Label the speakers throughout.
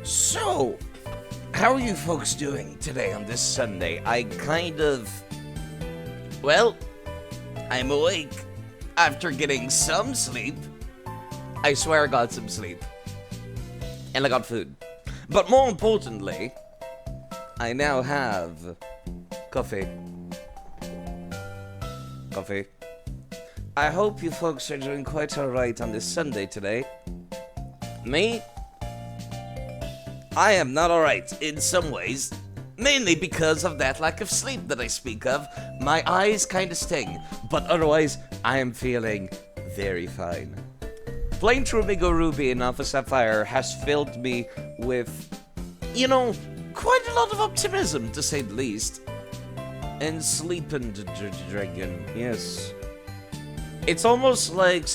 Speaker 1: So, how are you folks doing today on this Sunday? Well, I'm awake after getting some sleep. I swear I got some sleep. And I got food. But more importantly, I now have coffee. I hope you folks are doing quite alright on this Sunday today. Me? I am not alright in some ways. Mainly because of that lack of sleep that I speak of. My eyes kinda sting. But otherwise, I am feeling very fine. Playing through Amigo Ruby and Alpha Sapphire has filled me with, quite a lot of optimism, to say the least. And sleeping dragon, yes. It's almost like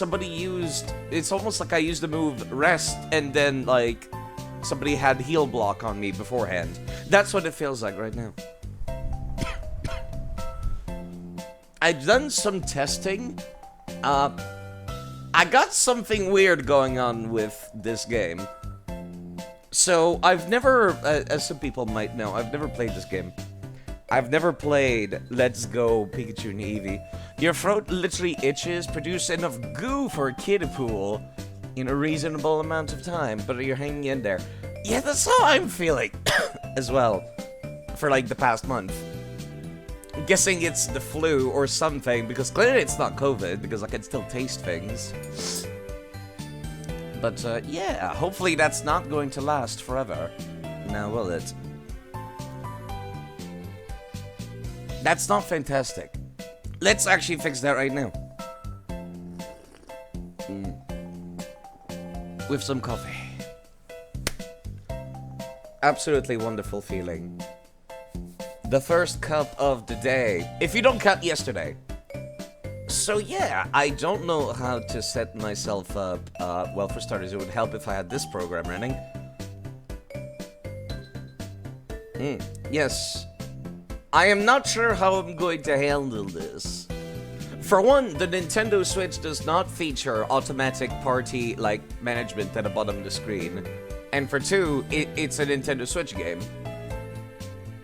Speaker 1: I used the move rest and then, somebody had heal block on me beforehand. That's what it feels like right now. I've done some testing. I got something weird going on with this game. So, I've never, as some people might know, I've never played this game. I've never played Let's Go Pikachu and Eevee. Your throat literally itches, produce enough goo for a kiddie pool in a reasonable amount of time, but you're hanging in there. Yeah, that's how I'm feeling as well for the past month. I'm guessing it's the flu or something, because clearly it's not COVID, because I can still taste things. But yeah, hopefully that's not going to last forever. Now will it? That's not fantastic. Let's actually fix that right now. With some coffee. Absolutely wonderful feeling. The first cup of the day. If you don't count yesterday. So yeah, I don't know how to set myself up. Well, for starters, it would help if I had this program running. Yes. I am not sure how I'm going to handle this. For one, the Nintendo Switch does not feature automatic party, management at the bottom of the screen. And for two, it's a Nintendo Switch game.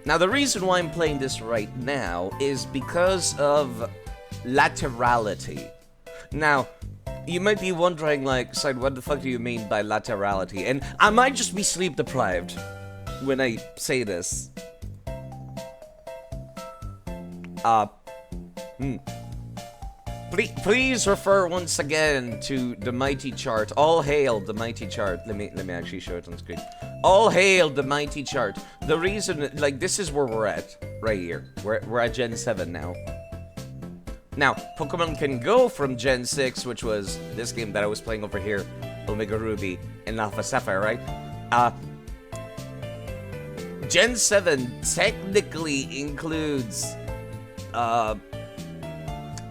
Speaker 1: Now, the reason why I'm playing this right now is because of laterality. Now, you might be wondering, Side, what the fuck do you mean by laterality? And I might just be sleep deprived when I say this. Please refer once again to the mighty chart. All hail the mighty chart. Let me actually show it on screen. All hail the mighty chart. The reason, this is where we're at, right here. We're at Gen 7 now. Now, Pokemon can go from Gen 6, which was this game that I was playing over here, Omega Ruby and Alpha Sapphire, right? Gen 7 technically includes,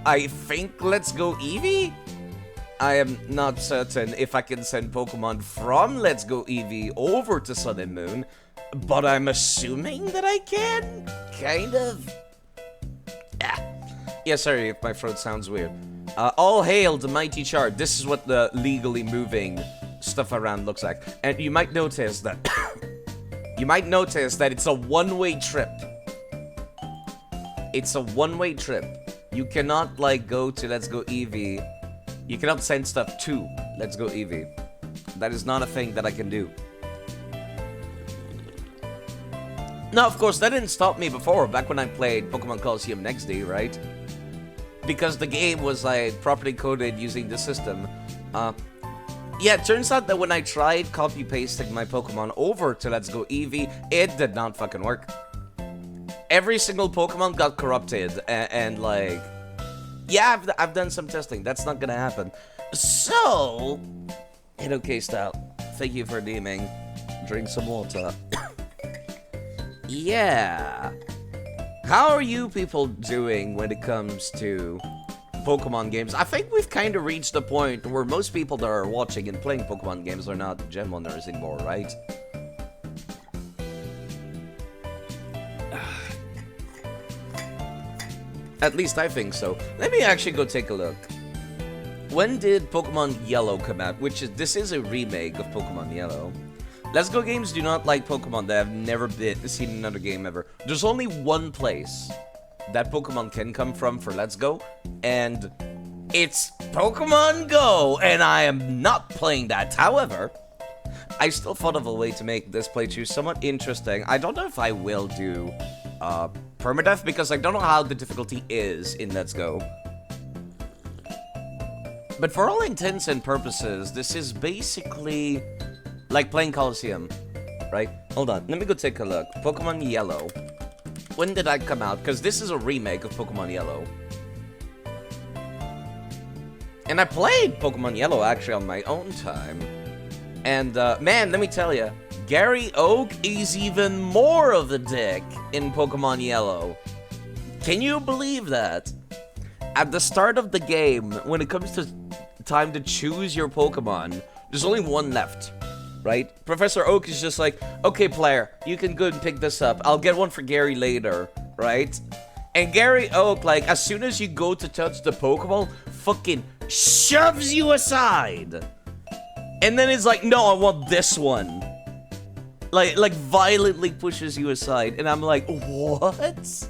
Speaker 1: I think Let's Go Eevee? I am not certain if I can send Pokemon from Let's Go Eevee over to Sun and Moon, but I'm assuming that I can? Kind of? Yeah, sorry if my throat sounds weird. All hail the mighty chart. This is what the legally moving stuff around looks like. And you might notice that... it's a one-way trip. It's a one-way trip. You cannot, go to Let's Go Eevee. You cannot send stuff to Let's Go Eevee. That is not a thing that I can do. Now, of course, that didn't stop me before, back when I played Pokemon Colosseum XD, right? Because the game was, properly coded using the system. Yeah, it turns out that when I tried copy-pasting my Pokemon over to Let's Go Eevee, it did not fucking work. Every single Pokemon got corrupted, and yeah, I've done some testing. That's not gonna happen. So, okay, style. Thank you for DMing. Drink some water. Yeah. How are you people doing when it comes to Pokemon games? I think we've kind of reached the point where most people that are watching and playing Pokemon games are not Gen 1ers anymore, right? At least I think so. Let me actually go take a look. When did Pokemon Yellow come out? This is a remake of Pokemon Yellow. Let's Go games do not like Pokemon. They have never seen another game ever. There's only one place that Pokemon can come from for Let's Go, and it's Pokemon Go, and I am not playing that. However, I still thought of a way to make this playthrough somewhat interesting. I don't know if I will do permadeath, because I don't know how the difficulty is in Let's Go. But for all intents and purposes, this is basically like playing Colosseum, right? Hold on, let me go take a look. Pokemon Yellow. When did I come out? Because this is a remake of Pokemon Yellow. And I played Pokemon Yellow actually on my own time. And man, let me tell you, Gary Oak is even more of a dick in Pokemon Yellow. Can you believe that? At the start of the game, when it comes to time to choose your Pokemon, there's only one left, right? Professor Oak is just like, okay, player, you can go and pick this up. I'll get one for Gary later, right? And Gary Oak, like, as soon as you go to touch the Pokeball, fucking shoves you aside. And then it's like, no, I want this one. Like violently pushes you aside. And I'm like, what?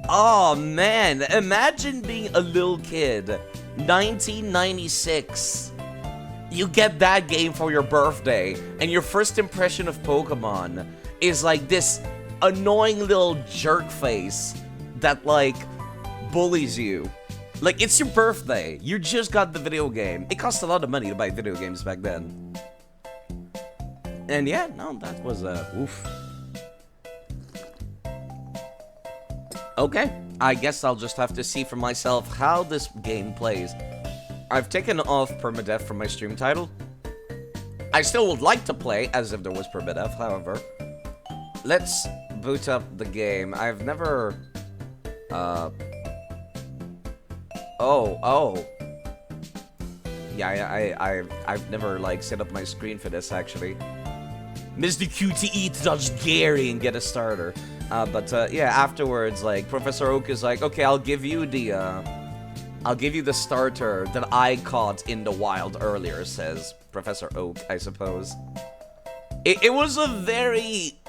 Speaker 1: Oh, man. Imagine being a little kid. 1996. You get that game for your birthday. And your first impression of Pokemon is like this annoying little jerk face that, like, bullies you. Like, it's your birthday. You just got the video game. It cost a lot of money to buy video games back then. And yeah, no, that was, oof. Okay, I guess I'll just have to see for myself how this game plays. I've taken off permadeath from my stream title. I still would like to play as if there was permadeath, however. Let's boot up the game. I've never, Oh. Yeah, I've never, like, set up my screen for this, actually. Mr. QTE to dodge Gary and get a starter. Yeah, afterwards, like, Professor Oak is like, okay, I'll give you the starter that I caught in the wild earlier, says Professor Oak, I suppose. It was a very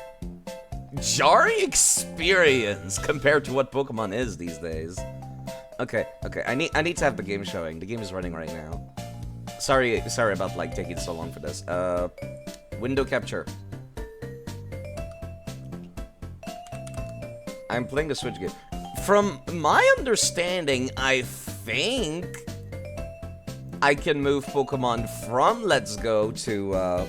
Speaker 1: jarring experience compared to what Pokemon is these days. Okay, I need to have the game showing. The game is running right now. Sorry about, like, taking so long for this. Window capture. I'm playing the Switch game. From my understanding, I think I can move Pokemon from Let's Go to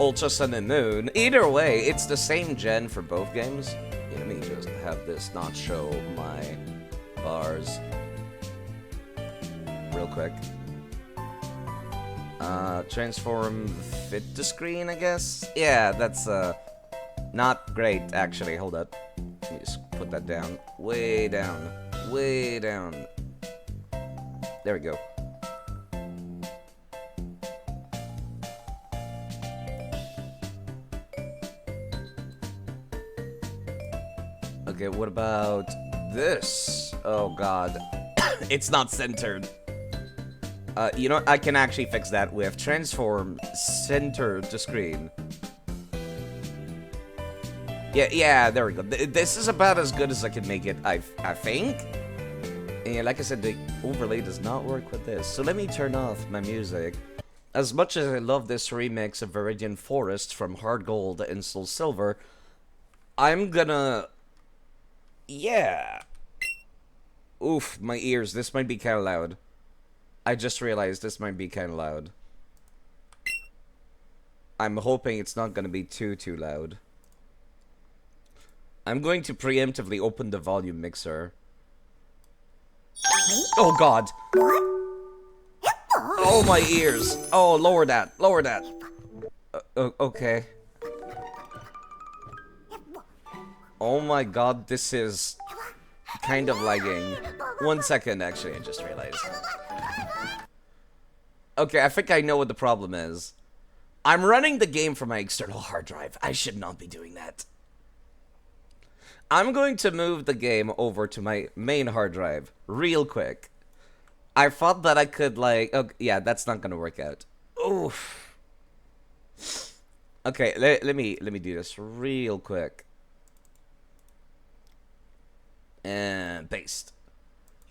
Speaker 1: Ultra Sun and Moon. Either way, it's the same gen for both games. Yeah, let me just have this not show my bars real quick. Transform fit to screen, I guess? Yeah, that's not great, actually. Hold up. Let me just put that down. Way down. Way down. There we go. Okay, what about this? Oh god. It's not centered. You know, I can actually fix that with transform center to screen. Yeah, there we go. This is about as good as I can make it, I think. And like I said, the overlay does not work with this. So let me turn off my music. As much as I love this remix of Viridian Forest from Hard Gold and Soul Silver, I'm gonna... Yeah. Oof, my ears. This might be kind of loud. I just realized this might be kind of loud. I'm hoping it's not gonna be too loud. I'm going to preemptively open the volume mixer. Oh god! Oh, my ears! Oh, lower that, lower that. Okay. Oh my god, this is kind of lagging. 1 second, actually, I just realized. Okay, I think I know what the problem is. I'm running the game from my external hard drive. I should not be doing that. I'm going to move the game over to my main hard drive real quick. I thought that I could, like... Oh, yeah, that's not gonna work out. Oof. Okay, let me do this real quick. And paste.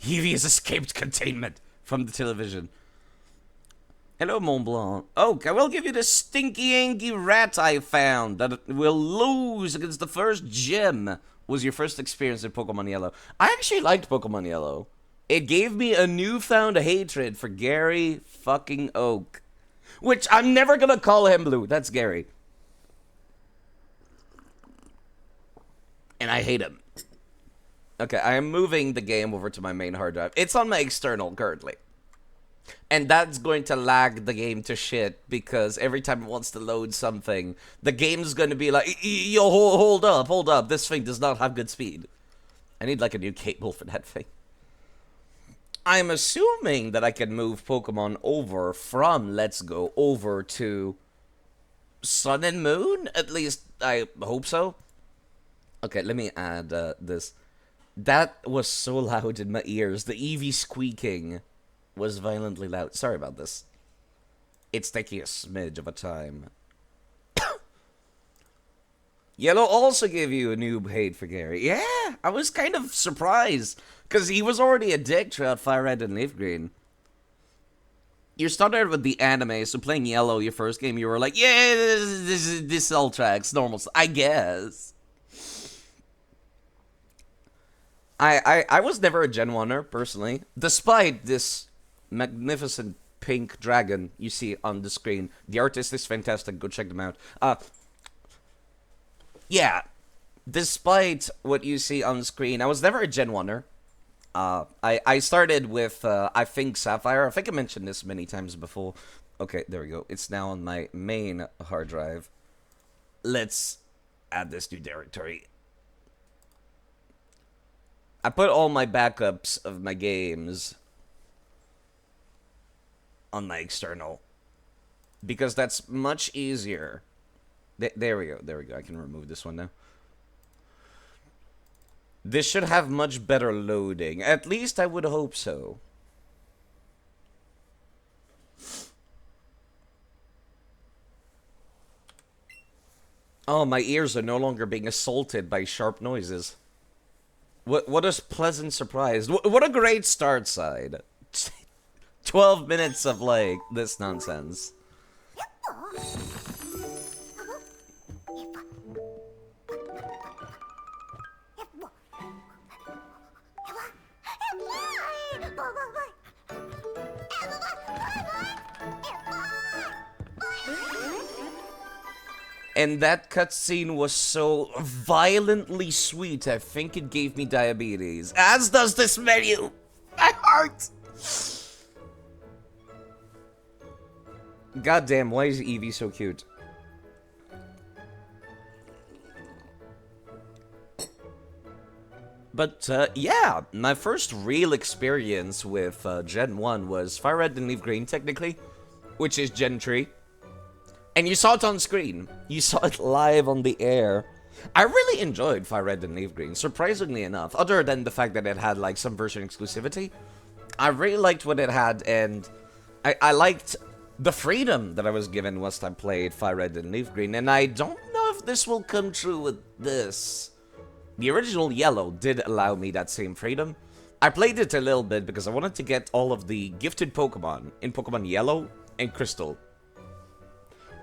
Speaker 1: Evie has escaped containment from the television. Hello, Mont Blanc. Oh, I will give you the stinky anky rat I found that will lose against the first gym. Was your first experience in Pokemon Yellow? I actually liked Pokemon Yellow. It gave me a newfound hatred for Gary fucking Oak. Which I'm never gonna call him Blue. That's Gary. And I hate him. Okay, I am moving the game over to my main hard drive. It's on my external currently. And that's going to lag the game to shit because every time it wants to load something, the game's going to be like, yo, hold up, this thing does not have good speed. I need like a new cable for that thing. I'm assuming that I can move Pokemon over from Let's Go over to Sun and Moon. At least I hope so. Okay, let me add this. That was so loud in my ears. The Eevee squeaking was violently loud. Sorry about this. It's taking a smidge of a time. Yellow also gave you a noob hate for Gary. Yeah, I was kind of surprised. Because he was already a dick throughout Fire Red and Leaf Green. You started with the anime, so playing Yellow your first game, you were like, yeah, this all tracks, normal, I guess. I was never a Gen 1er, personally. Despite this magnificent pink dragon you see on the screen. The artist is fantastic. Go check them out. Yeah. Despite what you see on the screen, I was never a Gen 1er. I started with, I think, Sapphire. I think I mentioned this many times before. Okay, there we go. It's now on my main hard drive. Let's add this new directory. I put all my backups of my games on my external. Because that's much easier. There we go. There we go. I can remove this one now. This should have much better loading. At least I would hope so. Oh, my ears are no longer being assaulted by sharp noises. What a pleasant surprise. What a great start side. 12 minutes of, like, this nonsense. And that cutscene was so violently sweet, I think it gave me diabetes. As does this menu! My heart! Goddamn, why is Eevee so cute? But, yeah, my first real experience with Gen 1 was Fire Red and Leaf Green, technically, which is Gen 3. And you saw it on screen. You saw it live on the air. I really enjoyed Fire Red and Leaf Green, surprisingly enough. Other than the fact that it had, like, some version exclusivity. I really liked what it had, and I liked the freedom that I was given whilst I played Fire Red and Leaf Green. And I don't know if this will come true with this. The original Yellow did allow me that same freedom. I played it a little bit because I wanted to get all of the gifted Pokemon in Pokemon Yellow and Crystal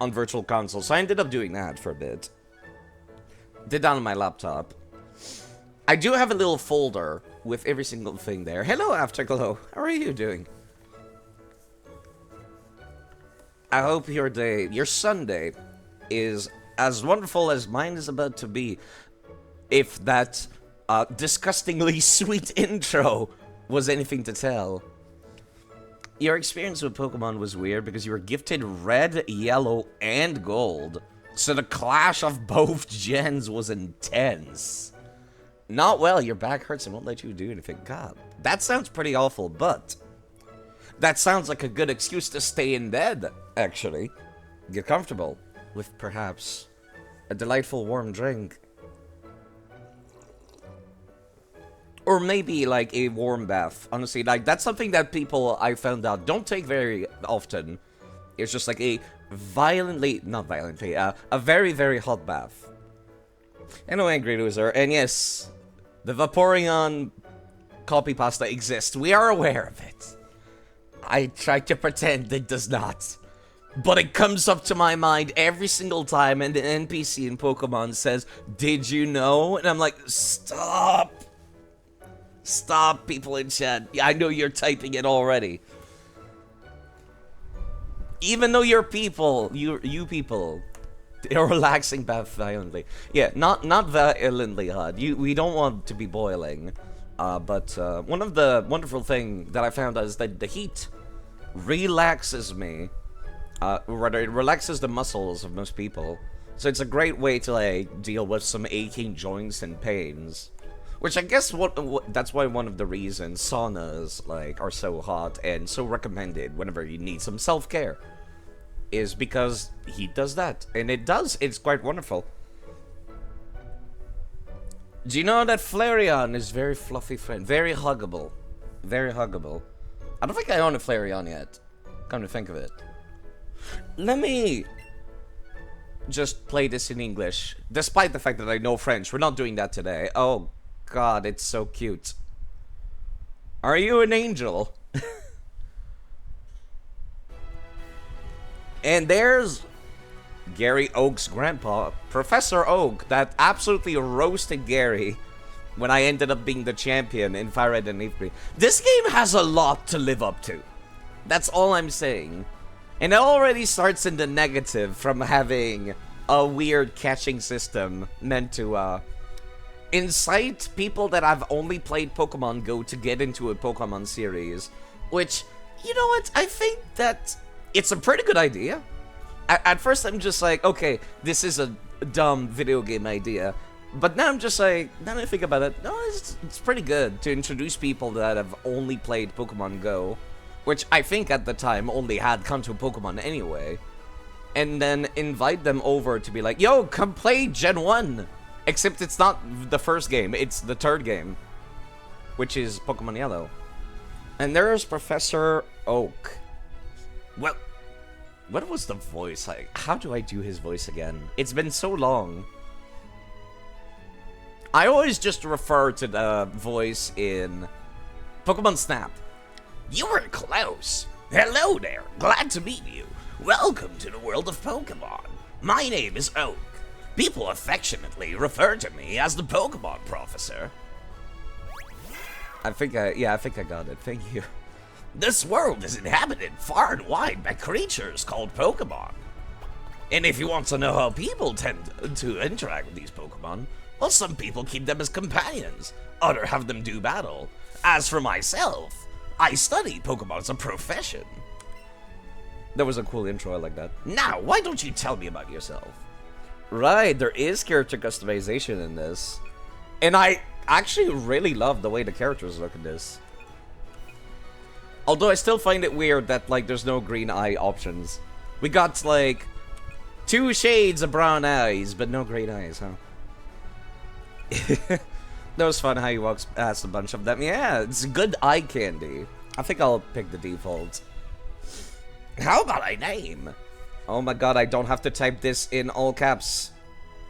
Speaker 1: on Virtual Console, so I ended up doing that for a bit. Did that on my laptop. I do have a little folder with every single thing there. Hello, Afterglow. How are you doing? I hope your day, your Sunday, is as wonderful as mine is about to be. If that disgustingly sweet intro was anything to tell. Your experience with Pokemon was weird because you were gifted red, yellow, and gold. So the clash of both gens was intense. Not well, your back hurts and won't let you do anything. God, that sounds pretty awful, but that sounds like a good excuse to stay in bed, actually. Get comfortable with perhaps a delightful warm drink. Or maybe, like, a warm bath. Honestly, like, that's something that people, I found out, don't take very often. It's just, like, a not violently, a very, very hot bath. Anyway, angry loser, and yes, the Vaporeon copy pasta exists. We are aware of it. I try to pretend it does not. But it comes up to my mind every single time and the NPC in Pokemon says, "Did you know?" And I'm like, stop. Stop, people in chat. I know you're typing it already. Even though you're people, you people, they're relaxing bath violently. Yeah, not violently hot. We don't want to be boiling. But one of the wonderful things that I found is that the heat relaxes me. Rather, it relaxes the muscles of most people. So it's a great way to, like, deal with some aching joints and pains. Which I guess that's why one of the reasons saunas, like, are so hot and so recommended whenever you need some self-care. Is because heat does that. And it's quite wonderful. Do you know that Flareon is very fluffy friend? Very huggable. Very huggable. I don't think I own a Flareon yet. Come to think of it. Let me just play this in English. Despite the fact that I know French. We're not doing that today. Oh, God, it's so cute. Are you an angel? And there's Gary Oak's grandpa, Professor Oak, that absolutely roasted Gary when I ended up being the champion in Fire Red and Leaf Green. This game has a lot to live up to. That's all I'm saying. And it already starts in the negative from having a weird catching system meant to incite people that have only played Pokemon Go to get into a Pokemon series. Which, you know what, I think that it's a pretty good idea. At first I'm just like, okay, this is a dumb video game idea. But now I'm just like, now that I think about it, no, it's pretty good to introduce people that have only played Pokemon Go. Which I think at the time only had Kanto Pokemon anyway. And then invite them over to be like, yo, come play Gen 1! Except it's not the first game, it's the third game. Which is Pokemon Yellow. And there's Professor Oak. Well, what was the voice like? How do I do his voice again? It's been so long. I always just refer to the voice in Pokemon Snap. You were close. Hello there. Glad to meet you. Welcome to the world of Pokemon. My name is Oak. People affectionately refer to me as the Pokemon Professor. I think I got it. Thank you. This world is inhabited far and wide by creatures called Pokemon. And if you want to know how people tend to interact with these Pokemon, well, some people keep them as companions, others have them do battle. As for myself, I study Pokemon as a profession. That was a cool intro, I like that. Now, why don't you tell me about yourself? Right, there is character customization in this. And I actually really love the way the characters look in this. Although I still find it weird that, like, there's no green eye options. We got, like, 2 shades of brown eyes, but no green eyes, huh? That was fun how he walks past a bunch of them. Yeah, it's good eye candy. I think I'll pick the default. How about I name? Oh my god, I don't have to type this in all caps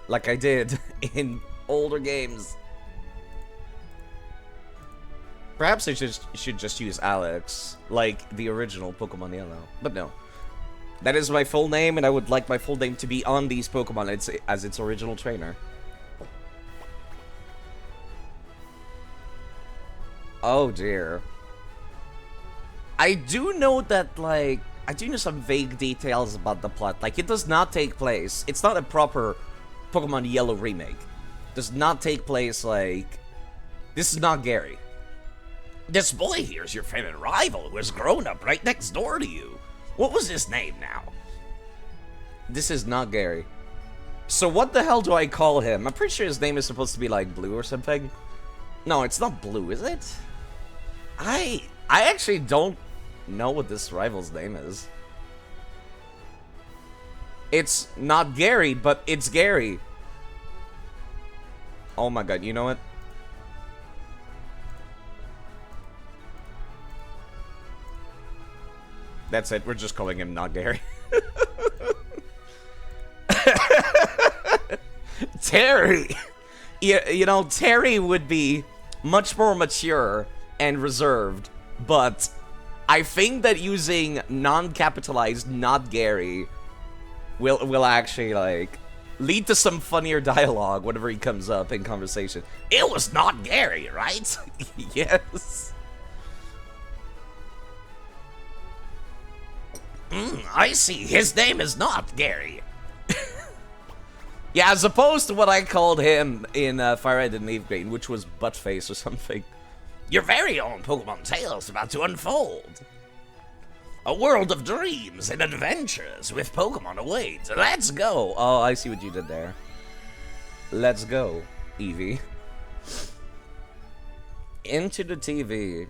Speaker 1: like I did in older games. Perhaps I should just use Alex, like the original Pokemon Yellow. But no. That is my full name, and I would like my full name to be on these Pokemon as its original trainer. Oh dear. I do know that, like, I do know some vague details about the plot. Like, it does not take place. It's not a proper Pokemon Yellow remake. It does not take place, like... This is not Gary. This boy here is your favorite rival who has grown up right next door to you. What was his name now? This is not Gary. So what the hell do I call him? I'm pretty sure his name is supposed to be, like, Blue or something. No, it's not Blue, is it? I actually don't know what this rival's name is. It's not Gary, but it's Gary. Oh my god, you know what? That's it, we're just calling him not Gary. Terry! You know, Terry would be much more mature and reserved, but I think that using non-capitalized not Gary will actually, like, lead to some funnier dialogue whenever he comes up in conversation. It was not Gary, right? Yes. I see. His name is not Gary. Yeah, as opposed to what I called him in Fire Red and Leaf Green, which was Buttface or something. Your very own Pokemon tale is about to unfold. A world of dreams and adventures with Pokemon awaits. Let's go. Oh, I see what you did there. Let's go, Eevee. Into the TV.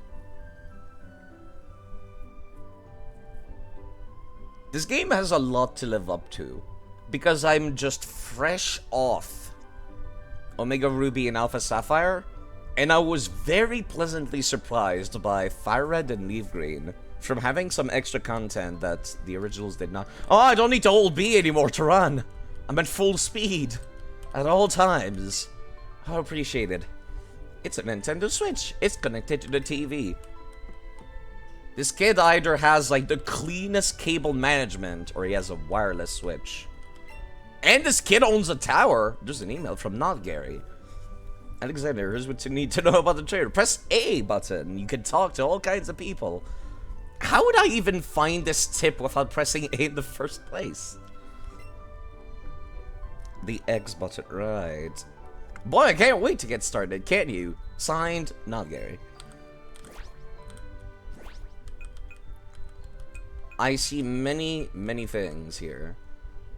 Speaker 1: This game has a lot to live up to, because I'm just fresh off Omega Ruby and Alpha Sapphire, and I was very pleasantly surprised by Fire Red and Leaf Green from having some extra content that the originals did not. Oh, I don't need to hold B anymore to run. I'm at full speed at all times. How appreciated. It's a Nintendo Switch. It's connected to the TV. This kid either has, like, the cleanest cable management, or he has a wireless Switch. And this kid owns a tower. There's an email from Not Gary. Alexander, here's what you need to know about the trailer. Press A button. You can talk to all kinds of people. How would I even find this tip without pressing A in the first place? The X button, right. Boy, I can't wait to get started, can't you? Signed, Not Gary. I see many, many things here.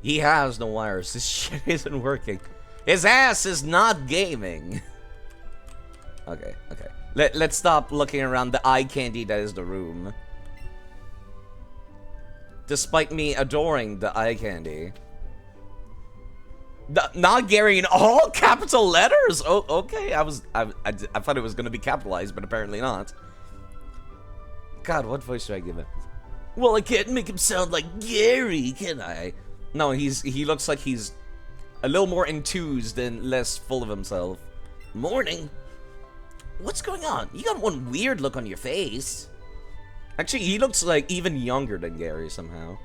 Speaker 1: He has no wires. This shit isn't working. His ass is not gaming. Okay, okay. Let's stop looking around the eye candy that is the room. Despite me adoring the eye candy. Not Gary in all capital letters? Oh, okay. I thought it was going to be capitalized, but apparently not. God, what voice should I give it? Well, I can't make him sound like Gary, can I? No, he looks like he's a little more enthused and less full of himself. Morning. What's going on? You got one weird look on your face. Actually, he looks like even younger than Gary somehow.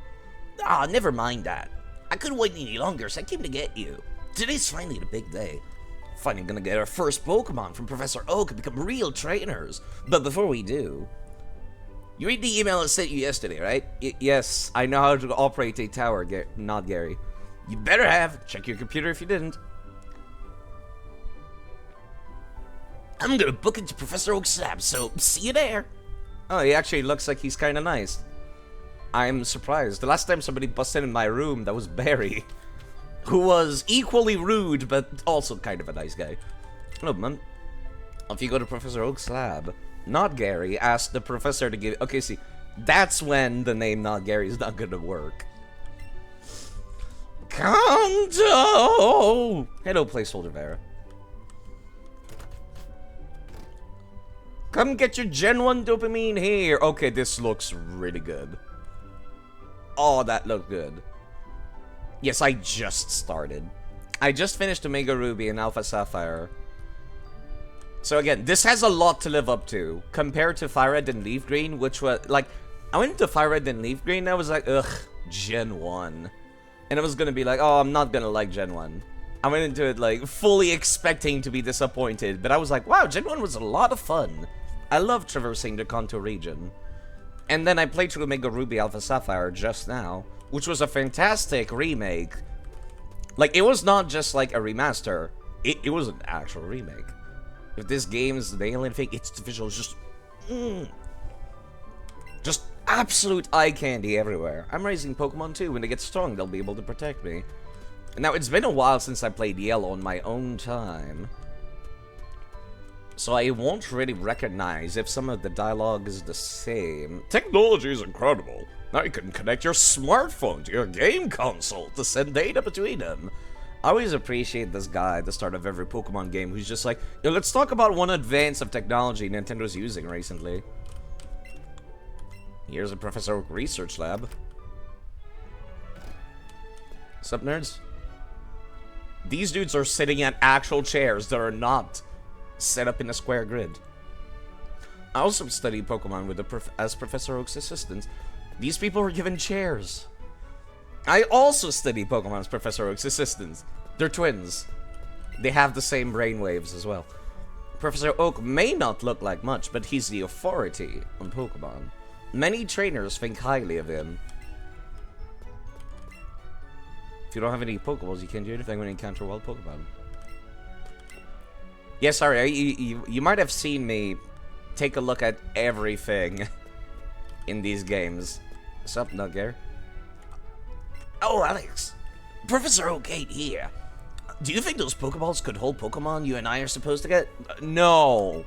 Speaker 1: Ah, never mind that. I couldn't wait any longer, so I came to get you. Today's finally the big day. Finally gonna get our first Pokemon from Professor Oak and become real trainers. But before we do... You read the email I sent you yesterday, right? Yes, I know how to operate a tower, not Gary. You better have. Check your computer if you didn't. I'm gonna book into Professor Oak's lab, so see you there. Oh, he actually looks like he's kind of nice. I'm surprised. The last time somebody busted in my room, that was Barry. Who was equally rude, but also kind of a nice guy. Hello, man. If you go to Professor Oak's lab... Not Gary asked the professor to give... Okay, see, that's when the name Not Gary is not gonna work. Kanto! Hello, placeholder Vera. Come get your Gen 1 dopamine here. Okay, this looks really good. Oh, that looked good. Yes, I just started. I just finished Omega Ruby and Alpha Sapphire. So again, this has a lot to live up to, compared to Fire Red and Leaf Green, which was, like, I went into Fire Red and Leaf Green, and I was like, ugh, Gen 1. And I was gonna be like, oh, I'm not gonna like Gen 1. I went into it, like, fully expecting to be disappointed, but I was like, wow, Gen 1 was a lot of fun. I love traversing the Kanto region. And then I played through Omega Ruby Alpha Sapphire just now, which was a fantastic remake. Like, it was not just, like, a remaster. It was an actual remake. If this game's the alien thing, its visuals just absolute eye candy everywhere. I'm raising Pokemon too. When they get strong, they'll be able to protect me. Now, it's been a while since I played Yellow on my own time. So I won't really recognize if some of the dialogue is the same. Technology is incredible. Now you can connect your smartphone to your game console to send data between them. I always appreciate this guy at the start of every Pokemon game who's just like, yo, let's talk about one advance of technology Nintendo's using recently. Here's a Professor Oak research lab. Sup, nerds? These dudes are sitting at actual chairs that are not set up in a square grid. I also studied Pokemon with as Professor Oak's assistant. These people were given chairs. I also studied Pokemon as Professor Oak's assistant. They're twins. They have the same brainwaves as well. Professor Oak may not look like much, but he's the authority on Pokemon. Many trainers think highly of him. If you don't have any Pokeballs, you can't do anything when you encounter wild Pokemon. Yeah, sorry, you might have seen me take a look at everything in these games. What's up, Nugger? Oh, Alex. Professor Oak ain't here. Do you think those Pokeballs could hold Pokemon you and I are supposed to get? No.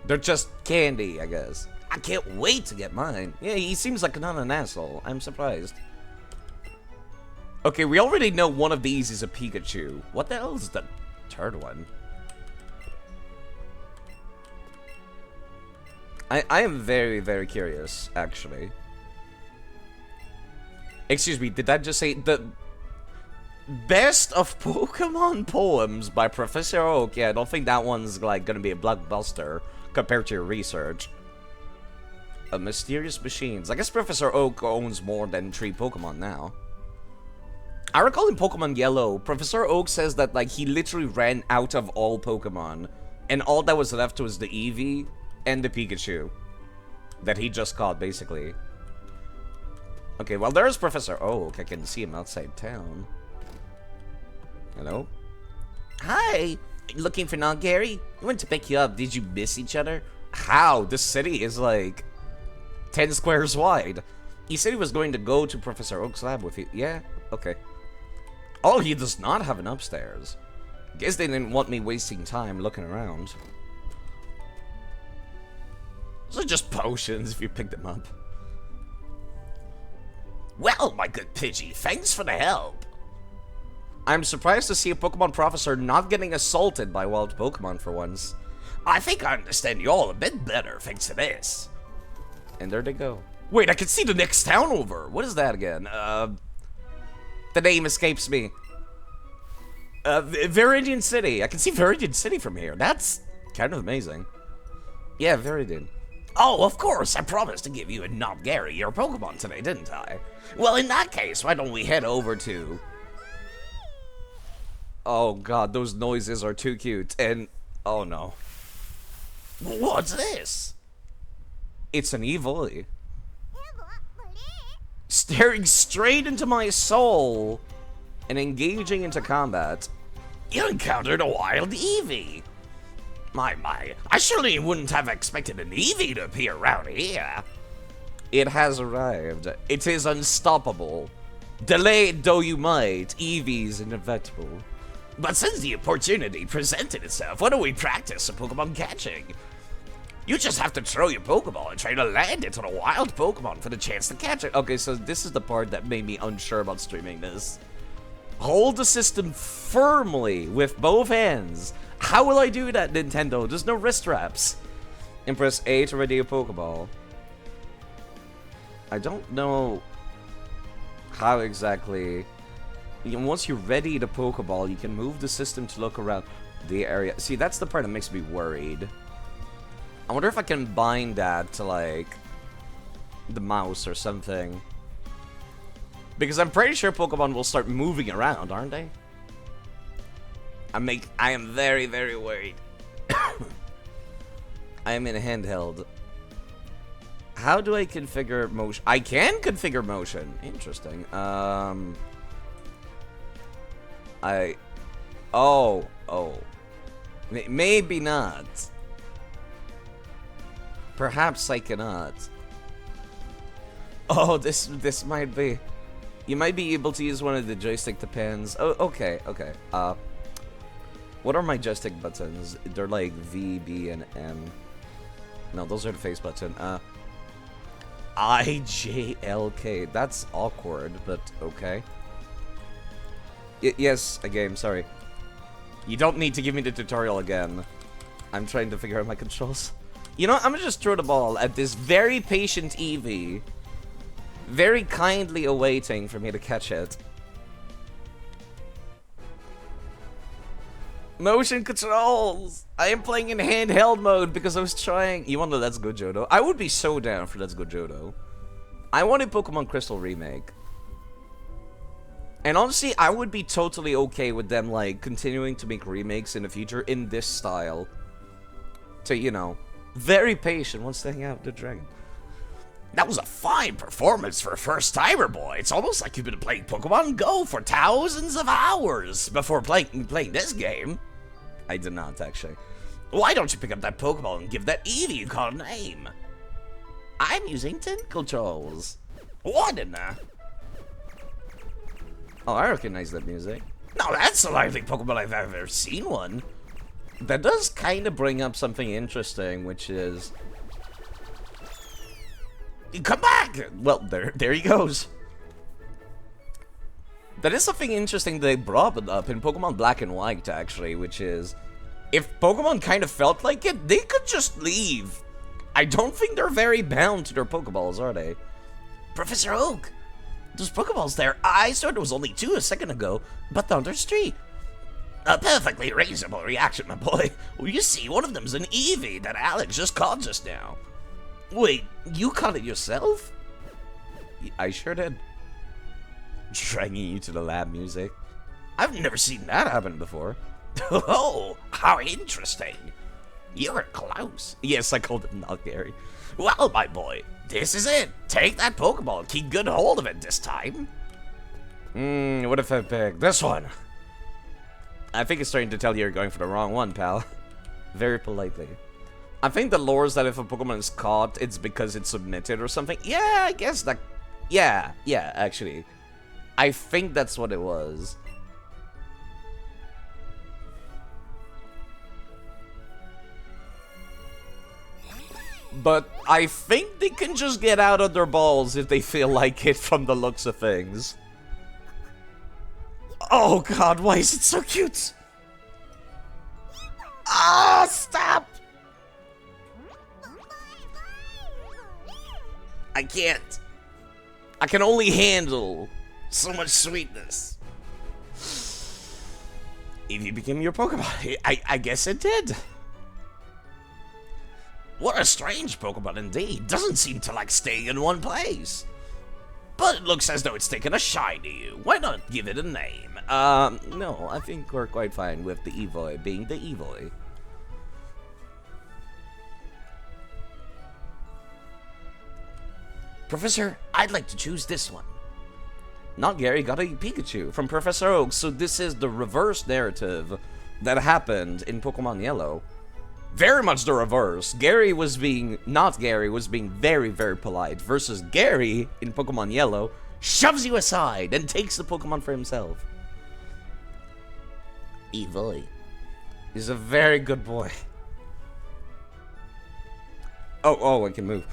Speaker 1: They're just candy, I guess. I can't wait to get mine. Yeah, he seems like not an asshole. I'm surprised. Okay, we already know one of these is a Pikachu. What the hell is the third one? I am very, very curious, actually. Excuse me, did that just say the best of Pokemon poems by Professor Oak? Yeah, I don't think that one's like gonna be a blockbuster compared to your research. Mysterious machines. I guess Professor Oak owns more than 3 Pokemon now. I recall in Pokemon Yellow, Professor Oak says that like he literally ran out of all Pokemon, and all that was left was the Eevee and the Pikachu that he just caught, basically. Okay, well, there's Professor Oak. I can see him outside town. Hello? Hi! Looking for Not Gary? We went to pick you up. Did you miss each other? How? This city is like 10 squares wide. He said he was going to go to Professor Oak's lab with you. Yeah? Okay. Oh, he does not have an upstairs. Guess they didn't want me wasting time looking around. Those are just potions if you pick them up. Well, my good Pidgey, thanks for the help. I'm surprised to see a Pokemon professor not getting assaulted by wild Pokemon for once. I think I understand you all a bit better thanks to this. And there they go. Wait, I can see the next town over. What is that again? The name escapes me. Viridian City. I can see Viridian City from here. That's kind of amazing. Yeah, Viridian. Oh, of course, I promised to give you and not Gary your Pokemon today, didn't I? Well, in that case, why don't we head over to... Oh god, those noises are too cute, and... Oh no. What's this? It's an Evoli. Staring straight into my soul and engaging into combat. You encountered a wild Eevee. My, I surely wouldn't have expected an Eevee to appear around here. It has arrived. It is unstoppable. Delayed though you might, Eevee's inevitable. But since the opportunity presented itself, why don't we practice some Pokemon catching? You just have to throw your Pokeball and try to land it on a wild Pokemon for the chance to catch it. Okay, so this is the part that made me unsure about streaming this. Hold the system firmly with both hands. How will I do that, Nintendo? There's no wrist straps. And press A to ready a Pokeball. I don't know how exactly... Once you ready the Pokeball, you can move the system to look around the area. See, that's the part that makes me worried. I wonder if I can bind that to, like, the mouse or something. Because I'm pretty sure Pokemon will start moving around, aren't they? I am very, very worried. I am in a handheld. How do I configure motion? I can configure motion. Interesting. Oh. Maybe not. Perhaps I cannot. Oh, this might be... You might be able to use one of the joystick depends. Oh, okay. What are my joystick buttons? They're like V, B, and M. No, those are the face button. I, J, L, K. That's awkward, but okay. Yes, a game, sorry. You don't need to give me the tutorial again. I'm trying to figure out my controls. You know, I'm gonna just throw the ball at this very patient Eevee. Very kindly awaiting for me to catch it. Motion controls! I am playing in handheld mode because I was trying... You want to Let's Go Johto? I would be so down for Let's Go Johto. I wanted Pokemon Crystal Remake. And honestly, I would be totally okay with them, like, continuing to make remakes in the future in this style. To, you know, very patient once they hang out the dragon. That was a fine performance for a first-timer, boy. It's almost like you've been playing Pokemon Go for thousands of hours before playing this game. I did not, actually. Why don't you pick up that Pokeball and give that Eevee you call a name? I'm using Tinkle Trolls. What in the... Oh, I recognize that music. No, that's the lively Pokemon I've ever seen one. That does kind of bring up something interesting, which is... Come back! Well, there he goes. That is something interesting they brought up in Pokemon Black and White, actually, which is... If Pokemon kind of felt like it, they could just leave. I don't think they're very bound to their Pokeballs, are they? Professor Oak! Those Pokeballs there, I saw there was only 2 a second ago, but now there's 3. A perfectly reasonable reaction, my boy. Well, you see, one of them's an Eevee that Alex just caught just now. Wait, you caught it yourself? I sure did. Dragging you to the lab music. I've never seen that happen before. Oh, how interesting. You're close. Yes, I called him not Gary. Well, my boy, this is it. Take that Pokeball and keep good hold of it this time. What if I pick this one? I think it's starting to tell you you're going for the wrong one, pal. Very politely. I think the lore is that if a Pokemon is caught, it's because it's submitted or something. Yeah, I guess that... Yeah, actually. I think that's what it was. But I think they can just get out of their balls if they feel like it from the looks of things. Oh god, why is it so cute? Ah, stop! I can't. I can only handle so much sweetness. Eevee became your Pokemon. I guess it did. What a strange Pokemon indeed. Doesn't seem to like staying in one place. But it looks as though it's taken a shine to you. Why not give it a name? No, I think we're quite fine with the Eevee being the Eevee. Professor, I'd like to choose this one. Not Gary got a Pikachu from Professor Oak, so this is the reverse narrative that happened in Pokemon Yellow. Very much the reverse. Not Gary was being very, very polite, versus Gary in Pokemon Yellow shoves you aside and takes the Pokemon for himself. Eevee is a very good boy. Oh, I can move.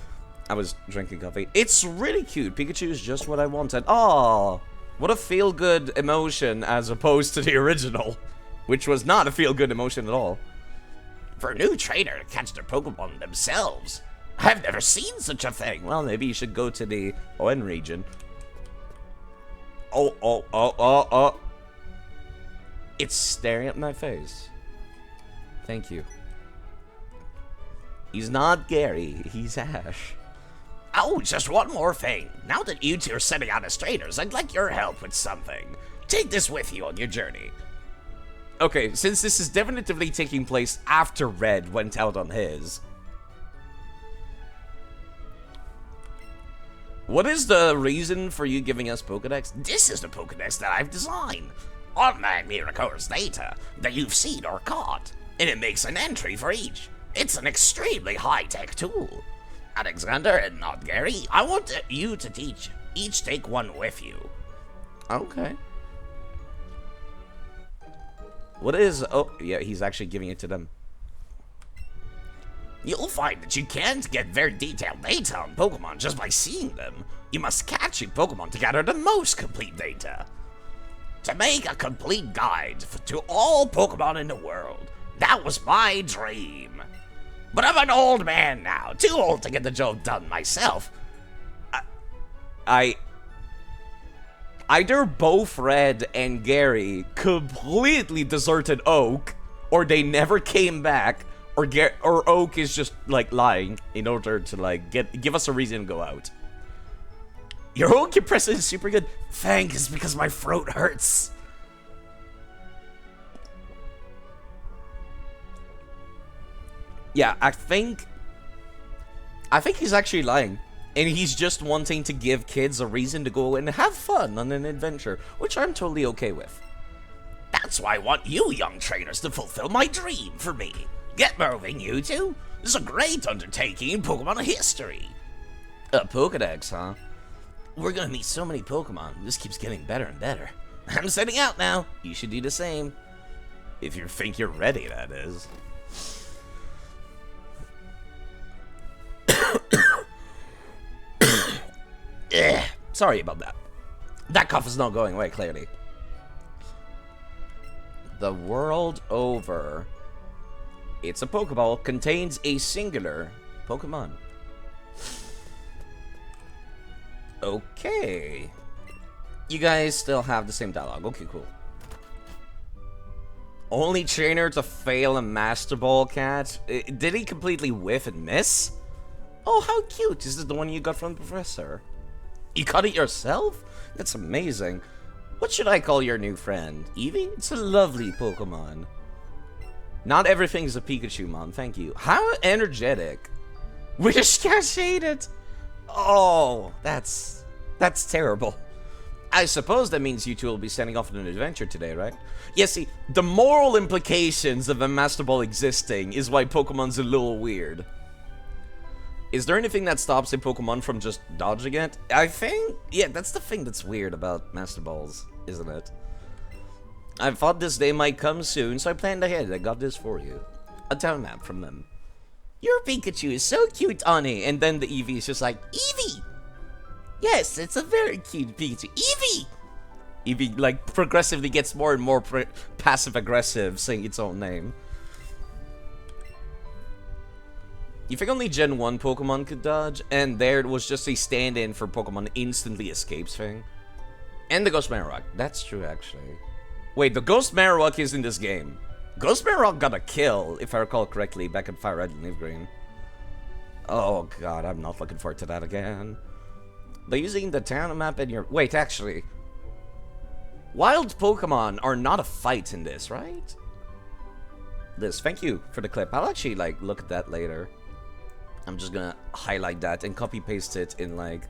Speaker 1: I was drinking coffee. It's really cute. Pikachu is just what I wanted. Oh, what a feel-good emotion as opposed to the original, which was not a feel-good emotion at all. For a new trainer to catch their Pokemon themselves, I've never seen such a thing. Well, maybe you should go to the ON region. Oh. It's staring at my face. Thank you. He's not Gary, he's Ash. Oh, just one more thing. Now that you two are setting out as trainers, I'd like your help with something. Take this with you on your journey. Okay, since this is definitively taking place after Red went out on his. What is the reason for you giving us Pokedex? This is the Pokedex that I've designed. Automatically records data that you've seen or caught, and it makes an entry for each. It's an extremely high-tech tool. Alexander and not Gary, I want you to each take one with you. Okay. What is... Oh, yeah, he's actually giving it to them. You'll find that you can't get very detailed data on Pokemon just by seeing them. You must catch a Pokemon to gather the most complete data. To make a complete guide to all Pokemon in the world. That was my dream. But I'm an old man now, too old to get the job done myself. Either both Red and Gary completely deserted Oak, or they never came back, or Oak is just like lying in order to like give us a reason to go out. Your own compressor is super good. Thanks, because my throat hurts. Yeah, I think he's actually lying. And he's just wanting to give kids a reason to go and have fun on an adventure, which I'm totally okay with. That's why I want you young trainers to fulfill my dream for me. Get moving, you two. This is a great undertaking in Pokemon history. A Pokedex, huh? We're gonna meet so many Pokemon. This keeps getting better and better. I'm setting out now. You should do the same. If you think you're ready, that is. Sorry about that. That cough is not going away, clearly. The world over. It's a Pokeball. Contains a singular Pokemon. Okay. You guys still have the same dialogue. Okay, cool. Only trainer to fail a Master Ball, Cat? Did he completely whiff and miss? Oh, how cute. This is the one you got from the professor. You caught it yourself? That's amazing. What should I call your new friend? Eevee? It's a lovely Pokemon. Not everything's a Pikachu, Mom. Thank you. How energetic. We just can't shade it. Oh, that's terrible. I suppose that means you two will be setting off on an adventure today, right? Yeah, see, the moral implications of a Master Ball existing is why Pokemon's a little weird. Is there anything that stops a Pokemon from just dodging it? I think, yeah, that's the thing that's weird about Master Balls, isn't it? I thought this day might come soon, so I planned ahead. I got this for you. A town map from them. Your Pikachu is so cute, Ani. And then the Eevee is just like, Eevee! Yes, it's a very cute Pikachu. Eevee! Eevee, like, progressively gets more and more passive-aggressive, saying its own name. You think only Gen 1 Pokemon could dodge? And there it was just a stand-in for Pokemon instantly escapes thing. And the Ghost Marowak. That's true, actually. Wait, the Ghost Marowak is in this game. Ghost Marowak got a kill, if I recall correctly, back in Fire Red and Leaf Green. Oh god, I'm not looking forward to that again. But using the town map in your... Wait, actually. Wild Pokemon are not a fight in this, right? Liz, thank you for the clip. I'll actually, like, look at that later. I'm just gonna highlight that and copy-paste it in, like...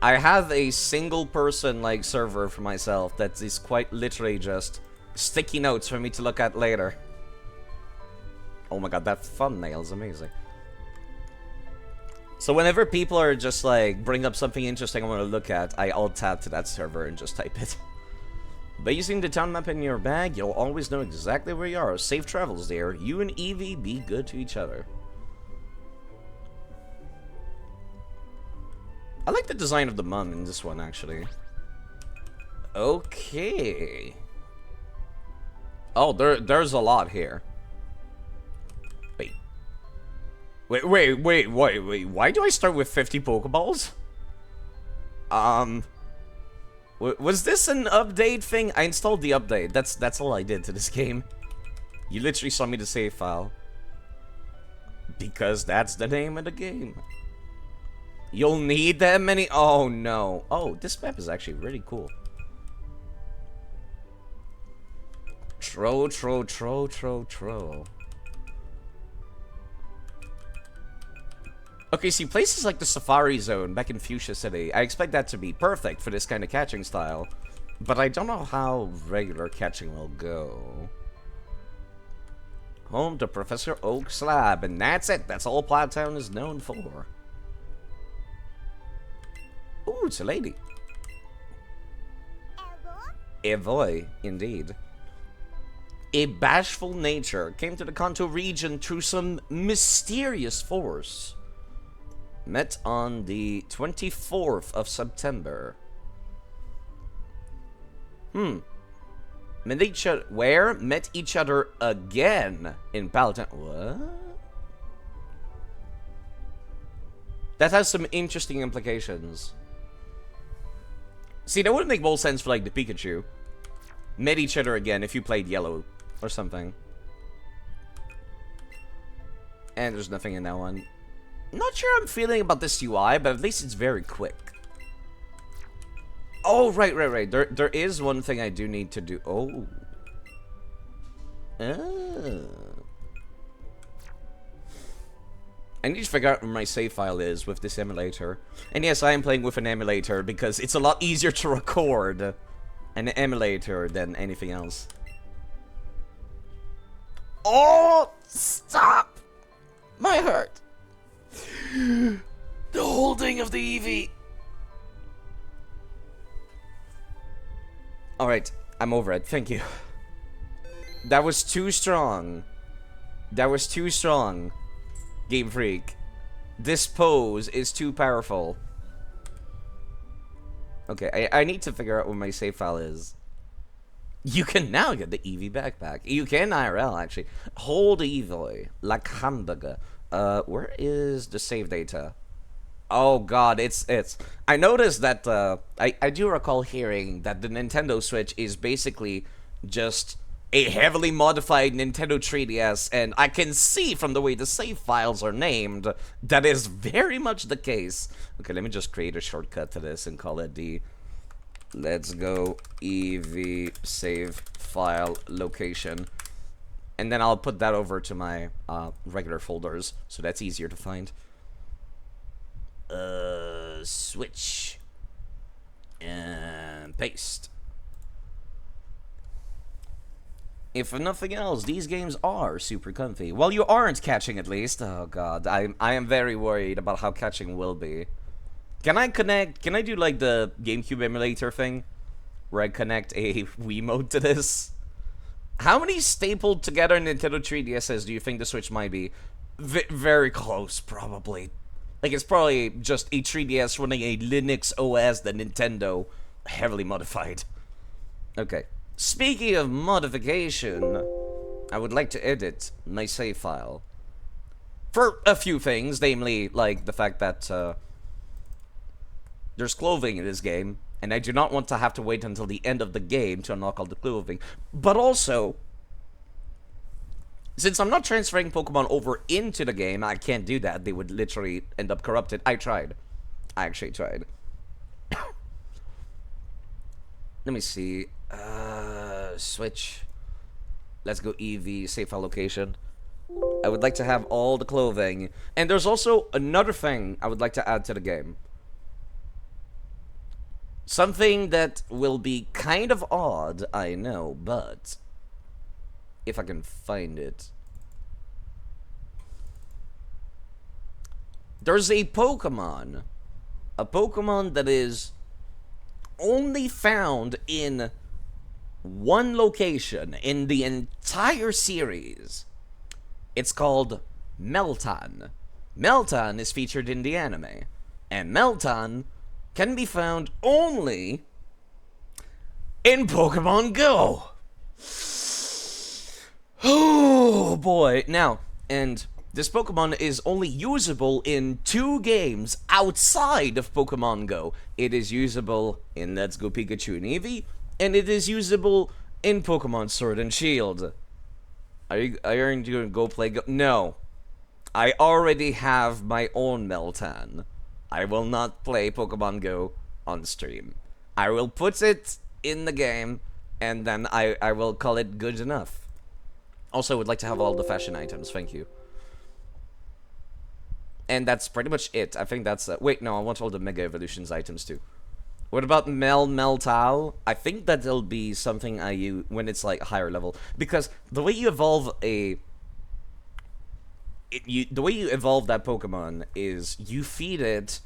Speaker 1: I have a single-person, like, server for myself that is quite literally just sticky notes for me to look at later. Oh my god, that thumbnail is amazing. So whenever people are just, like, bring up something interesting I want to look at, I alt-tab to that server and just type it. By using the town map in your bag, you'll always know exactly where you are. Safe travels there. You and Eevee be good to each other. I like the design of the mum in this one, actually. Okay. Oh, there's a lot here. Wait. Why do I start with 50 Pokeballs? Was this an update thing? I installed the update. That's all I did to this game. You literally saw me the save file. Because that's the name of the game. You'll need that many? Oh, no. Oh, this map is actually really cool. Tro. Okay, see, places like the Safari Zone back in Fuchsia City, I expect that to be perfect for this kind of catching style. But I don't know how regular catching will go. Home to Professor Oak's lab, and that's it. That's all Plowtown is known for. Ooh, it's a lady. Evoy, indeed. A bashful nature came to the Kanto region through some mysterious force. Met on the 24th of September. Met each other where? Met each other again in Palatown. What? That has some interesting implications. See, that wouldn't make more sense for, like, the Pikachu. Met each other again if you played Yellow or something. And there's nothing in that one. Not sure I'm feeling about this UI, but at least it's very quick. Oh, right. There is one thing I do need to do. Oh. I need to figure out where my save file is with this emulator. And yes, I am playing with an emulator because it's a lot easier to record an emulator than anything else. Oh, stop! My heart. The holding of the Eevee. Alright, I'm over it. Thank you. That was too strong. That was too strong. Game Freak. This pose is too powerful. Okay, I need to figure out where my save file is. You can now get the Eevee backpack. You can IRL, actually. Hold Eevee. Like hamburger. Where is the save data? Oh god, it's... I noticed that, I do recall hearing that the Nintendo Switch is basically just a heavily modified Nintendo 3DS, and I can see from the way the save files are named, that is very much the case. Okay, let me just create a shortcut to this and call it the Let's Go Eevee save file location. And then I'll put that over to my regular folders, so that's easier to find. Switch. And paste. If nothing else, these games are super comfy. Well, you aren't catching at least. Oh god, I am very worried about how catching will be. Can I do like the GameCube emulator thing? Where I connect a Wiimote to this? How many stapled together Nintendo 3DSs do you think the Switch might be? Very close, probably. Like, it's probably just a 3DS running a Linux OS that Nintendo heavily modified. Okay. Speaking of modification, I would like to edit my save file. For a few things, namely, like, the fact that, there's clothing in this game, and I do not want to have to wait until the end of the game to unlock all the clothing. But also, since I'm not transferring Pokemon over into the game, I can't do that. They would literally end up corrupted. I tried. I actually tried. Let me see. Switch. Let's Go Eevee, save file location. I would like to have all the clothing. And there's also another thing I would like to add to the game. Something that will be kind of odd, I know, but if I can find it. There's a Pokemon that is only found in one location in the entire series. It's called Meltan. Meltan is featured in the anime, and Meltan can be found only in Pokemon Go. Oh boy. Now, and this Pokemon is only usable in 2 games outside of Pokemon Go. It is usable in Let's Go Pikachu and Eevee, and it is usable in Pokemon Sword and Shield. Are you going to go play Go? No. I already have my own Meltan. I will not play Pokemon Go on stream. I will put it in the game, and then I will call it good enough. Also, I would like to have all the fashion items, thank you. And that's pretty much it. I think that's... wait, no, I want all the Mega Evolutions items too. What about Meltao? I think that it'll be something I use when it's like higher level. Because the way you evolve a... the way you evolve that Pokemon is you feed it...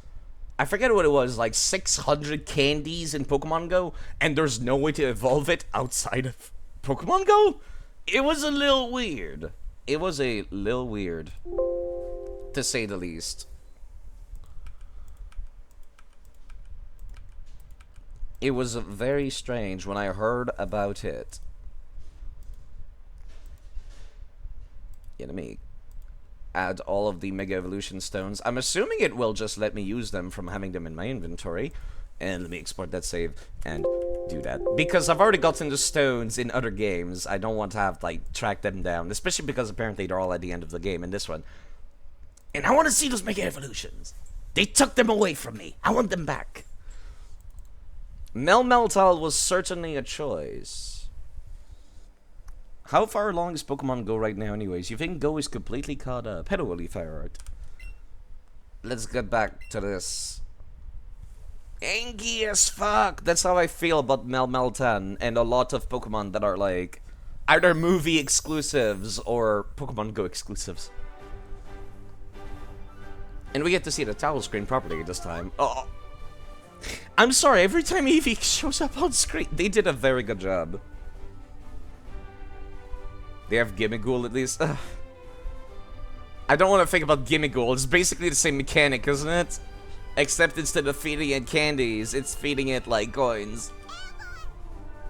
Speaker 1: I forget what it was, like 600 candies in Pokemon Go, and there's no way to evolve it outside of Pokemon Go? It was a little weird. It was a little weird, to say the least. It was very strange when I heard about it. Yeah, let me add all of the Mega Evolution Stones. I'm assuming it will just let me use them from having them in my inventory. And let me export that save and do that. Because I've already gotten the stones in other games. I don't want to have, like, track them down. Especially because apparently they're all at the end of the game in this one. And I want to see those Mega Evolutions. They took them away from me. I want them back. Melmetal was certainly a choice. How far along is Pokemon Go right now anyways? You think Go is completely caught up? Hello, Holy Fire Art. Let's get back to this. Angy as fuck. That's how I feel about Melmetal and a lot of Pokemon that are like either movie exclusives or Pokemon Go exclusives. And we get to see the title screen properly this time. Oh, I'm sorry, every time Eevee shows up on screen, they did a very good job. They have Gimmighoul at least. Ugh. I don't want to think about Gimmighoul. It's basically the same mechanic, isn't it? Except instead of feeding it candies, it's feeding it like coins.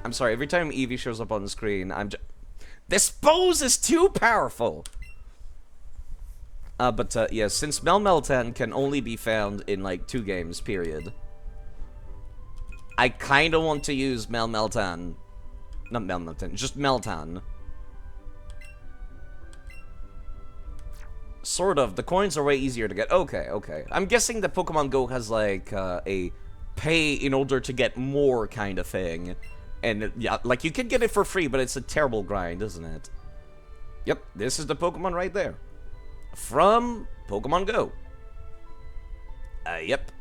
Speaker 1: I'm sorry, every time Eevee shows up on the screen, this pose is too powerful! Yeah, since Melmetal can only be found in, like, 2 games, period. I kinda want to use Melmetal. Not Melmetal, just Meltan. Sort of. The coins are way easier to get. Okay, okay. I'm guessing that Pokemon Go has, like, a pay in order to get more kind of thing. And, yeah, like, you can get it for free, but it's a terrible grind, isn't it? Yep, this is the Pokemon right there. From Pokemon Go. Yep.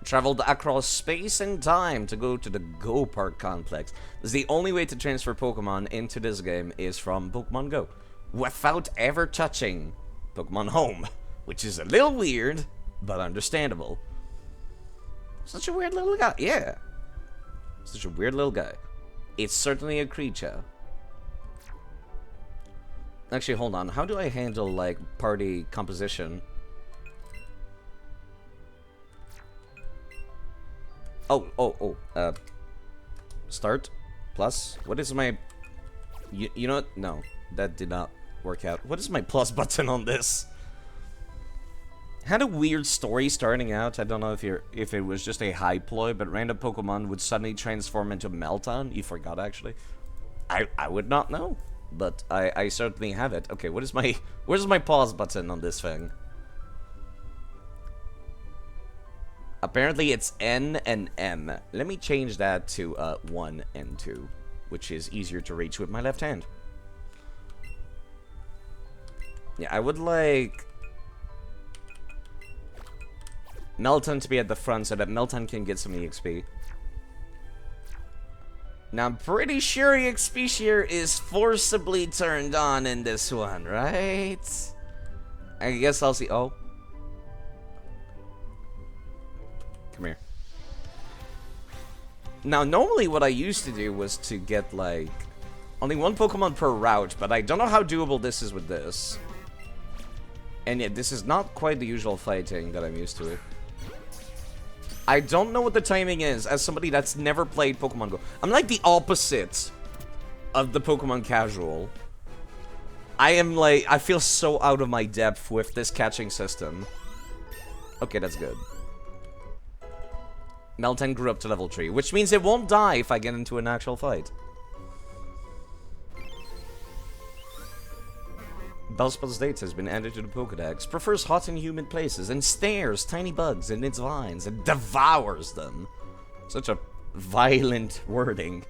Speaker 1: Traveled across space and time to go to the Go Park complex. This is the only way to transfer Pokemon into this game is from Pokemon Go. Without ever touching Pokemon Home. Which is a little weird, but understandable. Such a weird little guy. Yeah. Such a weird little guy. It's certainly a creature. Actually, hold on. How do I handle, like, party composition? Start. Plus. What is my... You know what? No. That did not work out. What is my plus button on this? Had a weird story starting out. I don't know if it was just a hype ploy, but random Pokemon would suddenly transform into Meltan. You forgot, actually. I would not know. But I certainly have it. Okay, where's my pause button on this thing? Apparently it's N and M. Let me change that to 1 and 2, which is easier to reach with my left hand. Yeah, I would like Meltan to be at the front so that Meltan can get some EXP. Now, I'm pretty sure EXP share is forcibly turned on in this one, right? I guess I'll see. Oh. Come here. Now, normally what I used to do was to get, like, only 1 Pokemon per route, but I don't know how doable this is with this. And yet, this is not quite the usual fighting that I'm used to. I don't know what the timing is, as somebody that's never played Pokemon Go. I'm like the opposite of the Pokemon casual. I am like, I feel so out of my depth with this catching system. Okay, that's good. Meltan grew up to level 3, which means it won't die if I get into an actual fight. Bellspet's Dates has been added to the Pokedex, prefers hot and humid places, and snares tiny bugs in its vines and devours them. Such a violent wording.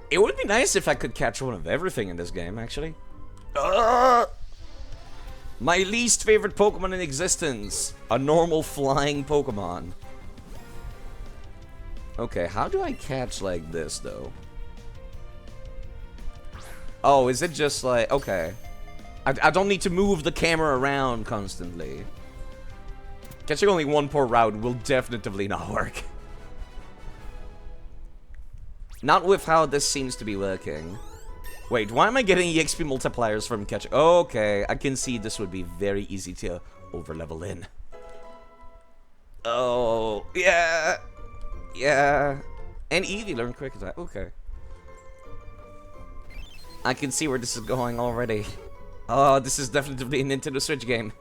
Speaker 1: It would be nice if I could catch one of everything in this game, actually. My least favorite Pokemon in existence. A normal flying Pokemon. Okay, how do I catch like this, though? Oh, is it just like... Okay. I don't need to move the camera around constantly. Catching only 1 per route will definitely not work. Not with how this seems to be working. Wait, why am I getting EXP multipliers from catching... Okay, I can see this would be very easy to over-level in. Oh, yeah. Yeah. And Eevee learned Quick Attack. Okay. I can see where this is going already. Oh, this is definitely a Nintendo Switch game.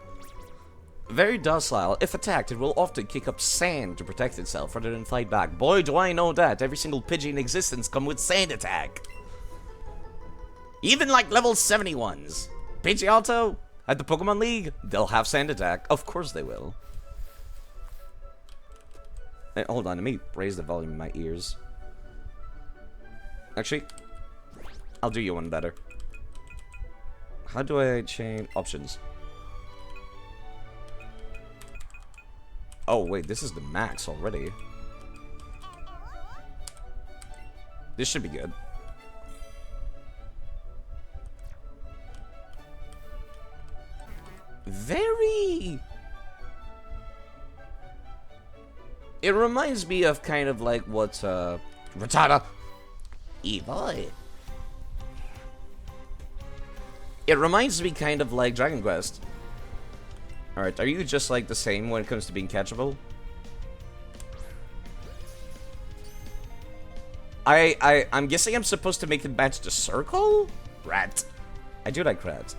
Speaker 1: Very docile. If attacked, it will often kick up sand to protect itself rather than fight back. Boy, do I know that. Every single Pidgey in existence come with sand attack. Even like level 71s. Pidgeotto? At the Pokemon League, they'll have Sand Attack. Of course they will. Hey, hold on, let me raise the volume in my ears. Actually, I'll do you one better. How do I change options? Oh, wait, this is the max already. This should be good. Very... It reminds me of kind of like what, Rattata. Evoy. It reminds me kind of like Dragon Quest. Alright, are you just like the same when it comes to being catchable? I'm guessing I'm supposed to make it match the circle? Rat. I do like rat.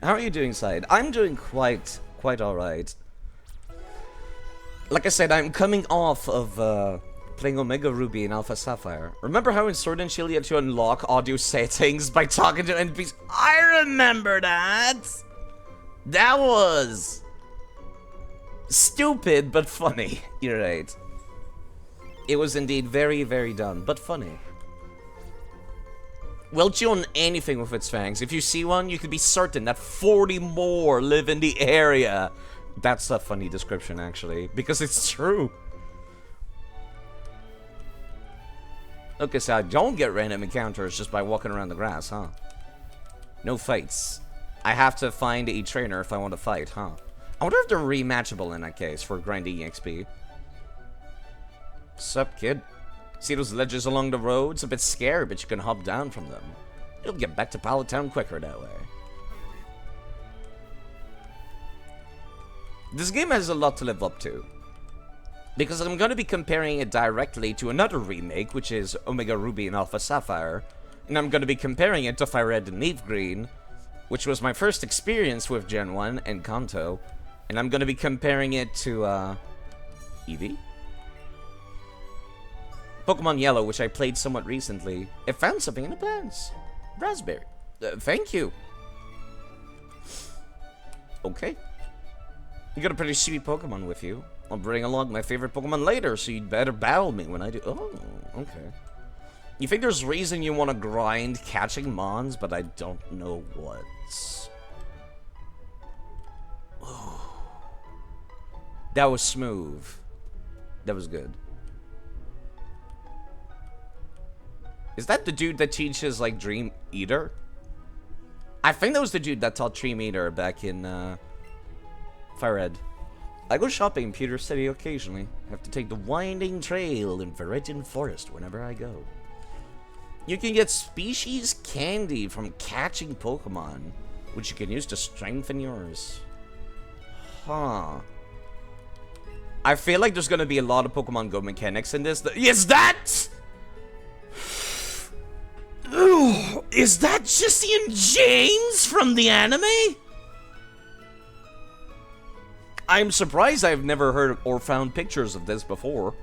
Speaker 1: How are you doing, Side? I'm doing quite alright. Like I said, I'm coming off of playing Omega Ruby and Alpha Sapphire. Remember how in Sword and Shield you had to unlock audio settings by talking to NPCs? I remember that! That was... stupid, but funny. You're right. It was indeed very, very dumb, but funny. Will chew on anything with its fangs. If you see one, you can be certain that 40 more live in the area. That's a funny description, actually, because it's true. Okay, so I don't get random encounters just by walking around the grass, huh? No fights. I have to find a trainer if I want to fight, huh? I wonder if they're rematchable in that case for grinding EXP. Sup, kid? See those ledges along the road? It's a bit scary, but you can hop down from them. You'll get back to Pallet Town quicker that way. This game has a lot to live up to. Because I'm going to be comparing it directly to another remake, which is Omega Ruby and Alpha Sapphire. And I'm going to be comparing it to Fire Red and Leaf Green, which was my first experience with Gen 1 and Kanto. And I'm going to be comparing it to, Eevee? Pokemon Yellow, which I played somewhat recently. It found something in the plants. Raspberry. Thank you. Okay. You got a pretty sweet Pokemon with you. I'll bring along my favorite Pokemon later, so you'd better battle me when I do. Oh, okay. You think there's reason you want to grind catching Mons, but I don't know what. Oh. That was smooth. That was good. Is that the dude that teaches, like, Dream Eater? I think that was the dude that taught Dream Eater back in, Fire Red. I go shopping in Pewter City occasionally. I have to take the winding trail in Viridian Forest whenever I go. You can get species candy from catching Pokemon, which you can use to strengthen yours. Huh. I feel like there's gonna be a lot of Pokemon Go mechanics in this. Is that... Ooh, is that Jesse and James from the anime? I'm surprised I've never heard or found pictures of this before.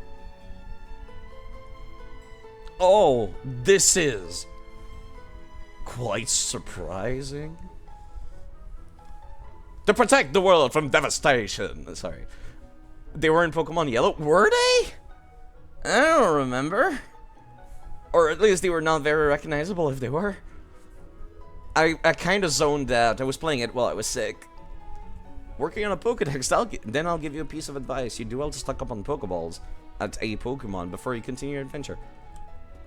Speaker 1: Oh, this is quite surprising. To protect the world from devastation. Sorry. They were in Pokemon Yellow? Were they? I don't remember. Or at least they were not very recognizable if they were. I kind of zoned out. I was playing it while I was sick. Working on a Pokedex, then I'll give you a piece of advice. You do well to stock up on Pokeballs at a Pokemon before you continue your adventure.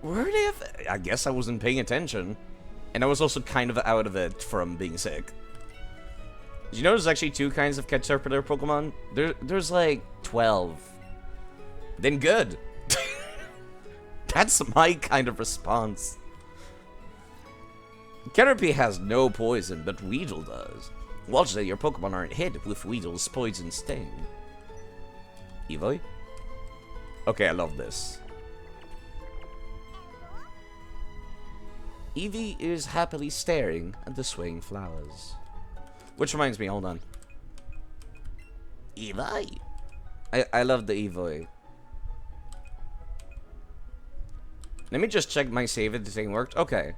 Speaker 1: Were they? I guess I wasn't paying attention. And I was also kind of out of it from being sick. Did you know there's actually 2 kinds of Caterpillar Pokemon? There's like 12. Then good. That's my kind of response. Caterpie has no poison, but Weedle does. Watch that your Pokemon aren't hit with Weedle's poison sting. Evoy? Okay, I love this. Eevee is happily staring at the swaying flowers. Which reminds me, hold on. Evoy! I love the Evoy. Let me just check my save if the thing worked. Okay.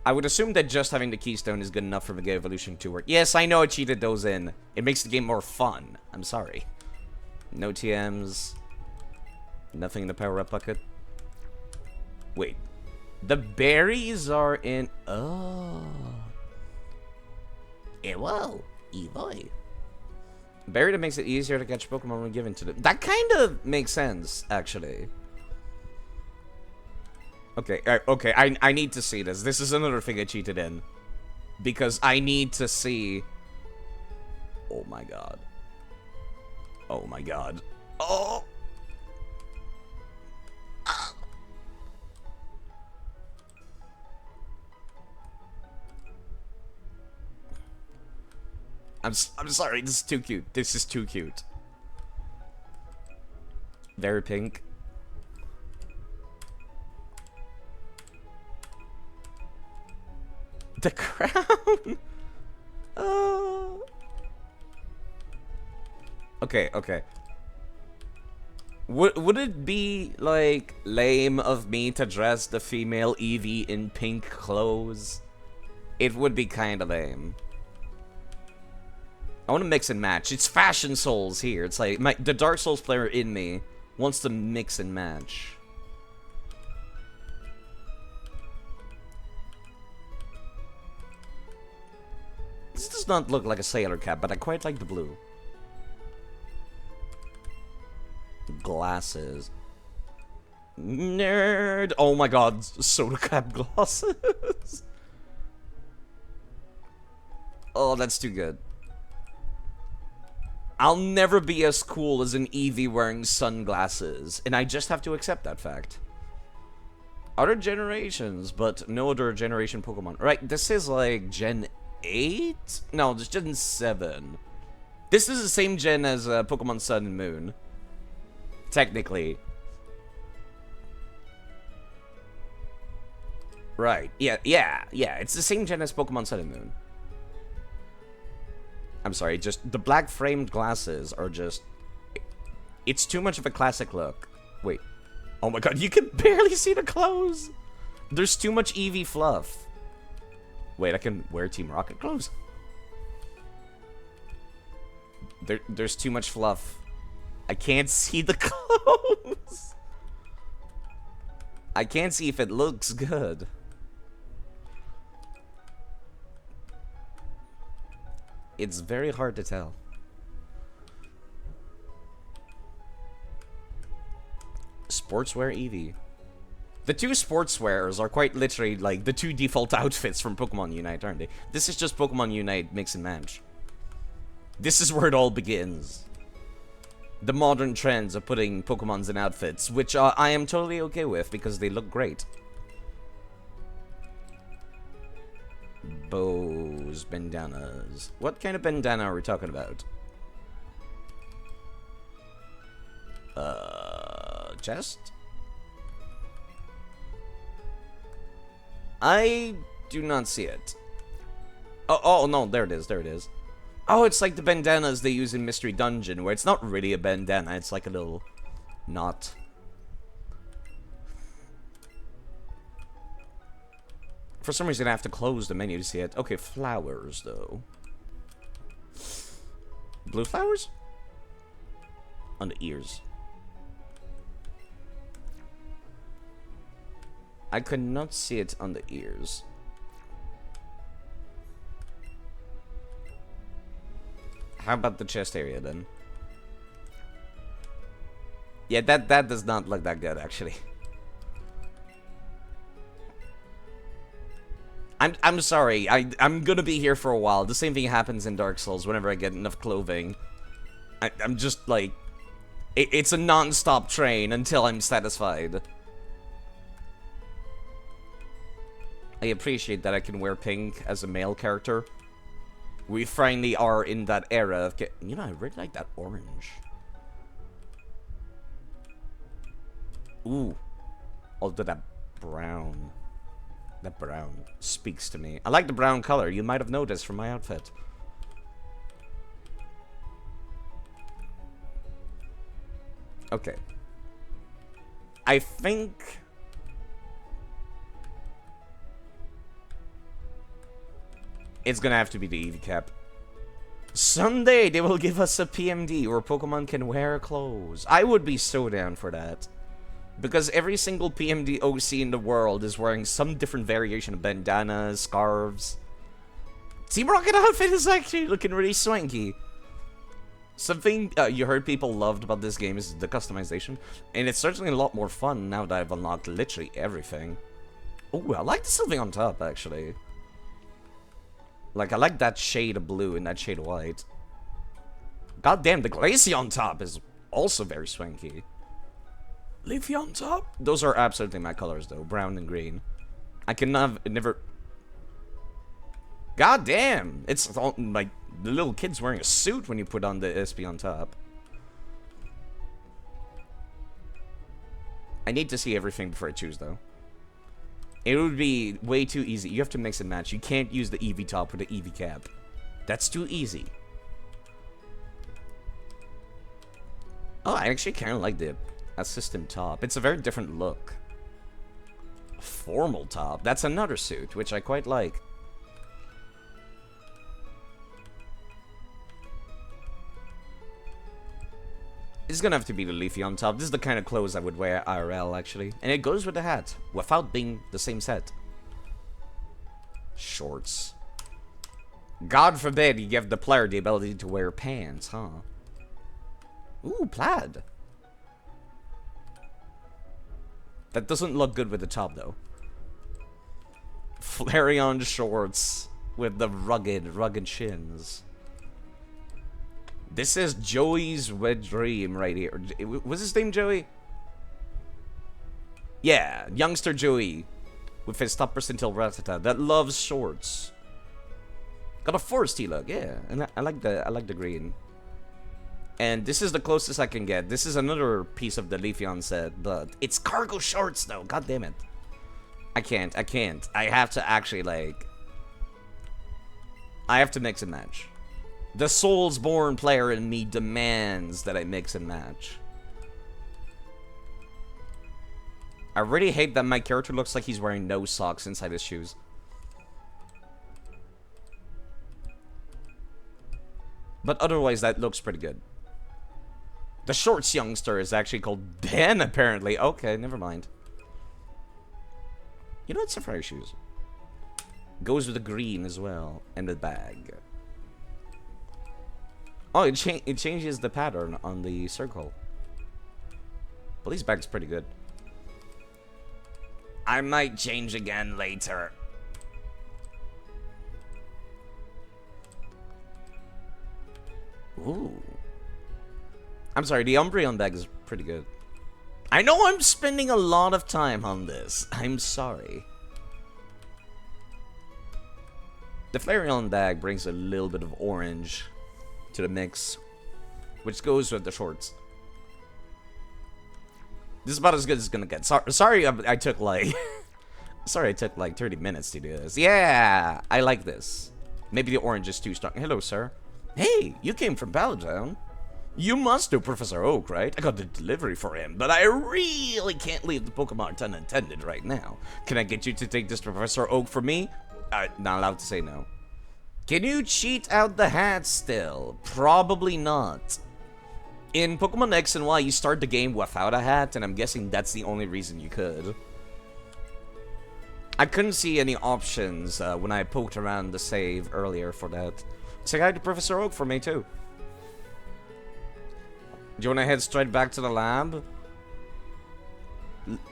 Speaker 1: I would assume that just having the keystone is good enough for Mega Evolution to work. Yes, I know I cheated those in. It makes the game more fun. I'm sorry. No TMs. Nothing in the power-up bucket. Wait. The berries are in... Oh. Ewo. Evoy. Berry that makes it easier to catch Pokemon when given to them. That kind of makes sense, actually. Okay, okay, I need to see this. This is another thing I cheated in. Because I need to see... Oh my god. Oh my god. Oh! I'm sorry, this is too cute. This is too cute. Very pink. The crown! Okay, okay. Would it be, like, lame of me to dress the female Eevee in pink clothes? It would be kinda lame. I want to mix and match. It's Fashion Souls here. It's like, the Dark Souls player in me wants to mix and match. This does not look like a sailor cap, but I quite like the blue. Glasses. Nerd! Oh my god, soda cap glasses. Oh, that's too good. I'll never be as cool as an Eevee wearing sunglasses, and I just have to accept that fact. Other generations, but no other generation Pokemon. Right, this is like Gen 8? No, this is Gen 7. This is the same gen as Pokemon Sun and Moon. Technically. Right, yeah, it's the same gen as Pokemon Sun and Moon. I'm sorry, just the black framed glasses are just... It's too much of a classic look. Wait. Oh my god, you can barely see the clothes! There's too much Eevee fluff. Wait, I can wear Team Rocket clothes? There's too much fluff. I can't see the clothes! I can't see if it looks good. It's very hard to tell. Sportswear Eevee. The two sportswears are quite literally like the two default outfits from Pokemon Unite, aren't they? This is just Pokemon Unite mix and match. This is where it all begins. The modern trends of putting Pokemons in outfits, which I am totally okay with because they look great. Bows, bandanas. What kind of bandana are we talking about? Chest? I do not see it. Oh, no, there it is, there it is. Oh, it's like the bandanas they use in Mystery Dungeon, where it's not really a bandana, it's like a little knot. For some reason, I have to close the menu to see it. Okay, flowers, though. Blue flowers? On the ears. I could not see it on the ears. How about the chest area, then? Yeah, that does not look that good, actually. I'm sorry. I'm gonna be here for a while. The same thing happens in Dark Souls whenever I get enough clothing. I'm just like... It's a non-stop train until I'm satisfied. I appreciate that I can wear pink as a male character. We finally are in that era of you know, I really like that orange. Ooh. Although that brown. That brown speaks to me. I like the brown color. You might have noticed from my outfit. Okay. I think... It's gonna have to be the Eevee cap. Someday they will give us a PMD where Pokemon can wear clothes. I would be so down for that. Because every single PMD OC in the world is wearing some different variation of bandanas, scarves. Team Rocket outfit is actually looking really swanky. Something you heard people loved about this game is the customization. And it's certainly a lot more fun now that I've unlocked literally everything. Oh, I like the Sylvie on top, actually. Like, I like that shade of blue and that shade of white. God damn, the Glaceon on top is also very swanky. Leafy on top? Those are absolutely my colors, though. Brown and green. I can never... God damn! It's all, like, the little kid's wearing a suit when you put on the SP on top. I need to see everything before I choose, though. It would be way too easy. You have to mix and match. You can't use the Eevee top with the Eevee cap. That's too easy. Oh, I actually kind of like the assistant top. It's a very different look. Formal top. That's another suit, which I quite like. It's gonna have to be the Leafy on top. This is the kind of clothes I would wear IRL, actually. And it goes with the hat, without being the same set. Shorts. God forbid you give the player the ability to wear pants, huh? Ooh, plaid. That doesn't look good with the top, though. Flareon shorts with the rugged shins. This is Joey's wet dream right here. Was his name Joey? Yeah, youngster Joey. With his top percentile Rattata that loves shorts. Got a foresty look, yeah. And I like the green. And this is the closest I can get. This is another piece of the Leafeon set, but it's cargo shorts though. God damn it. I can't. I have to actually like... I have to mix and match. The Soulsborne player in me demands that I mix and match. I really hate that my character looks like he's wearing no socks inside his shoes. But otherwise, that looks pretty good. The shorts youngster is actually called Ben, apparently. Okay, never mind. You know, it's safari shoes. Goes with the green as well, and the bag. Oh, it changes the pattern on the circle. But these bags pretty good. I might change again later. Ooh. I'm sorry, the Umbreon bag is pretty good. I know I'm spending a lot of time on this. I'm sorry. The Flareon bag brings a little bit of orange to the mix, which goes with the shorts. This is about as good as it's gonna get. Sorry, I took like... sorry, I took like 30 minutes to do this. Yeah, I like this. Maybe the orange is too strong. Hello, sir. Hey, you came from Palatown. You must know Professor Oak, right? I got the delivery for him, but I really can't leave the Pokemon unattended right now. Can I get you to take this to Professor Oak for me? Not allowed to say no. Can you cheat out the hat still? Probably not. In Pokemon X and Y, you start the game without a hat, and I'm guessing that's the only reason you could. I couldn't see any options when I poked around the save earlier for that. Say hi to Professor Oak for me, too. Do you want to head straight back to the lab?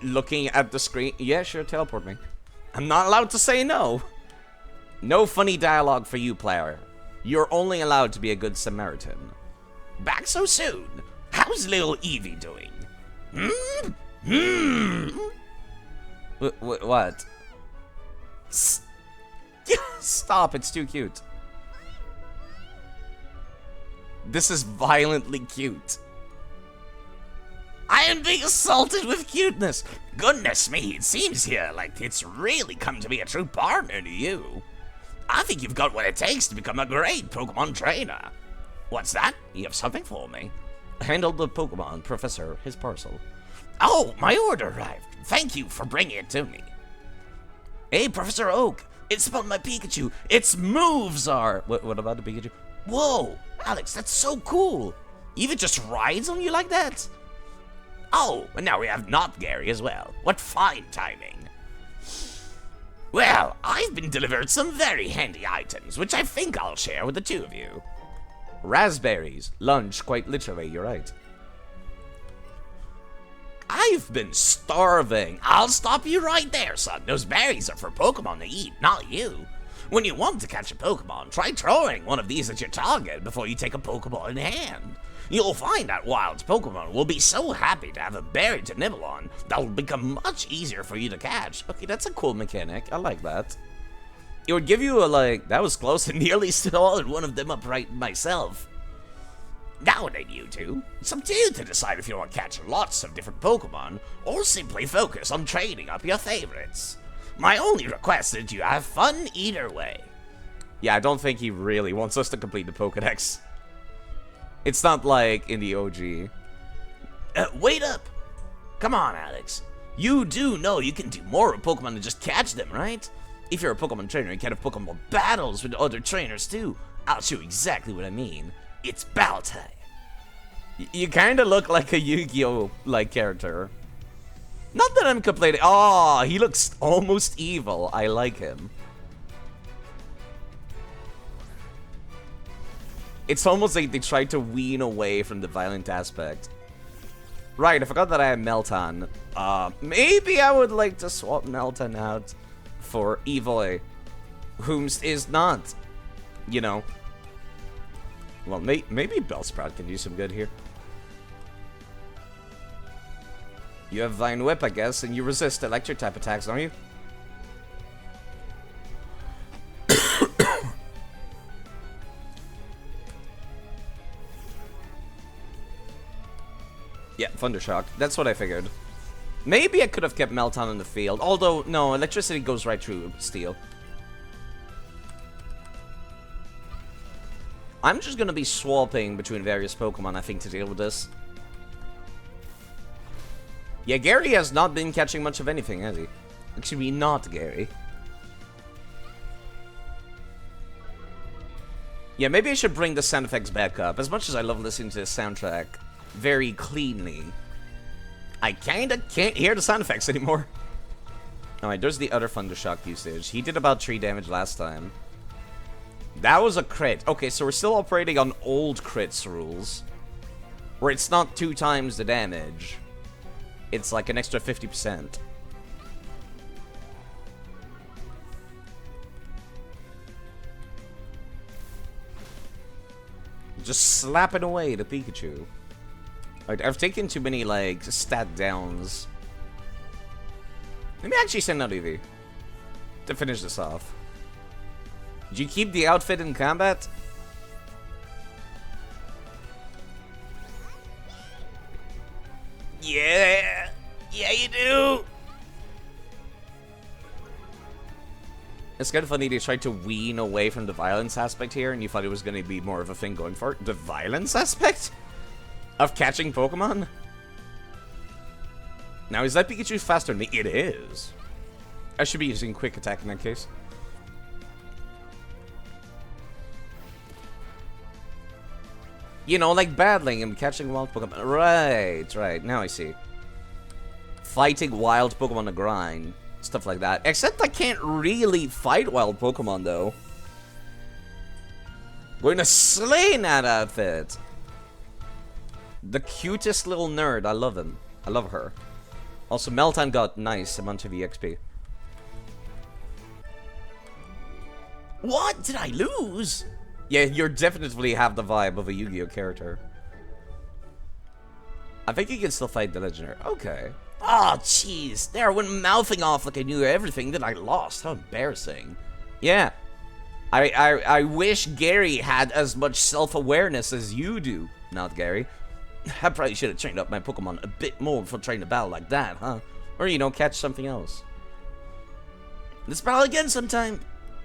Speaker 1: Looking at the screen? Yeah, sure, teleport me. I'm not allowed to say no. No funny dialogue for you, player. You're only allowed to be a good Samaritan. Back so soon? How's little Eevee doing? What? Stop, it's too cute. This is violently cute. I am being assaulted with cuteness. Goodness me, it seems here like it's really come to be a true partner to you. I think you've got what it takes to become a great Pokemon trainer. What's that? You have something for me? Handle the Pokemon Professor his parcel. Oh, my order arrived. Thank you for bringing it to me. Hey, Professor Oak. It's about my Pikachu. Its moves are... What about the Pikachu? Whoa, Alex, that's so cool. Even just rides on you like that? Oh, and now we have not Gary as well. What fine timing. Well, I've been delivered some very handy items, which I think I'll share with the two of you. Raspberries. Lunch, quite literally, you're right. I've been starving. I'll stop you right there, son. Those berries are for Pokemon to eat, not you. When you want to catch a Pokemon, try throwing one of these at your target before you take a Pokeball in hand. You'll find that wild Pokemon will be so happy to have a berry to nibble on, that'll become much easier for you to catch. Okay, that's a cool mechanic. I like that. It would give you a, like, that was close and nearly swallowed one of them upright myself. Now then, you two, it's up to you to decide if you want to catch lots of different Pokemon, or simply focus on trading up your favorites. My only request is that you have fun either way. Yeah, I don't think he really wants us to complete the Pokedex. It's not like in the OG. Wait up! Come on, Alex. You do know you can do more with Pokemon than just catch them, right? If you're a Pokemon trainer, you can have Pokemon battles with other trainers too. I'll show you exactly what I mean. It's battle time. You kind of look like a Yu-Gi-Oh! Like character. Not that I'm complaining. Oh, he looks almost evil. I like him. It's almost like they tried to wean away from the violent aspect. Right, I forgot that I have Meltan. Maybe I would like to swap Meltan out for Evoy, whom is not, you know. Well, maybe Bellsprout can do some good here. You have Vine Whip, I guess, and you resist electric type attacks, don't you? Yeah, Thundershock. That's what I figured. Maybe I could have kept Melton in the field. Although, no, electricity goes right through steel. I'm just gonna be swapping between various Pokemon, I think, to deal with this. Yeah, Gary has not been catching much of anything, has he? Actually, not Gary. Yeah, maybe I should bring the sound effects back up. As much as I love listening to the soundtrack very cleanly, I kinda can't hear the sound effects anymore. Alright, there's the other Thundershock usage. He did about 3 damage last time. That was a crit. Okay, so we're still operating on old crits rules, where it's not 2 times the damage. It's like an extra 50%. Just slapping away the Pikachu. Alright, I've taken too many, like, stat downs. Let me actually send out Eevee to finish this off. Did you keep the outfit in combat? Yeah! Yeah, you do! It's kind of funny they tried to wean away from the violence aspect here, and you thought it was going to be more of a thing going forward. The violence aspect? Of catching Pokemon? Now, is that Pikachu faster than me? It is. I should be using Quick Attack in that case. You know, like battling and catching wild Pokemon. Right. Now I see. Fighting wild Pokemon to grind. Stuff like that. Except I can't really fight wild Pokemon, though. Going to slay that outfit. The cutest little nerd. I love him. I love her. Also, Meltan got nice amount of EXP. What? Did I lose? Yeah, you definitely have the vibe of a Yu-Gi-Oh character. I think you can still fight the legendary. Okay. Oh, jeez. There, I went mouthing off like I knew everything, then I lost. How embarrassing. Yeah. I wish Gary had as much self-awareness as you do. Not Gary. I probably should have trained up my Pokemon a bit more before trying to battle like that, huh? Or, you know, catch something else. Let's battle again sometime.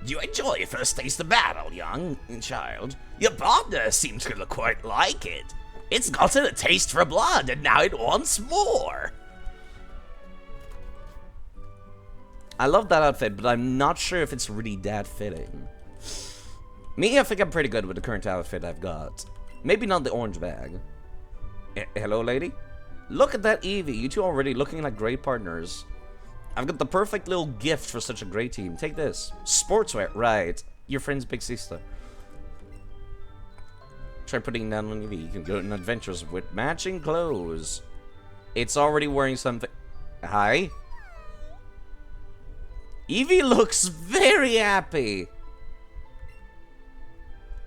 Speaker 1: Do you enjoy your first taste of battle, young child? Your partner seems to quite like it. It's gotten a taste for blood, and now it wants more. I love that outfit, but I'm not sure if it's really that fitting. Me, I think I'm pretty good with the current outfit I've got. Maybe not the orange bag. Hello, lady? Look at that Eevee. You two already looking like great partners. I've got the perfect little gift for such a great team. Take this. Sportswear. Right. Your friend's big sister. Try putting that on Eevee. You can go on adventures with matching clothes. It's already wearing something. Hi? Eevee looks very happy.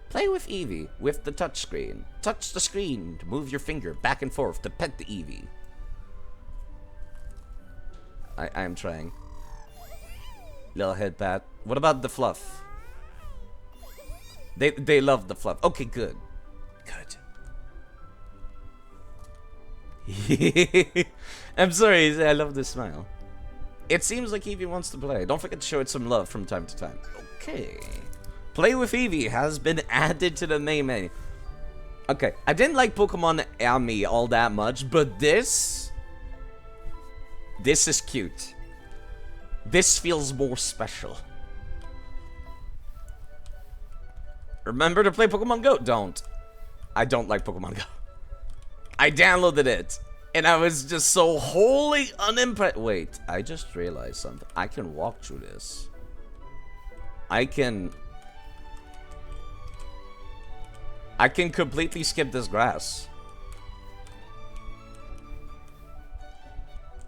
Speaker 1: Play with Eevee with the touchscreen. Touch the screen to move your finger back and forth to pet the Eevee. I am trying. Little head pat. What about the fluff? They love the fluff. Okay, good. Good. I'm sorry, I love this smile. It seems like Eevee wants to play. Don't forget to show it some love from time to time. Okay. Play with Eevee has been added to the main menu. Okay, I didn't like Pokemon Ami all that much, but this is cute. This feels more special. Remember to play Pokemon Go? Don't. I don't like Pokemon Go. I downloaded it, and I was just so wholly unimpressed. Wait, I just realized something. I can walk through this. I can completely skip this grass.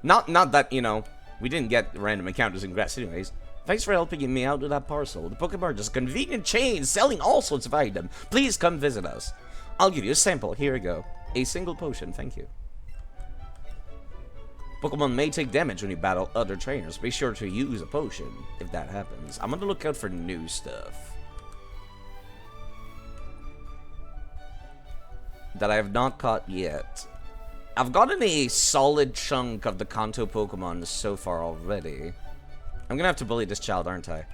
Speaker 1: Not that, you know, we didn't get random encounters in grass anyways. Thanks for helping me out with that parcel. The Pokemon is a convenient chain selling all sorts of items. Please come visit us. I'll give you a sample. Here we go. A single potion, thank you. Pokemon may take damage when you battle other trainers. Be sure to use a potion if that happens. I'm gonna look out for new stuff that I have not caught yet. I've gotten a solid chunk of the Kanto Pokemon so far already. I'm gonna have to bully this child, aren't I?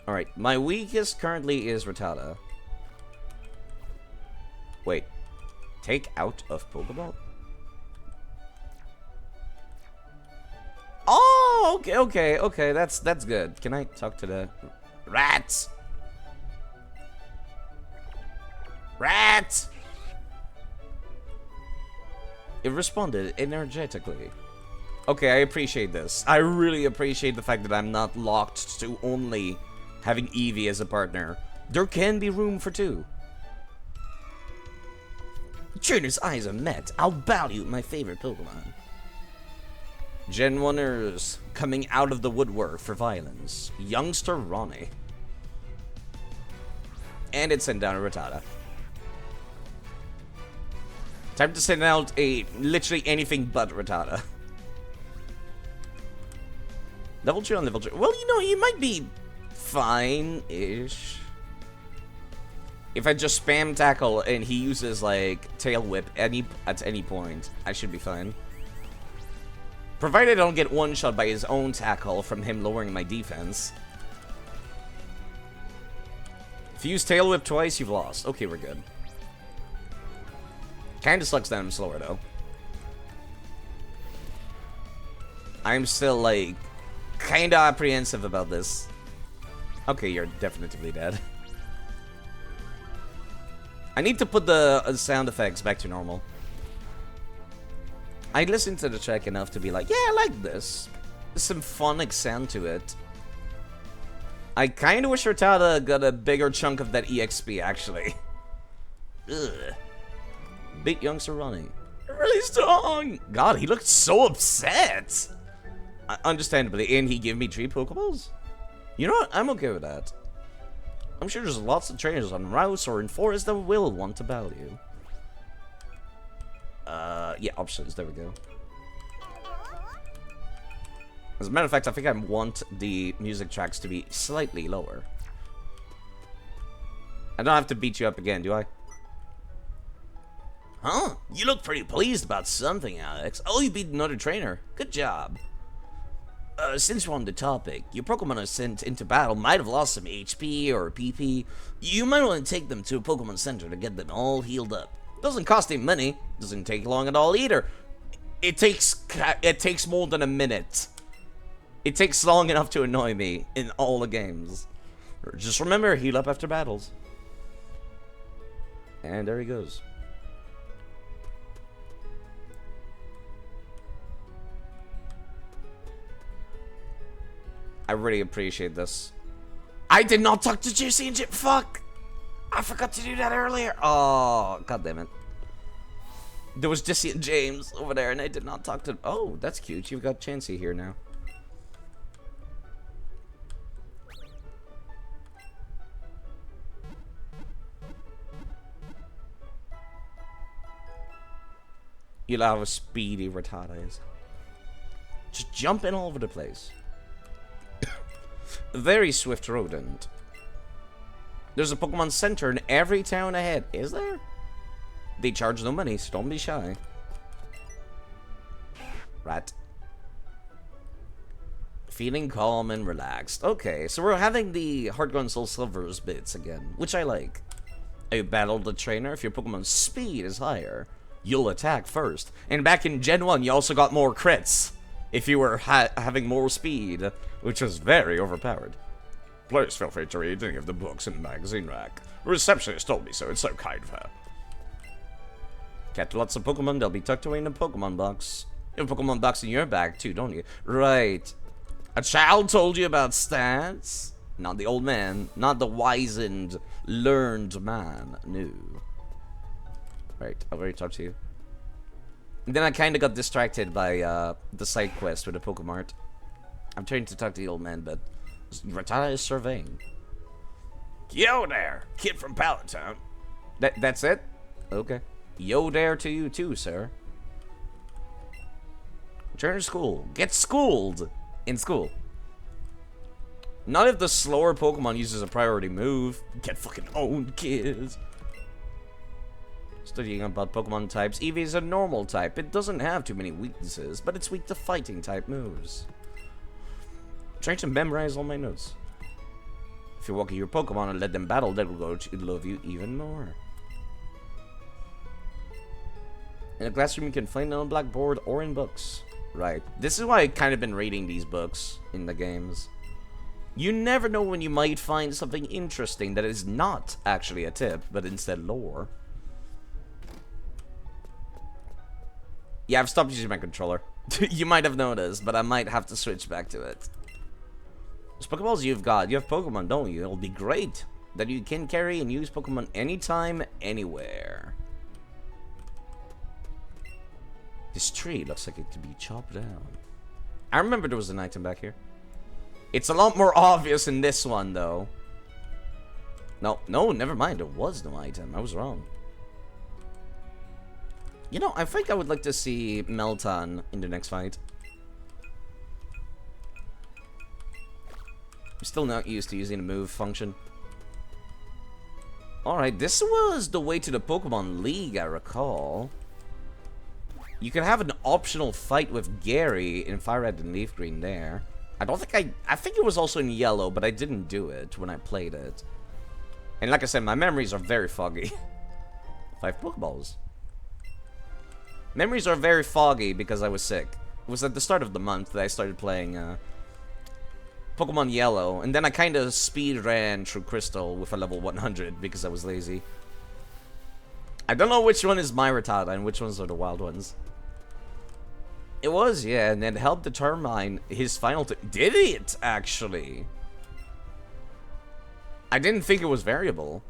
Speaker 1: Alright, my weakest currently is Rattata. Wait. Take out of Pokeball? Oh, okay, that's good. Can I talk to the rats? Rats! It responded energetically. Okay, I appreciate this. I really appreciate the fact that I'm not locked to only having Eevee as a partner. There can be room for two. Trainer's eyes are met. I'll value my favorite Pokemon. Gen 1ers coming out of the woodwork for violence. Youngster Ronnie. And it sent down a Rattata. Time to send out a literally anything but Rattata. Level 2 on level 2. Well, you know, you might be fine-ish. If I just spam tackle and he uses, like, tail whip at any point, I should be fine. Provided I don't get one-shot by his own tackle from him lowering my defense. If you use tail whip twice, you've lost. Okay, we're good. Kinda sucks that I'm slower, though. I'm still, like, kinda apprehensive about this. Okay, you're definitively dead. I need to put the sound effects back to normal. I listened to the track enough to be like, yeah, I like this. There's some phonic sound to it. I kinda wish Rattata got a bigger chunk of that EXP, actually. Ugh. Beat youngster running. Really strong! God, he looked so upset! Understandably, and he gave me 3 Pokeballs? You know what? I'm okay with that. I'm sure there's lots of trainers on Rouse or in Forest that will want to battle you. Yeah, options, there we go. As a matter of fact, I think I want the music tracks to be slightly lower. I don't have to beat you up again, do I? Huh? You look pretty pleased about something, Alex. Oh, you beat another trainer. Good job. Since we're on the topic, your Pokemon are sent into battle might have lost some HP or PP. You might want to take them to a Pokemon Center to get them all healed up. Doesn't cost any money. Doesn't take long at all either. It takes more than a minute. It takes long enough to annoy me in all the games. Just remember, heal up after battles. And there he goes. I really appreciate this. I did not talk to Juicy and Jim. Fuck! I forgot to do that earlier. Oh, god damn it. There was Jesse and James over there, and I did not talk to them. Oh, that's cute. You've got Chansey here now. You'll have a speedy retardes. Just jumping all over the place. Very swift rodent. There's a Pokemon Center in every town ahead. Is there? They charge no money, so don't be shy. Right. Feeling calm and relaxed. Okay, so we're having the Heart Gold and Soul Silvers bits again, which I like. You battled the trainer. If your Pokemon's speed is higher, you'll attack first. And back in Gen 1, you also got more crits if you were having more speed, which was very overpowered. Please feel free to read any of the books in the magazine rack. The receptionist told me so. It's so kind of her. Catch lots of Pokemon. They'll be tucked away in a Pokemon box. You have a Pokemon box in your bag too, don't you? Right. A child told you about stats? Not the old man. Not the wizened, learned man. No. Right. I've already talked to you. And then I kind of got distracted by the side quest with the Pokemart. I'm trying to talk to the old man, but Rattata is surveying. Yo there, kid from Palatown. That's it? Okay. Yo there to you too, sir. Return to school. Get schooled in school. None of the slower Pokemon uses a priority move. Get fucking owned, kids. Studying about Pokemon types, Eevee is a normal type. It doesn't have too many weaknesses, but it's weak to fighting type moves. I'm trying to memorize all my notes. If you walk in your Pokemon and let them battle, they will go to love you even more. In a classroom, you can find it on a blackboard or in books. Right. This is why I've kind of been reading these books in the games. You never know when you might find something interesting that is not actually a tip, but instead lore. Yeah, I've stopped using my controller. You might have noticed, but I might have to switch back to it. Those Pokeballs you've got, you have Pokemon, don't you? It'll be great that you can carry and use Pokemon anytime, anywhere. This tree looks like it could be chopped down. I remember there was an item back here. It's a lot more obvious in this one, though. No, never mind. There was no item. I was wrong. You know, I think I would like to see Meltan in the next fight. I'm still not used to using the move function. Alright, this was the way to the Pokemon League, I recall. You could have an optional fight with Gary in Fire Red and Leaf Green there. I think it was also in Yellow, but I didn't do it when I played it. And like I said, my memories are very foggy. 5 Pokeballs. Memories are very foggy because I was sick. It was at the start of the month that I started playing Pokemon Yellow, and then I kind of speed ran through Crystal with a level 100 because I was lazy. I don't know which one is my Rattata and which ones are the wild ones. It was, yeah, and it helped determine his final... Did it, actually? I didn't think it was variable.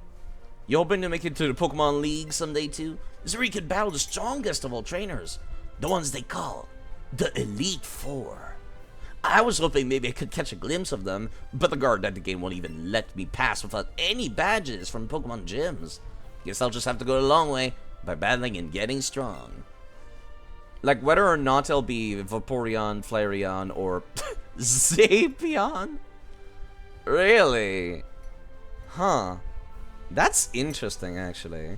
Speaker 1: You hoping to make it to the Pokemon League someday, too? This is where you could battle the strongest of all trainers. The ones they call the Elite Four. I was hoping maybe I could catch a glimpse of them, but the guard at the game won't even let me pass without any badges from Pokemon gyms. Guess I'll just have to go the long way by battling and getting strong. Like, whether or not I'll be Vaporeon, Flareon, or Zapion? Really? Huh. That's interesting, actually.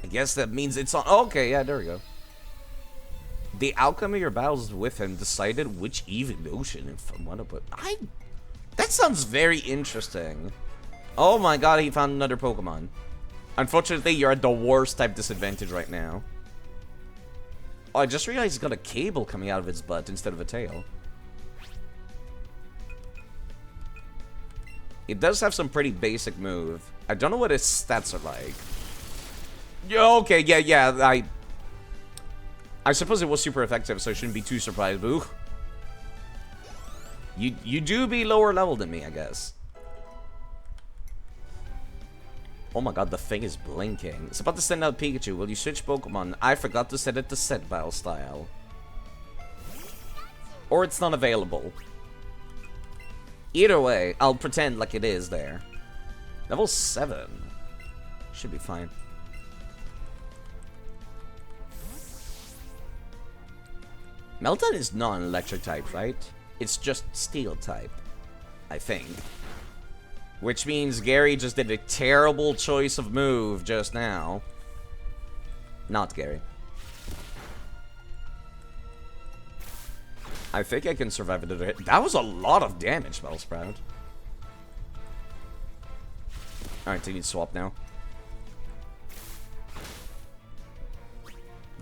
Speaker 1: I guess that means it's on... Okay, yeah, there we go. The outcome of your battles with him decided which evolution and from what to put... That sounds very interesting. Oh my god, he found another Pokemon. Unfortunately, you're at the worst type disadvantage right now. Oh, I just realized he's got a cable coming out of its butt instead of a tail. It does have some pretty basic move. I don't know what its stats are like. Okay, yeah, I suppose it was super effective, so I shouldn't be too surprised, but ooh. You do be lower level than me, I guess. Oh my god, the thing is blinking. It's about to send out Pikachu. Will you switch Pokemon? I forgot to set it to set battle style. Or it's not available. Either way, I'll pretend like it is there. Level 7. Should be fine. Melton is non-electric type, right? It's just steel type, I think. Which means Gary just did a terrible choice of move just now. Not Gary. I think I can survive it. That was a lot of damage, Bellsprout. Alright, I need to swap now.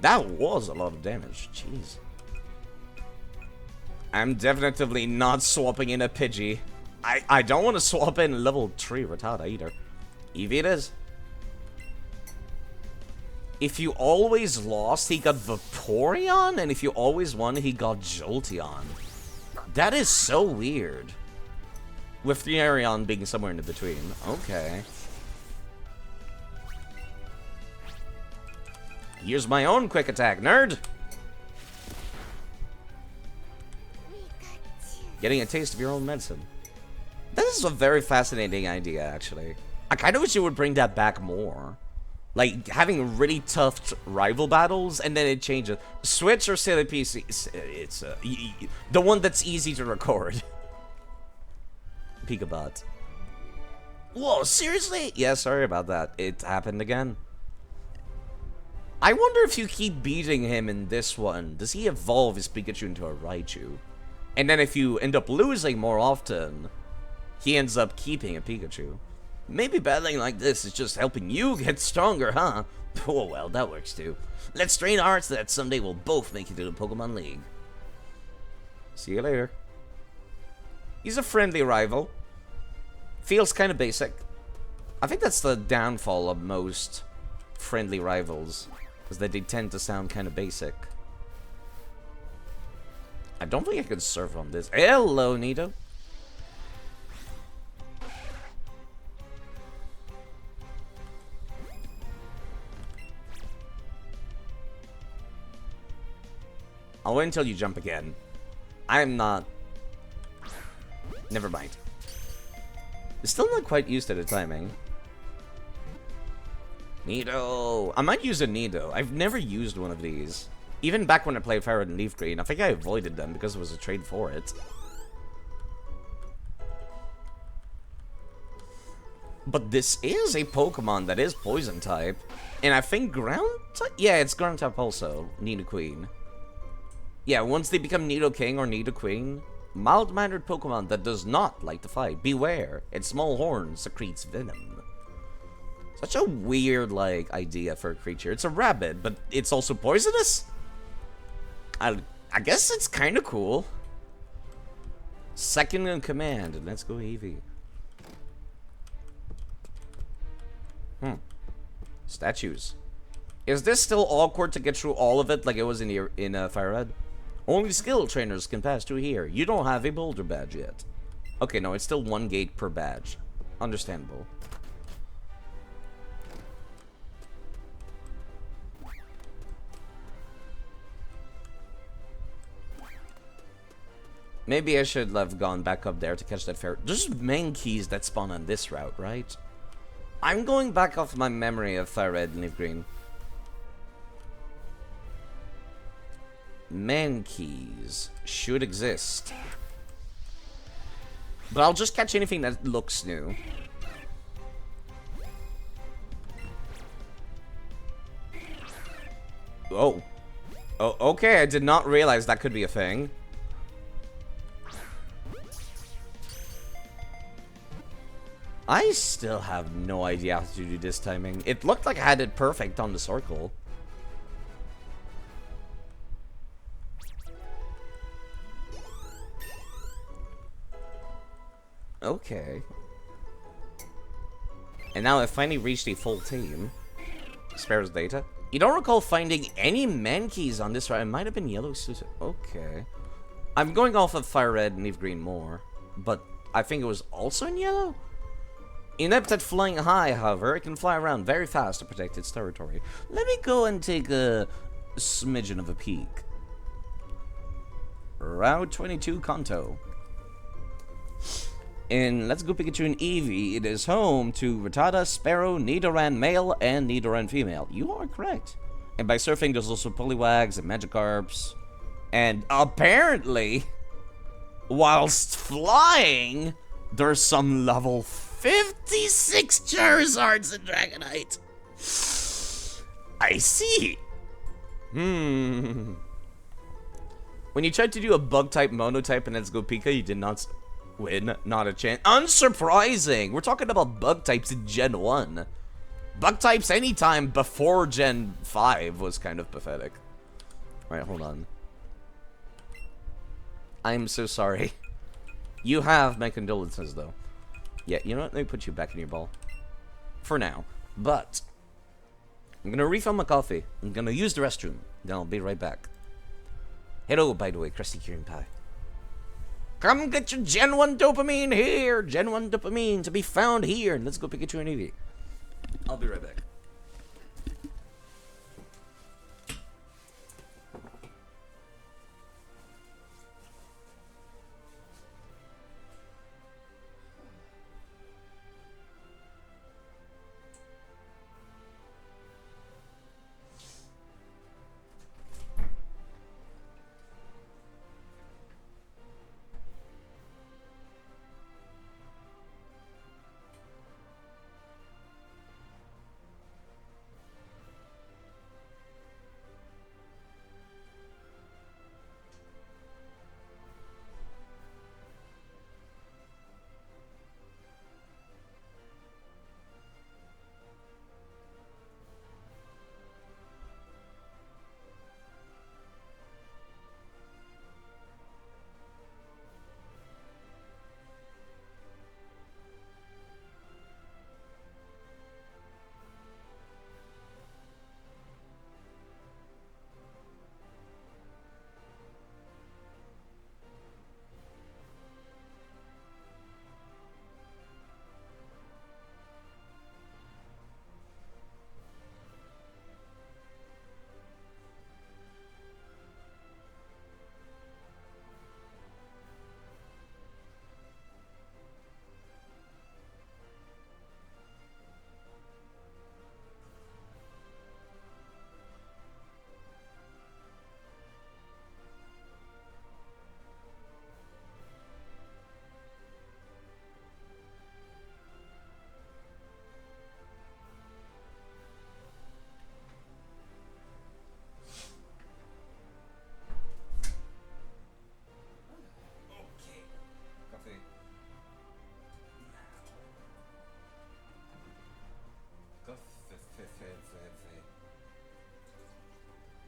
Speaker 1: That was a lot of damage. Jeez. I'm definitely not swapping in a Pidgey. I don't want to swap in level 3 Rattata either. Eevee it is. If you always lost, he got Vaporeon, and if you always won, he got Jolteon. That is so weird. With Therion being somewhere in between. Okay. Here's my own quick attack, nerd! Getting a taste of your own medicine. That is a very fascinating idea, actually. I kind of wish you would bring that back more. Like, having really tough rival battles, and then it changes. Switch or Silly PC? It's the one that's easy to record. Pikabot. Whoa, seriously? Yeah, sorry about that. It happened again. I wonder if you keep beating him in this one, does he evolve his Pikachu into a Raichu? And then if you end up losing more often, he ends up keeping a Pikachu. Maybe battling like this is just helping you get stronger, huh? Oh well, that works too. Let's train our hearts that someday we'll both make it to the Pokemon League. See you later. He's a friendly rival. Feels kind of basic. I think that's the downfall of most friendly rivals, is that they tend to sound kind of basic. I don't think I can surf on this. Hello, Nido. I'll wait until you jump again. I'm not... Never mind. Still not quite used to the timing. Nido! I might use a Nido. I've never used one of these. Even back when I played Fire Red and Leaf Green, I think I avoided them because it was a trade for it. But this is a Pokemon that is Poison type. And I think Ground type? Yeah, it's Ground type also. Nidoqueen. Yeah, once they become Nidoking or Nidoqueen, mild-mannered Pokemon that does not like to fight. Beware, its small horn secretes venom. Such a weird, like, idea for a creature. It's a rabbit, but it's also poisonous? I guess it's kind of cool. Second in command. Let's go Eevee. Statues. Is this still awkward to get through all of it like it was in Fire Red? Only skill trainers can pass through here. You don't have a boulder badge yet. Okay, no, it's still one gate per badge. Understandable. Maybe I should have gone back up there to catch that ferret. There's Mankeys that spawn on this route, right? I'm going back off my memory of Fire Red and Leaf Green. Mankeys should exist. But I'll just catch anything that looks new. Oh. Oh, okay, I did not realize that could be a thing. I still have no idea how to do this timing. It looked like I had it perfect on the circle. Okay. And now I finally reached a full team. Sparrow's data. You don't recall finding any man keys on this, right? It might have been yellow. Okay. I'm going off of fire red and leaf green more, but I think it was also in yellow. Inept at flying high, however, it can fly around very fast to protect its territory. Let me go and take a smidgen of a peek. Route 22 Kanto. In Let's Go Pikachu and Eevee, it is home to Rattata, Sparrow, Nidoran male, and Nidoran female. You are correct. And by surfing, there's also Poliwags and Magikarps. And apparently, whilst flying, there's some level 56 Charizards in Dragonite. I see. When you tried to do a bug-type mono-type in Let's Go Pika, you did not win. Not a chance. Unsurprising. We're talking about bug types in Gen 1. Bug types anytime before Gen 5 was kind of pathetic. Alright, hold on. I'm so sorry. You have my condolences, though. Yeah, you know what? Let me put you back in your ball. For now. But I'm gonna refill my coffee. I'm gonna use the restroom. Then I'll be right back. Hello, by the way, Krusty Kieran Pie. Come get your Gen 1 dopamine here! Gen 1 dopamine to be found here. Let's go Pikachu and Eevee. I'll be right back.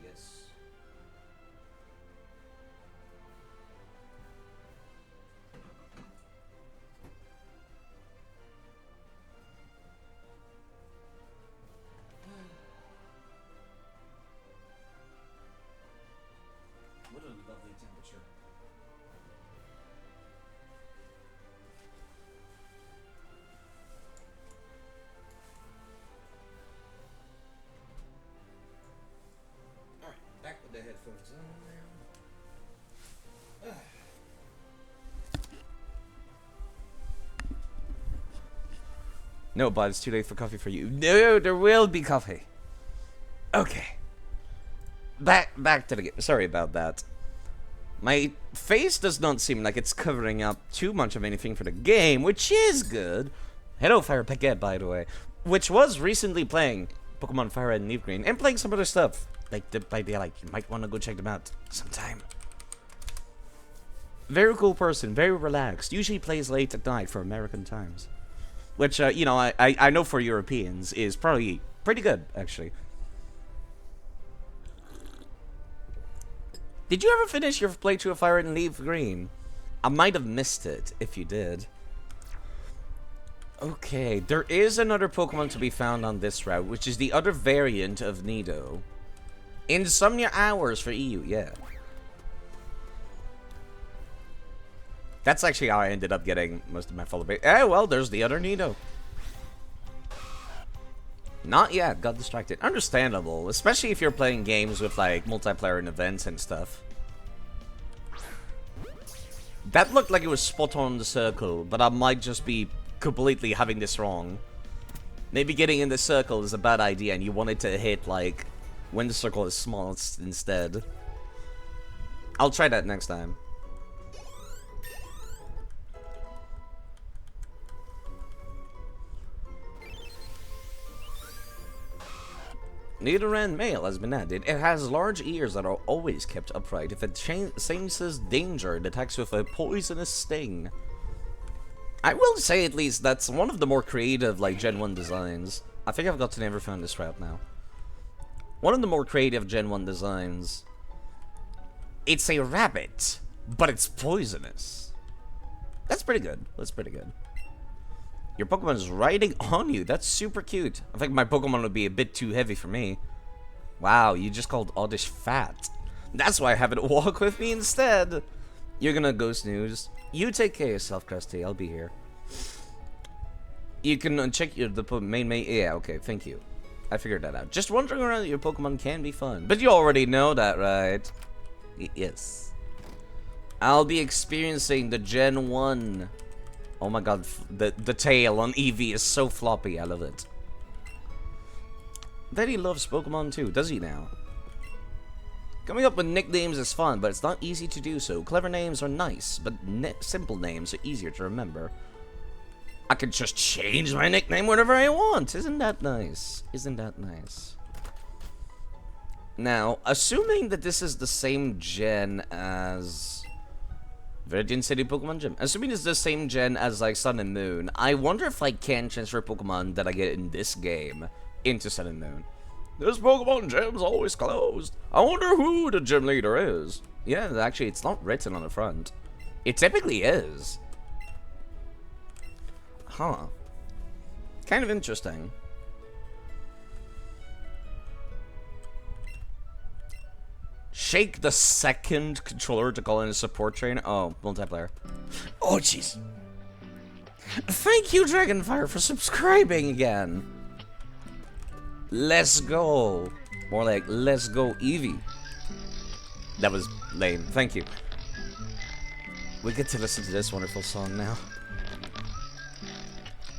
Speaker 1: Yes. What a lovely temperature. Alright, back with the headphones on now. No, but it's too late for coffee for you. No, there will be coffee. Okay. Back to the game. Sorry about that. My face does not seem like it's covering up too much of anything for the game, which is good. Hello, Fire Paquette, by the way. Which was recently playing Pokemon Fire Red and Leaf Green, and playing some other stuff. Like Dead by Daylight. You might want to go check them out sometime. Very cool person, very relaxed. Usually plays late at night for American times. Which, you know, I know for Europeans is probably pretty good, actually. Did you ever finish your playthrough of Fire Red and Leaf Green? I might have missed it if you did. Okay, there is another Pokemon to be found on this route, which is the other variant of Nido. Insomnia Hours for EU, yeah. That's actually how I ended up getting most of my follow base. Eh, well, there's the other Nido. Not yet, got distracted. Understandable, especially if you're playing games with, like, multiplayer and events and stuff. That looked like it was spot on the circle, but I might just be completely having this wrong. Maybe getting in the circle is a bad idea and you want it to hit, like, when the circle is small instead. I'll try that next time. Nidoran male has been added. It has large ears that are always kept upright. If it senses danger, it attacks with a poisonous sting. I will say at least that's one of the more creative, like, Gen 1 designs. I think I've got to never found this route now. One of the more creative Gen 1 designs. It's a rabbit, but it's poisonous. That's pretty good. That's pretty good. Your Pokemon is riding on you. That's super cute. I think my Pokemon would be a bit too heavy for me. Wow, you just called Oddish fat. That's why I have it walk with me instead. You're gonna go snooze. You take care of yourself, Krusty. I'll be here. You can check the main. Yeah, okay, thank you. I figured that out. Just wandering around your Pokemon can be fun. But you already know that, right? Yes. I'll be experiencing the Gen 1. Oh my god, the tail on Eevee is so floppy, I love it. Bet he loves Pokemon too, does he now? Coming up with nicknames is fun, but it's not easy to do so. Clever names are nice, but simple names are easier to remember. I could just change my nickname whenever I want. Isn't that nice? Isn't that nice? Now, assuming that this is the same gen as Viridian City Pokemon Gym. Assuming it's the same gen as, like, Sun and Moon, I wonder if I can transfer Pokemon that I get in this game into Sun and Moon. This Pokemon Gym's always closed. I wonder who the gym leader is. Yeah, actually, it's not written on the front. It typically is. Huh. Kind of interesting. Shake the second controller to call in a support train. Oh, multiplayer. Oh, jeez. Thank you, Dragonfire, for subscribing again. Let's go. More like, let's go, Eevee. That was lame. Thank you. We get to listen to this wonderful song now.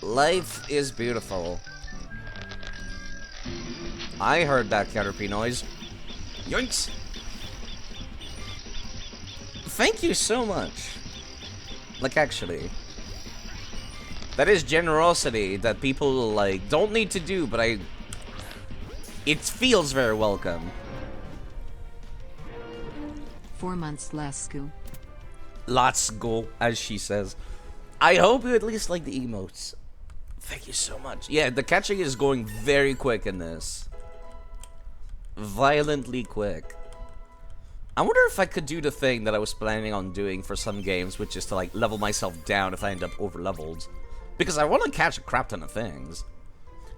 Speaker 1: Life is beautiful. I heard that Caterpie noise. Yoinks! Thank you so much. Like, actually. That is generosity that people, like, don't need to do, but it feels very welcome.
Speaker 2: 4 months less, Scoo.
Speaker 1: Let's go, as she says. I hope you at least like the emotes. Thank you so much. Yeah, the catching is going very quick in this. Violently quick. I wonder if I could do the thing that I was planning on doing for some games, which is to, like, level myself down if I end up over-leveled. Because I want to catch a crap ton of things.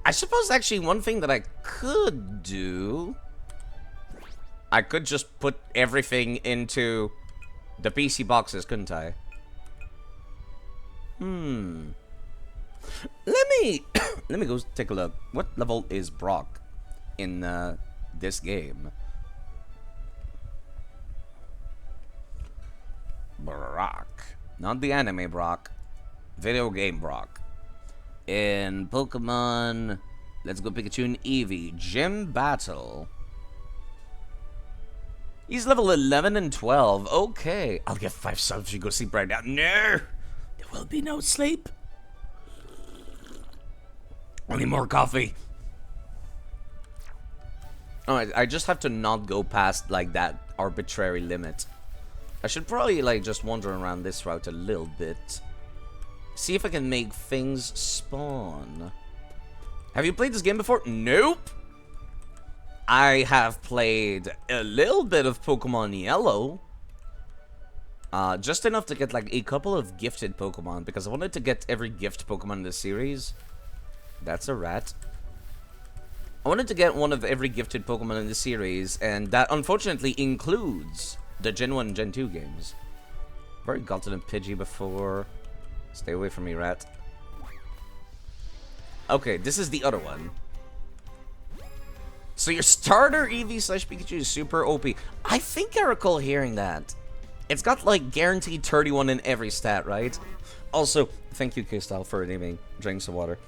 Speaker 1: I suppose, actually, one thing that I could do... I could just put everything into the PC boxes, couldn't I? Let me go take a look. What level is Brock in this game? Brock. Not the anime Brock. Video game Brock. In Pokemon... Let's go Pikachu and Eevee. Gym Battle. He's level 11 and 12. Okay. I'll get 5 subs if you go sleep right now. No! There will be no sleep. Only more coffee. Alright, I just have to not go past, like, that arbitrary limit. I should probably, like, just wander around this route a little bit. See if I can make things spawn. Have you played this game before? Nope. I have played a little bit of Pokemon Yellow. Just enough to get like a couple of gifted Pokemon, because I wanted to get every gift Pokemon in the series. That's a rat. I wanted to get one of every gifted Pokemon in the series, and that unfortunately includes the Gen 1 and Gen 2 games. I've already gotten a Pidgey before. Stay away from me, rat. Okay, this is the other one. So your starter Eevee/Pikachu is super OP. I think I recall hearing that. It's got like guaranteed 31 in every stat, right? Also, thank you, K-Style, for naming drinks of water.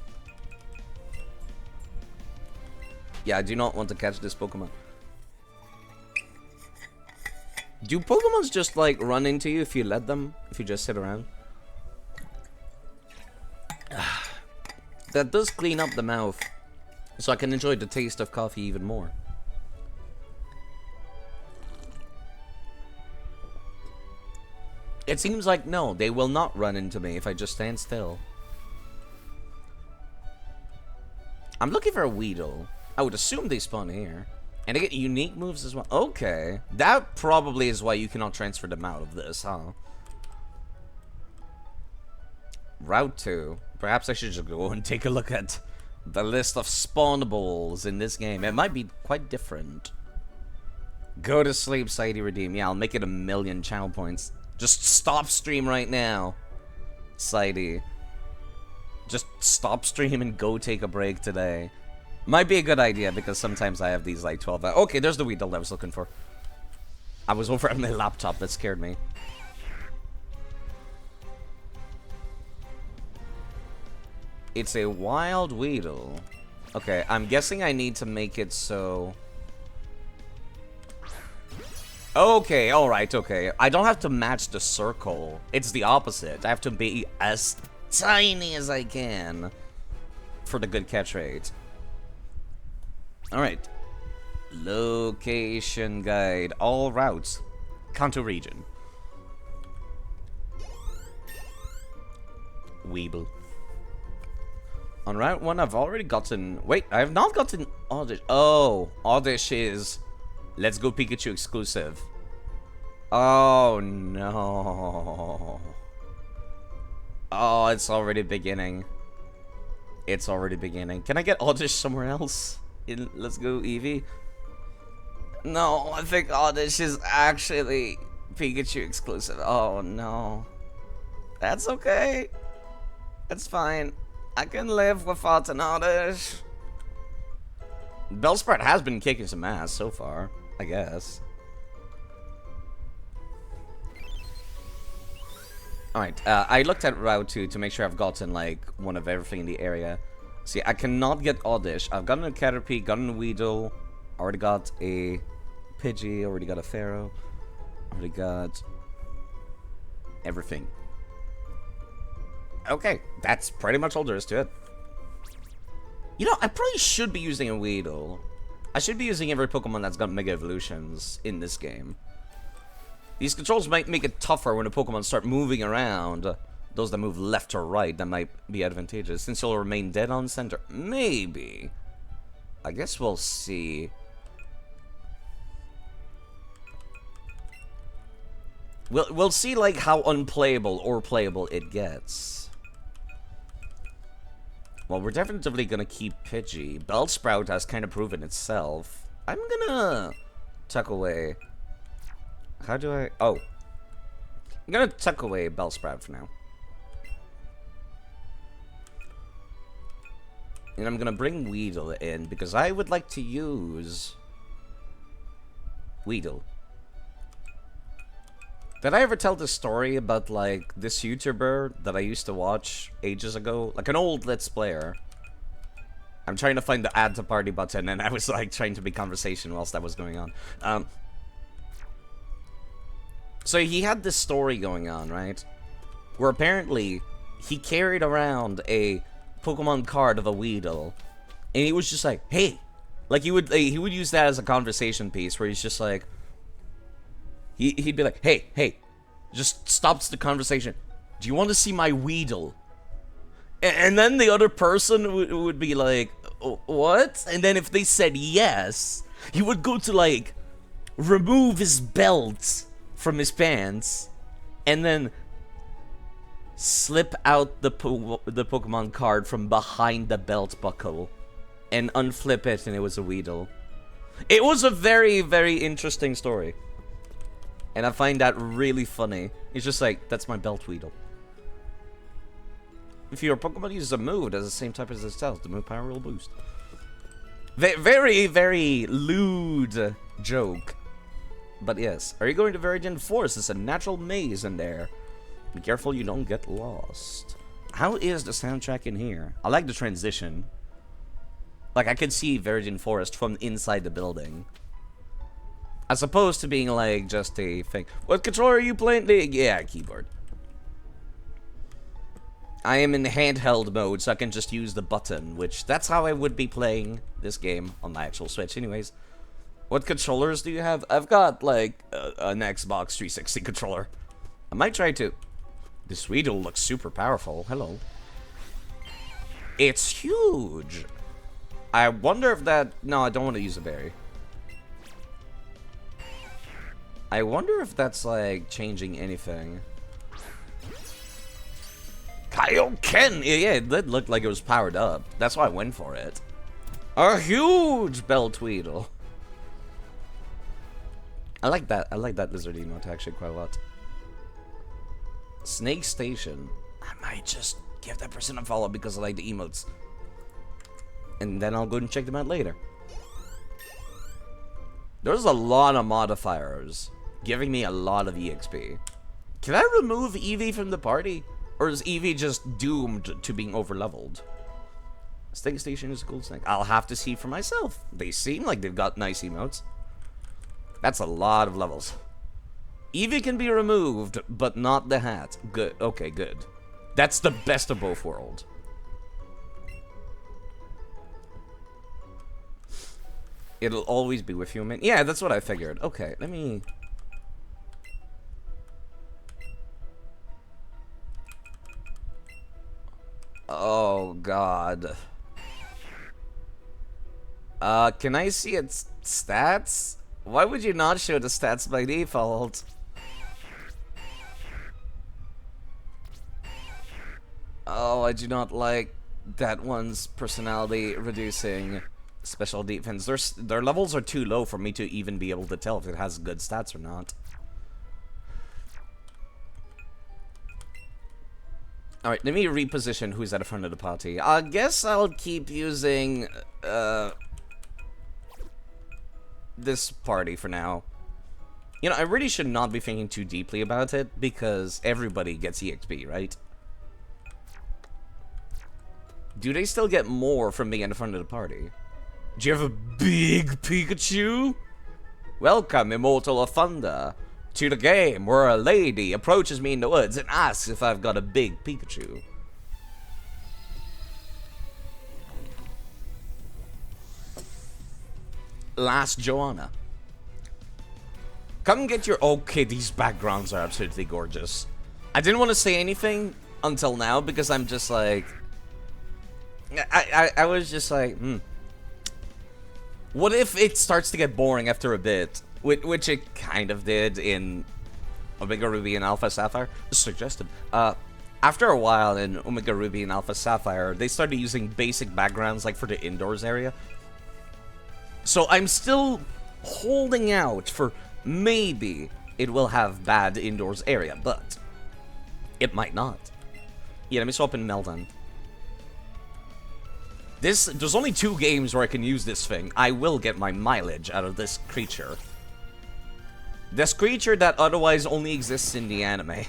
Speaker 1: Yeah, I do not want to catch this Pokemon. Do Pokemons just like run into you if you let them? If you just sit around? That does clean up the mouth, so I can enjoy the taste of coffee even more. It seems like no, they will not run into me if I just stand still. I'm looking for a Weedle. I would assume they spawn here. And they get unique moves as well. Okay. That probably is why you cannot transfer them out of this, huh? Route 2. Perhaps I should just go and take a look at the list of spawnables in this game. It might be quite different. Go to sleep, Sidey Redeem. Yeah, I'll make it 1,000,000 channel points. Just stop stream right now, Sidey. Just stop stream and go take a break today. Might be a good idea, because sometimes I have these like 12 hours. Okay, there's the Weedle I was looking for. I was over on my laptop, that scared me. It's a wild Weedle. Okay, I'm guessing I need to make it so... Okay, alright, okay. I don't have to match the circle. It's the opposite. I have to be as tiny as I can for the good catch rate. Alright. Location guide. All routes. Kanto region. Weeble. On Route 1, I've already gotten... Wait, I have not gotten Oddish. Oh, Oddish is... Let's Go Pikachu exclusive. Oh, no. Oh, it's already beginning. It's already beginning. Can I get Oddish somewhere else? In Let's Go Eevee? No, I think Oddish is actually Pikachu exclusive. Oh, no. That's okay. That's fine. I can live without an Oddish. Bellsprout has been kicking some ass so far, I guess. Alright, I looked at Route 2 to make sure I've gotten, like, one of everything in the area. See, I cannot get Oddish. I've gotten a Caterpie, gotten a Weedle, already got a Pidgey, already got a Pharaoh, already got everything. Okay, that's pretty much all there is to it. You know, I probably should be using a Weedle. I should be using every Pokemon that's got Mega Evolutions in this game. These controls might make it tougher when the Pokemon start moving around. Those that move left or right, that might be advantageous. Since you'll remain dead on center. Maybe. I guess we'll see. We'll see, like, how unplayable or playable it gets. Well, we're definitely gonna keep Pidgey. Bellsprout has kind of proven itself. I'm gonna tuck away. How do I... Oh. I'm gonna tuck away Bellsprout for now. And I'm gonna bring Weedle in, because I would like to use Weedle. Did I ever tell the story about, like, this YouTuber that I used to watch ages ago? Like, an old Let's Player. I'm trying to find the add to party button, and I was, like, trying to be conversation whilst that was going on. So he had this story going on, right? Where apparently he carried around a Pokemon card of a Weedle, and he was just like, hey! Like, he would use that as a conversation piece, where he's just like... He'd be like, hey, just stops the conversation. Do you want to see my Weedle? And then the other person would be like, what? And then if they said yes, he would go to, like, remove his belt from his pants and then slip out the Pokemon card from behind the belt buckle and unflip it, and it was a Weedle. It was a very, very interesting story. And I find that really funny. It's just like, that's my belt Weedle. If your Pokemon uses a move that's the same type as itself, the move power will boost. Very, very lewd joke. But yes. Are you going to Viridian Forest? There's a natural maze in there. Be careful you don't get lost. How is the soundtrack in here? I like the transition. Like, I could see Viridian Forest from inside the building. As opposed to being, like, just a thing. What controller are you playing? Yeah, keyboard. I am in handheld mode, so I can just use the button, which that's how I would be playing this game on my actual Switch anyways. What controllers do you have? I've got, like, an Xbox 360 controller. I might try to... This Weedle looks super powerful. Hello. It's huge! I wonder if that... No, I don't want to use a berry. I wonder if that's, like, changing anything. Kaioken! Yeah, it did look like it was powered up. That's why I went for it. A huge belt Weedle. I like that. I like that lizard emote actually quite a lot. Snake Station. I might just give that person a follow because I like the emotes. And then I'll go and check them out later. There's a lot of modifiers giving me a lot of EXP. Can I remove Eevee from the party? Or is Eevee just doomed to being overleveled? Snake Station is a cool snake. I'll have to see for myself. They seem like they've got nice emotes. That's a lot of levels. Eevee can be removed, but not the hat. Good. Okay, good. That's the best of both worlds. It'll always be with you, man. Yeah, that's what I figured. Okay, let me... Oh, God. Can I see its stats? Why would you not show the stats by default? Oh, I do not like that one's personality reducing special defense. Their levels are too low for me to even be able to tell if it has good stats or not. Alright, let me reposition who's at the front of the party. I guess I'll keep using this party for now. You know, I really should not be thinking too deeply about it because everybody gets EXP, right? Do they still get more from being in the front of the party? Do you have a big Pikachu? Welcome, Immortal of Thunder, to the game where a lady approaches me in the woods and asks if I've got a big Pikachu. Last Joanna. Come get your... Okay, these backgrounds are absolutely gorgeous. I didn't want to say anything until now because I'm just like... I was just like, What if it starts to get boring after a bit? Which it kind of did in Omega Ruby and Alpha Sapphire. Suggested. After a while in Omega Ruby and Alpha Sapphire, they started using basic backgrounds like for the indoors area. So I'm still holding out for maybe it will have bad indoors area, but it might not. Yeah, let me swap in Melton. There's only 2 games where I can use this thing. I will get my mileage out of this creature. This creature that otherwise only exists in the anime.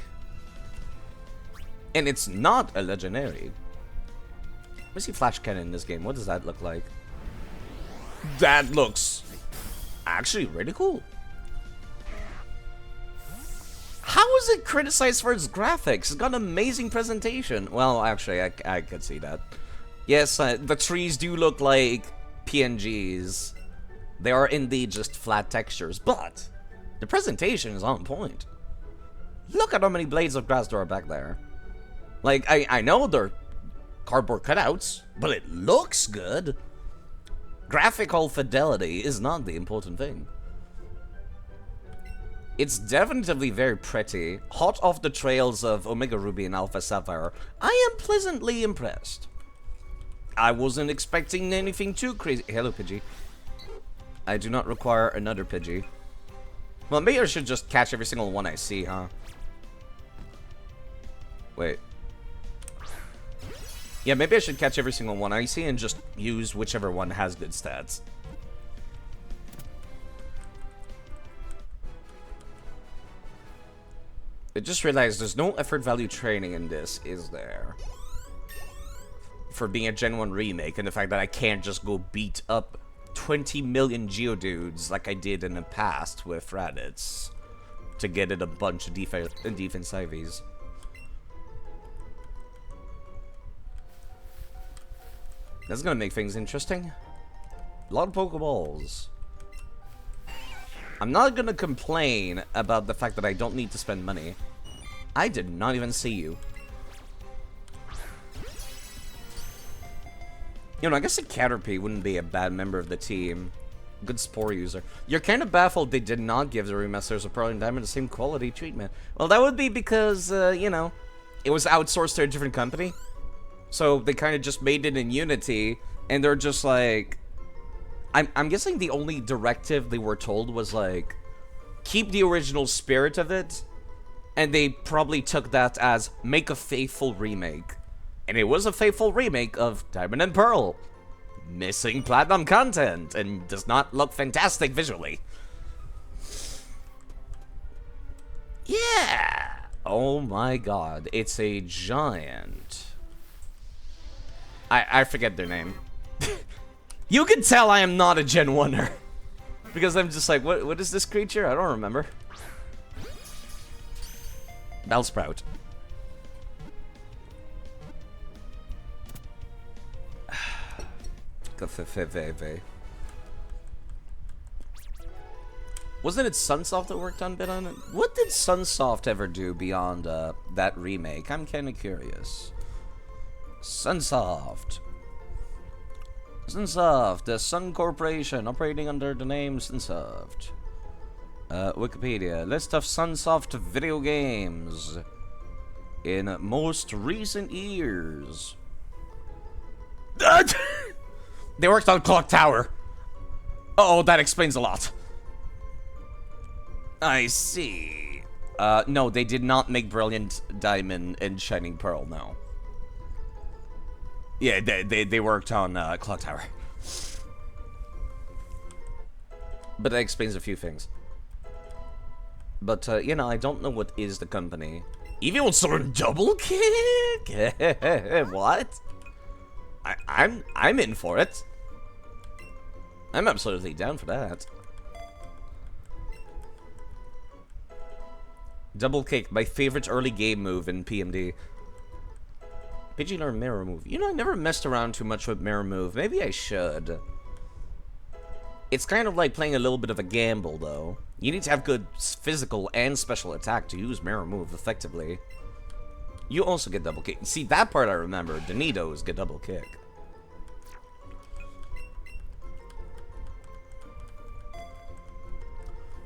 Speaker 1: And it's not a legendary. Let me see Flash Cannon in this game. What does that look like? That looks actually really cool. How is it criticized for its graphics? It's got an amazing presentation. Well, actually, I could see that. Yes, the trees do look like PNGs. They are indeed just flat textures, but the presentation is on point. Look at how many blades of grass there are back there. Like, I know they're cardboard cutouts, but it looks good. Graphical fidelity is not the important thing. It's definitely very pretty. Hot off the trails of Omega Ruby and Alpha Sapphire, I am pleasantly impressed. I wasn't expecting anything too crazy. Hello, Pidgey. I do not require another Pidgey. Well, maybe I should just catch every single one I see, huh? Wait. Yeah, maybe I should catch every single one I see and just use whichever one has good stats. I just realized there's no effort value training in this, is there? For being a Gen 1 remake, and the fact that I can't just go beat up 20 million Geodudes like I did in the past with Raditz to get it a bunch of defense IVs. That's gonna make things interesting. A lot of Pokeballs. I'm not gonna complain about the fact that I don't need to spend money. I did not even see you. You know, I guess a Caterpie wouldn't be a bad member of the team. Good Spore user. You're kind of baffled they did not give the remasters of Pearl and Diamond the same quality treatment. Well, that would be because, you know, it was outsourced to a different company. So they kind of just made it in Unity, and they're just like... I'm guessing the only directive they were told was, like, keep the original spirit of it, and they probably took that as, make a faithful remake. And it was a faithful remake of Diamond and Pearl. Missing platinum content, and does not look fantastic visually. Yeah! Oh my god, it's a giant. I forget their name. You can tell I am not a Gen 1er. Because I'm just like, what is this creature? I don't remember. Bellsprout. Wasn't it Sunsoft that worked on bit on it? What did Sunsoft ever do beyond that remake? I'm kind of curious. Sunsoft. Sunsoft, the Sun Corporation operating under the name Sunsoft. Wikipedia, list of Sunsoft video games in most recent years. They worked on Clock Tower. Uh-oh, that explains a lot. I see. No, they did not make Brilliant Diamond and Shining Pearl, no. Yeah, they worked on Clock Tower. But that explains a few things. But, you know, I don't know what is the company. Evil Sword Double Kick? What? I'm in for it. I'm absolutely down for that. Double Kick, my favorite early game move in PMD. Pidgey learn Mirror Move. You know, I never messed around too much with Mirror Move. Maybe I should. It's kind of like playing a little bit of a gamble, though. You need to have good physical and special attack to use Mirror Move effectively. You also get Double Kick. See, that part I remember. The Nidos get Double Kick.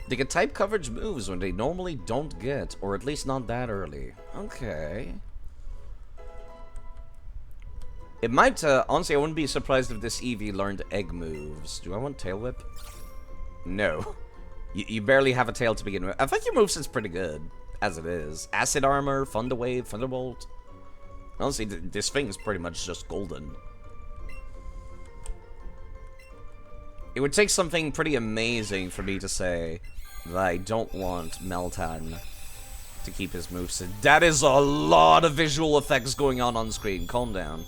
Speaker 1: They get type coverage moves when they normally don't get, or at least not that early. Okay. It might, honestly, I wouldn't be surprised if this Eevee learned egg moves. Do I want Tail Whip? No. You barely have a tail to begin with. I think your moveset's pretty good, as it is. Acid Armor, Thunder Wave, Thunderbolt. Honestly, this thing is pretty much just golden. It would take something pretty amazing for me to say that I don't want Meltan to keep his moveset. That is a lot of visual effects going on screen. Calm down.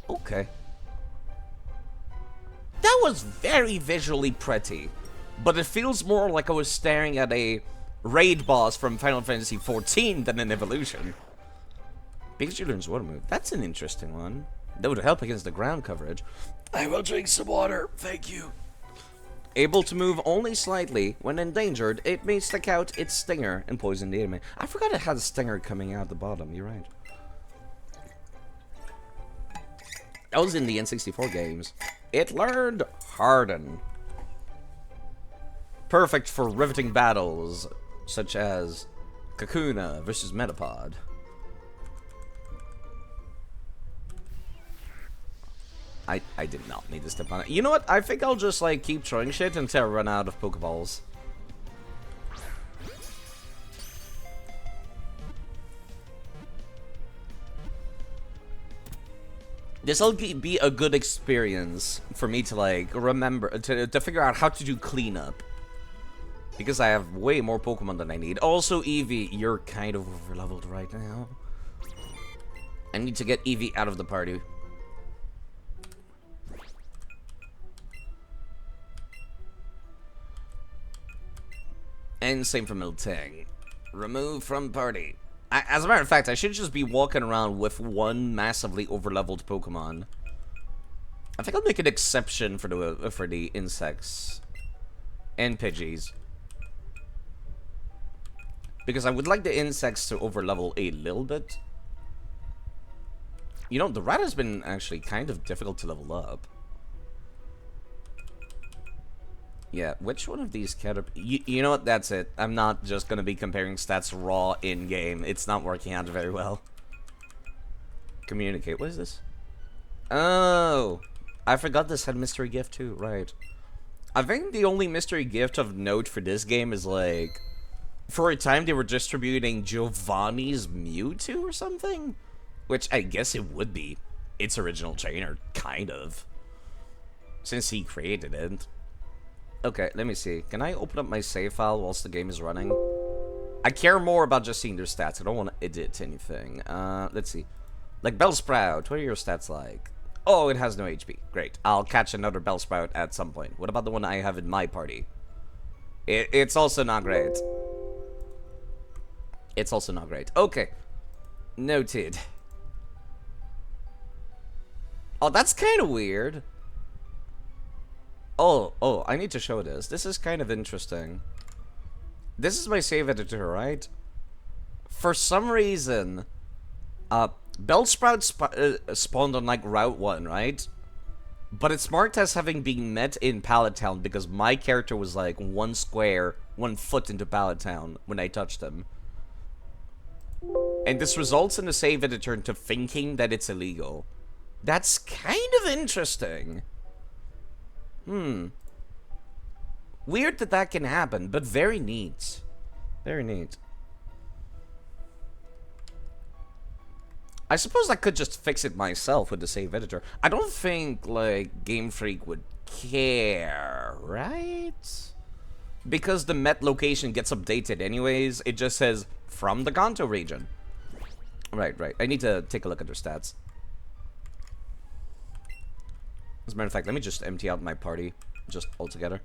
Speaker 1: Okay. That was very visually pretty, but it feels more like I was staring at a raid boss from Final Fantasy XIV than an evolution. Pikachu learns water move. That's an interesting one. That would help against the ground coverage. I will drink some water, thank you. Able to move only slightly. When endangered, it may stick out its stinger and poison the enemy. I forgot it had a stinger coming out the bottom, you're right. That was in the N64 games. It learned Harden. perfect for riveting battles, such as Kakuna versus Metapod. I did not need to step on it. You know what? I think I'll just, like, keep throwing shit until I run out of Pokeballs. This'll be a good experience for me to, like, remember, to figure out how to do cleanup. Because I have way more Pokemon than I need. Also, Eevee, you're kind of overleveled right now. I need to get Eevee out of the party. And same for Miltank. Remove from party. As a matter of fact, I should just be walking around with one massively overleveled Pokemon. I think I'll make an exception for the insects and Pidgeys, because I would like the insects to overlevel a little bit. You know, the rat has been actually kind of difficult to level up. Yeah, which one of these you know what, that's it. I'm not just gonna be comparing stats raw in-game. It's not working out very well. Communicate, what is this? Oh, I forgot this had mystery gift too, right. I think the only mystery gift of note for this game is, like, for a time they were distributing Giovanni's Mewtwo or something? Which I guess it would be its original trainer, kind of, since he created it. Okay, let me see. Can I open up my save file whilst the game is running? I care more about just seeing their stats. I don't want to edit anything. Let's see. Like Bellsprout, what are your stats like? Oh, it has no HP. Great. I'll catch another Bellsprout at some point. What about the one I have in my party? It's also not great. It's also not great. Okay. Noted. Oh, that's kind of weird. Oh, I need to show this. This is kind of interesting. This is my save editor, right? For some reason, Bellsprout spawned on, like, Route 1, right? But it's marked as having been met in Pallet Town because my character was, like, 1 foot into Pallet Town when I touched him. And this results in the save editor into thinking that it's illegal. That's kind of interesting. Weird that that can happen, but very neat. Very neat. I suppose I could just fix it myself with the save editor. I don't think, like, Game Freak would care, right? Because the Met location gets updated anyways, it just says, from the Kanto region. Right. I need to take a look at their stats. As a matter of fact, let me just empty out my party, just altogether.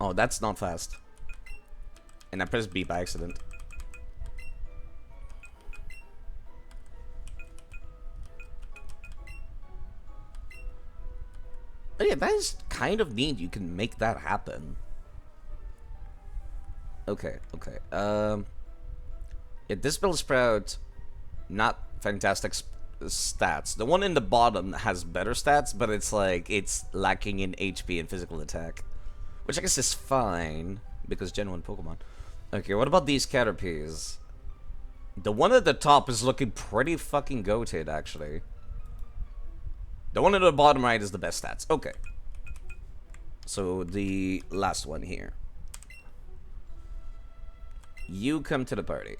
Speaker 1: Oh, that's not fast. And I pressed B by accident. But yeah, that is kind of neat. You can make that happen. Okay. Yeah, this Bellsprout, not fantastic stats. The one in the bottom has better stats, but it's like, it's lacking in HP and physical attack. Which I guess is fine, because Gen 1 Pokemon. Okay, what about these Caterpies? The one at the top is looking pretty fucking goated, actually. The one at the bottom right is the best stats. Okay. So, the last one here. You come to the party.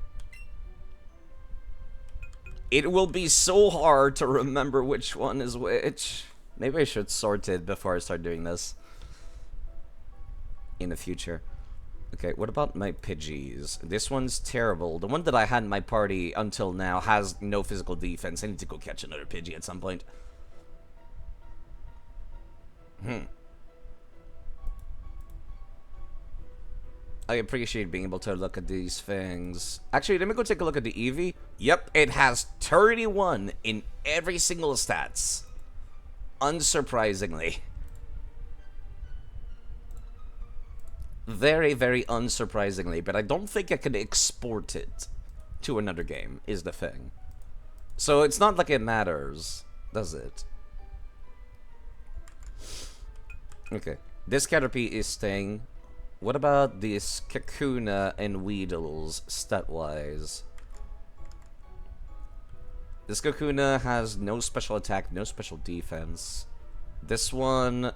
Speaker 1: It will be so hard to remember which one is which. Maybe I should sort it before I start doing this. In the future. Okay, what about my Pidgeys? This one's terrible. The one that I had in my party until now has no physical defense. I need to go catch another Pidgey at some point. I appreciate being able to look at these things. Actually, let me go take a look at the Eevee. Yep, it has 31 in every single stats. Unsurprisingly. Very, very unsurprisingly, but I don't think I can export it to another game, is the thing. So it's not like it matters, does it? Okay. This Caterpie is staying. What about this Kakuna and Weedles, stat-wise? This Kakuna has no special attack, no special defense. This one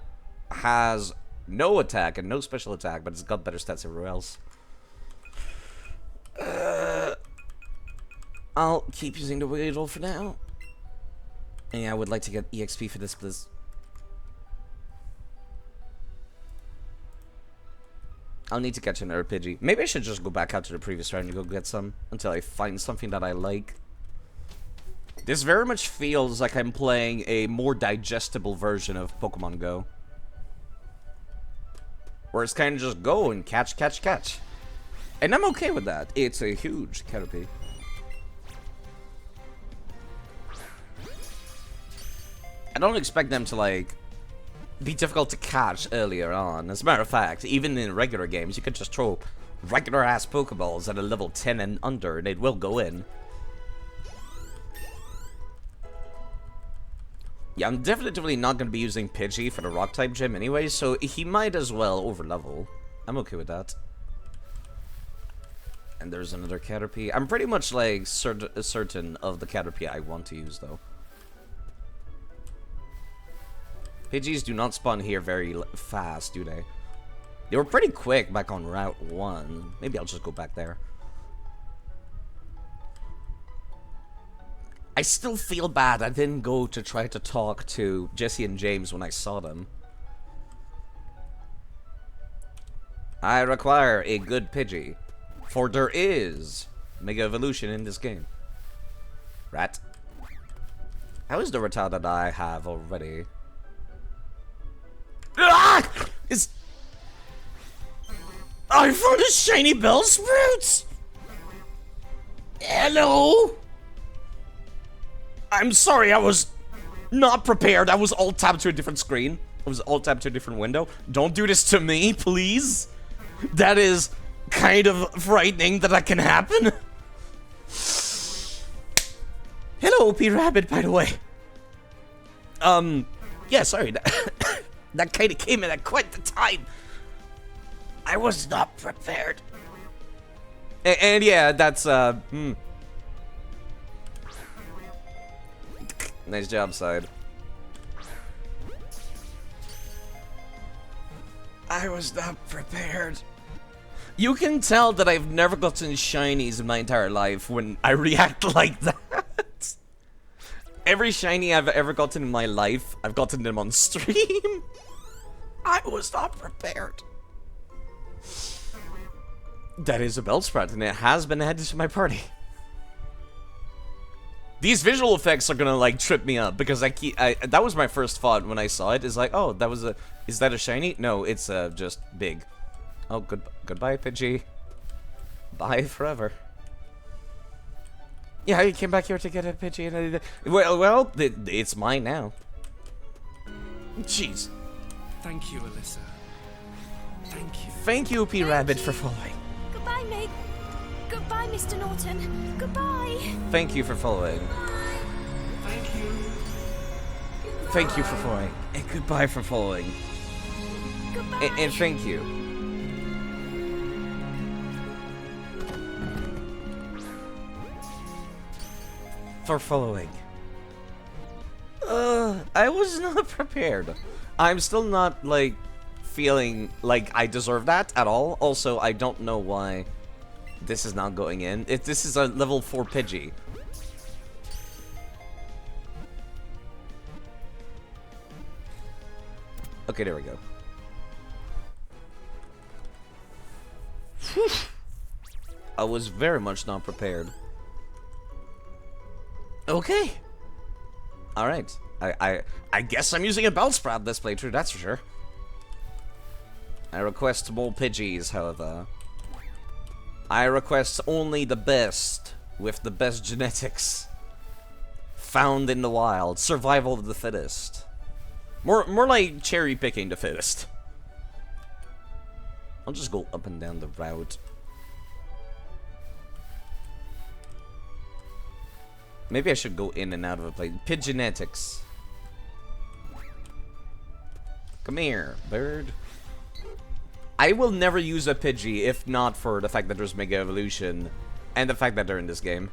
Speaker 1: has no attack and no special attack, but it's got better stats everywhere else. I'll keep using the Weedle for now. And yeah, I would like to get EXP for this, please. I'll need to catch another Pidgey. Maybe I should just go back out to the previous round and go get some until I find something that I like. This very much feels like I'm playing a more digestible version of Pokemon Go. Where it's kind of just go and catch, catch, catch. And I'm okay with that. It's a huge Caterpie. I don't expect them to, like, be difficult to catch earlier on. As a matter of fact, even in regular games, you could just throw regular-ass Pokeballs at a level 10 and under, and it will go in. Yeah, I'm definitely not going to be using Pidgey for the Rock-type gym anyway, so he might as well overlevel. I'm okay with that. And there's another Caterpie. I'm pretty much, like, certain of the Caterpie I want to use, though. Pidgeys do not spawn here very fast, do they? They were pretty quick back on Route 1. Maybe I'll just go back there. I still feel bad I didn't go to try to talk to Jesse and James when I saw them. I require a good Pidgey, for there is Mega Evolution in this game. Rat. How is the Rattata that I have already? Ah! I found a shiny Bellsprout! Hello? I'm sorry, I was not prepared. I was alt tabbed to a different screen. I was alt tabbed to a different window. Don't do this to me, please. That is kind of frightening that that can happen. Hello, P-Rabbit, by the way. Yeah, sorry. That kind of came in at quite the time. I was not prepared. And yeah, that's, Nice job, Side. I was not prepared. You can tell that I've never gotten shinies in my entire life when I react like that. Every shiny I've ever gotten in my life, I've gotten them on stream. I was not prepared. That is a Bellsprout, and it has been added to my party. These visual effects are gonna, like, trip me up, because that was my first thought when I saw it, is like, oh, that was is that a shiny? No, it's, just big. Oh, goodbye, Pidgey. Bye forever. Yeah, you came back here to get a Pidgey, and well, it's mine now. Jeez.
Speaker 3: Thank you, Alyssa. Thank you.
Speaker 1: Thank you, P-Rabbit, for following.
Speaker 4: Goodbye, Meg. Goodbye, Mr. Norton. Goodbye.
Speaker 1: Thank you for following.
Speaker 3: Thank you.
Speaker 1: Thank you for following. And goodbye for following.
Speaker 4: Goodbye.
Speaker 1: And thank you. For following. I was not prepared. I'm still not, like, feeling like I deserve that at all. Also, I don't know why this is not going in. This is a level 4 Pidgey. Okay, there we go. Whew. I was very much not prepared. Okay. Alright. I guess I'm using a Bellsprout this playthrough, that's for sure. I request more Pidgeys, however. I request only the best, with the best genetics. Found in the wild. Survival of the fittest. More like cherry picking the fittest. I'll just go up and down the route. Maybe I should go in and out of a place. Pidgenetics. Come here, bird. I will never use a Pidgey if not for the fact that there's Mega Evolution and the fact that they're in this game.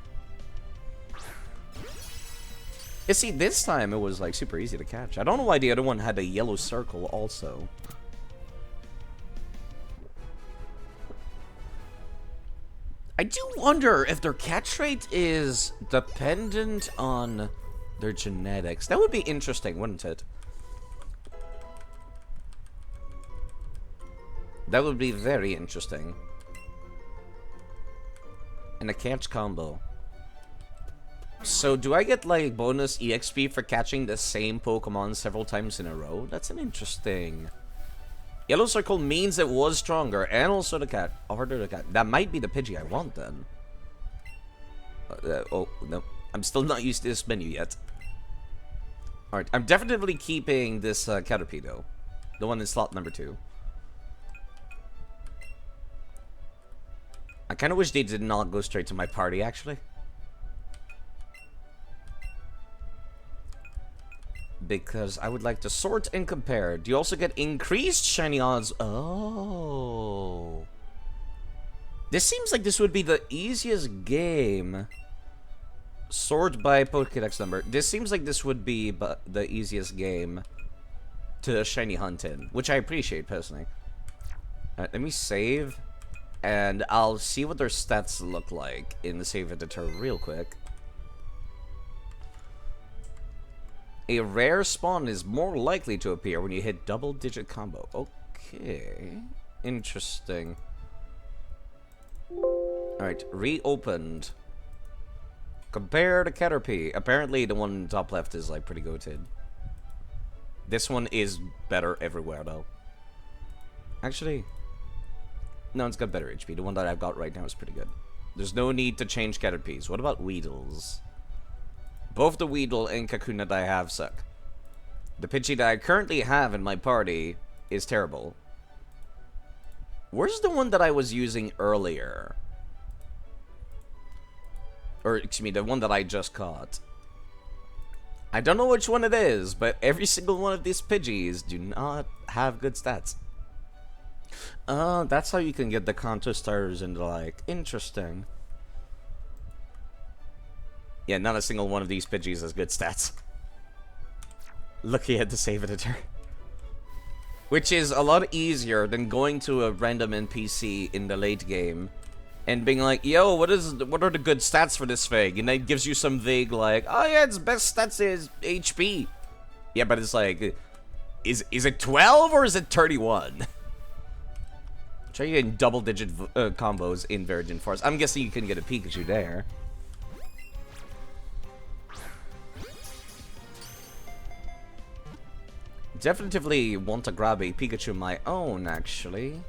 Speaker 1: You see, this time it was like super easy to catch. I don't know why the other one had a yellow circle also. I do wonder if their catch rate is dependent on their genetics. That would be interesting, wouldn't it? That would be very interesting. And a catch combo. So do I get like bonus EXP for catching the same Pokemon several times in a row? That's an interesting... Yellow circle means it was stronger and also the cat. Harder to catch. That might be the Pidgey I want then. Oh, no. I'm still not used to this menu yet. Alright, I'm definitely keeping this Caterpie though. The one in slot number 2. I kind of wish they did not go straight to my party, actually. Because I would like to sort and compare. Do you also get increased shiny odds? Oh. This seems like this would be the easiest game. Sort by Pokédex number. This seems like this would be the easiest game to shiny hunt in. Which I appreciate, personally. Alright, let me save. And I'll see what their stats look like in the save editor real quick. A rare spawn is more likely to appear when you hit double-digit combo. Okay. Interesting. Alright, reopened. Compare to Caterpie. Apparently the one in top left is like pretty goated. This one is better everywhere though. Actually... No, it's got better HP. The one that I've got right now is pretty good. There's no need to change Caterpies. What about Weedles? Both the Weedle and Kakuna that I have suck. The Pidgey that I currently have in my party is terrible. Where's the one that I was using earlier? Or, excuse me, the one that I just caught. I don't know which one it is, but every single one of these Pidgeys do not have good stats. That's how you can get the counter starters into like. Interesting. Yeah, not a single one of these Pidgeys has good stats. Lucky at the save editor. Which is a lot easier than going to a random NPC in the late game and being like, yo, what are the good stats for this thing? And it gives you some vague like, oh yeah, its best stats is HP. Yeah, but it's like, is it 12 or is it 31? Try getting double-digit combos in Virgin Forest. I'm guessing you can get a Pikachu there. Definitely want to grab a Pikachu of my own, actually.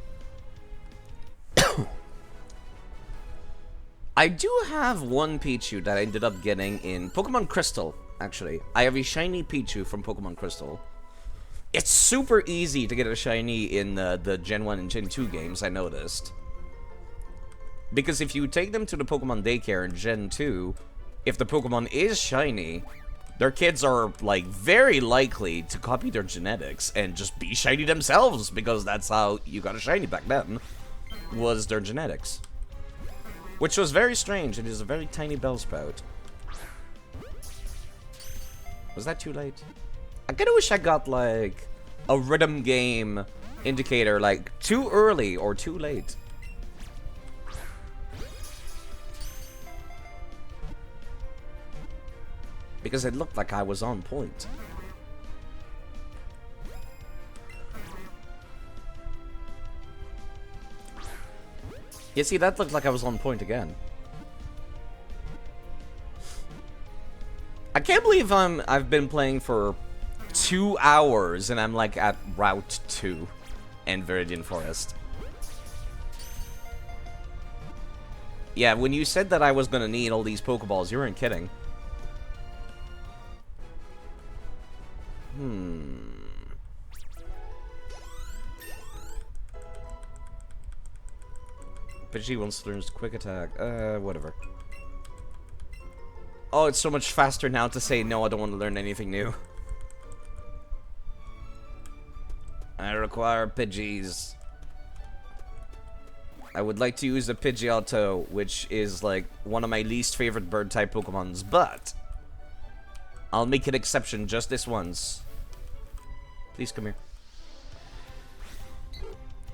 Speaker 1: I do have one Pichu that I ended up getting in Pokemon Crystal, actually. I have a shiny Pichu from Pokemon Crystal. It's super easy to get a shiny in the Gen 1 and Gen 2 games, I noticed. Because if you take them to the Pokemon Daycare in Gen 2, if the Pokemon is shiny, their kids are, like, very likely to copy their genetics and just be shiny themselves, because that's how you got a shiny back then, was their genetics. Which was very strange. It is a very tiny Bellsprout. Was that too late? I kinda wish I got, like, a rhythm game indicator, like, too early or too late. Because it looked like I was on point. You see, that looked like I was on point again. I can't believe I've been playing for 2 hours and I'm like at Route 2 in Viridian Forest. Yeah, when you said that I was gonna need all these Pokeballs, you weren't kidding. Pidgey wants to learn quick attack. Whatever. Oh, it's so much faster now to say no, I don't want to learn anything new. I require Pidgeys. I would like to use a Pidgeotto, which is like one of my least favorite bird type Pokemons, but I'll make an exception just this once. Please come here.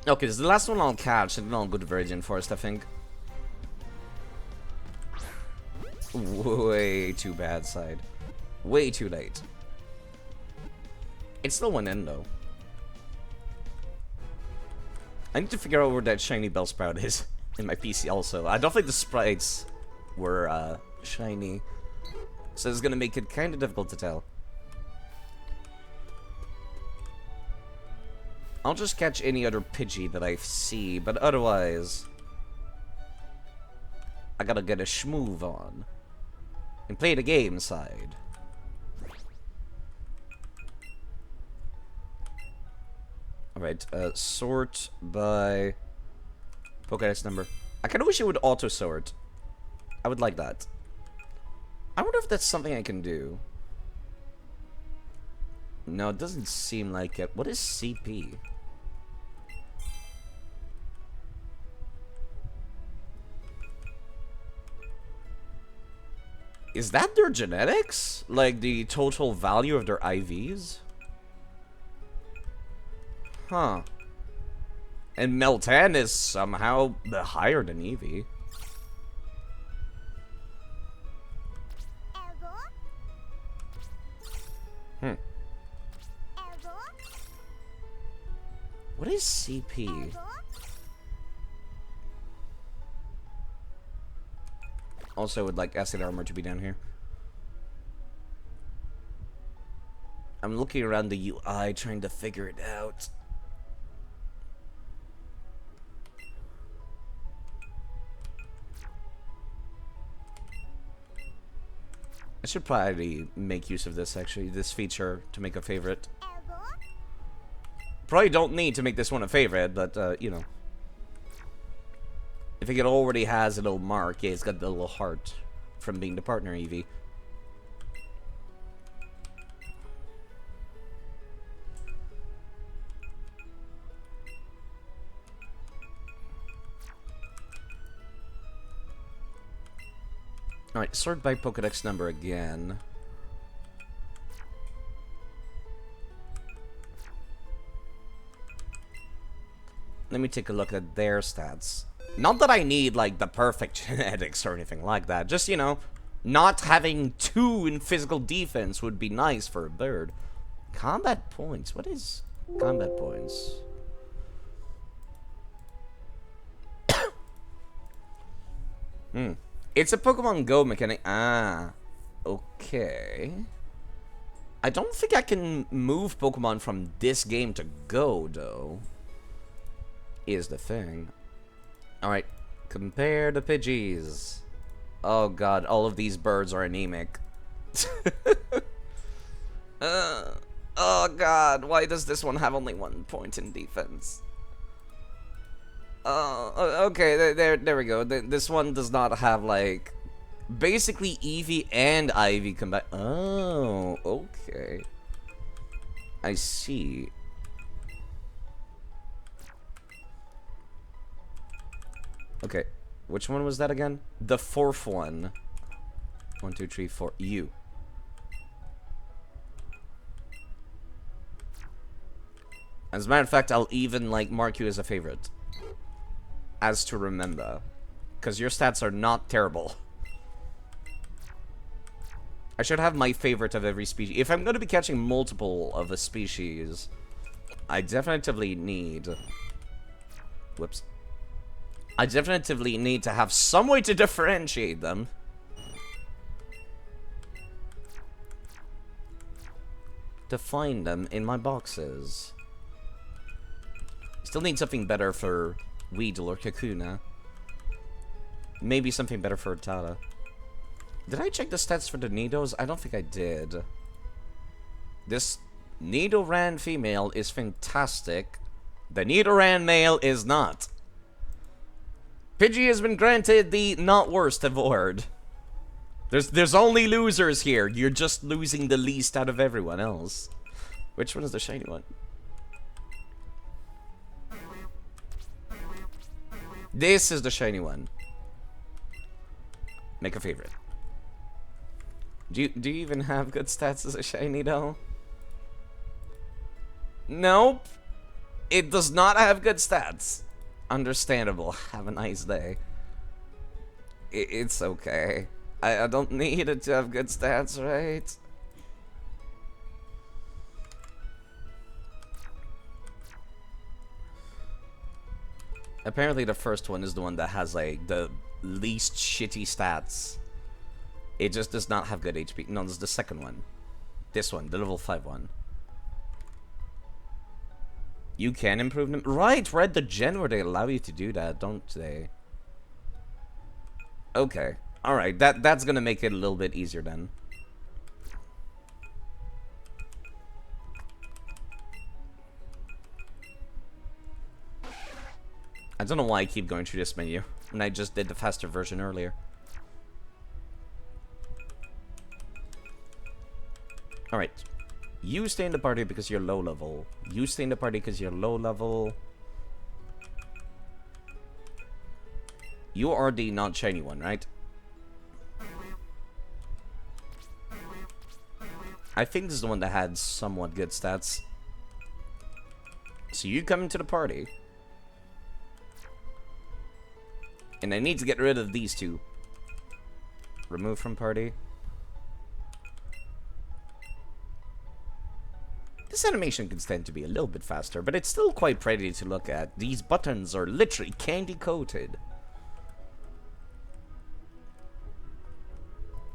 Speaker 1: Okay, this is the last one I'll catch, and then I'll go to Viridian Forest, I think. Way too bad side. Way too late. It still went in, though. I need to figure out where that shiny Bellsprout is in my PC also. I don't think the sprites were shiny. So it's gonna make it kind of difficult to tell. I'll just catch any other Pidgey that I see, but otherwise I gotta get a schmoove on and play the game side. Alright, sort by Pokédex number. I kinda wish it would auto-sort. I would like that. I wonder if that's something I can do. No, it doesn't seem like it. What is CP? Is that their genetics? Like the total value of their IVs? Huh. And Meltan is somehow higher than Eevee. What is CP? Also, would like acid armor to be down here. I'm looking around the UI trying to figure it out. I should probably make use of this, actually, this feature to make a favorite. Probably don't need to make this one a favorite, but, you know. If it already has a little mark, yeah, it's got the little heart from being the partner Eevee. Alright, sort by Pokédex number again. Let me take a look at their stats. Not that I need, like, the perfect genetics or anything like that. Just, you know, not having 2 in physical defense would be nice for a bird. Combat points. What is combat points? It's a Pokemon Go mechanic. Ah, okay. I don't think I can move Pokemon from this game to Go, though. Is the thing. Alright, compare the Pidgeys. Oh god, all of these birds are anemic. Oh god, why does this one have only 1 point in defense? Okay, there we go. This one does not have, like, basically Eevee and Ivy combined. Oh, okay. I see. Okay, which one was that again? The 4th one. 1, 2, 3, 4. You. As a matter of fact, I'll even, like, mark you as a favorite. As to remember. Because your stats are not terrible. I should have my favorite of every species. If I'm going to be catching multiple of a species, I definitely need... Whoops. I definitely need to have some way to differentiate them. To find them in my boxes. Still need something better for Weedle or Kakuna. Maybe something better for Tala. Did I check the stats for the Nidos? I don't think I did. This Nidoran female is fantastic. The Nidoran male is not. Pidgey has been granted the not worst award. There's only losers here. You're just losing the least out of everyone else. Which one is the shiny one? This is the shiny one. Make a favorite. Do you even have good stats as a shiny though? Nope. It does not have good stats. Understandable. Have a nice day. It's okay. I don't need it to have good stats, right? Apparently the first one is the one that has like the least shitty stats. It just does not have good HP. No, this is the second one. This one, the level 5 one. You can improve them. Right, we're at the gen where they allow you to do that, don't they? Okay. Alright, that's gonna make it a little bit easier then. I don't know why I keep going through this menu, and I just did the faster version earlier. Alright. You stay in the party because you're low level. You stay in the party because you're low level. You are the not shiny one, right? I think this is the one that had somewhat good stats. So you come into the party. And I need to get rid of these two. Remove from party. This animation can tend to be a little bit faster, but it's still quite pretty to look at. These buttons are literally candy coated.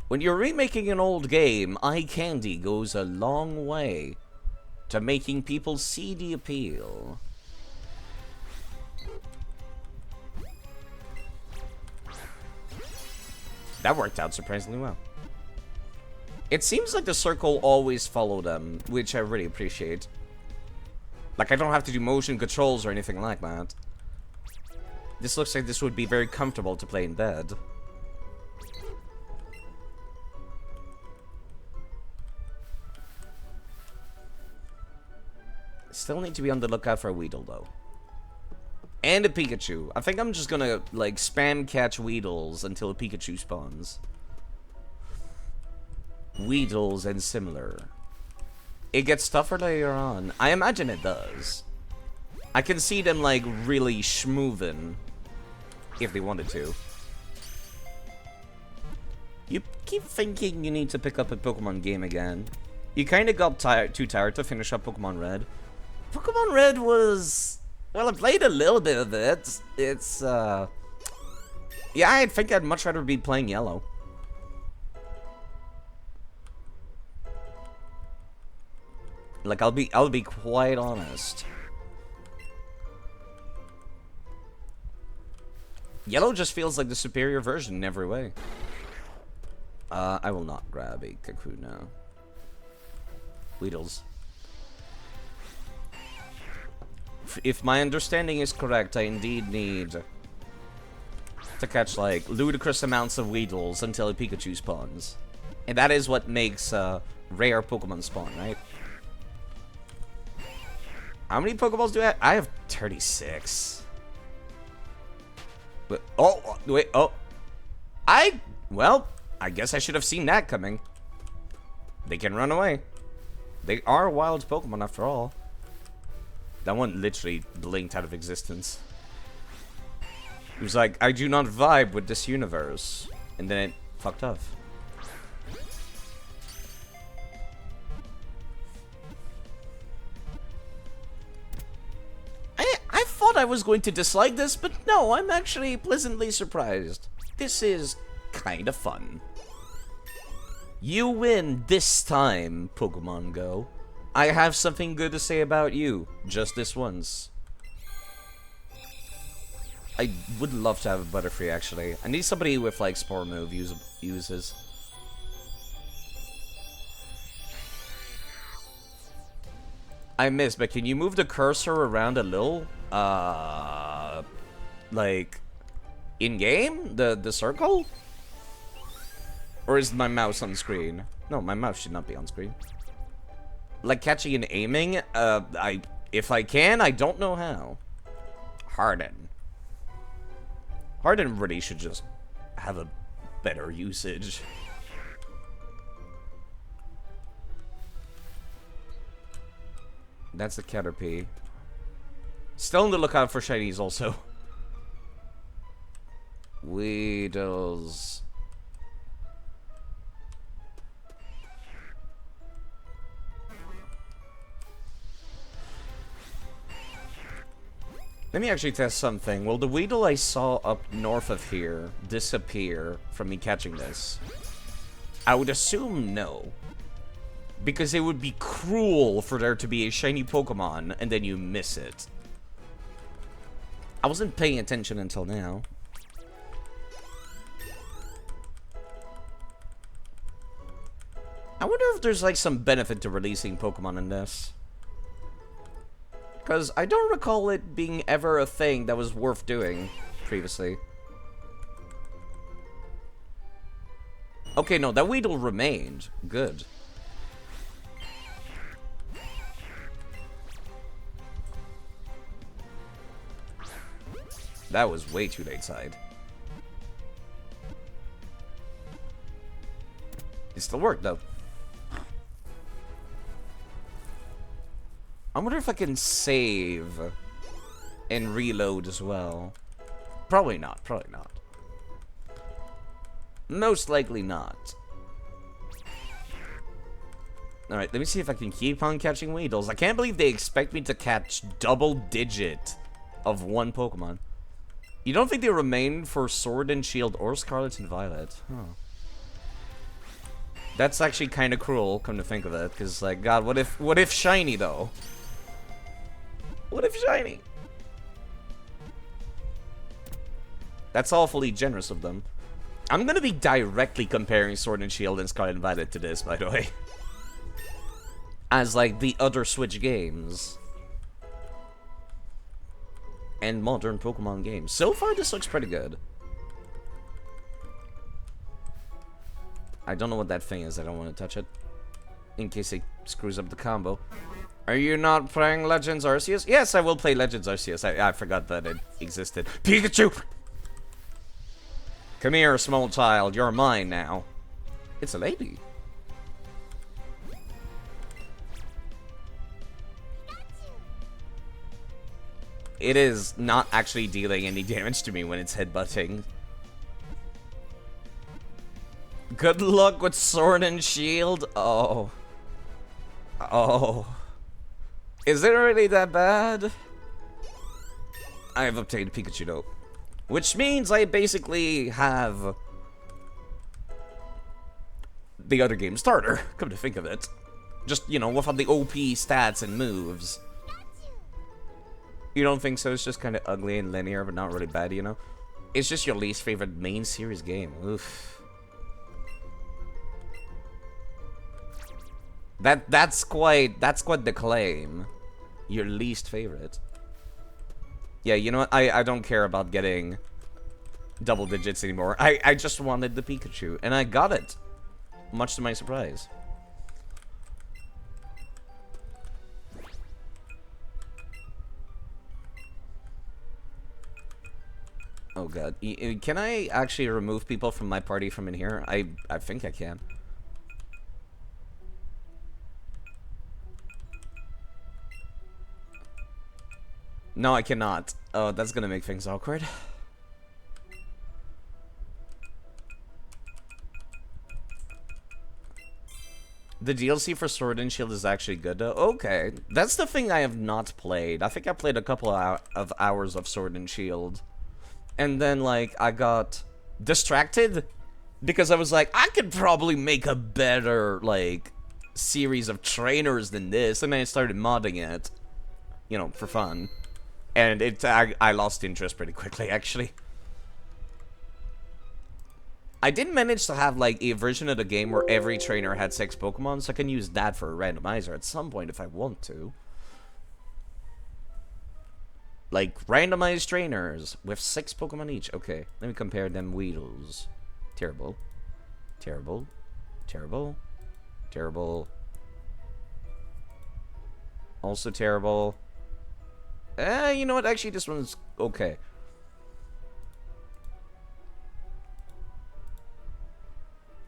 Speaker 1: When you're remaking an old game, eye candy goes a long way to making people see the appeal. That worked out surprisingly well. It seems like the circle always follow them, which I really appreciate. Like, I don't have to do motion controls or anything like that. This looks like this would be very comfortable to play in bed. Still need to be on the lookout for a Weedle, though. And a Pikachu. I think I'm just gonna, like, spam catch Weedles until a Pikachu spawns. Weedles and similar. It gets tougher later on. I imagine it does. I can see them, like, really schmoovin' if they wanted to. You keep thinking you need to pick up a Pokemon game again. You kinda got too tired to finish up Pokemon Red. Pokemon Red was... Well, I played a little bit of it. It's, yeah, I think I'd much rather be playing Yellow. Like, I'll be quite honest. Yellow just feels like the superior version in every way. I will not grab a Kakuna. Weedles. If my understanding is correct, I indeed need to catch, like, ludicrous amounts of Weedles until a Pikachu spawns. And that is what makes rare Pokemon spawn, right? How many Pokeballs do I have? I have 36. But, oh, wait, oh. Well, I guess I should have seen that coming. They can run away. They are wild Pokemon after all. That one literally blinked out of existence. He was like, I do not vibe with this universe. And then it fucked off. I thought I was going to dislike this, but no, I'm actually pleasantly surprised. This is kind of fun. You win this time, Pokemon Go. I have something good to say about you, just this once. I would love to have a Butterfree, actually. I need somebody with, like, Spore Move uses. I missed, but can you move the cursor around a little? Like, in-game? The circle? Or is my mouse on screen? No, my mouse should not be on screen. Like catching and aiming, if I can, I don't know how. Harden. Harden really should just have a better usage. That's the Caterpie. Still on the lookout for shinies also. Weedles. Let me actually test something. Will the Weedle I saw up north of here disappear from me catching this? I would assume no. Because it would be cruel for there to be a shiny Pokemon and then you miss it. I wasn't paying attention until now. I wonder if there's like some benefit to releasing Pokemon in this. Because I don't recall it being ever a thing that was worth doing previously. Okay, no, that Weedle remained. Good. That was way too late side. It still worked though. I wonder if I can save and reload as well. Probably not, probably not. Most likely not. Alright, let me see if I can keep on catching Weedles. I can't believe they expect me to catch double digit of one Pokemon. You don't think they remain for Sword and Shield or Scarlet and Violet? Huh. That's actually kind of cruel, come to think of it. Because, like, God, what if shiny, though? What if shiny? That's awfully generous of them. I'm gonna be directly comparing Sword and Shield and Scarlet and Violet to this, by the way. As, like, the other Switch games. And modern Pokemon games. So far, this looks pretty good. I don't know what that thing is. I don't want to touch it. In case it screws up the combo. Are you not playing Legends Arceus? Yes, I will play Legends Arceus. I forgot that it existed. Pikachu! Come here, small child. You're mine now. It's a lady. It is not actually dealing any damage to me when it's headbutting. Good luck with Sword and Shield. Oh. Oh. Is it really that bad? I have obtained Pikachu though. Which means I basically have the other game starter, come to think of it. Just, you know, without the OP stats and moves. You don't think so? It's just kind of ugly and linear, but not really bad, you know? It's just your least favorite main series game. Oof. That's quite the claim. Your least favorite. Yeah, you know what? I don't care about getting double digits anymore. I just wanted the Pikachu, and I got it. Much to my surprise. Oh god. Can I actually remove people from my party from in here? I think I can. No, I cannot. Oh, that's gonna make things awkward. The DLC for Sword and Shield is actually good though. Okay. That's the thing I have not played. I think I played a couple of hours of Sword and Shield. And then, like, I got distracted because I was like, I could probably make a better, like, series of trainers than this. And I started modding it, you know, for fun. And I lost interest pretty quickly, actually. I did manage to have, like, a version of the game where every trainer had 6 Pokemon, so I can use that for a randomizer at some point if I want to. Like, randomized trainers with 6 Pokemon each. Okay, let me compare them Weedles. Terrible. Terrible. Terrible. Terrible. Also terrible. You know what? Actually, this one's okay.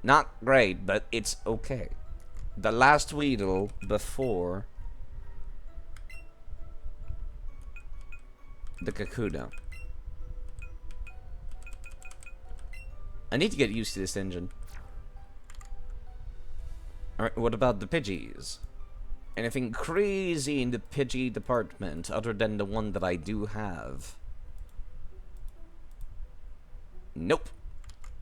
Speaker 1: Not great, but it's okay. The last Weedle before the Kakuna. I need to get used to this engine. Alright, what about the Pidgeys? Anything crazy in the Pidgey department other than the one that I do have? Nope.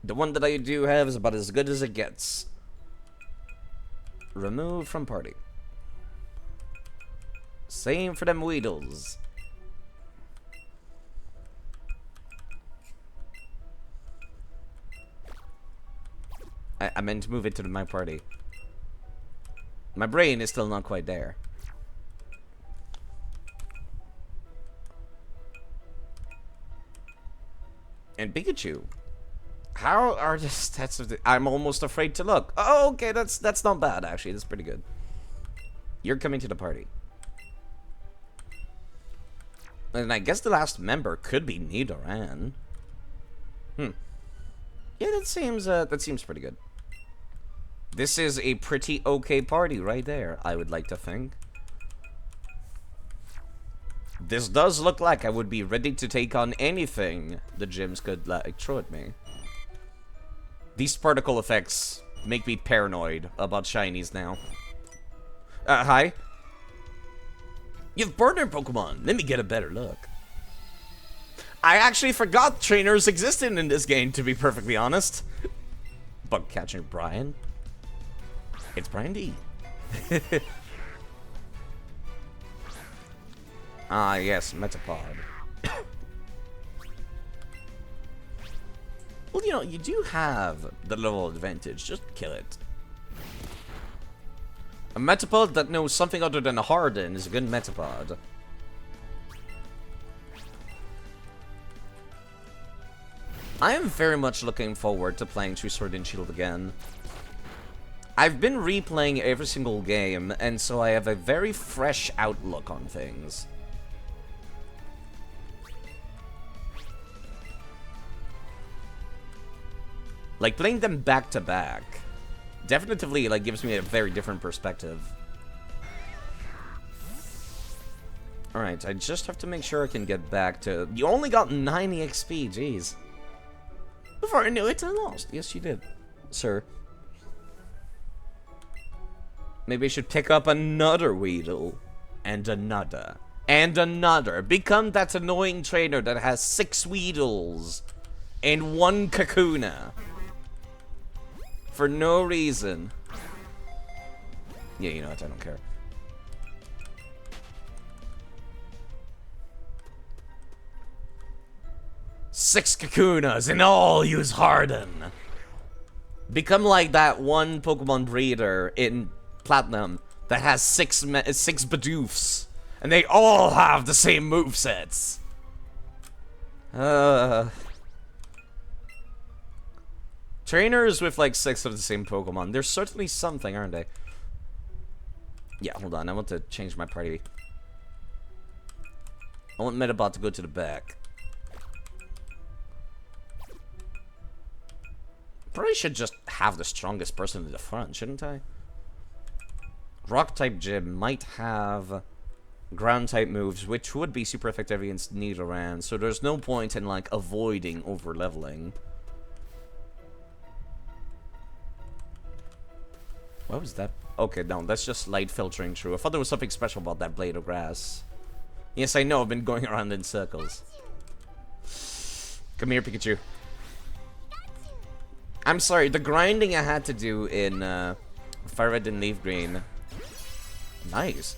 Speaker 1: The one that I do have is about as good as it gets. Remove from party. Same for them Weedles. I meant to move it to my party. My brain is still not quite there. And Pikachu. How are the stats of the... I'm almost afraid to look. Oh, okay, that's not bad, actually. That's pretty good. You're coming to the party. And I guess the last member could be Nidoran. Yeah, that seems pretty good. This is a pretty okay party right there, I would like to think. This does look like I would be ready to take on anything the gyms could like throw at me. These particle effects make me paranoid about shinies now. Hi? You've partner Pokemon. Let me get a better look. I actually forgot trainers existed in this game, to be perfectly honest. Bug catcher Brian. It's Brian D. Ah, yes, Metapod. Well, you know, you do have the level advantage. Just kill it. A Metapod that knows something other than a Harden is a good Metapod. I am very much looking forward to playing through Sword and Shield again. I've been replaying every single game, and so I have a very fresh outlook on things. Like, playing them back to back definitely, like, gives me a very different perspective. Alright, I just have to make sure I can get back to... You only got 90 XP, jeez. Before I knew it, I lost. Yes, you did, sir. Maybe I should pick up another Weedle. And another. And another. Become that annoying trainer that has 6 Weedles. And 1 Kakuna. For no reason. Yeah, you know what? I don't care. Six Kakunas and all use Harden. Become like that one Pokemon breeder in Platinum that has 6 Bidoofs. And they all have the same movesets. Trainers with like 6 of the same Pokemon. There's certainly something, aren't they? Yeah, hold on. I want to change my party. I want Metabot to go to the back. Probably should just have the strongest person in the front, shouldn't I? Rock-type gym might have ground-type moves, which would be super effective against Nidoran, so there's no point in, like, avoiding over-leveling. What was that? Okay, no, that's just light filtering through. I thought there was something special about that blade of grass. Yes, I know, I've been going around in circles. Come here, Pikachu. I'm sorry, the grinding I had to do in Fire Red and Leaf Green, nice,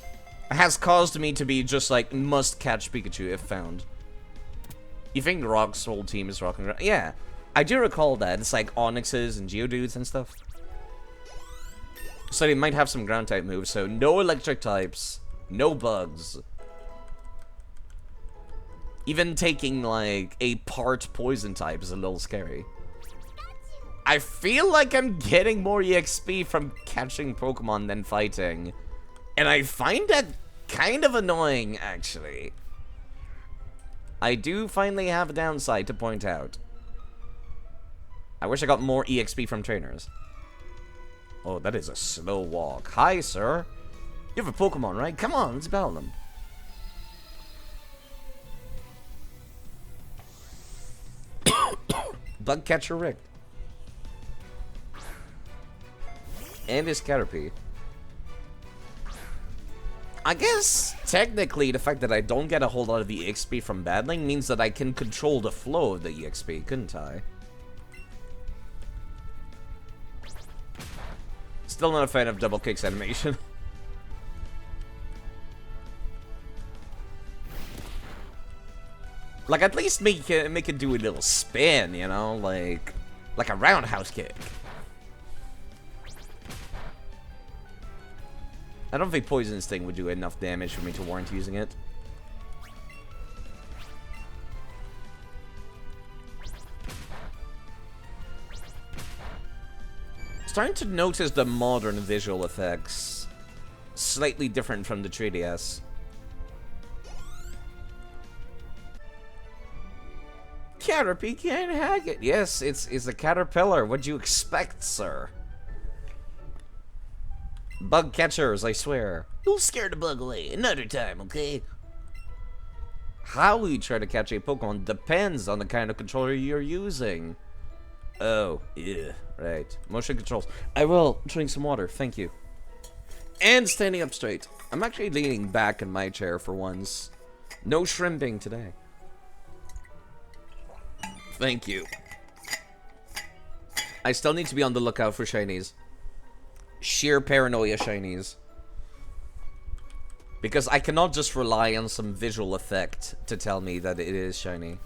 Speaker 1: has caused me to be just like, must catch Pikachu if found. You think Rock's whole team is rocking around? Yeah, I do recall that. It's like Onyxes and Geodudes and stuff. So they might have some ground type moves, so no electric types, no bugs. Even taking like a part poison type is a little scary. I feel like I'm getting more EXP from catching Pokemon than fighting. And I find that kind of annoying, actually. I do finally have a downside to point out. I wish I got more EXP from trainers. Oh, that is a slow walk. Hi, sir. You have a Pokemon, right? Come on, let's battle them. Bug Catcher Rick. And his Caterpie. I guess, technically, the fact that I don't get a whole lot of the EXP from battling means that I can control the flow of the EXP, couldn't I? Still not a fan of double kicks animation. Like, at least make it do a little spin, you know? Like a roundhouse kick. I don't think Poison Sting would do enough damage for me to warrant using it. Starting to notice the modern visual effects. Slightly different from the 3DS. Caterpie can't hack it. Yes, it's a caterpillar. What'd you expect, sir? Bug catchers, I swear. You'll scare the bug away another time, okay? How you try to catch a Pokemon depends on the kind of controller you're using. Oh, yeah, right. Motion controls. I will drink some water, thank you. And standing up straight. I'm actually leaning back in my chair for once. No shrimping today. Thank you. I still need to be on the lookout for shinies. Sheer paranoia shinies. Because I cannot just rely on some visual effect to tell me that it is shiny.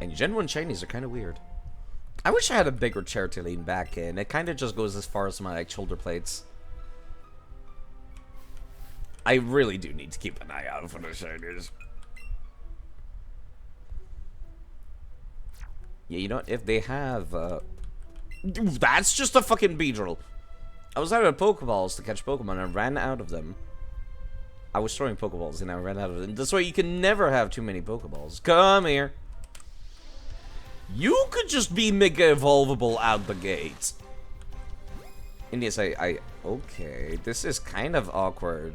Speaker 1: And Gen 1 shinies are kind of weird. I wish I had a bigger chair to lean back in. It kind of just goes as far as my like, shoulder plates. I really do need to keep an eye out for the shinies. Yeah, you know what? If they have, that's just a fucking Beedrill. I was out of Pokeballs to catch Pokemon and I ran out of them. I was throwing Pokeballs and I ran out of them. That's why you can never have too many Pokeballs. Come here. You could just be Mega Evolvable out the gate. And yes, okay, this is kind of awkward.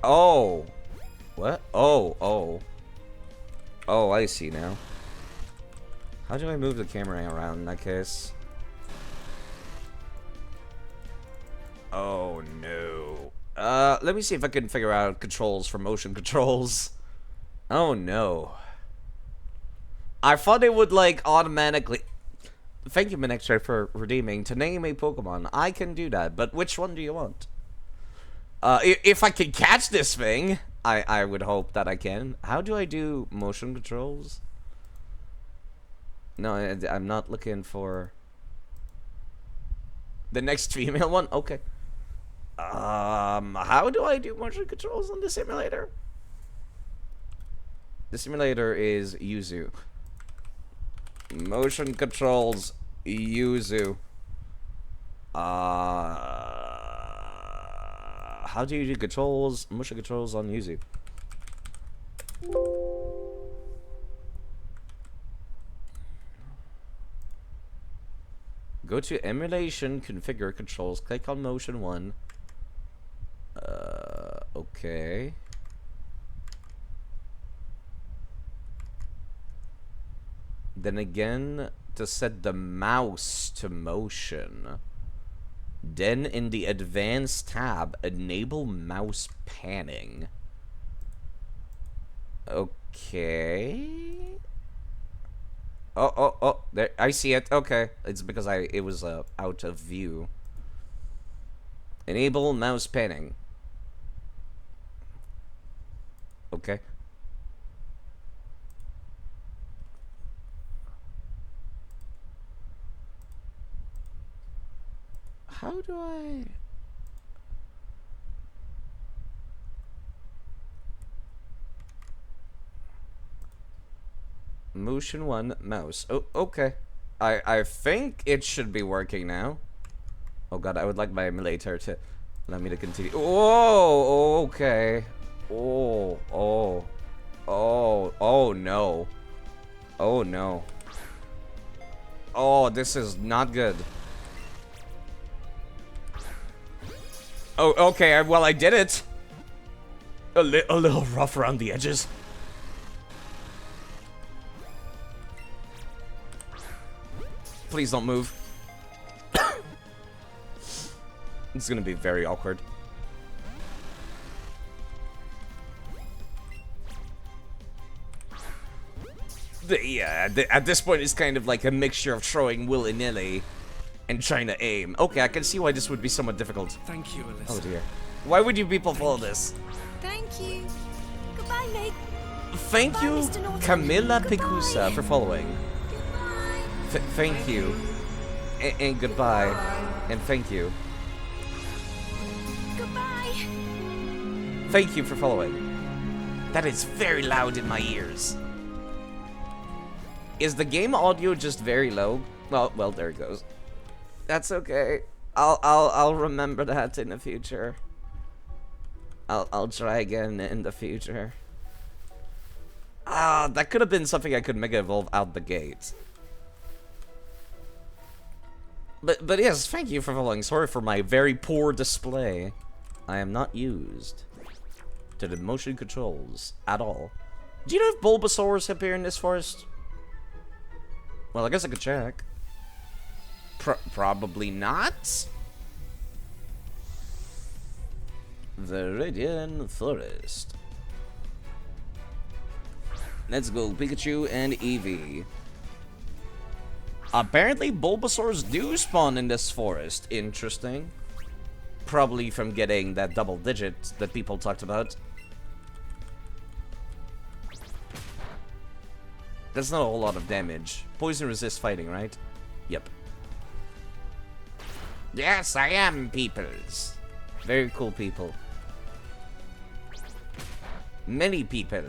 Speaker 1: Oh. What? Oh, I see now. How do I move the camera around in that case? Oh no. Let me see if I can figure out controls for motion controls. Oh no. I thought it would like automatically... Thank you, Minextra, for redeeming. To name a Pokemon, I can do that, but which one do you want? If I can catch this thing, I would hope that I can. How do I do motion controls? No, I'm not looking for... The next female one? Okay. How do I do motion controls on the simulator? The simulator is Yuzu. Motion controls, Yuzu. How do you do controls, motion controls on Yuzu? Go to emulation, configure controls, click on motion 1. Okay. Then again, to set the mouse to motion. Then in the advanced tab, enable mouse panning. Okay. Oh, there, I see it. Okay. It's because it was out of view. Enable mouse panning. Okay. How do I... Motion 1, mouse. Oh, okay. I think it should be working now. Oh god, I would like my emulator to allow me to continue. Whoa, okay. Oh no. Oh no. Oh, this is not good. Oh, okay, well, I did it. A little rough around the edges. Please don't move. It's gonna be very awkward. At this point, it's kind of like a mixture of throwing willy-nilly and trying to aim. Okay, I can see why this would be somewhat difficult.
Speaker 3: Thank you, Alyssa.
Speaker 1: Oh dear. Why would you people follow this?
Speaker 4: Thank you. Goodbye, mate.
Speaker 1: Thank
Speaker 4: Goodbye,
Speaker 1: you,
Speaker 4: Mr. Norton.
Speaker 1: Camilla
Speaker 4: Goodbye.
Speaker 1: Picusa, for following.
Speaker 4: Goodbye.
Speaker 1: Thank you. And goodbye. And thank you.
Speaker 4: Goodbye.
Speaker 1: Thank you for following. That is very loud in my ears. Is the game audio just very low? Well, there it goes. That's okay. I'll remember that in the future. I'll try again in the future. Ah, that could have been something I could Mega Evolve out the gate. But yes, thank you for following. Sorry for my very poor display. I am not used to the motion controls at all. Do you know if Bulbasaurs appear in this forest? Well, I guess I could check. Probably not. Viridian Forest. Let's go, Pikachu and Eevee. Apparently, Bulbasaurs do spawn in this forest. Interesting. Probably from getting that double digit that people talked about. That's not a whole lot of damage. Poison resist fighting, right? Yep. Yes, I am peoples. Very cool people. Many people.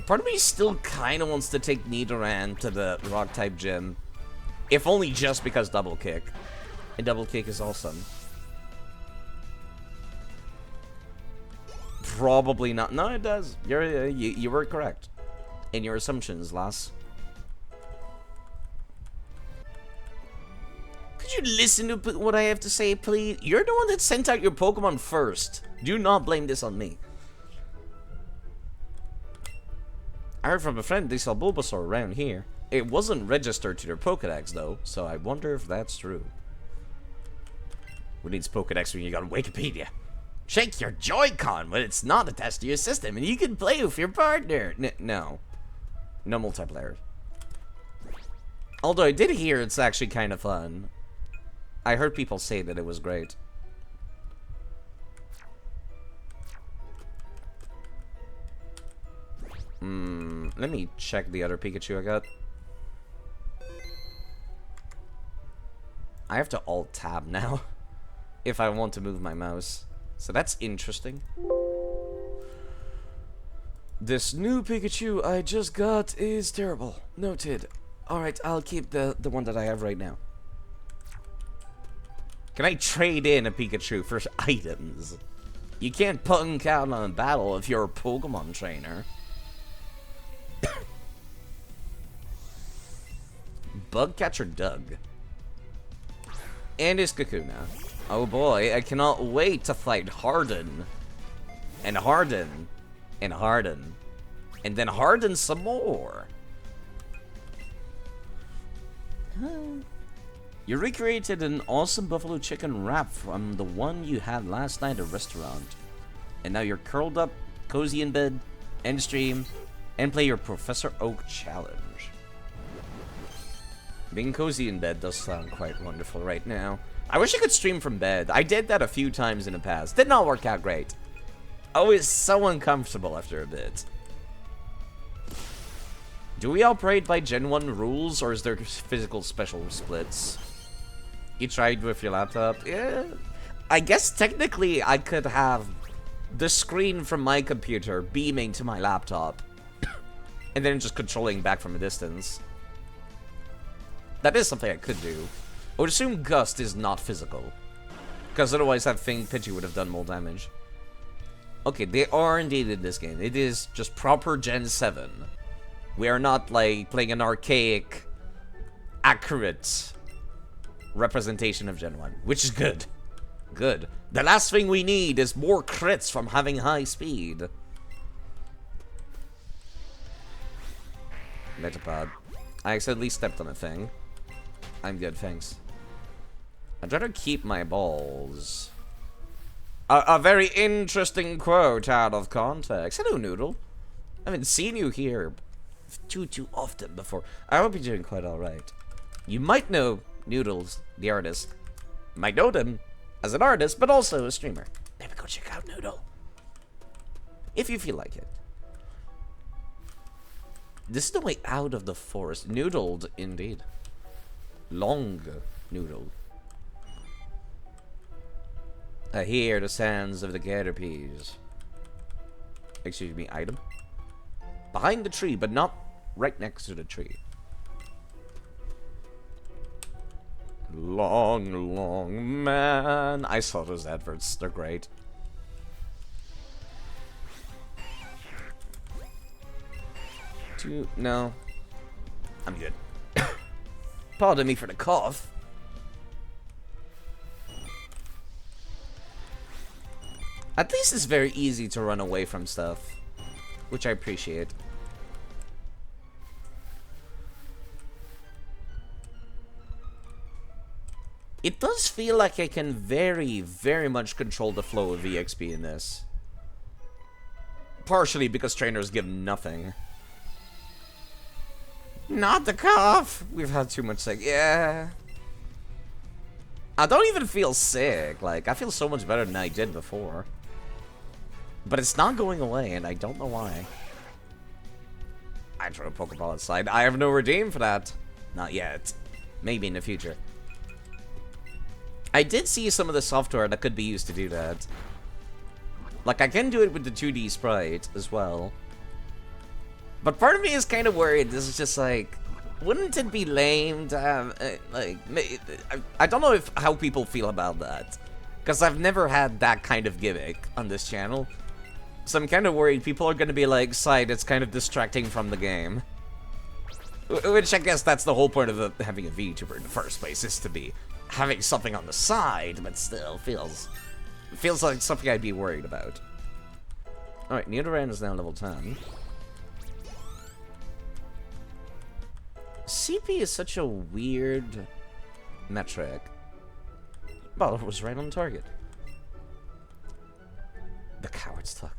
Speaker 1: Part of me still kind of wants to take Nidoran to the Rock-type gym. If only just because Double Kick. And Double Kick is awesome. Probably not. No, it does. You were correct in your assumptions, lass. Could you listen to what I have to say, please? You're the one that sent out your Pokemon first. Do not blame this on me. I heard from a friend they sell Bulbasaur around here. It wasn't registered to their Pokedex, though, so I wonder if that's true. Who needs Pokedex when you got Wikipedia? Shake your Joy-Con when it's not attached to your system, and you can play with your partner. No. No multiplayer. Although I did hear it's actually kind of fun. I heard people say that it was great. Let me check the other Pikachu I got. I have to Alt-Tab now if I want to move my mouse. So that's interesting. This new Pikachu I just got is terrible. Noted. Alright, I'll keep the one that I have right now. Can I trade in a Pikachu for items? You can't punk out on a battle if you're a Pokemon trainer. Bugcatcher Doug. And his Kakuna. Oh boy, I cannot wait to fight Harden. And Harden. And Harden. And then Harden some more. You recreated an awesome buffalo chicken wrap from the one you had last night at a restaurant. And now you're curled up, cozy in bed, end stream, and play your Professor Oak challenge. Being cozy in bed does sound quite wonderful right now. I wish I could stream from bed. I did that a few times in the past. Did not work out great. Always so uncomfortable after a bit. Do we operate by Gen 1 rules, or is there physical special splits? You tried with your laptop? Yeah. I guess technically I could have the screen from my computer beaming to my laptop. And then just controlling back from a distance. That is something I could do. I would assume Gust is not physical. Because otherwise I think Pidgey would have done more damage. Okay, they are indeed in this game. It is just proper Gen 7. We are not, like, playing an archaic, accurate representation of Gen 1, which is good. Good. The last thing we need is more crits from having high speed. Metapod. I accidentally stepped on a thing. I'm good, thanks. I'd rather keep my balls. A very interesting quote out of context. Hello, Noodle. I haven't seen you here too often before. I hope you're doing quite alright. You might know Noodles, the artist. Might know them as an artist, but also a streamer. Maybe go check out Noodle. If you feel like it. This is the way out of the forest. Noodled, indeed. Long noodle. I hear the sounds of the caterpies. Excuse me, item? Behind the tree, but not right next to the tree. Long man. I saw those adverts. They're great. No. I'm good. Pardon me for the cough. At least it's very easy to run away from stuff, which I appreciate. It does feel like I can very much control the flow of EXP in this. Partially because trainers give nothing. Not the cough! We've had too much sick. Yeah. I don't even feel sick. Like, I feel so much better than I did before. But it's not going away, and I don't know why. I throw a Pokeball inside. I have no redeem for that. Not yet. Maybe in the future. I did see some of the software that could be used to do that. Like, I can do it with the 2D sprite as well. But part of me is kind of worried. This is just like, wouldn't it be lame to have, like, I don't know how people feel about that. Because I've never had that kind of gimmick on this channel. So I'm kind of worried people are going to be like, Side, it's kind of distracting from the game. Which I guess that's the whole point of having a VTuber in the first place, is to be having something on the side, but still feels like something I'd be worried about. Alright, Nidoran is now level 10. CP is such a weird metric. Well, it was right on target. The cowards talk.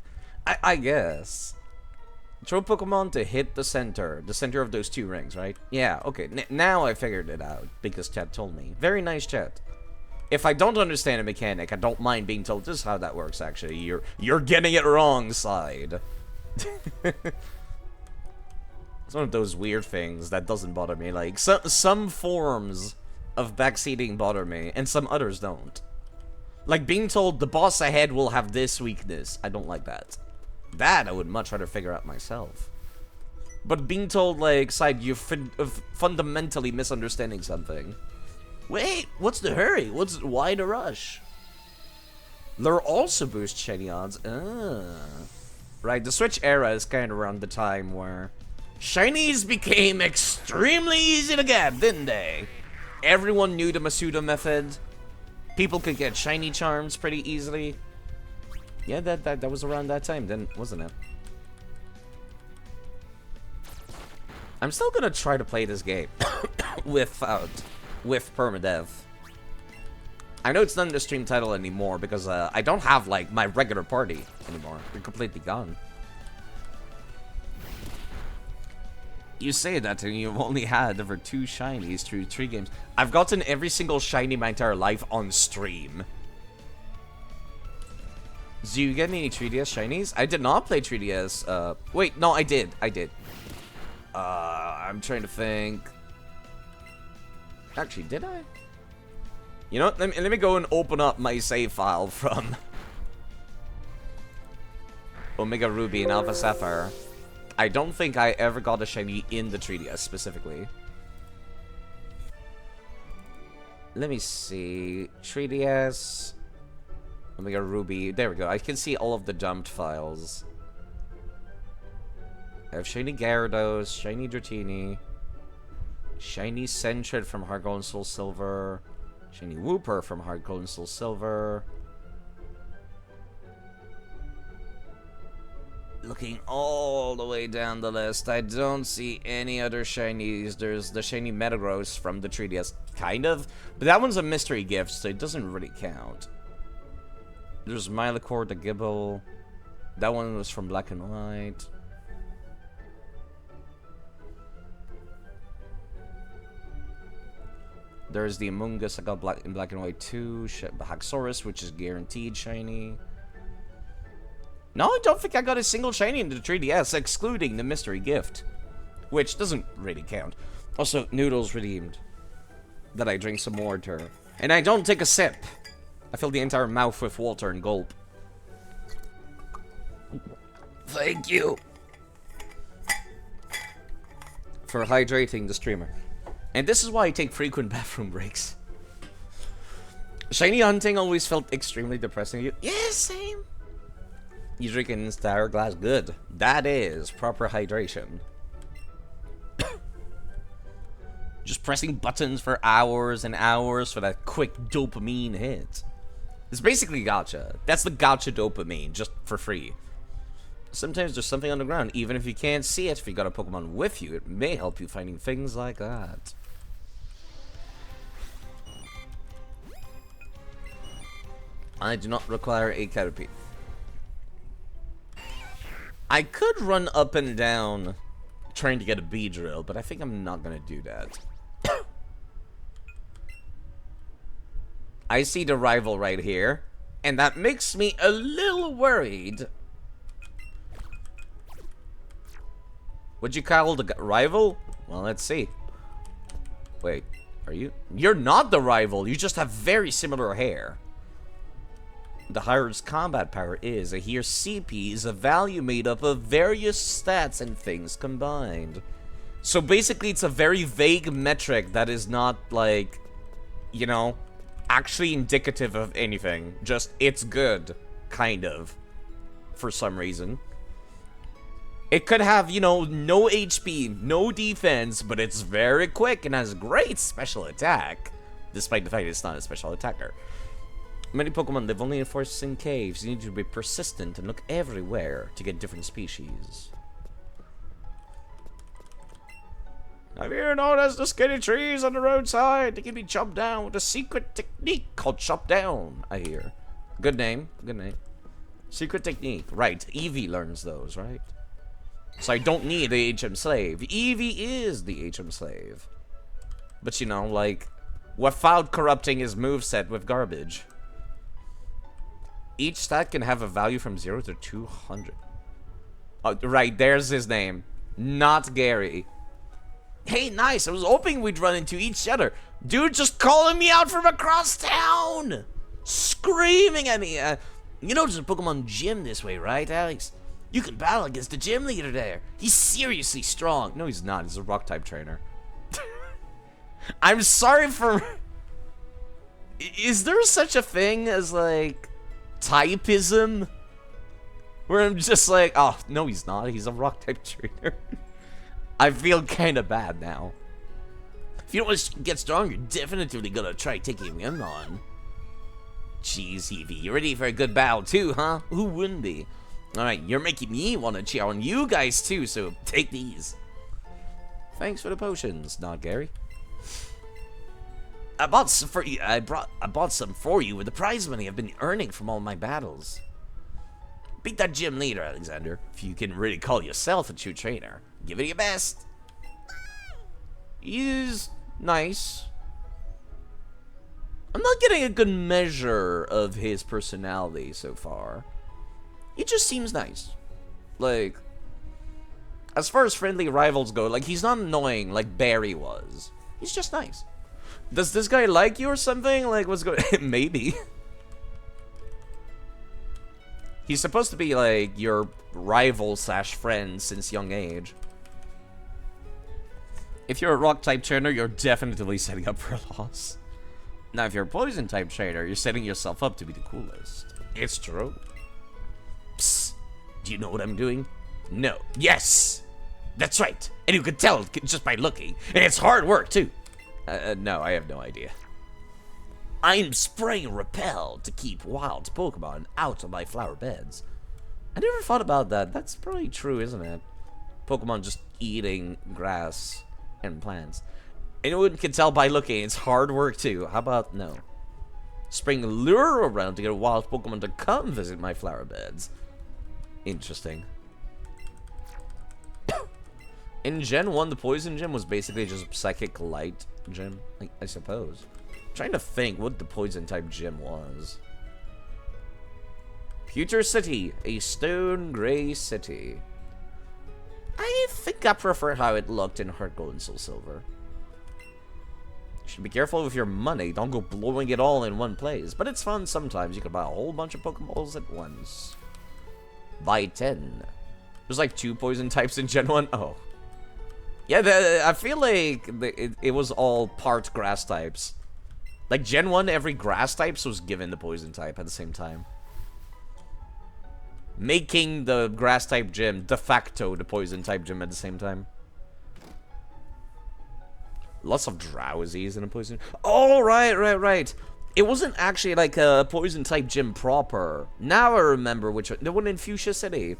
Speaker 1: I guess. Throw Pokemon to hit the center of those two rings, right? Yeah, okay. Now I figured it out, because chat told me. Very nice chat. If I don't understand a mechanic, I don't mind being told this is how that works, actually. You're getting it wrong, Side. It's one of those weird things that doesn't bother me. Like, some forms of backseating bother me, and some others don't. Like, being told the boss ahead will have this weakness. I don't like that. That I would much rather figure out myself. But being told, like, Side, you're fundamentally misunderstanding something. Wait, what's the hurry? Why the rush? There also boost shiny odds. Right, the Switch era is kind of around the time where shinies became extremely easy to get, didn't they? Everyone knew the Masuda method. People could get shiny charms pretty easily. Yeah, that was around that time, then, wasn't it? I'm still gonna try to play this game with permadeath. I know it's not in the stream title anymore because I don't have like my regular party anymore. They're completely gone. You say that and you've only had over 2 shinies through 3 games. I've gotten every single shiny my entire life on stream. Do you get any 3DS shinies? I did not play 3DS. Wait, no, I did. I'm trying to think. Actually, did I? You know what? Let me go and open up my save file from Omega Ruby and Alpha Sapphire. I don't think I ever got a shiny in the 3DS specifically. Let me see. 3DS. Omega Ruby. There we go. I can see all of the dumped files. I have shiny Gyarados, shiny Dratini, shiny Sentret from Heart Gold and Soul Silver, shiny Wooper from Heart Gold and Soul Silver. Looking all the way down the list, I don't see any other shinies. There's the shiny Metagross from the 3DS, kind of, but that one's a mystery gift, so it doesn't really count. There's Milocore, the Gibble. That one was from Black and White. There's the Amoonguss I got in Black and White too. Haxorus, which is guaranteed shiny. No, I don't think I got a single shiny in the 3DS, excluding the mystery gift, which doesn't really count. Also, Noodles redeemed. That I drink some water. And I don't take a sip. I fill the entire mouth with water and gulp. Thank you for hydrating the streamer. And this is why I take frequent bathroom breaks. Shiny hunting always felt extremely depressing. Yeah, same. You drink an entire glass. Good. That is proper hydration. Just pressing buttons for hours and hours for that quick dopamine hit. It's basically gacha. That's the gacha dopamine, just for free. Sometimes there's something on the ground, even if you can't see it. If you got a Pokemon with you, it may help you finding things like that. I do not require a Caterpie. I could run up and down trying to get a Beedrill, but I think I'm not gonna do that. I see the rival right here, and that makes me a little worried. Would you call the rival? Well, let's see. Wait, are you? You're not the rival, you just have very similar hair. The higher its combat power is, here CP is a value made up of various stats and things combined. So basically it's a very vague metric that is not like, you know, actually indicative of anything. Just, it's good, kind of, for some reason. It could have, you know, no HP, no defense, but it's very quick and has great special attack, despite the fact it's not a special attacker. Many Pokemon live only in forests and caves. You need to be persistent and look everywhere to get different species. Have you noticed the skinny trees on the roadside? They can be chopped down with a secret technique called chop down, I hear. Good name, good name. Secret technique, right. Eevee learns those, right? So I don't need the HM slave. Eevee is the HM slave. But you know, like, without corrupting his moveset with garbage. Each stat can have a value from 0 to 200. Oh, right, there's his name. Not Gary. Hey, nice. I was hoping we'd run into each other. Dude just calling me out from across town. Screaming at me. You know there's a Pokemon gym this way, right, Alex? You can battle against the gym leader there. He's seriously strong. No, he's not. He's a rock-type trainer. I'm sorry for... Is there such a thing as, like... typism, where I'm just like, oh, no, he's not. He's a rock-type trainer. I feel kind of bad now. If you don't want to get strong, you're definitely gonna try taking him on. Jeez, Eevee, you ready for a good battle too, huh? Who wouldn't be? Alright, you're making me want to cheer on you guys too, so take these. Thanks for the potions, not Gary. I bought some for you. I bought some for you with the prize money I've been earning from all my battles. Beat that gym leader, Alexander. If you can really call yourself a true trainer, give it your best. He's nice. I'm not getting a good measure of his personality so far. He just seems nice. Like, as far as friendly rivals go, like, he's not annoying like Barry was. He's just nice. Does this guy like you or something? Like, what's going... Maybe. He's supposed to be, like, your rival/friend since young age. If you're a rock-type trainer, you're definitely setting up for a loss. Now, if you're a poison-type trainer, you're setting yourself up to be the coolest. It's true. Psst. Do you know what I'm doing? No. Yes! That's right. And you could tell just by looking. And it's hard work, too. No, I have no idea. I'm spraying repel to keep wild Pokemon out of my flower beds. I never thought about that. That's probably true, isn't it? Pokemon just eating grass and plants. Anyone can tell by looking. It's hard work, too. How about no? Spraying lure around to get a wild Pokemon to come visit my flower beds. Interesting. In Gen 1, the Poison Gym was basically just Psychic Light Gym, I suppose. I'm trying to think what the Poison-type gym was. Pewter City, a stone gray city. I think I prefer how it looked in Heart Gold and Soul Silver. You should be careful with your money. Don't go blowing it all in one place. But it's fun sometimes. You can buy a whole bunch of Pokeballs at once. Buy 10. There's like 2 poison types in Gen 1. Oh. Yeah, I feel like it was all part grass types. Like Gen 1, every grass types was given the poison type at the same time. Making the grass type gym de facto the poison type gym at the same time. Lots of drowsies in a poison. Oh, right. It wasn't actually like a poison type gym proper. Now I remember which one. The one in Fuchsia City.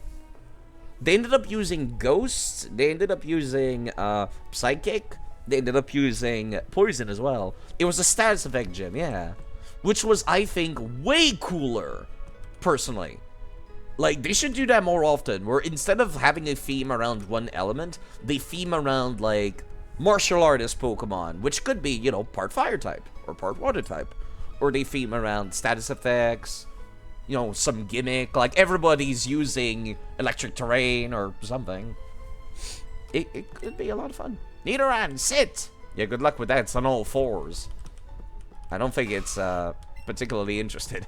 Speaker 1: They ended up using Ghosts. They ended up using Psychic. They ended up using Poison as well. It was a status effect gym, yeah. Which was, I think, way cooler, personally. Like, they should do that more often, where instead of having a theme around one element, they theme around, like, martial artist Pokemon, which could be, you know, part fire type, or part water type. Or they theme around status effects, you know, some gimmick, like everybody's using electric terrain or something. It could be a lot of fun. Nidoran, sit! Yeah, good luck with that, it's on all 4s. I don't think it's, particularly interested.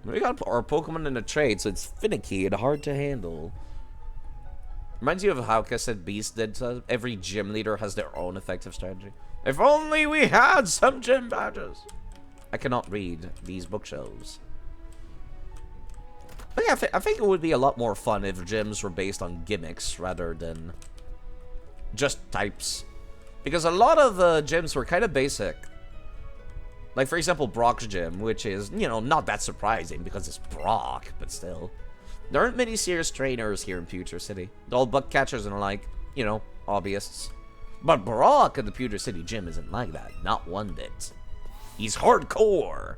Speaker 1: We got our Pokemon in a trade, so it's finicky and hard to handle. Reminds you of how Cassette Beast did. Every gym leader has their own effective strategy. If only we had some gym badges. I cannot read these bookshelves. But yeah, I think it would be a lot more fun if gyms were based on gimmicks rather than just types. Because a lot of gyms were kind of basic. Like, for example, Brock's gym, which is, you know, not that surprising because it's Brock, but still. There aren't many serious trainers here in Pewter City. All buck catchers and like, you know, hobbyists. But Brock at the Pewter City gym isn't like that. Not one bit. He's hardcore.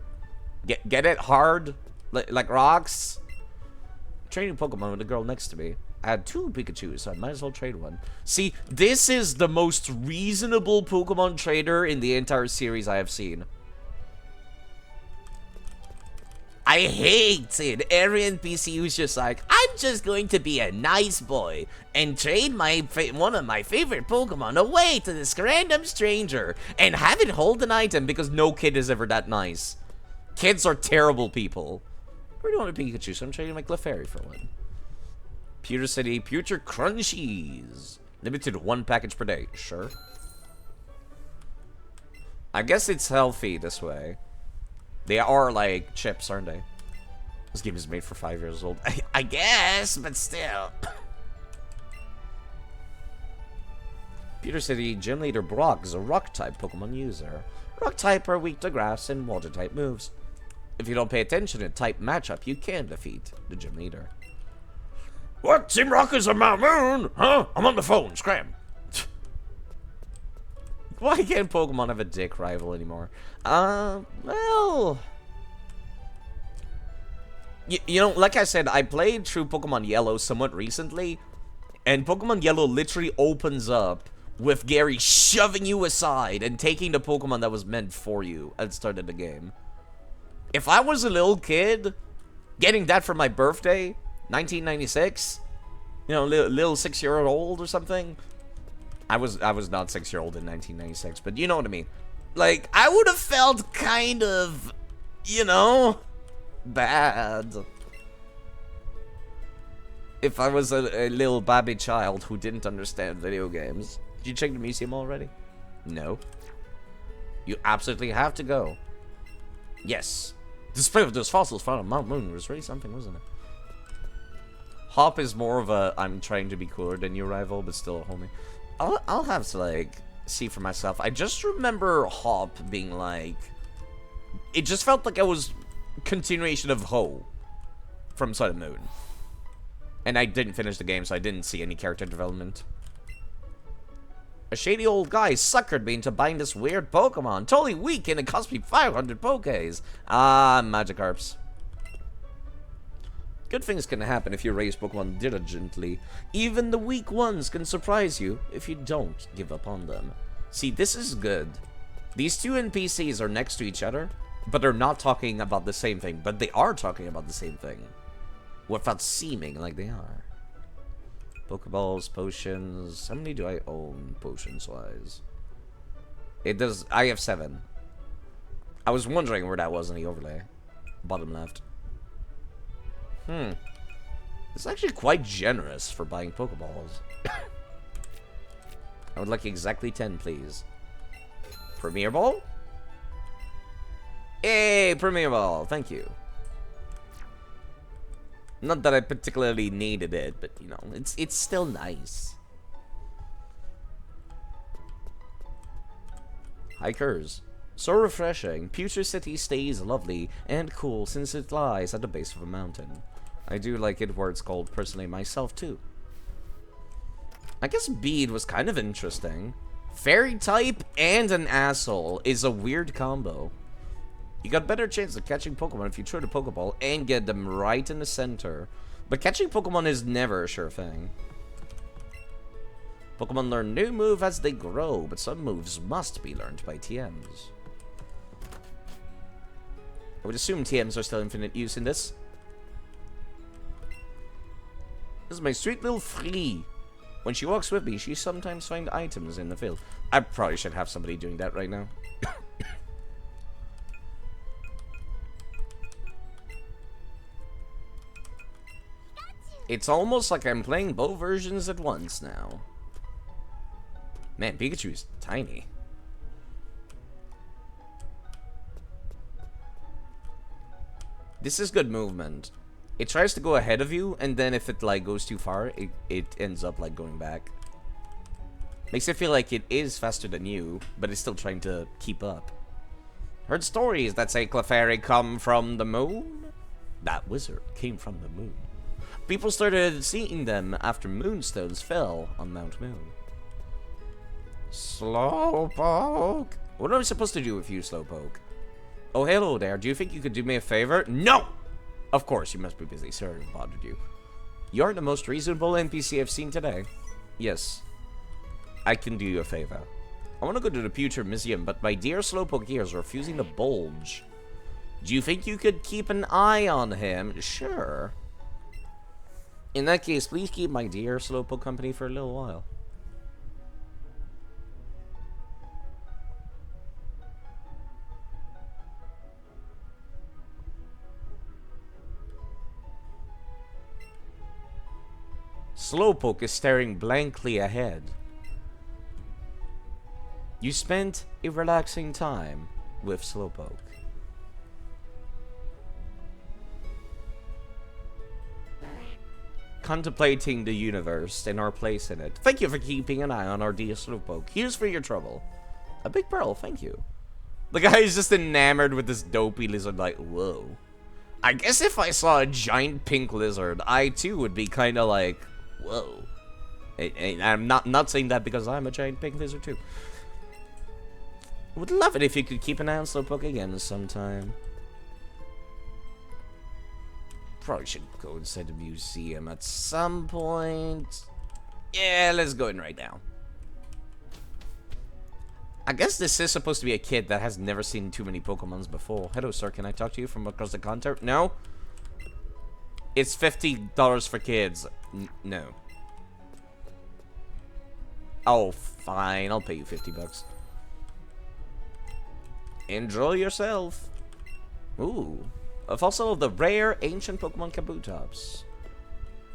Speaker 1: Get it? Hard? Like rocks? Training Pokemon with the girl next to me. I had 2 Pikachus, so I might as well trade one. See, this is the most reasonable Pokemon trader in the entire series I have seen. I hate it. Every NPC who's just like, I'm just going to be a nice boy and trade one of my favorite Pokemon away to this random stranger and have it hold an item because no kid is ever that nice. Kids are terrible people. We're doing a Pikachu, so I'm trading my Clefairy for one. Pewter City, Pewter Crunchies. Limited to 1 package per day. Sure. I guess it's healthy this way. They are like chips, aren't they? This game is made for 5 years old. I guess, but still. Pewter City Gym Leader Brock is a Rock-type Pokemon user. Rock-type are weak to grass and Water-type moves. If you don't pay attention to type matchup, you can defeat the Gym Leader. What? Team Rocket's on Mount Moon? Huh? I'm on the phone. Scram. Why can't Pokemon have a dick rival anymore? Well... You know, like I said, I played through Pokemon Yellow somewhat recently, and Pokemon Yellow literally opens up with Gary shoving you aside and taking the Pokemon that was meant for you at the start of the game. If I was a little kid, getting that for my birthday, 1996, you know, little 6-year-old or something... I was not 6-year-old in 1996, but you know what I mean. Like, I would have felt kind of, you know, bad. If I was a little baby child who didn't understand video games. Did you check the museum already? No. You absolutely have to go. Yes. The display of those fossils found on Mount Moon was really something, wasn't it? Hop is more of a I'm trying to be cooler than your rival, but still a homie. I'll have to like see for myself. I just remember Hop being like, it just felt like it was continuation of Ho from Sun and Moon, and I didn't finish the game, so I didn't see any character development. A shady old guy suckered me into buying this weird Pokemon. Totally weak, and it cost me 500 Pokés. Ah, Magikarps. Good things can happen if you raise Pokemon diligently. Even the weak ones can surprise you if you don't give up on them. See, this is good. These two NPCs are next to each other, but they're not talking about the same thing. But they are talking about the same thing, without seeming like they are. Pokeballs, potions. How many do I own potions-wise? It does. I have 7. I was wondering where that was in the overlay. Bottom left. It's actually quite generous for buying Pokeballs. I would like exactly 10, please. Premier Ball? Hey, Premier Ball. Thank you. Not that I particularly needed it, but, you know, it's still nice. Hikers. So refreshing. Future City stays lovely and cool since it lies at the base of a mountain. I do like it where it's cold personally myself, too. I guess Bead was kind of interesting. Fairy type and an asshole is a weird combo. You got better chance of catching Pokemon if you throw the Pokeball and get them right in the center. But catching Pokemon is never a sure thing. Pokemon learn new moves as they grow, but some moves must be learned by TMs. I would assume TMs are still infinite use in this. This is my sweet little Flea. When she walks with me, she sometimes finds items in the field. I probably should have somebody doing that right now. It's almost like I'm playing both versions at once now. Man, Pikachu is tiny. This is good movement. It tries to go ahead of you, and then if it like goes too far, it ends up like going back. Makes it feel like it is faster than you, but it's still trying to keep up. Heard stories that say Clefairy come from the moon? That wizard came from the moon. People started seeing them after moonstones fell on Mount Moon. Slowpoke. What am I supposed to do with you, Slowpoke? Oh, hello there. Do you think you could do me a favor? No! Of course, you must be busy. Sorry I bothered you. You're the most reasonable NPC I've seen today. Yes. I can do you a favor. I want to go to the Future Museum, but my dear Slowpoke ears are refusing to bulge. Do you think you could keep an eye on him? Sure. In that case, please keep my dear Slowpoke company for a little while. Slowpoke is staring blankly ahead. You spent a relaxing time with Slowpoke. Contemplating the universe and our place in it. Thank you for keeping an eye on our dear Slowpoke. Here's for your trouble. A big pearl, thank you. The guy is just enamored with this dopey lizard, like, whoa. I guess if I saw a giant pink lizard, I too would be kind of like, whoa. And I'm not saying that because I'm a giant pink lizard too. Would love it if you could keep an eye on Slowpoke again sometime. Probably should go inside the museum at some point. Yeah, let's go in right now. I guess this is supposed to be a kid that has never seen too many Pokemons before. Hello, sir. Can I talk to you from across the counter? No? It's $50 for kids. No. Oh, fine. I'll pay you 50 bucks. Enjoy yourself. Ooh. A fossil of the rare ancient Pokemon Kabutops.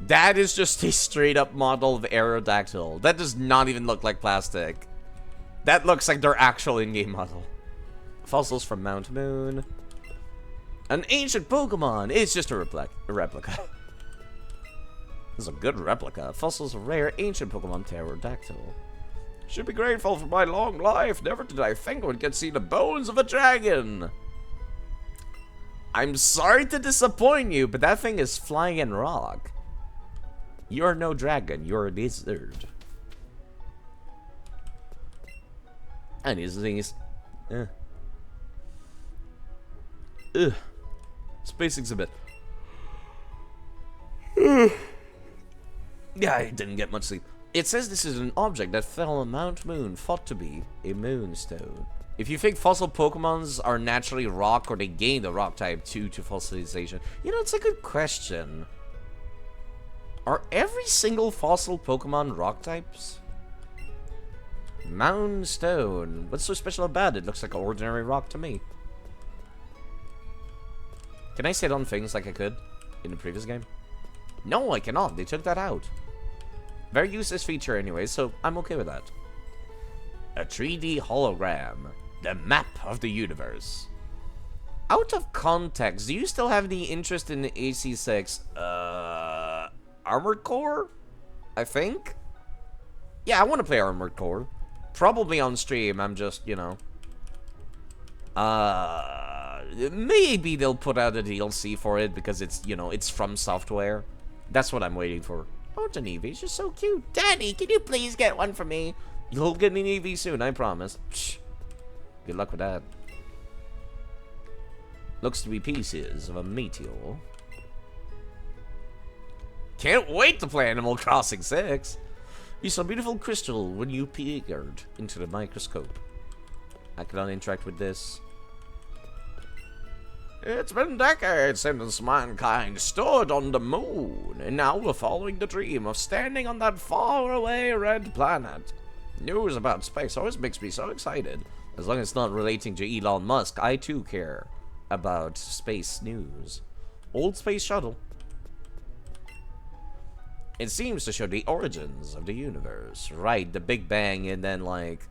Speaker 1: That is just a straight up model of Aerodactyl. That does not even look like plastic. That looks like their actual in-game model. Fossils from Mount Moon. An ancient Pokemon. It's just a replica. This is a good replica. Fossils of rare ancient Pokemon pterodactyl. Should be grateful for my long life. Never did I think I would get to see the bones of a dragon. I'm sorry to disappoint you, but that thing is flying in rock. You're no dragon, you're a lizard. And these things... Space exhibit. Yeah, I didn't get much sleep. It says this is an object that fell on Mount Moon, thought to be a moonstone. If you think fossil Pokemons are naturally rock, or they gain the rock type due to fossilization, you know, it's a good question. Are every single fossil Pokemon rock types? Mountain Stone. What's so special about it? Looks like an ordinary rock to me. Can I sit on things like I could in the previous game? No, I cannot. They took that out. Very useless feature anyway, so I'm okay with that. A 3D hologram. The map of the universe. Out of context, do you still have any interest in the AC6 Armored Core? I think? Yeah, I want to play Armored Core. Probably on stream, I'm just, you know. Maybe they'll put out a DLC for it because it's, you know, it's from software. That's what I'm waiting for. Oh, an Eevee's just so cute. Daddy, can you please get one for me? You'll get an Eevee soon, I promise. Psh. Good luck with that. Looks to be pieces of a meteor. Can't wait to play Animal Crossing 6. You saw a beautiful crystal when you peered into the microscope. I cannot interact with this. It's been decades since mankind stood on the moon, and now we're following the dream of standing on that faraway red planet. News about space always makes me so excited. As long as it's not relating to Elon Musk, I too care about space news. Old space shuttle. It seems to show the origins of the universe. Right, the Big Bang, and then like...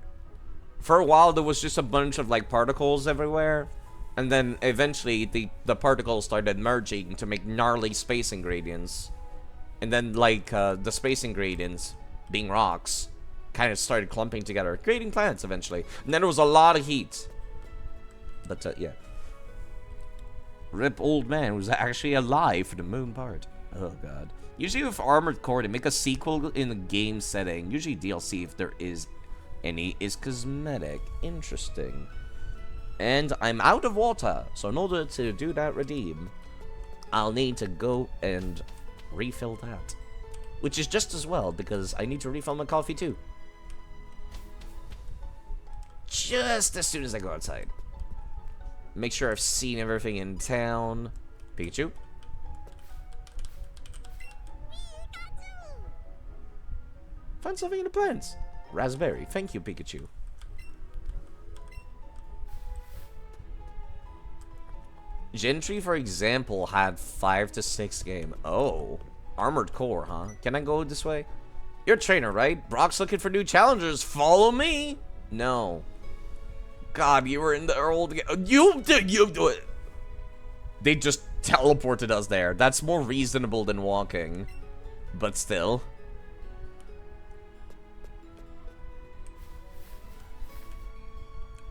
Speaker 1: For a while there was just a bunch of like particles everywhere. And then eventually the particles started merging to make gnarly space ingredients. And then like the space ingredients, being rocks, kind of started clumping together, creating planets eventually. And then there was a lot of heat. But yeah. Rip old man was actually alive for the moon part. Oh god. Usually with Armored Core, they make a sequel in the game setting. Usually DLC, if there is any, is cosmetic. Interesting. And I'm out of water, so in order to do that redeem, I'll need to go and refill that. Which is just as well, because I need to refill my coffee too. Just as soon as I go outside. Make sure I've seen everything in town. Pikachu? Find something in the plants. Raspberry. Thank you, Pikachu. Gentry, for example, had 5 to 6 game. Oh. Armored Core, huh? Can I go this way? You're a trainer, right? Brock's looking for new challengers. Follow me. No. God, you were in the old game. You do it. They just teleported us there. That's more reasonable than walking. But still.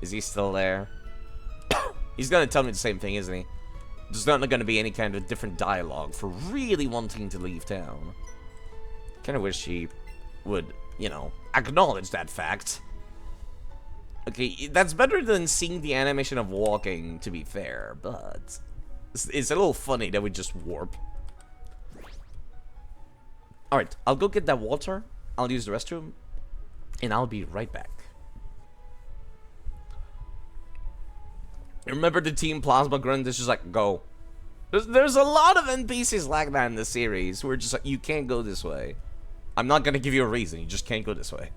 Speaker 1: Is he still there? He's gonna tell me the same thing, isn't he? There's not gonna be any kind of different dialogue for really wanting to leave town. Kinda wish he would, you know, acknowledge that fact. Okay, that's better than seeing the animation of walking, to be fair, but... It's a little funny that we just warp. Alright, I'll go get that water, I'll use the restroom, and I'll be right back. Remember the Team Plasma Grunt is just like, go. There's a lot of NPCs like that in the series who are just like, you can't go this way. I'm not gonna give you a reason, you just can't go this way.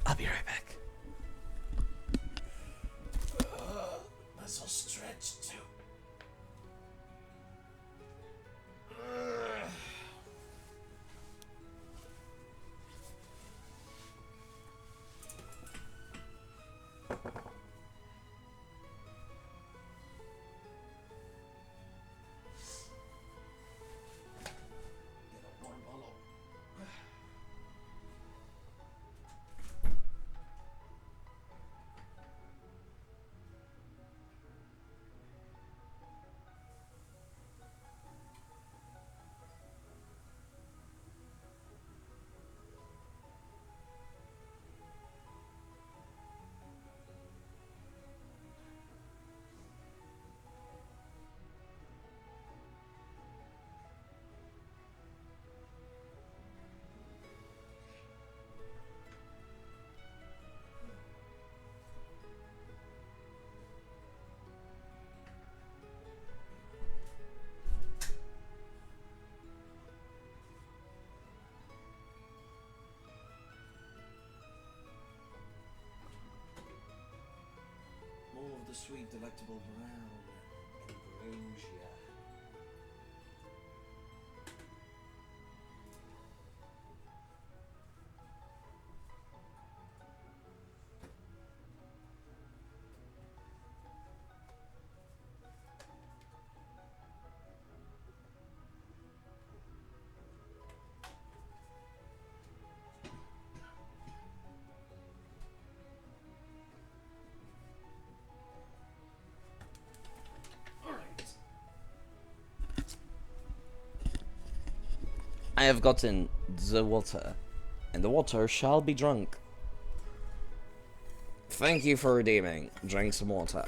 Speaker 1: I'll be right back. I'm so stretched too. the sweet, delectable brown ambrosia. I have gotten the water, and the water shall be drunk. Thank you for redeeming. Drink some water.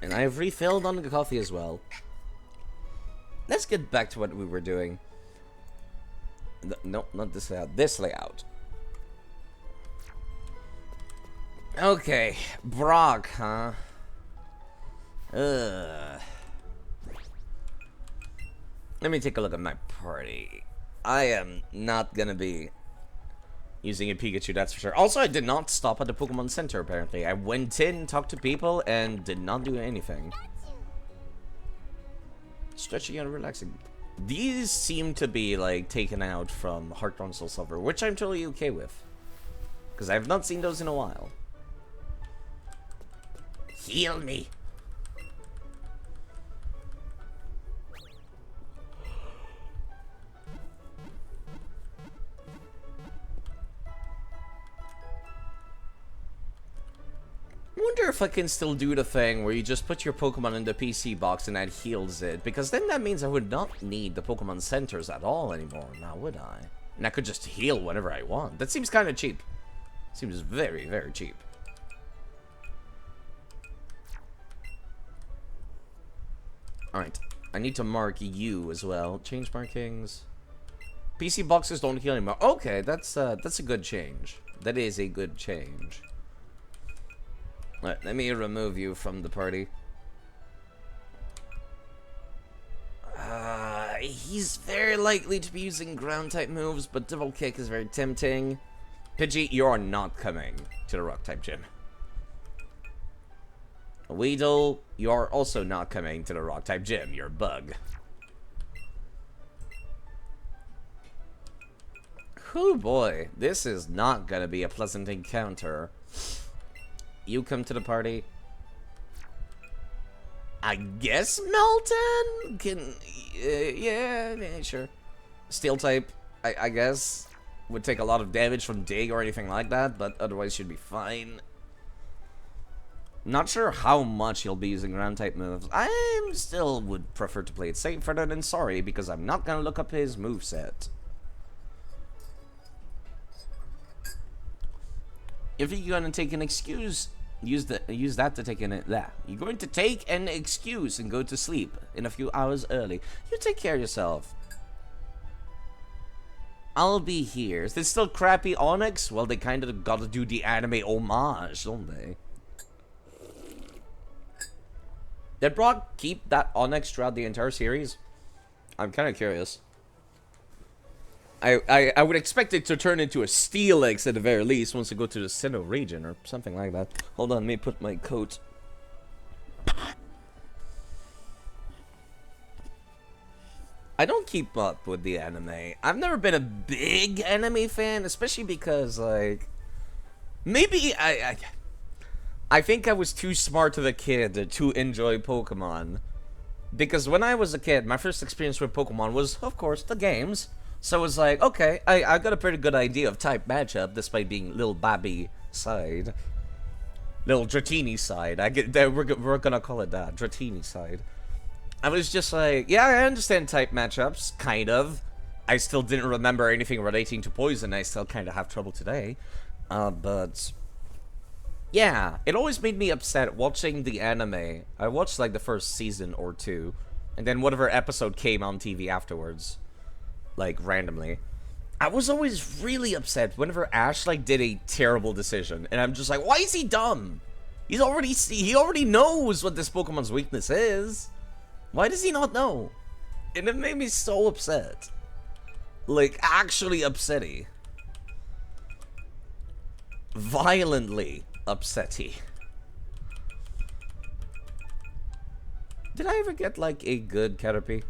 Speaker 1: And I have refilled on the coffee as well. Let's get back to what we were doing. No, not this layout. This layout. Okay, Brock, huh? Let me take a look at my party. I am not gonna be using a Pikachu, that's for sure. Also, I did not stop at the Pokemon Center, apparently. I went in, talked to people, and did not do anything. Stretching and relaxing. These seem to be, like, taken out from Heart Gold Soul Silver, which I'm totally okay with. Because I have not seen those in a while. Heal me. I wonder if I can still do the thing where you just put your Pokemon in the PC box and that heals it, because then that means I would not need the Pokemon Centers at all anymore, now would I? And I could just heal whenever I want. That seems kind of cheap. Seems very, very cheap. Alright, I need to mark you as well. Change markings. PC boxes don't heal anymore. Okay, that's a good change. That is a good change. Alright, let me remove you from the party. He's very likely to be using ground type moves, but double kick is very tempting. Pidgey, you are not coming to the rock type gym. Weedle, you are also not coming to the rock type gym. You're a bug. Whew, boy, this is not gonna be a pleasant encounter. You come to the party. I guess Melton can, yeah, sure. Steel type, I guess, would take a lot of damage from Dig or anything like that, but otherwise should be fine. Not sure how much he'll be using ground type moves. I still would prefer to play it safer than sorry, because I'm not gonna look up his moveset. If you're gonna take an excuse, use that to take an You're going to take an excuse and go to sleep in a few hours early. You take care of yourself. I'll be here. Is this still crappy Onyx? Well, they kind of gotta do the anime homage, don't they? Did Brock keep that Onyx throughout the entire series? I'm kind of curious. I would expect it to turn into a Steelix at the very least once you go to the Sinnoh region or something like that. Hold on, let me put my coat. I don't keep up with the anime. I've never been a big anime fan, especially because, like, maybe I think I was too smart of a kid to enjoy Pokemon. Because when I was a kid, my first experience with Pokemon was, of course, the games. So it was like, okay, I got a pretty good idea of type matchup, despite being Lil Babby side. Lil Dratini side. We're gonna call it that. Dratini side. I was just like, yeah, I understand type matchups, kind of. I still didn't remember anything relating to poison. I still kind of have trouble today. But yeah, it always made me upset watching the anime. I watched like the first season or two, and then whatever episode came on TV afterwards, like randomly. I was always really upset whenever Ash like did a terrible decision, and I'm just like, why is he dumb? He already knows what this Pokemon's weakness is. Why does he not know? And it made me so upset. Like, actually upsetty. Violently upsetty. Did I ever get, like, a good Caterpie?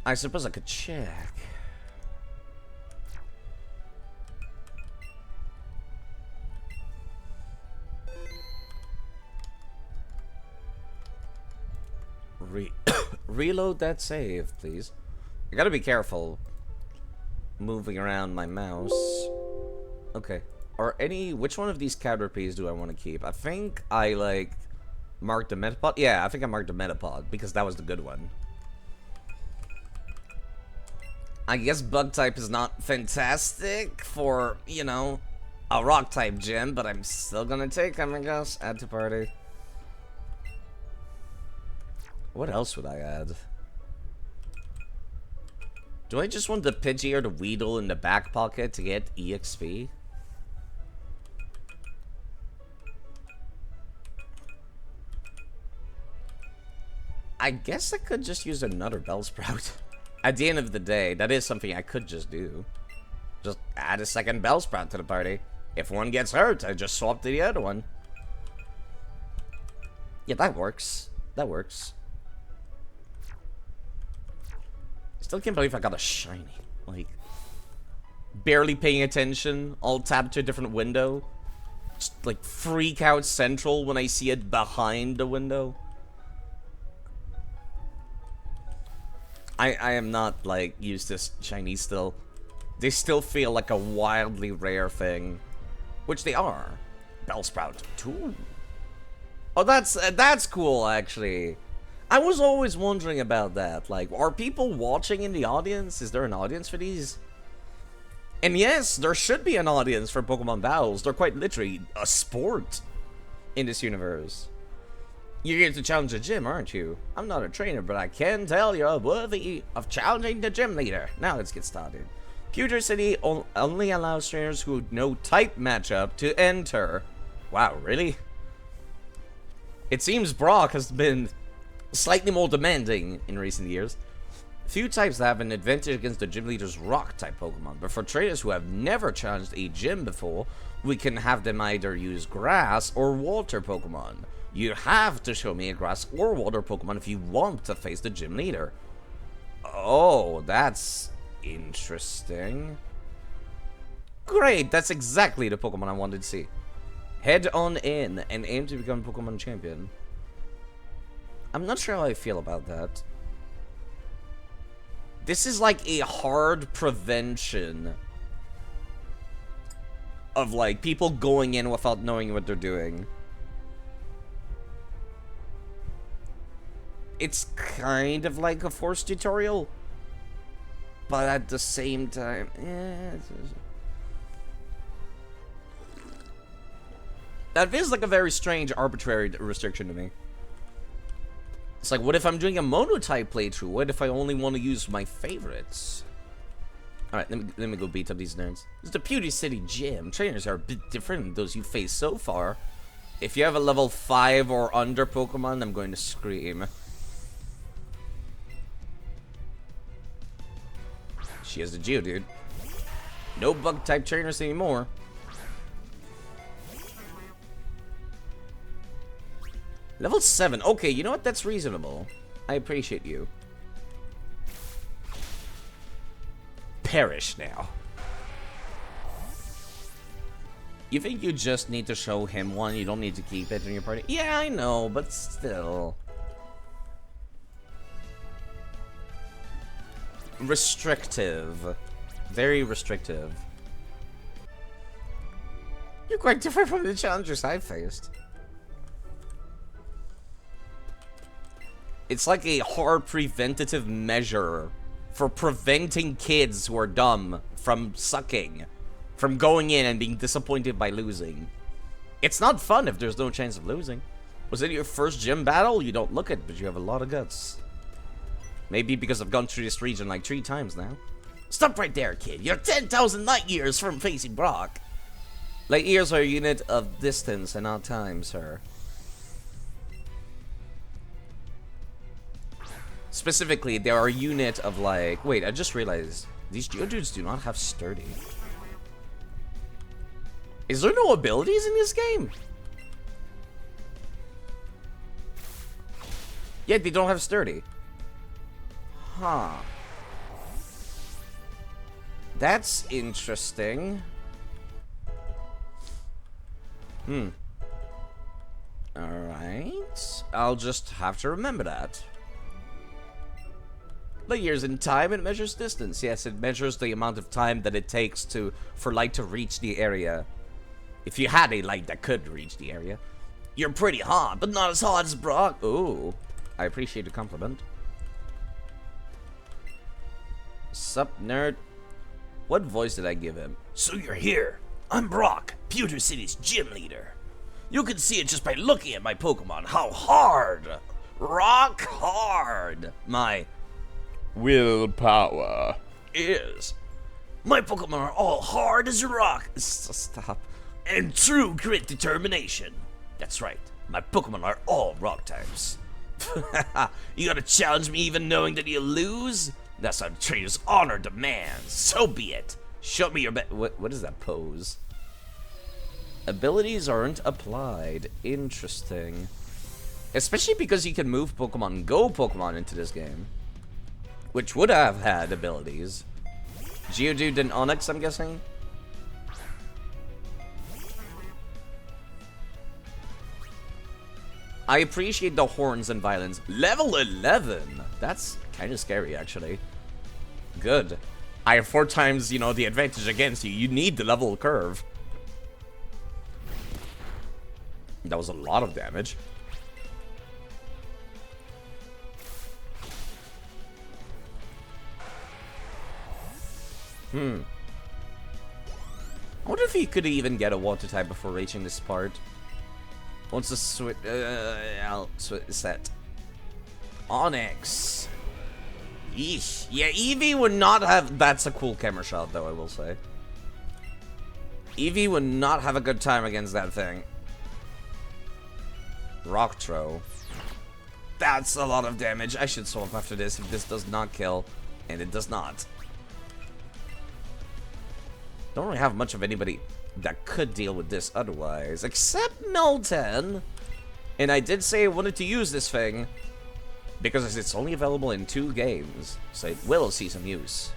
Speaker 1: I suppose I could check. Reload that save, please. I gotta be careful moving around my mouse. Okay. Which one of these Caterpies do I want to keep? I think I, like, marked the Metapod. Yeah, I think I marked the Metapod because that was the good one. I guess Bug type is not fantastic for, you know, a Rock type gym, but I'm still gonna take him, I guess. Add to party. What else would I add? Do I just want the Pidgey or the Weedle in the back pocket to get EXP? I guess I could just use another Bellsprout. At the end of the day, that is something I could just do. Just add a second Bellsprout to the party. If one gets hurt, I just swap to the other one. Yeah, that works. That works. Still can't believe I got a shiny. Like, barely paying attention. I'll tab to a different window. Just, like, freak out central when I see it behind the window. I am not, like, used to shinies still. They still feel like a wildly rare thing. Which they are. Bellsprout 2. Oh, that's cool, actually. I was always wondering about that. Like, are people watching in the audience? Is there an audience for these? And yes, there should be an audience for Pokemon battles. They're quite literally a sport in this universe. You're here to challenge the gym, aren't you? I'm not a trainer, but I can tell you're worthy of challenging the gym leader. Now let's get started. Pewter City only allows trainers who know type matchup to enter. Wow, really? It seems Brock has been slightly more demanding in recent years. Few types have an advantage against the gym leader's rock type Pokemon, but for trainers who have never challenged a gym before, we can have them either use grass or water Pokemon. You have to show me a grass or water Pokemon if you want to face the gym leader. Oh, that's interesting. Great, that's exactly the Pokemon I wanted to see. Head on in and aim to become Pokemon champion. I'm not sure how I feel about that. This is like a hard prevention of like people going in without knowing what they're doing. It's kind of like a forced tutorial, but at the same time, that feels like a very strange, arbitrary restriction to me. It's like, what if I'm doing a mono-type playthrough? What if I only want to use my favorites? Alright, let me go beat up these nerds. This is the Pewter City Gym. Trainers are a bit different than those you faced so far. If you have a level 5 or under Pokemon, I'm going to scream. She has a Geodude. No bug-type trainers anymore. Level 7. Okay, you know what? That's reasonable. I appreciate you. Perish now. You think you just need to show him one? You don't need to keep it in your party? Yeah, I know, but still. Restrictive. Very restrictive. You're quite different from the challengers I've faced. It's like a hard preventative measure for preventing kids who are dumb from sucking, from going in and being disappointed by losing. It's not fun if there's no chance of losing. Was it your first gym battle? You don't look it, but you have a lot of guts. Maybe because I've gone through this region like 3 times now. Stop right there, kid. You're 10,000 light years from facing Brock. Light years are a unit of distance and not time, sir. Specifically, there are a unit of like... Wait, I just realized these Geodudes do not have sturdy. Is there no abilities in this game? Yet they don't have sturdy. Huh. That's interesting. Alright. I'll just have to remember that. Light-years in time, it measures distance. Yes, it measures the amount of time that it takes for light to reach the area. If you had a light that could reach the area. You're pretty hot, but not as hot as Brock. Ooh. I appreciate the compliment. Sup, nerd? What voice did I give him? So you're here. I'm Brock, Pewter City's gym leader. You can see it just by looking at my Pokemon. How hard, rock hard, my willpower is. My Pokemon are all hard as a rock. Stop. And true grit determination. That's right. My Pokemon are all rock types. You gotta challenge me even knowing that you'll lose? That's how the trainer's honor demands. So be it. Show me your what is that pose? Abilities aren't applied. Interesting. Especially because you can move Pokemon Go Pokemon into this game. Which would have had abilities. Geodude and Onix, I'm guessing? I appreciate the horns and violence. Level 11! That's kind of scary, actually. Good. I have 4 times, you know, the advantage against you. You need the level curve. That was a lot of damage. I wonder if he could even get a water type before reaching this part. Once the switch, I'll set. Onix. Yeesh. Yeah, Eevee would not have. That's a cool camera shot, though, I will say. Eevee would not have a good time against that thing. Rock throw. That's a lot of damage. I should swap after this if this does not kill. And it does not. Don't really have much of anybody that could deal with this otherwise, except Melton. And I did say I wanted to use this thing because it's only available in 2 games, so it will see some use.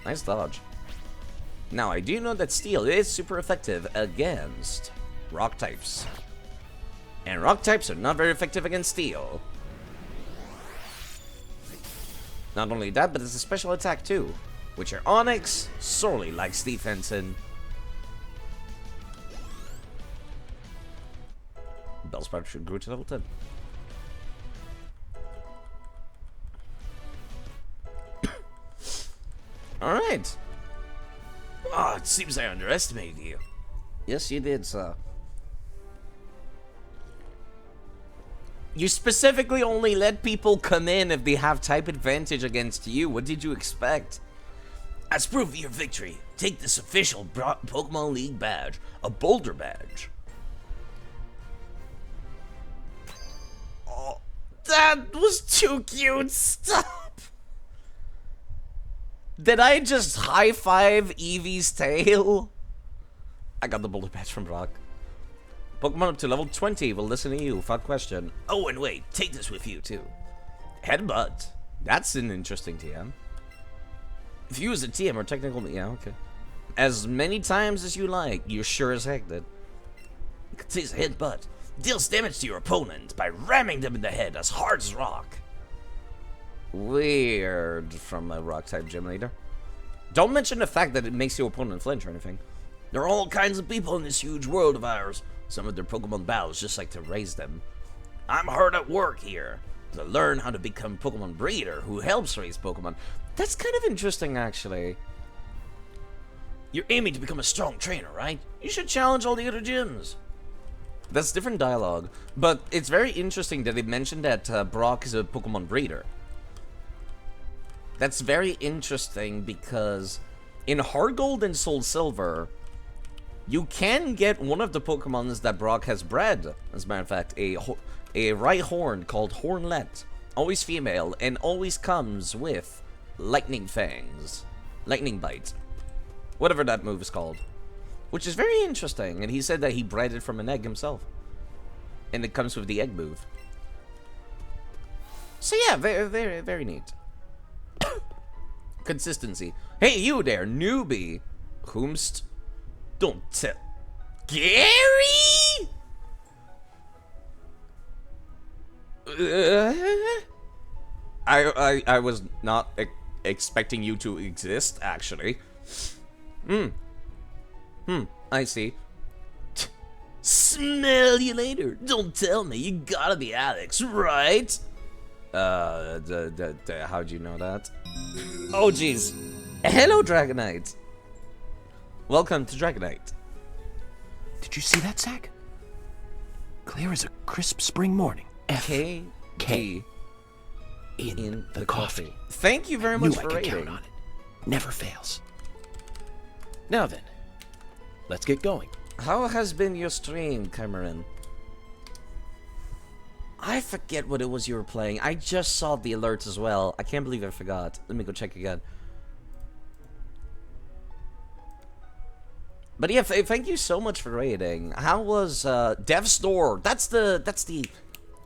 Speaker 1: Nice dodge. Now, I do know that Steel is super effective against Rock types. And Rock types are not very effective against Steel. Not only that, but it's a special attack too, which your Onix sorely likes defense in. Bellsprout should grow to level 10. Alright. Oh, it seems I underestimated you. Yes, you did, sir. You specifically only let people come in if they have type advantage against you. What did you expect? As proof of your victory, take this official Pokemon League badge, a Boulder badge. Oh, that was too cute. Stop. Did I just high-five Eevee's tail? I got the Boulder badge from Brock. Pokemon up to level 20 will listen to you without question. Oh, and wait, take this with you, too. Headbutt. That's an interesting TM. If you as a TM or technical... Yeah, okay. As many times as you like, you sure as heck did. You can taste a headbutt. Deals damage to your opponent by ramming them in the head as hard as rock. Weird from a rock-type gym leader. Don't mention the fact that it makes your opponent flinch or anything. There are all kinds of people in this huge world of ours. Some of their Pokemon battles just like to raise them. I'm hard at work here to learn how to become a Pokemon breeder who helps raise Pokemon. That's kind of interesting, actually. You're aiming to become a strong trainer, right? You should challenge all the other gyms. That's different dialogue, but it's very interesting that they mentioned that Brock is a Pokemon breeder. That's very interesting because in Heart Gold and Soul Silver, You can get one of the Pokemons that Brock has bred. As a matter of fact, a Rhyhorn called Hornlet. Always female, and always comes with Lightning Fangs. Lightning Bite. Whatever that move is called. Which is very interesting, and he said that he bred it from an egg himself. And it comes with the egg move. So yeah, very, very, very neat. Consistency. Hey, you there, newbie. Whomst? Don't tell. Gary? I was not expecting you to exist, actually. I see. Smell you later. Don't tell me. You gotta be Alex, right? How'd you know that? Oh, jeez. Hello, Dragonite. Welcome to Dragonite.
Speaker 5: Did you see that, Zach? Clear as a crisp spring morning.
Speaker 1: K.
Speaker 5: In the coffee.
Speaker 1: Thank you very much for
Speaker 5: I could
Speaker 1: rating.
Speaker 5: count on it. Never fails. Now then, let's get going.
Speaker 1: How has been your stream, Cameron? I forget what it was you were playing. I just saw the alert as well. I can't believe I forgot. Let me go check again. But yeah, thank you so much for rating. How was Dev's Door? That's the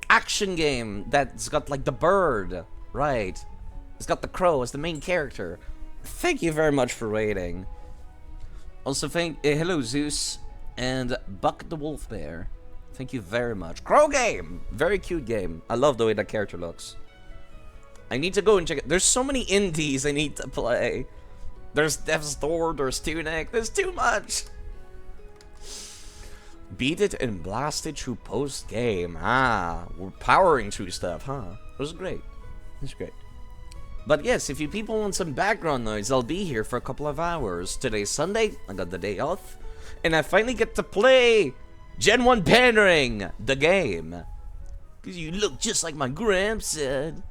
Speaker 1: action game that's got like the bird, right? It's got the crow as the main character. Thank you very much for rating. Also, hello Zeus and Buck the Wolf Bear. Thank you very much. Crow game, very cute game. I love the way that character looks. I need to go and check it. There's so many indies I need to play. There's Death's Door, there's Tunic, there's too much. Beat it and blast it through post-game. Ah, we're powering through stuff, huh? It was great. It was great. But yes, if you people want some background noise, I'll be here for a couple of hours. Today's Sunday, I got the day off. And I finally get to play Gen 1 Pandering, the game. Because you look just like my Gramps said.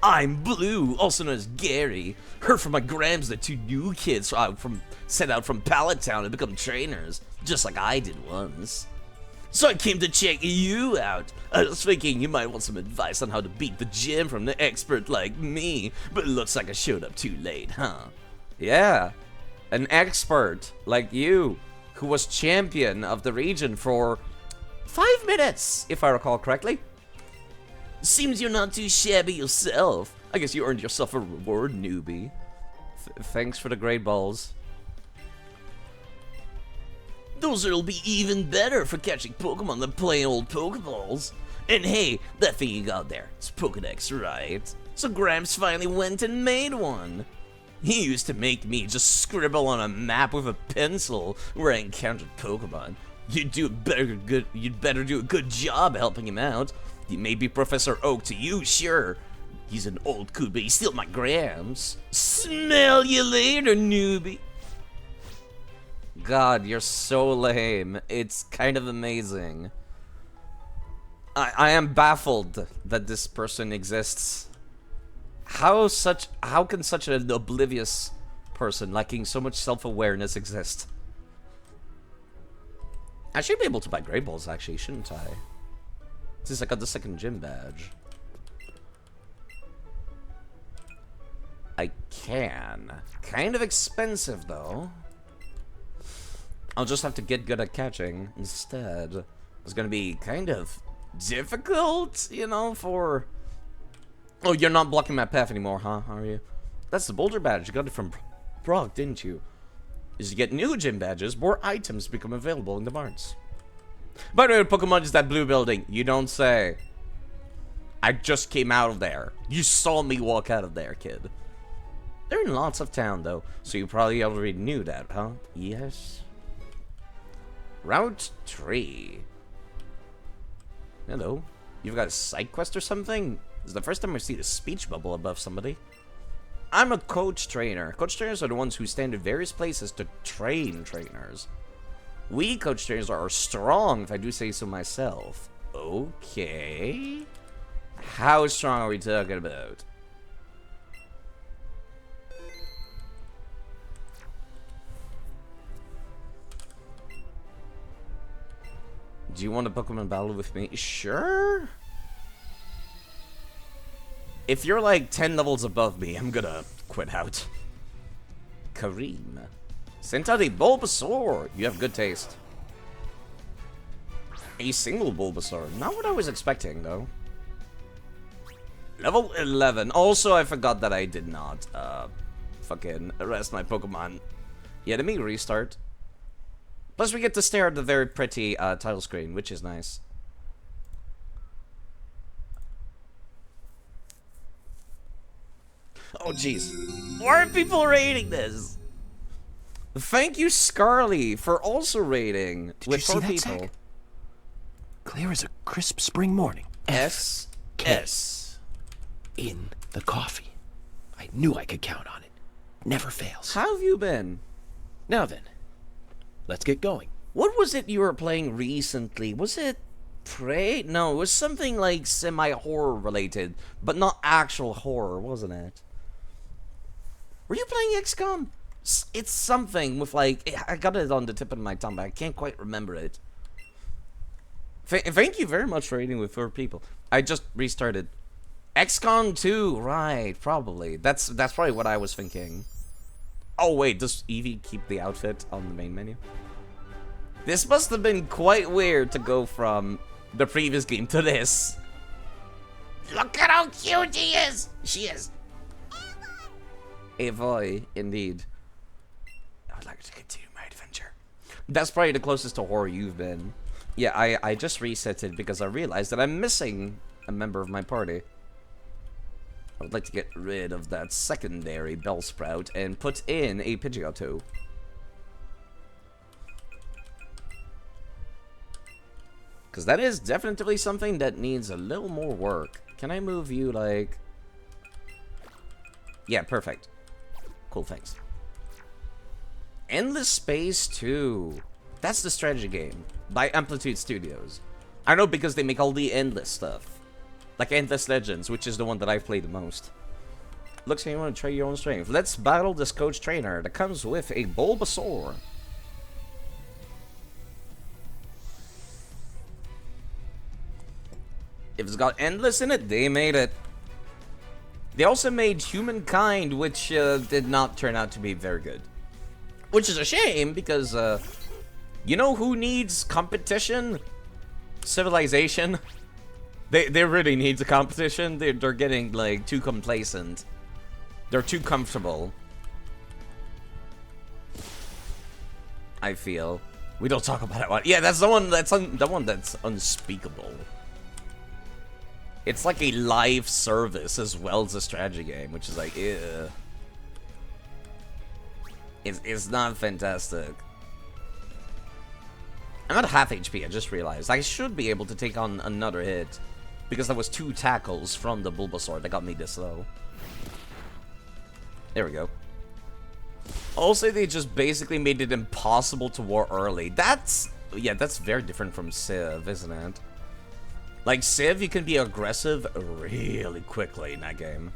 Speaker 1: I'm Blue, also known as Gary. Heard from my Grams that two new kids set out from Pallet Town to become trainers, just like I did once. So I came to check you out. I was thinking you might want some advice on how to beat the gym from an expert like me, but it looks like I showed up too late, huh? Yeah, an expert like you, who was champion of the region for 5 minutes, if I recall correctly. Seems you're not too shabby yourself. I guess you earned yourself a reward, newbie. Thanks for the great balls. Those'll be even better for catching Pokemon than plain old Pokeballs. And hey, that thing you got there, it's Pokedex, right? So Gramps finally went and made one. He used to make me just scribble on a map with a pencil where I encountered Pokemon. You'd better do a good job helping him out. He may be Professor Oak to you, sure. He's an old coot, but he's still my Grams. Smell you later, newbie. God, you're so lame. It's kind of amazing. I am baffled that this person exists. How can such an oblivious person lacking so much self-awareness exist? I should be able to buy Great Balls, actually, shouldn't I? Since I got the second gym badge. I can. Kind of expensive, though. I'll just have to get good at catching instead. It's gonna be kind of difficult, you know, for... Oh, you're not blocking my path anymore, huh? Are you? That's the Boulder badge. You got it from Brock, didn't you? As you get new gym badges, more items become available in the barns. By the way, Pokemon is that blue building. You don't say. I just came out of there. You saw me walk out of there, kid. They're in lots of town, though, so you probably already knew that, huh? Yes. Route 3. Hello. You've got a side quest or something? This is the first time I see the speech bubble above somebody. I'm a coach trainer. Coach trainers are the ones who stand in various places to train trainers. We coach trainers are strong, if I do say so myself. Okay. How strong are we talking about? Do you want a Pokemon battle with me? Sure. If you're like 10 levels above me, I'm gonna quit out. Kareem. Sent out a Bulbasaur. You have good taste. A single Bulbasaur. Not what I was expecting, though. Level 11. Also, I forgot that I did not, fucking arrest my Pokemon. Yeah, let me restart. Plus, we get to stare at the very pretty, title screen, which is nice. Oh, jeez. Why are people rating this? Thank you, Scarly, for also rating
Speaker 5: Did
Speaker 1: with
Speaker 5: you see
Speaker 1: 4
Speaker 5: that,
Speaker 1: people.
Speaker 5: Zach? Clear as a crisp spring morning.
Speaker 1: S. S.
Speaker 5: In the coffee. I knew I could count on it. Never fails.
Speaker 1: How have you been?
Speaker 5: Now then, let's get going.
Speaker 1: What was it you were playing recently? Was it Prey? No, it was something like semi-horror related, but not actual horror, wasn't it? Were you playing XCOM? It's something with like, I got it on the tip of my tongue, but I can't quite remember it. Thank you very much for reading with 4 people. I just restarted. XCOM 2, right, probably. That's probably what I was thinking. Oh wait, does Eevee keep the outfit on the main menu? This must have been quite weird to go from the previous game to this. Look at how cute she is! She is. Avoy, indeed. I would like to continue my adventure. That's probably the closest to horror you've been. Yeah, I just reset it because I realized that I'm missing a member of my party. I would like to get rid of that secondary Bellsprout and put in a Pidgeotto. Because that is definitely something that needs a little more work. Can I move you, like... Yeah, perfect. Cool, thanks. Endless Space 2. That's the strategy game by Amplitude Studios. I know because they make all the Endless stuff. Like Endless Legends, which is the one that I've played the most. Looks like you want to try your own strength. Let's battle this coach trainer that comes with a Bulbasaur. If it's got Endless in it, they made it. They also made Humankind, which did not turn out to be very good. Which is a shame, because, you know who needs competition? Civilization. They really need the competition. They're getting, like, too complacent. They're too comfortable. I feel. We don't talk about that one. Yeah, that's the one that's unspeakable. It's like a live service as well as a strategy game, which is like, ew. It's not fantastic. I'm at half HP, I just realized. I should be able to take on another hit. Because there was 2 tackles from the Bulbasaur that got me this low. There we go. Also, they just basically made it impossible to war early. That's very different from Civ, isn't it? Like, Civ, you can be aggressive really quickly in that game.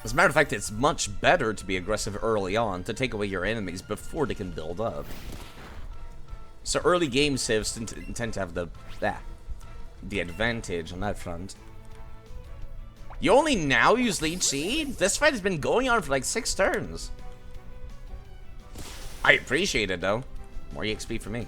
Speaker 1: As a matter of fact, it's much better to be aggressive early on to take away your enemies before they can build up. So early game Civs tend to have the advantage on that front. You only now use Leech Seed? This fight has been going on for like 6 turns. I appreciate it though. More EXP for me.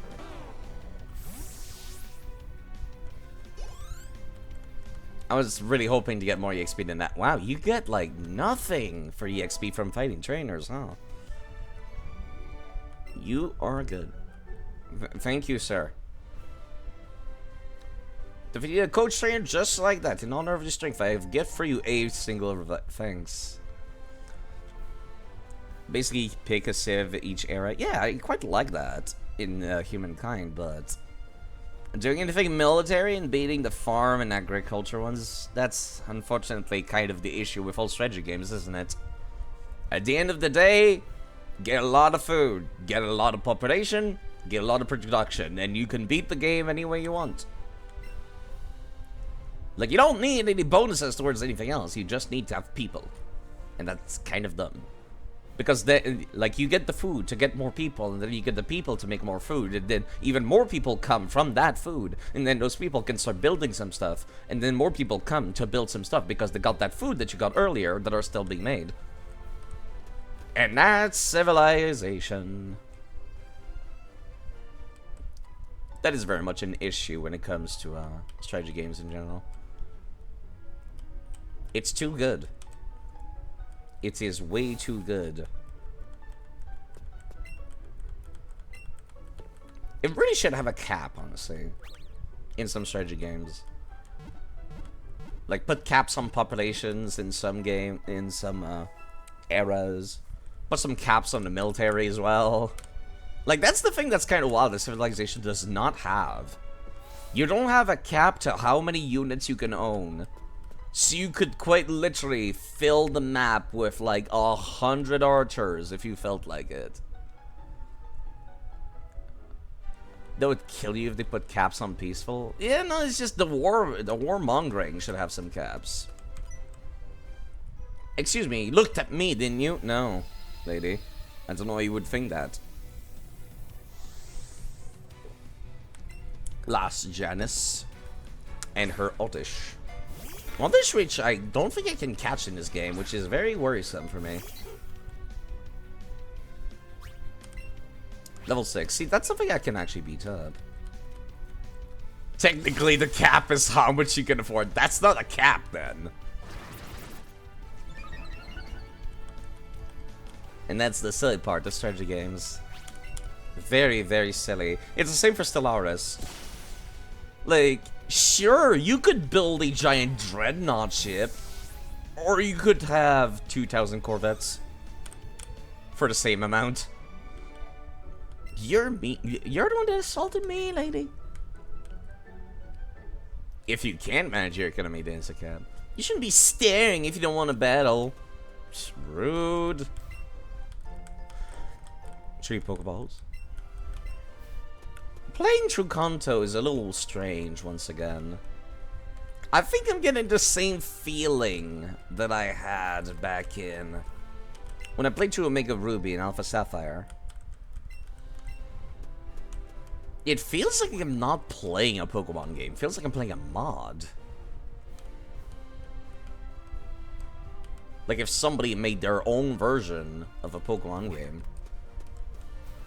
Speaker 1: I was really hoping to get more EXP than that. Wow, you get like nothing for EXP from fighting trainers, huh? You are good. Thank you, sir. Defeat a coach trainer just like that. In honor of your strength, I have a gift for you. A single thanks. Basically, pick a civ each era. Yeah, I quite like that in Humankind, but doing anything military and beating the farm and agriculture ones, that's unfortunately kind of the issue with all strategy games, isn't it? At the end of the day, get a lot of food, get a lot of population, get a lot of production, and you can beat the game any way you want. Like, you don't need any bonuses towards anything else, you just need to have people. And that's kind of dumb. Because then, like, you get the food to get more people, and then you get the people to make more food, and then even more people come from that food, and then those people can start building some stuff, and then more people come to build some stuff because they got that food that you got earlier that are still being made. And that's civilization. That is very much an issue when it comes to strategy games in general. It's too good. It is way too good. It really should have a cap, honestly, in some strategy games. Like, put caps on populations in some eras. Put some caps on the military as well. Like, that's the thing that's kind of wild that Civilization does not have. You don't have a cap to how many units you can own. So you could quite literally fill the map with like 100 archers if you felt like it. That would kill you if they put caps on peaceful. Yeah, no, it's just the warmongering should have some caps. Excuse me, you looked at me, didn't you? No, lady. I don't know why you would think that. Last Janice and her Oddish. Oddish, which I don't think I can catch in this game, which is very worrisome for me. Level 6. See, that's something I can actually beat up. Technically, the cap is how much you can afford. That's not a cap, then. And that's the silly part of strategy games. Very, very silly. It's the same for Stellaris. Like, sure, you could build a giant dreadnought ship, or you could have 2,000 corvettes for the same amount. You're the one that assaulted me, lady. If you can't manage your economy to Instacap, you shouldn't be staring if you don't want to battle. It's rude. 3 Pokeballs. Playing through Kanto is a little strange once again. I think I'm getting the same feeling that I had back in when I played through Omega Ruby and Alpha Sapphire. It feels like I'm not playing a Pokemon game. It feels like I'm playing a mod. Like if somebody made their own version of a Pokemon game.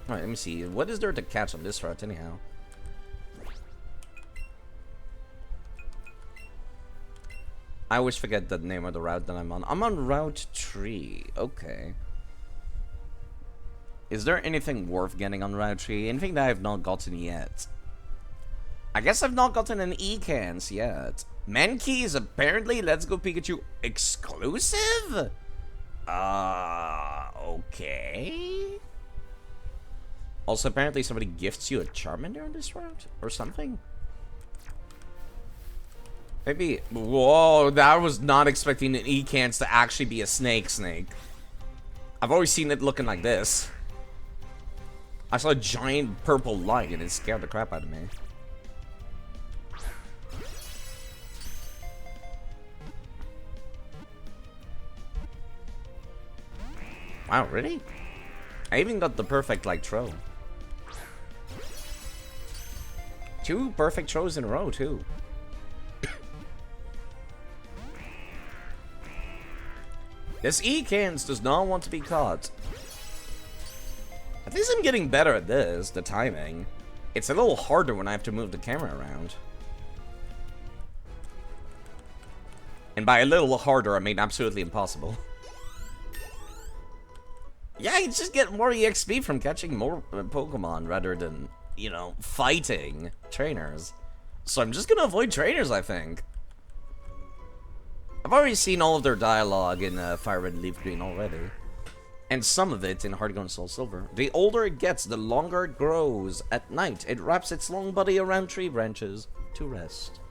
Speaker 1: Alright, let me see. What is there to catch on this route, anyhow? I always forget the name of the route that I'm on. I'm on Route 3. Okay. Is there anything worth getting on Route 3? Anything that I've not gotten yet? I guess I've not gotten an E-Cans yet. Mankey is apparently Let's Go Pikachu exclusive? Okay. Also, apparently somebody gifts you a Charmander on this route? Or something? Maybe... Whoa, that was not expecting an E-Cans to actually be a snake. I've always seen it looking like this. I saw a giant purple light and it scared the crap out of me. Wow, really? I even got the perfect, like, throw. 2 perfect throws in a row, too. This E-Cans does not want to be caught. At least I'm getting better at this, the timing. It's a little harder when I have to move the camera around. And by a little harder, I mean absolutely impossible. Yeah, you just get more EXP from catching more Pokemon rather than, you know, fighting trainers. So I'm just gonna avoid trainers, I think. I've already seen all of their dialogue in Fire Red Leaf Green already. And some of it in Heart Gold and Soul Silver. The older it gets, the longer it grows. At night, it wraps its long body around tree branches to rest.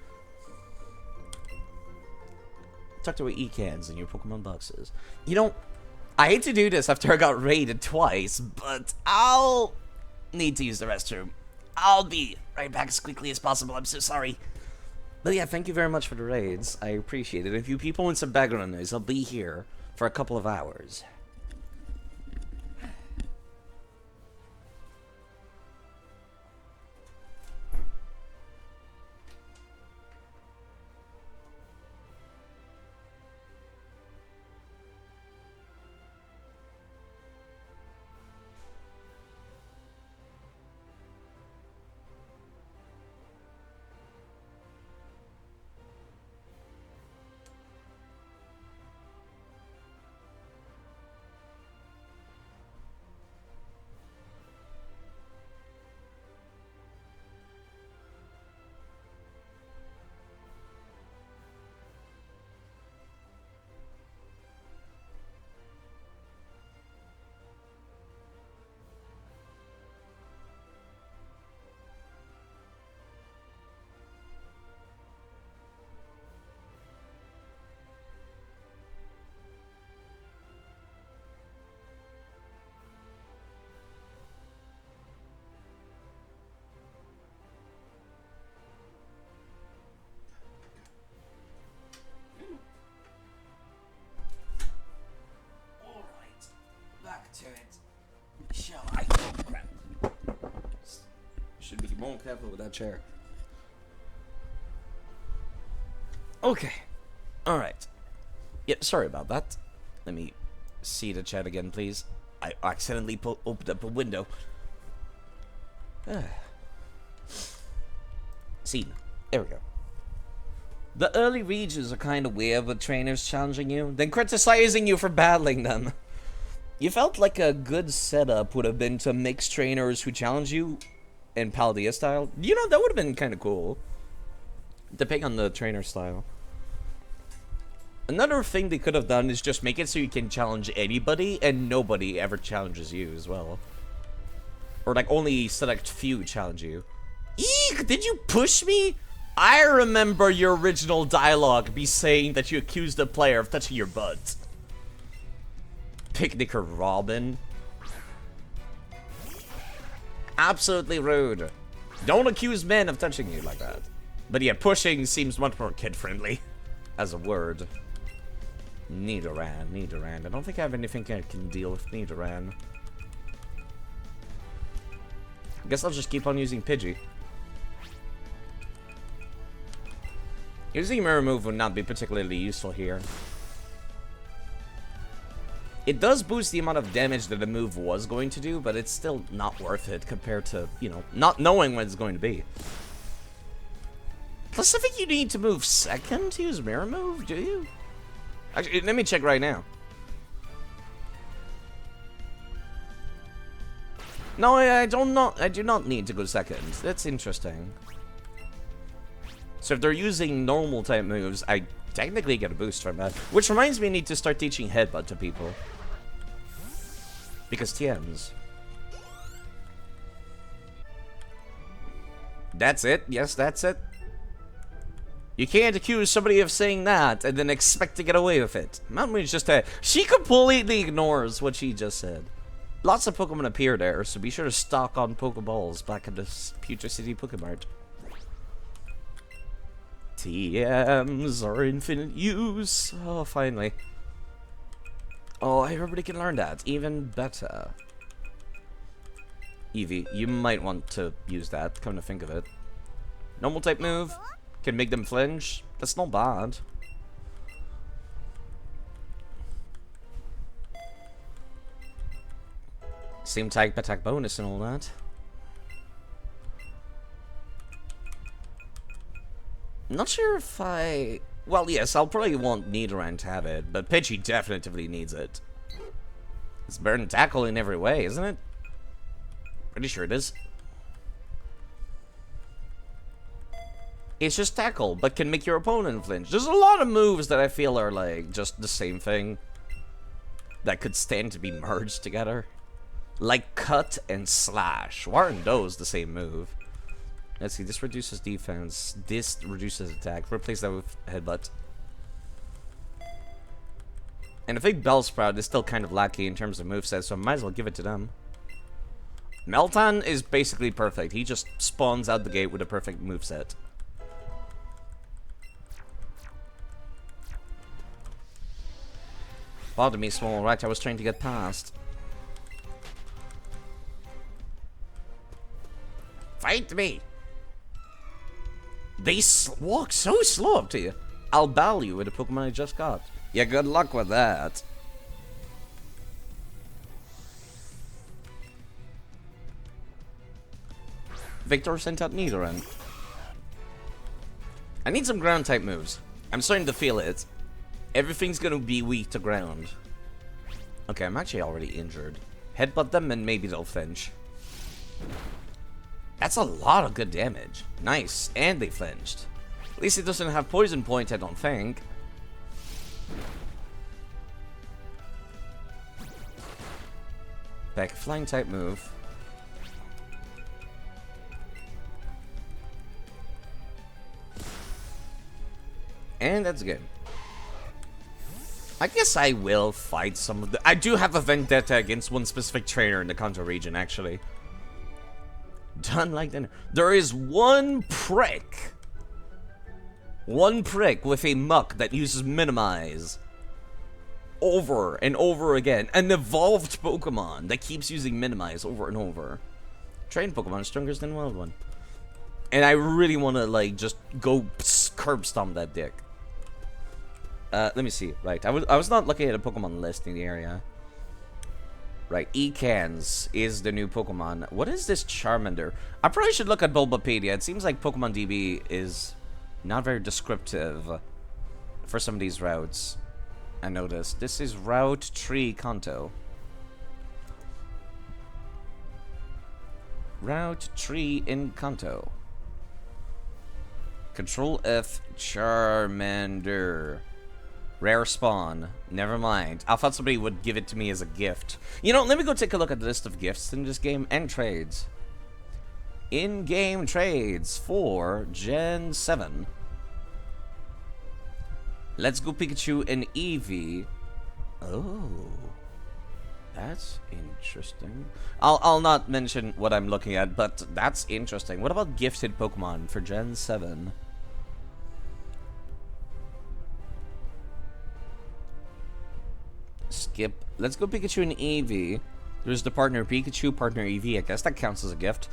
Speaker 1: Tucked away E-Cans in your Pokemon boxes. You know, I hate to do this after I got raided twice, but I'll need to use the restroom. I'll be right back as quickly as possible. I'm so sorry. But yeah, thank you very much for the raids. I appreciate it. If you people want some background noise, I'll be here for a couple of hours. to it. Shall I? Oh, crap. Should be more careful with that chair. Okay. Alright. Yeah, sorry about that. Let me see the chat again, please. I accidentally opened up a window. Scene. There we go. The early regions are kind of weird with trainers challenging you, then criticizing you for battling them. You felt like a good setup would have been to mix trainers who challenge you in Paldea style. You know, that would have been kind of cool. Depending on the trainer style. Another thing they could have done is just make it so you can challenge anybody and nobody ever challenges you as well. Or like only select few challenge you. Eek! Did you push me? I remember your original dialogue be saying that you accused a player of touching your butt. Picnicker Robin. Absolutely rude. Don't accuse men of touching you like that. But yeah, pushing seems much more kid-friendly as a word. Nidoran. I don't think I have anything I can deal with Nidoran. I guess I'll just keep on using Pidgey. Using Mirror Move would not be particularly useful here. It does boost the amount of damage that the move was going to do, but it's still not worth it compared to, you know, not knowing what it's going to be. Plus, I think you need to move second to use Mirror Move, do you? Actually, let me check right now. No, I do not need to go second. That's interesting. So if they're using normal type moves, I technically get a boost from that. Which reminds me, I need to start teaching Headbutt to people. Because TMs. That's it? Yes, that's it. You can't accuse somebody of saying that and then expect to get away with it. Mountain's just a... She completely ignores what she just said. Lots of Pokemon appear there, so be sure to stock on Pokeballs back at the Future City Pokemart. TMs are infinite use. Oh, finally. Oh, everybody can learn that. Even better. Eevee, you might want to use that, come to think of it. Normal type move. Can make them flinch. That's not bad. Same type attack bonus and all that. Not sure if I... Well, yes, I'll probably want Nidoran to have it, but Pidgey definitively needs it. It's better than Tackle in every way, isn't it? Pretty sure it is. It's just Tackle, but can make your opponent flinch. There's a lot of moves that I feel are, like, just the same thing. That could stand to be merged together. Like Cut and Slash. Why aren't those the same move? Let's see, this reduces defense. This reduces attack. Replace that with Headbutt. And I think Bellsprout is still kind of lackey in terms of moveset, so I might as well give it to them. Meltan is basically perfect. He just spawns out the gate with a perfect moveset. Bother me, small, right? I was trying to get past. Fight me! They walk so slow up to you. I'll battle you with the Pokemon I just got. Yeah, good luck with that. Victor sent out Nidoran. I need some ground type moves. I'm starting to feel it. Everything's gonna be weak to ground. Okay, I'm actually already injured. Headbutt them and maybe they'll flinch. That's a lot of good damage. Nice. And they flinched. At least it doesn't have Poison Point, I don't think. Back flying type move. And that's good. I guess I will fight some of the... I do have a vendetta against one specific trainer in the Kanto region, actually. Done like that. There is one prick. One prick with a muck that uses Minimize. over and over again. An evolved Pokemon that keeps using Minimize over and over. Trained Pokemon is stronger than wild one. And I really want to, like, just go curb stomp that dick. Let me see. Right, I was not looking at a Pokemon list in the area. Right, Ekans is the new Pokemon. What is this Charmander? I probably should look at Bulbapedia. It seems like Pokemon DB is not very descriptive for some of these routes. I noticed. This is Route 3 Kanto. Route 3 in Kanto. Control F Charmander. Rare spawn. Never mind. I thought somebody would give it to me as a gift. You know, let me go take a look at the list of gifts in this game and trades. In-game trades for Gen 7. Let's Go Pikachu and Eevee. Oh. That's interesting. I'll not mention what I'm looking at, but that's interesting. What about gifted Pokemon for Gen 7? Skip. Let's Go Pikachu and Eevee. There's the partner Pikachu, partner Eevee. I guess that counts as a gift.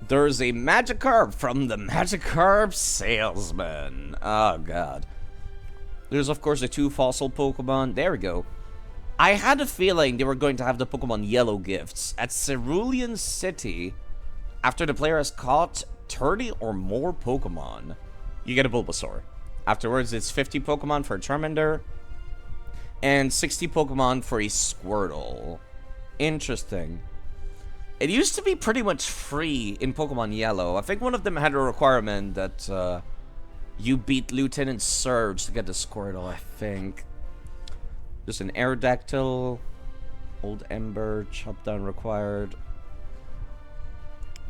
Speaker 1: There's a Magikarp from the Magikarp Salesman. Oh, God. There's, of course, the 2 fossil Pokemon. There we go. I had a feeling they were going to have the Pokemon Yellow gifts at Cerulean City. After the player has caught 30 or more Pokemon, you get a Bulbasaur. Afterwards, it's 50 Pokemon for a Charmander and 60 Pokemon for a Squirtle. Interesting. It used to be pretty much free in Pokemon Yellow. I think one of them had a requirement that you beat Lieutenant Surge to get the Squirtle, I think. There's an Aerodactyl, Old Ember, Chop Down required.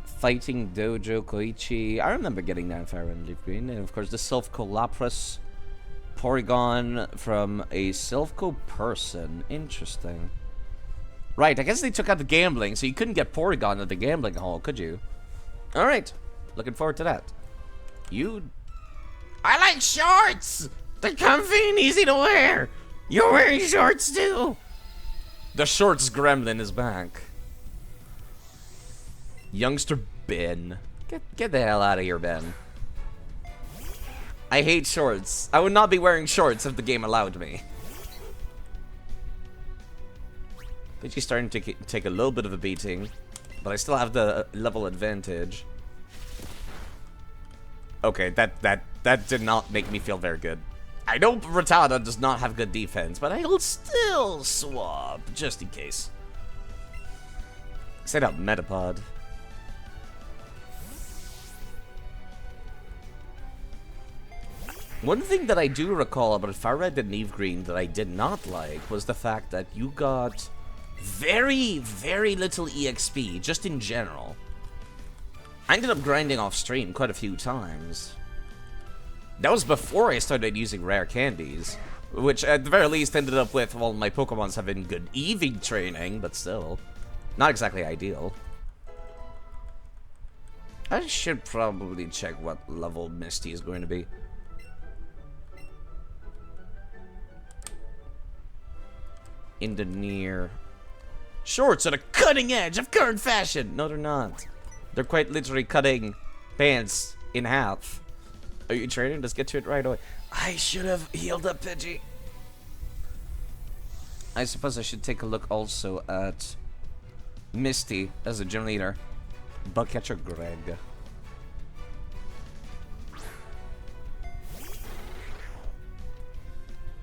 Speaker 1: Fighting Dojo Koichi. I remember getting that in Fire and Leaf Green. And of course the Silphco Lapras. Porygon from a Silphco person. Interesting. Right, I guess they took out the gambling, so you couldn't get Porygon at the gambling hall, could you? Alright, looking forward to that. I like shorts! They're comfy and easy to wear! You're wearing shorts too! The shorts gremlin is back. Youngster Ben. Get the hell out of here, Ben. I hate shorts. I would not be wearing shorts if the game allowed me. Pidgey's starting to take a little bit of a beating, but I still have the level advantage. Okay, that did not make me feel very good. I know Rattata does not have good defense, but I'll still swap, just in case. Set up Metapod. One thing that I do recall about Fire Red and Eve Green that I did not like was the fact that you got very, very little EXP, just in general. I ended up grinding off stream quite a few times. That was before I started using rare candies, which at the very least ended up with, well, my Pokemons having good Eevee training, but still, not exactly ideal. I should probably check what level Misty is going to be. In the near... Shorts are the cutting edge of current fashion! No, they're not. They're quite literally cutting pants in half. Are you training? Let's get to it right away. I should have healed up Pidgey. I suppose I should take a look also at Misty as a gym leader. Bugcatcher Greg.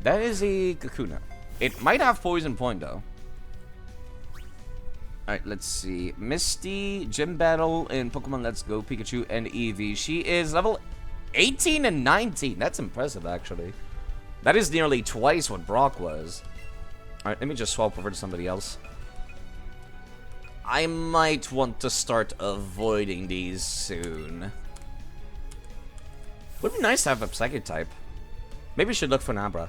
Speaker 1: That is a Kakuna. It might have Poison Point though. Alright, let's see. Misty, Gym Battle in Pokemon Let's Go, Pikachu and Eevee. She is level 18 and 19. That's impressive, actually. That is nearly twice what Brock was. Alright, let me just swap over to somebody else. I might want to start avoiding these soon. Would be nice to have a Psychic type. Maybe we should look for Nabra.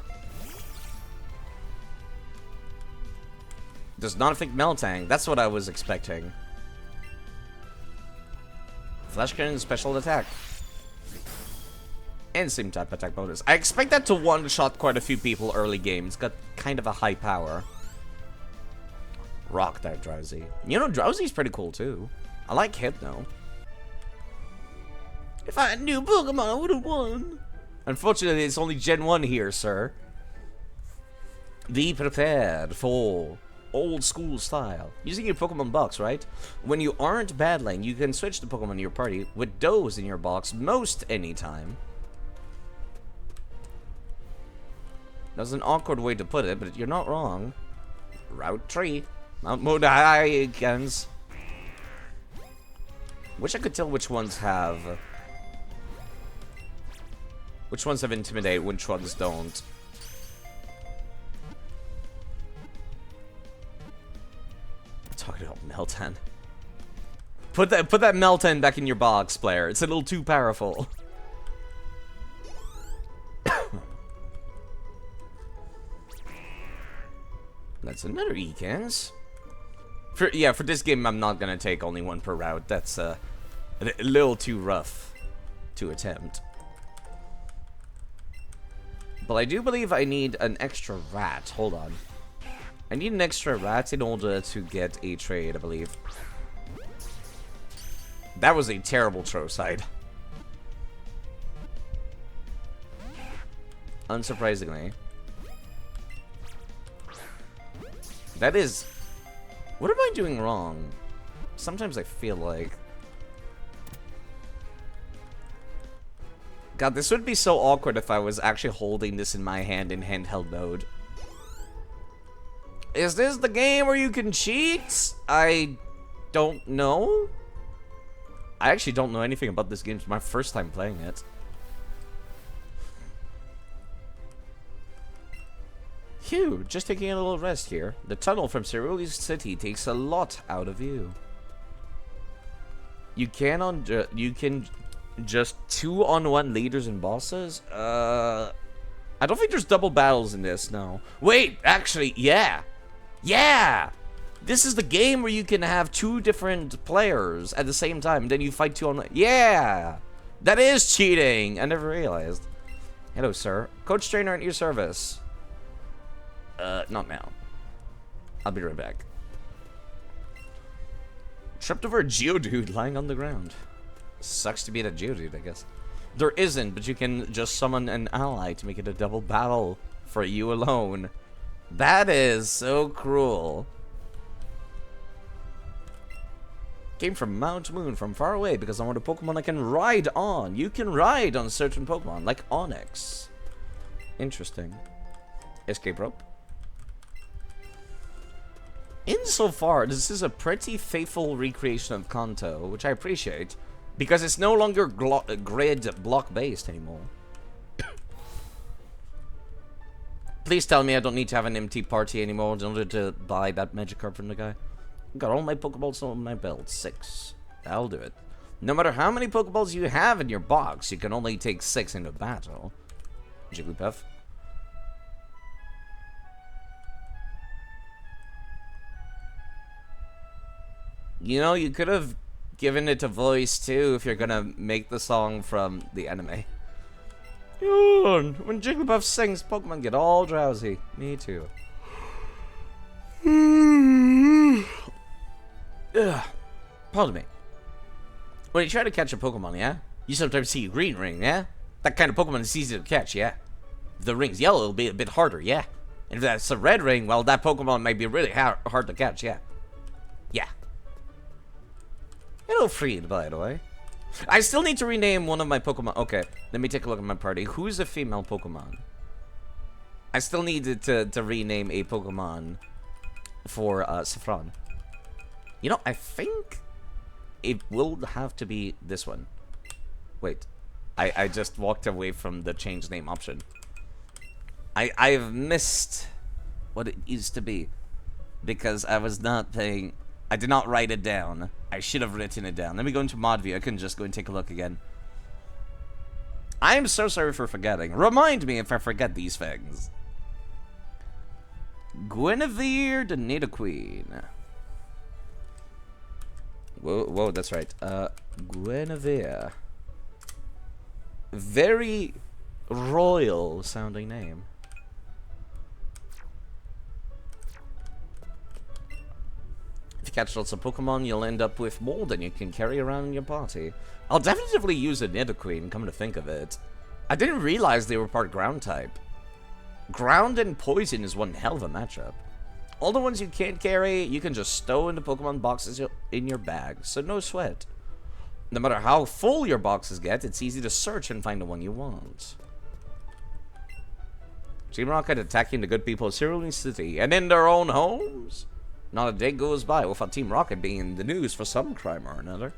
Speaker 1: Does not think Meltang. That's what I was expecting. Flash Cannon special attack. And same type attack bonus. I expect that to one-shot quite a few people early game. It's got kind of a high power. Rock type Drowsy. You know, Drowsy's pretty cool too. I like Hypno. If I had a new Pokemon, I would have won. Unfortunately, it's only Gen 1 here, sir. Be prepared for old school style. Using your Pokemon box, right? When you aren't battling, you can switch the Pokemon in your party with those in your box most anytime. That's an awkward way to put it, but you're not wrong. Route 3. Mount Modaikans. Wish I could tell which ones have... Which ones have Intimidate, which ones don't. Talking about Meltan. Put that Meltan back in your box, player. It's a little too powerful. That's another Ekans. For this game, I'm not gonna take only one per route. That's a little too rough to attempt. But I do believe I need an extra rat. Hold on. I need an extra rat in order to get a trade, I believe. That was a terrible throw side. Unsurprisingly. That is... What am I doing wrong? Sometimes I feel like... God, this would be so awkward if I was actually holding this in my hand in handheld mode. Is this the game where you can cheat? I don't know. I actually don't know anything about this game. It's my first time playing it. Phew, just taking a little rest here. The tunnel from Cerulean City takes a lot out of you. You can just 2-on-1 leaders and bosses? I don't think there's double battles in this, no. Wait, actually, yeah. Yeah! This is the game where you can have 2 different players at the same time, and then you fight 2-on-1. Yeah! That is cheating! I never realized. Hello, sir. Coach trainer at your service. Not now. I'll be right back. Tripped over a Geodude lying on the ground. Sucks to be a Geodude, I guess. There isn't, but you can just summon an ally to make it a double battle for you alone. That is so cruel. Came from Mount Moon from far away because I want a Pokemon I can ride on. You can ride on certain Pokemon, like Onix. Interesting. Escape rope. Insofar, this is a pretty faithful recreation of Kanto, which I appreciate, because it's no longer grid block-based anymore. Please tell me I don't need to have an empty party anymore in order to buy that Magikarp from the guy. Got all my Pokeballs on my belt. 6. That'll do it. No matter how many Pokeballs you have in your box, you can only take 6 into battle. Jigglypuff. You know, you could have given it a voice too if you're gonna make the song from the anime. When Jigglypuff sings, Pokemon get all drowsy. Me too. Ugh. Pardon me. When you try to catch a Pokemon, yeah? You sometimes see a green ring, yeah? That kind of Pokemon is easy to catch, yeah? If the ring's yellow, it'll be a bit harder, yeah? And if that's a red ring, well, that Pokemon might be really hard to catch, yeah? Yeah. Hello, Freed, by the way. I still need to rename one of my Pokemon. Okay, let me take a look at my party. Who's a female Pokemon? I still needed to rename a Pokemon for Saffron. You know, I think it will have to be this one. Wait, I just walked away from the change name option. I've missed what it used to be because I was not paying. I did not write it down. I should have written it down. Let me go into mod view. I can just go and take a look again. I am so sorry for forgetting. Remind me if I forget these things. Guinevere the Nidoqueen. Whoa, that's right. Guinevere. Very royal sounding name. If you catch lots of Pokemon, you'll end up with more than you can carry around in your party. I'll definitively use a Nidoqueen, come to think of it. I didn't realize they were part ground type. Ground and poison is one hell of a matchup. All the ones you can't carry, you can just stow into Pokemon boxes in your bag, so no sweat. No matter how full your boxes get, it's easy to search and find the one you want. Team Rocket attacking the good people of Cerulean City and in their own homes? Not a day goes by without Team Rocket being in the news for some crime or another.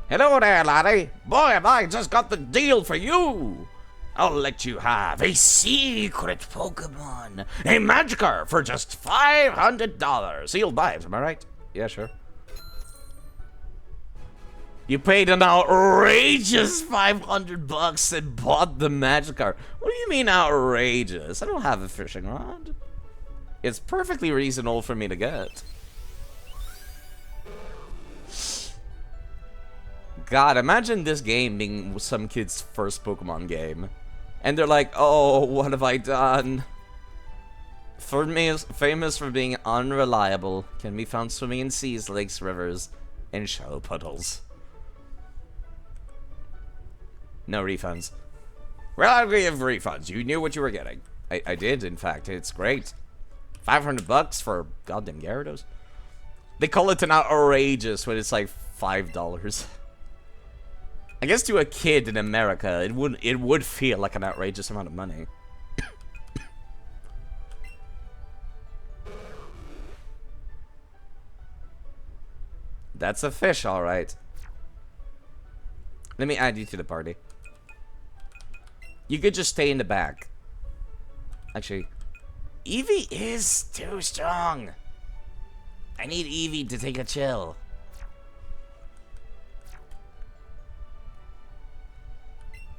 Speaker 1: Hello there, laddie. Boy, have I just got the deal for you. I'll let you have a secret Pokemon, a Magikarp for just $500. Sealed vibes, am I right? Yeah, sure. You paid an outrageous $500 and bought the Magikarp. What do you mean outrageous? I don't have a fishing rod. It's perfectly reasonable for me to get. God, imagine this game being some kid's first Pokemon game. And they're like, oh, what have I done? Famous for being unreliable, can be found swimming in seas, lakes, rivers, and shallow puddles. No refunds. Well, I'll give refunds. You knew what you were getting. I did, in fact. It's great. $500 for goddamn Gyarados? They call it an outrageous when it's like $5. I guess to a kid in America, it would feel like an outrageous amount of money. That's a fish, alright. Let me add you to the party. You could just stay in the back. Actually, Eevee is too strong. I need Eevee to take a chill.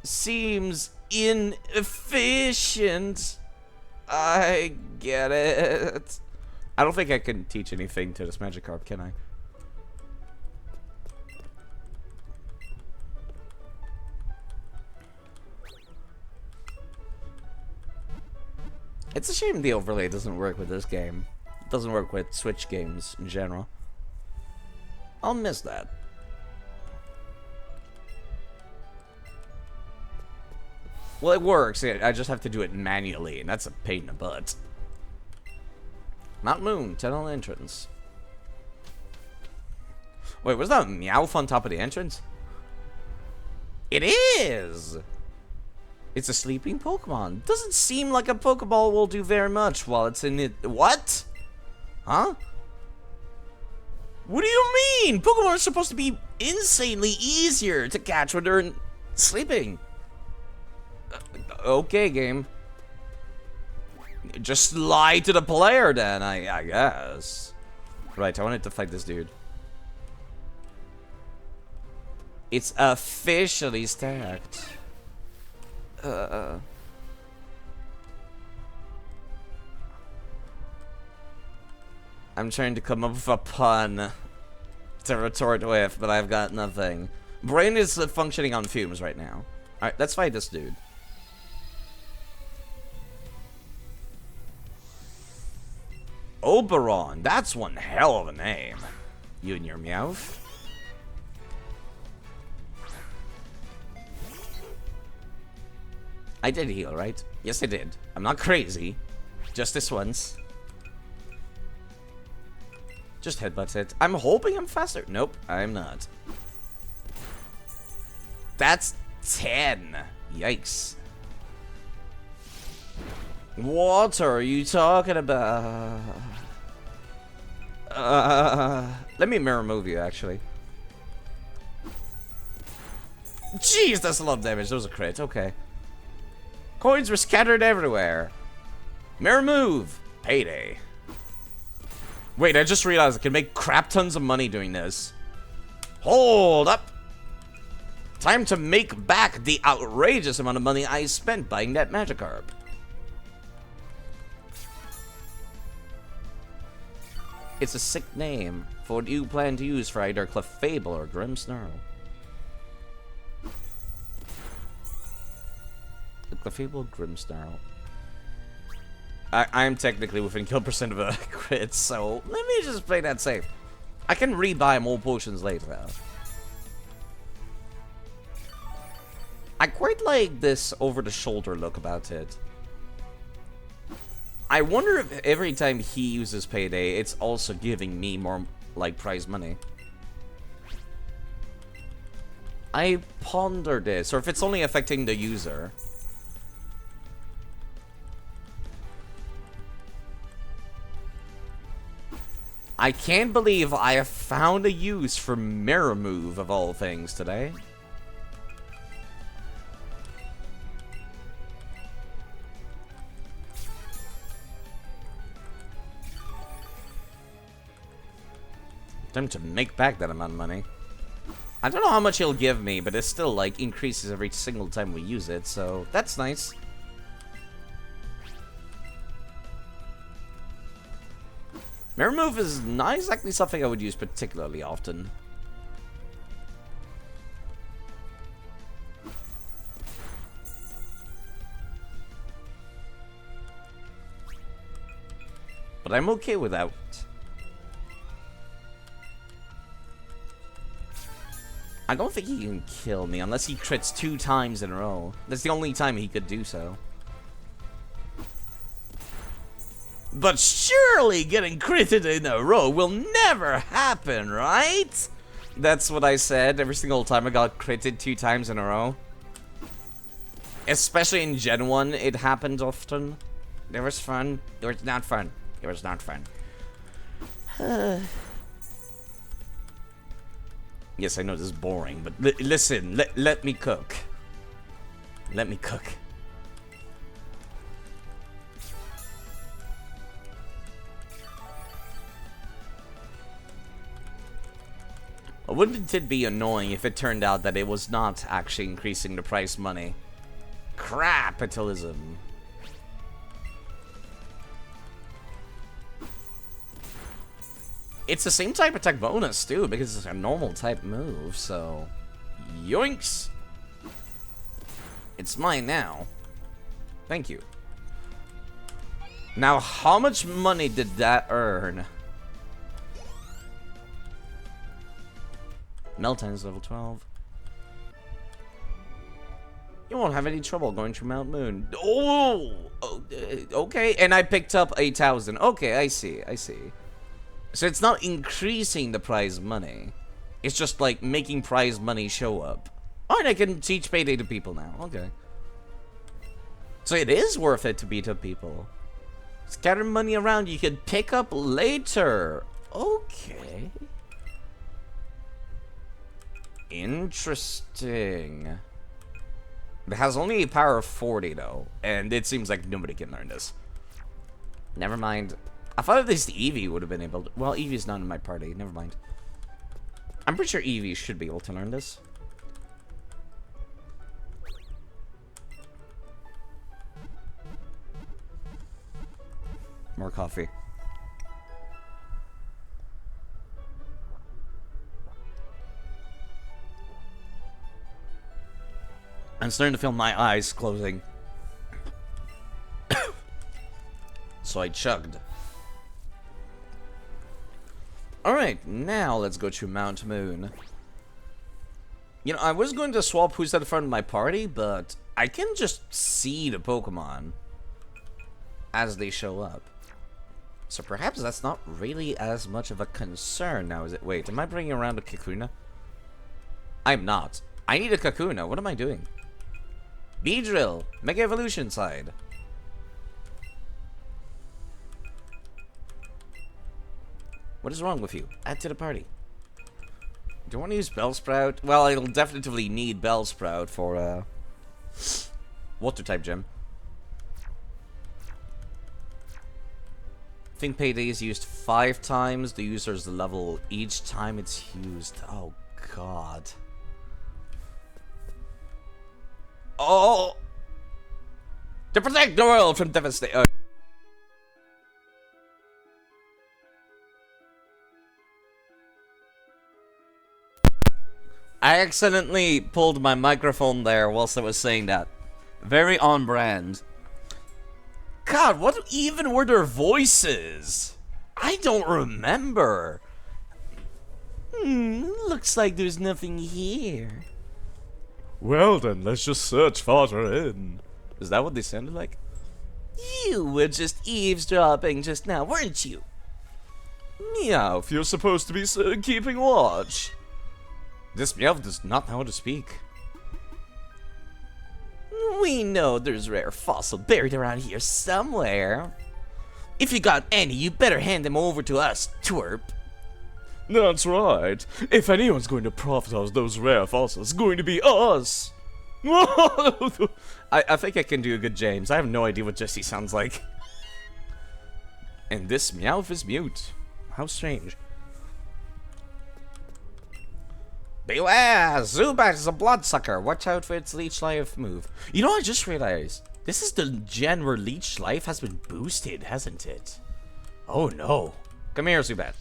Speaker 1: Seems inefficient. I get it. I don't think I can teach anything to this Magikarp, can I? It's a shame the overlay doesn't work with this game. It doesn't work with Switch games in general. I'll miss that. Well, it works. I just have to do it manually, and that's a pain in the butt. Mount Moon, tunnel entrance. Wait, was that a Meowth on top of the entrance? It is! It's a sleeping Pokemon. Doesn't seem like a Pokeball will do very much while it's in it. What? Huh? What do you mean? Pokemon are supposed to be insanely easier to catch when they're sleeping. Okay, game. Just lie to the player then, I guess. Right, I wanted to fight this dude. It's officially stacked. I'm trying to come up with a pun to retort with, but I've got nothing. Brain is functioning on fumes right now. Alright, let's fight this dude. Oberon, that's one hell of a name. You and your Meowth. I did heal, right? Yes, I did. I'm not crazy. Just this once. Just headbutts it. I'm hoping I'm faster. Nope, I'm not. That's 10. Yikes. What are you talking about? Let me mirror move you, actually. Jeez, that's a lot of damage. That was a crit. Okay. Coins were scattered everywhere. Mirror move. Payday. Wait, I just realized I can make crap tons of money doing this. Hold up. Time to make back the outrageous amount of money I spent buying that Magikarp. It's a sick name for what you plan to use for either Clefable or Grimmsnarl. The Fabled Grimsnarl. I'm technically within kill percent of a crit, so let me just play that safe. I can rebuy more potions later, though. I quite like this over-the-shoulder look about it. I wonder if every time he uses Payday, it's also giving me more, like, prize money. I ponder this, or if it's only affecting the user. I can't believe I have found a use for Mirror Move, of all things, today. Time to make back that amount of money. I don't know how much he'll give me, but it still, like, increases every single time we use it, so that's nice. Mirror Move is not exactly something I would use particularly often. But I'm okay without. I don't think he can kill me unless he crits 2 times in a row. That's the only time he could do so. But surely getting critted in a row will never happen, right? That's what I said every single time I got critted 2 times in a row. Especially in Gen 1, it happened often. It was fun. It was not fun. It was not fun. Yes, I know this is boring, but listen, let me cook. Let me cook. Wouldn't it be annoying if it turned out that it was not actually increasing the price money? Capitalism. It's the same type attack bonus, too, because it's a normal type move, so... Yoinks! It's mine now. Thank you. Now, how much money did that earn? Meltan's level 12. You won't have any trouble going through Mount Moon. Oh! Okay, and I picked up 8,000. Okay, I see, I see. So it's not increasing the prize money. It's just like making prize money show up. Oh, and I can teach Payday to people now. Okay. So it is worth it to beat up people. Scatter money around you can pick up later. Okay. Interesting. It has only a power of 40 though, and it seems like nobody can learn this. Never mind. I thought at least Eevee would have been able to. Well, Eevee's not in my party. Never mind. I'm pretty sure Eevee should be able to learn this. More coffee. I'm starting to feel my eyes closing. So I chugged. Alright, now let's go to Mount Moon. You know, I was going to swap who's at the front of my party, but I can just see the Pokemon as they show up. So perhaps that's not really as much of a concern now, is it? Wait, am I bringing around a Kakuna? I'm not. I need a Kakuna. What am I doing? Beedrill, Mega Evolution side. What is wrong with you? Add to the party. Do you want to use Bellsprout? Well, it'll definitely need Bellsprout for Water type gem. I think Payday is used 5 times. The user's level each time it's used. Oh god. Oh! To protect the world from devastation. I accidentally pulled my microphone there whilst I was saying that. Very on brand. God, what even were their voices? I don't remember. Looks like there's nothing here.
Speaker 6: Well then, let's just search farther in.
Speaker 1: Is that what they sounded like? You were just eavesdropping just now, weren't you? Meowth, you're supposed to be keeping watch. This Meowth does not know how to speak. We know there's rare fossil buried around here somewhere. If you got any, you better hand them over to us, twerp.
Speaker 6: That's right. If anyone's going to profit off those rare fossils, it's going to be us.
Speaker 1: I think I can do a good James. I have no idea what Jesse sounds like. And this Meowth is mute. How strange. Beware! Zubat is a bloodsucker. Watch out for its leech life move. You know, I just realized this is the gen where leech life has been boosted, hasn't it? Oh no. Come here, Zubat.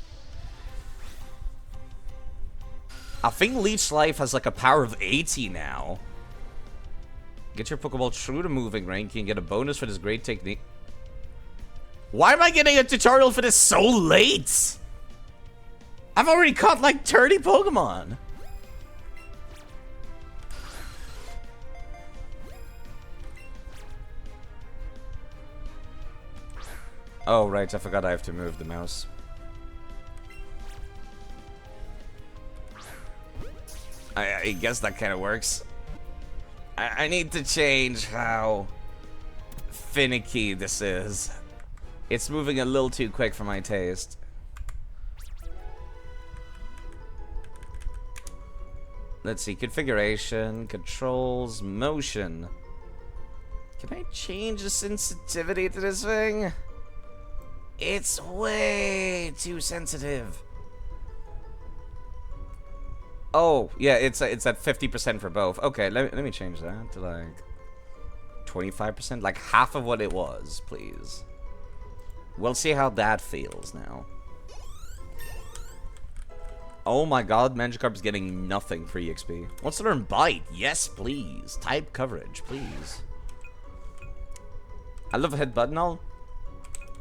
Speaker 1: I think leech life has like a power of 80 now. Get your Pokeball through the moving rank. You can get a bonus for this great technique. Why am I getting a tutorial for this so late? I've already caught like 30 Pokemon. Oh, right. I forgot I have to move the mouse. I guess that kind of works. I need to change how finicky this is. It's moving a little too quick for my taste. Let's see. Configuration, controls, motion. Can I change the sensitivity to this thing? It's way too sensitive. Oh, yeah, it's at 50% for both. Okay, let me change that to like 25%, like half of what it was, please. We'll see how that feels now. Oh my god, Magikarp's getting nothing for EXP. Wants to learn Bite? Yes, please. Type coverage, please. I love Headbutt and all,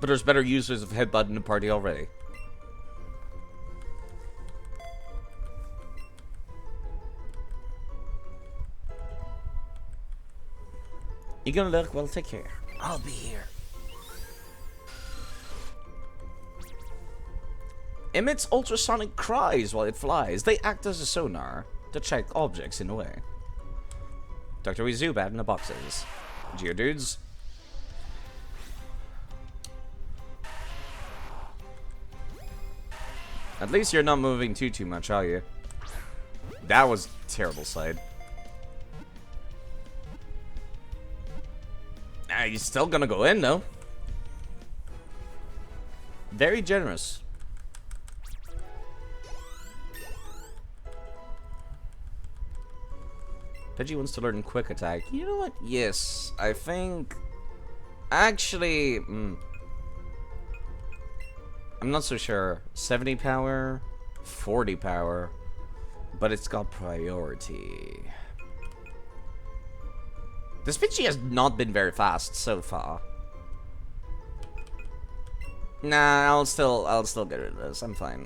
Speaker 1: but there's better users of Headbutt in the party already. You gonna look? Well, take care. I'll be here. Emits ultrasonic cries while it flies. They act as a sonar to check objects in the way. Dr. Zubat in the boxes. Geodudes. At least you're not moving too much, are you? That was terrible sight. He's still gonna go in, though. Very generous. Pidgey wants to learn Quick Attack. You know what? Yes, I think... Actually... I'm not so sure. 70 power, 40 power, but it's got priority. This Pidgey has not been very fast so far. Nah, I'll still get rid of this. I'm fine.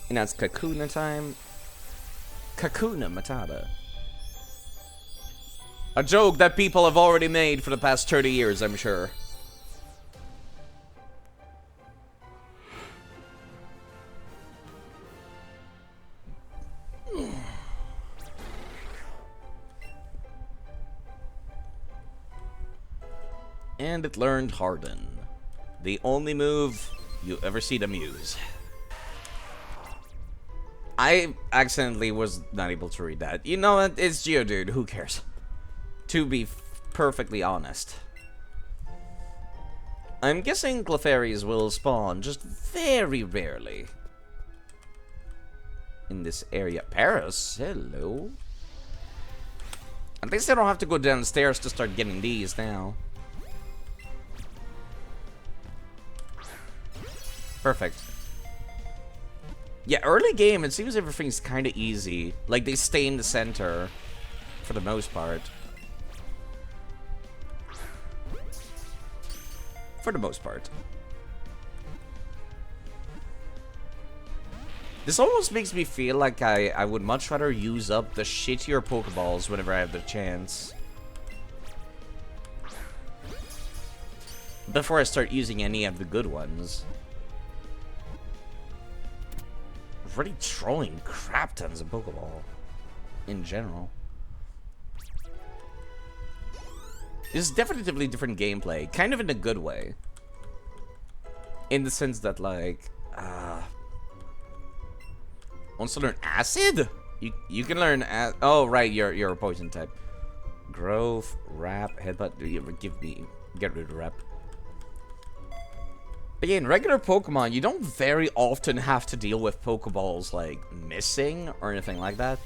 Speaker 1: And now it's Kakuna time. Kakuna Matata. A joke that people have already made for the past 30 years, I'm sure. And it learned Harden. The only move you ever see them use. I accidentally was not able to read that. You know what? It's Geodude. Who cares? To be perfectly honest. I'm guessing Clefairies will spawn just very rarely. In this area. Paris? Hello? At least I don't have to go downstairs to start getting these now. Perfect. Yeah, early game, it seems everything's kind of easy. Like, they stay in the center, for the most part. For the most part. This almost makes me feel like I would much rather use up the shittier Pokeballs whenever I have the chance. Before I start using any of the good ones. Already throwing crap tons of Pokeball. In general. This is definitively different gameplay. Kind of in a good way. In the sense that, like... wants to learn Acid? You can learn... oh, right, you're a poison type. Growth, Wrap, Headbutt... Get rid of Wrap. Again, regular Pokemon, you don't very often have to deal with Pokeballs, like, missing or anything like that.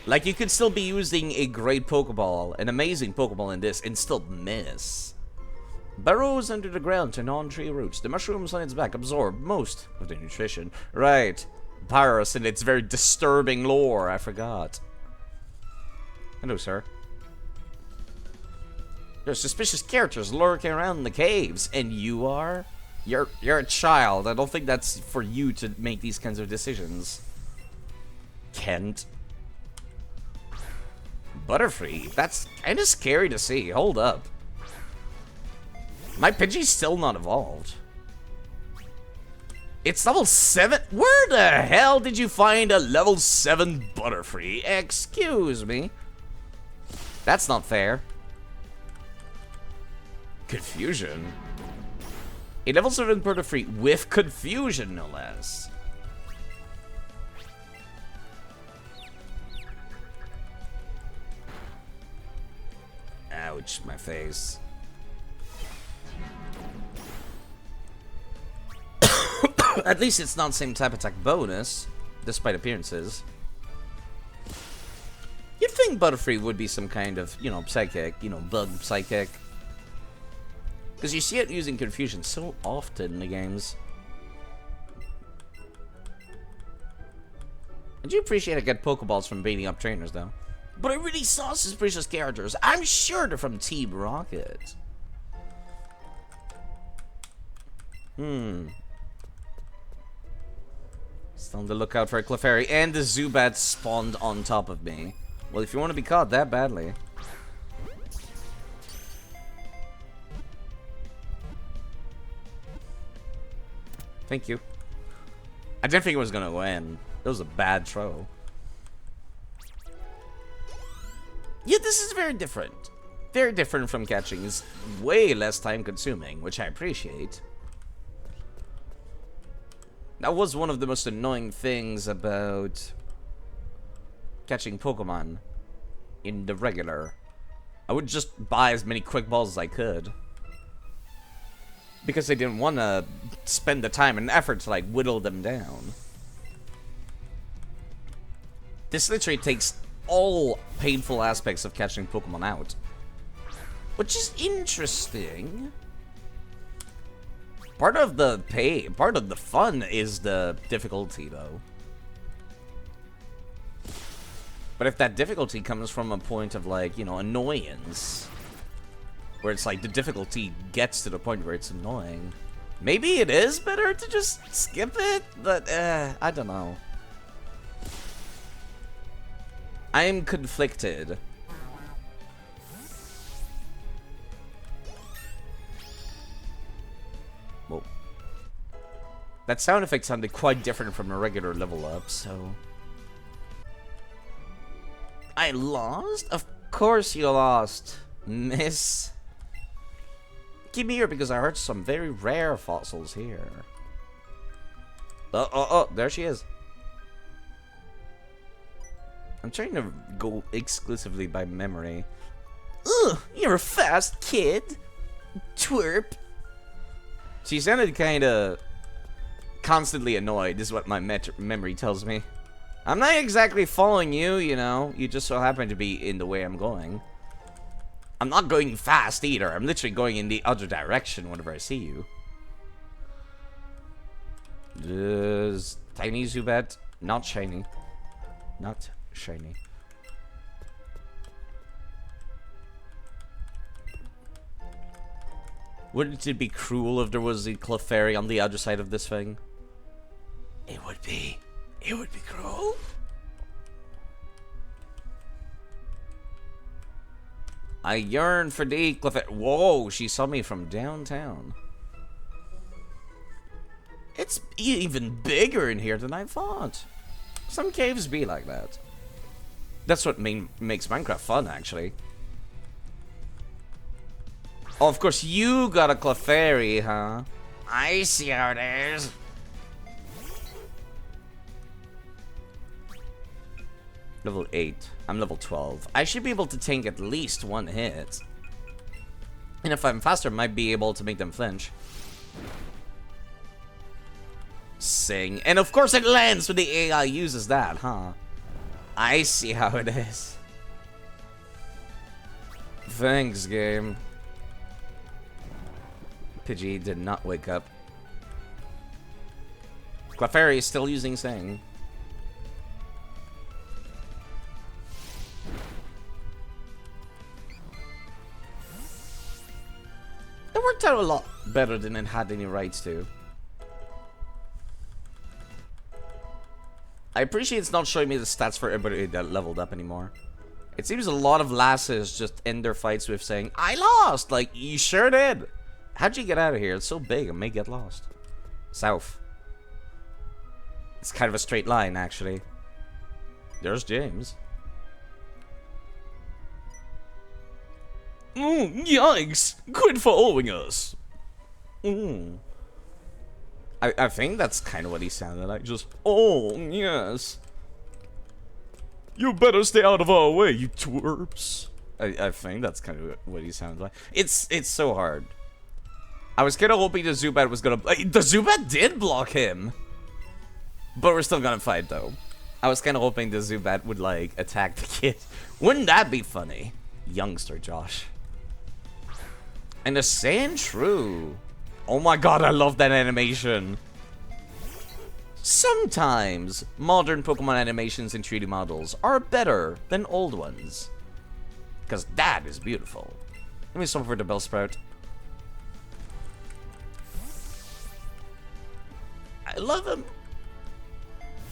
Speaker 1: Like, you could still be using a great Pokeball, an amazing Pokeball in this, and still miss. Burrows under the ground to non-tree roots. The mushrooms on its back absorb most of the nutrition. Right. Virus and its very disturbing lore, I forgot. Hello, sir. There's suspicious characters lurking around in the caves, and you are? You're a child. I don't think that's for you to make these kinds of decisions. Kent. Butterfree? That's kind of scary to see. Hold up. My Pidgey's still not evolved. It's level 7? Where the hell did you find a level 7 Butterfree? Excuse me. That's not fair. Confusion? A level 7 Butterfree with Confusion, no less. Ouch, my face. At least it's not same type attack bonus, despite appearances. You'd think Butterfree would be some kind of, you know, psychic, you know, bug psychic. Because you see it using Confusion so often in the games. I do appreciate I get Pokeballs from beating up trainers, though. But I really saw suspicious characters. I'm sure they're from Team Rocket. Still on the lookout for a Clefairy, and the Zubat spawned on top of me. Well, if you want to be caught that badly. Thank you. I didn't think it was gonna win. It was a bad throw. Yeah, this is very different. Very different from catching. It's way less time consuming, which I appreciate. That was one of the most annoying things about catching Pokemon in the regular. I would just buy as many quick balls as I could. Because I didn't want to spend the time and effort to, like, whittle them down. This literally takes all painful aspects of catching Pokemon out. Which is interesting. Part of the fun is the difficulty, though. But if that difficulty comes from a point of, like, you know, annoyance, where it's like the difficulty gets to the point where it's annoying, maybe it is better to just skip it, but I don't know. I'm conflicted. Whoa. That sound effect sounded quite different from a regular level up, so... I lost? Of course you lost, miss. Keep me here because I heard some very rare fossils here. Oh, there she is. I'm trying to go exclusively by memory. Ugh, you're a fast kid. Twerp. She sounded kind of constantly annoyed, this is what my memory tells me. I'm not exactly following you, you know. You just so happen to be in the way I'm going. I'm not going fast either. I'm literally going in the other direction whenever I see you. Tiny Zubat, not shiny. Not shiny. Wouldn't it be cruel if there was a Clefairy on the other side of this thing? It would be. It would be cruel. I yearn for the Clefairy. Whoa, she saw me from downtown. It's even bigger in here than I thought. Some caves be like that. That's what makes Minecraft fun, actually. Oh, of course, you got a Clefairy, huh? I see how it is. Level 8. I'm level 12. I should be able to tank at least one hit. And if I'm faster, I might be able to make them flinch. Sing. And of course it lands when the AI uses that, huh? I see how it is. Thanks, game. Pidgey did not wake up. Clefairy is still using Sing. It worked out a lot better than it had any rights to. I appreciate it's not showing me the stats for everybody that leveled up anymore. It seems a lot of lasses just end their fights with saying, I lost! Like, you sure did! How'd you get out of here? It's so big, I may get lost. South. It's kind of a straight line, actually. There's James.
Speaker 6: Yikes! Quit following us!
Speaker 1: I think that's kind of what he sounded like. Just,
Speaker 6: Oh, yes. You better stay out of our way, you twerps.
Speaker 1: I think that's kind of what he sounded like. It's so hard. I was kind of hoping the Zubat was gonna... the Zubat did block him! But we're still gonna fight, though. I was kind of hoping the Zubat would, like, attack the kid. Wouldn't that be funny? Youngster Josh. And the Sandshrew. Oh my god, I love that animation. Sometimes, modern Pokemon animations in 3D models are better than old ones. Because that is beautiful. Let me stop for the Bellsprout. I love him.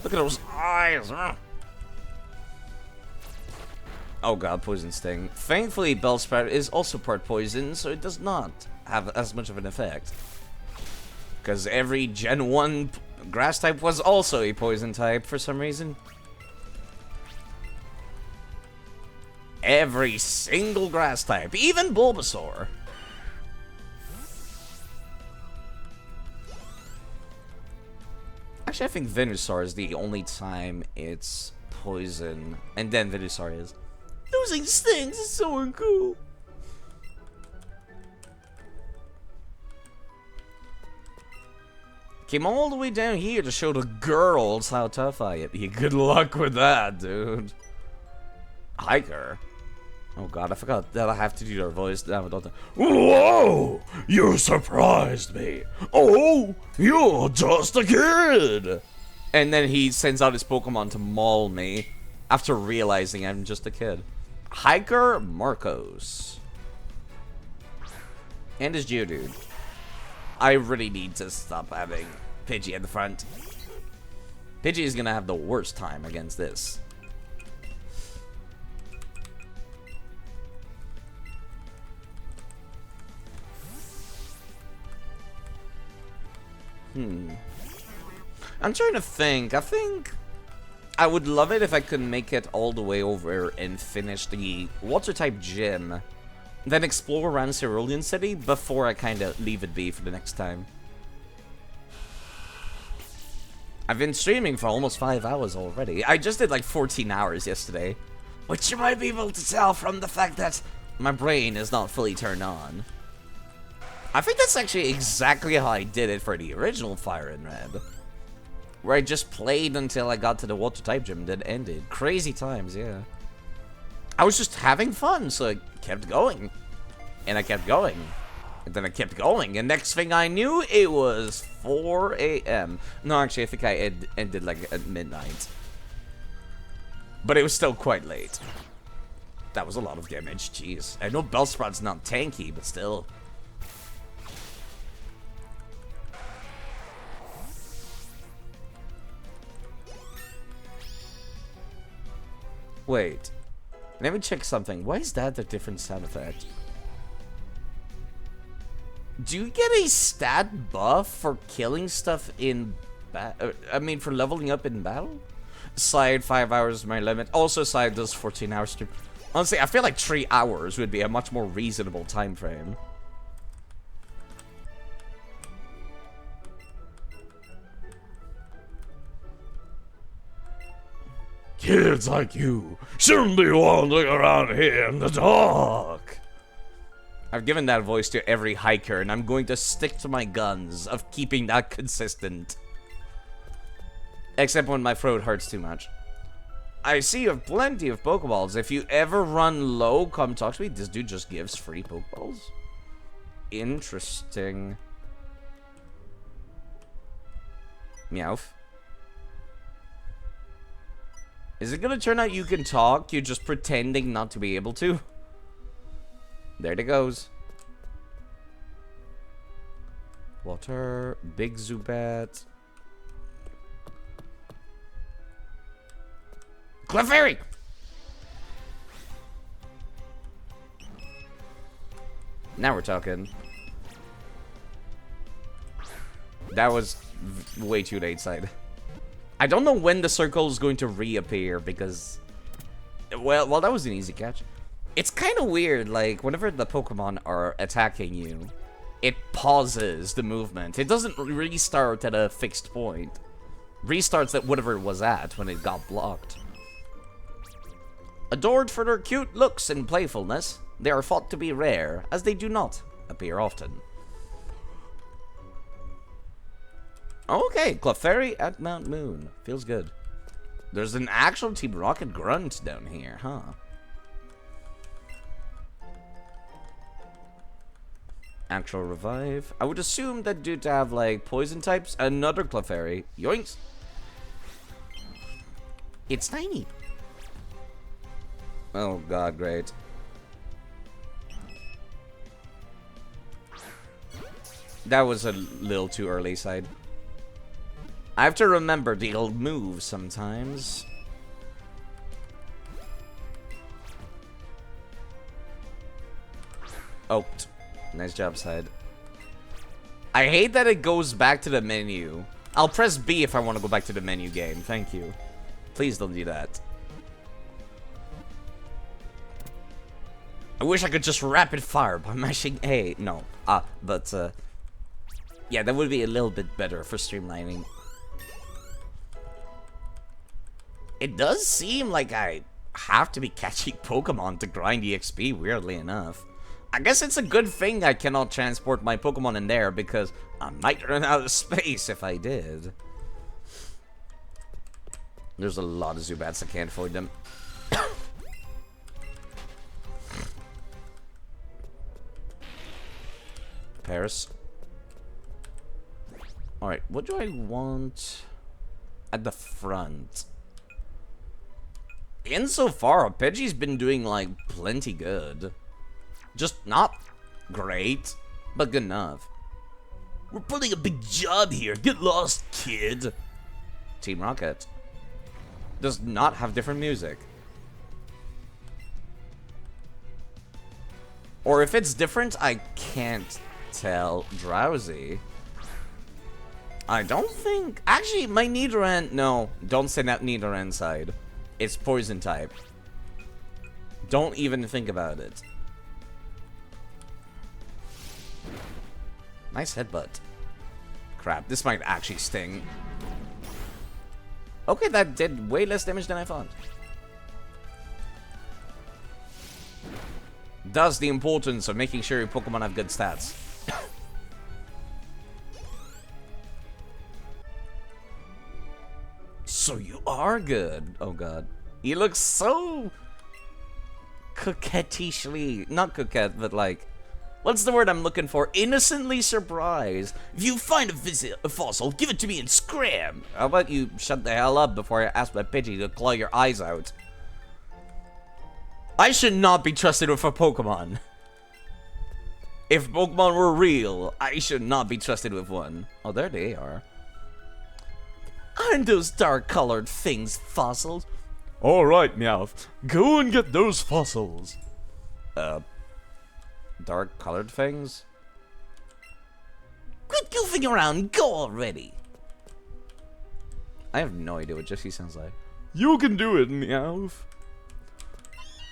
Speaker 1: Look at those eyes. Oh god, Poison Sting. Thankfully, Bellsprout is also part poison, so it does not have as much of an effect. Because every Gen 1 grass type was also a poison type for some reason. Every single grass type, even Bulbasaur. Actually, I think Venusaur is the only time it's poison, and then Venusaur is. Losing stings is so uncool. Came all the way down here to show the girls how tough I am. Yeah, good luck with that, dude. Hiker. Oh god, I forgot that I have to do their voice now.
Speaker 6: Whoa! You surprised me. Oh, you're just a kid.
Speaker 1: And then he sends out his Pokemon to maul me after realizing I'm just a kid. Hiker Marcos. And his Geodude. I really need to stop having Pidgey at the front. Pidgey is gonna have the worst time against this. I'm trying to think. I think I would love it if I could make it all the way over and finish the Water-type gym. Then explore around Cerulean City before I kind of leave it be for the next time. I've been streaming for almost 5 hours already. I just did like 14 hours yesterday. Which you might be able to tell from the fact that my brain is not fully turned on. I think that's actually exactly how I did it for the original Fire and Red. Where I just played until I got to the Water-type gym, then ended. Crazy times, yeah. I was just having fun, so I kept going. And I kept going. And then I kept going, and next thing I knew, it was 4 a.m. No, actually, I think I ended like at midnight. But it was still quite late. That was a lot of damage, jeez. I know Bellsprout's not tanky, but still. Wait. Let me check something. Why is that a different sound effect? Do you get a stat buff for killing stuff in for leveling up in battle? Side 5 hours is my limit. Also, side does 14 hours too. Honestly, I feel like 3 hours would be a much more reasonable time frame.
Speaker 6: Kids like you shouldn't be wandering around here in the dark.
Speaker 1: I've given that voice to every hiker, and I'm going to stick to my guns of keeping that consistent. Except when my throat hurts too much. I see you have plenty of Pokeballs. If you ever run low, come talk to me. This dude just gives free Pokeballs? Interesting. Meowth. Is it gonna turn out you can talk? You're just pretending not to be able to? There it goes. Water, big Zubat. Clefairy! Now we're talking. That was way too late side. I don't know when the circle is going to reappear because... Well, that was an easy catch. It's kind of weird, like, whenever the Pokemon are attacking you, it pauses the movement. It doesn't restart at a fixed point. Restarts at whatever it was at when it got blocked. Adored for their cute looks and playfulness, they are thought to be rare, as they do not appear often. Okay, Clefairy at Mount Moon. Feels good. There's an actual Team Rocket grunt down here, huh? Actual revive. I would assume that due to have, like, poison types, another Clefairy. Yoinks! It's tiny. Oh god, great. That was a little too early side. I have to remember the old moves sometimes. Oh, nice job, side. I hate that it goes back to the menu. I'll press B if I want to go back to the menu game. Thank you. Please don't do that. I wish I could just rapid fire by mashing A. No. But yeah, that would be a little bit better for streamlining. It does seem like I have to be catching Pokemon to grind EXP, weirdly enough. I guess it's a good thing I cannot transport my Pokemon in there, because I might run out of space if I did. There's a lot of Zubats, I can't avoid them. Paris. Alright, what do I want at the front? Insofar, Pidgey's been doing, like, plenty good. Just not great, but good enough. We're putting a big job here. Get lost, kid. Team Rocket does not have different music. Or if it's different, I can't tell. Drowsy. I don't think... Actually, my Nidoran... No, don't send out Nidoran side. It's poison type. Don't even think about it. Nice headbutt. Crap, this might actually sting. Okay, that did way less damage than I thought. Thus, the importance of making sure your Pokemon have good stats. So you are good. Oh god. You look so coquettishly, not coquette, but like What's the word I'm looking for? Innocently surprised. If you find a fossil, give it to me and scram. How about you shut the hell up before I ask my Pidgey to claw your eyes out? I should not be trusted with a Pokemon. If Pokemon were real, I should not be trusted with one. Oh, there they are. Aren't those dark-colored things fossils?
Speaker 6: Alright, Meowth. Go and get those fossils.
Speaker 1: Dark-colored things? Quit goofing around, go already! I have no idea what Jesse sounds like.
Speaker 6: You can do it, Meowth.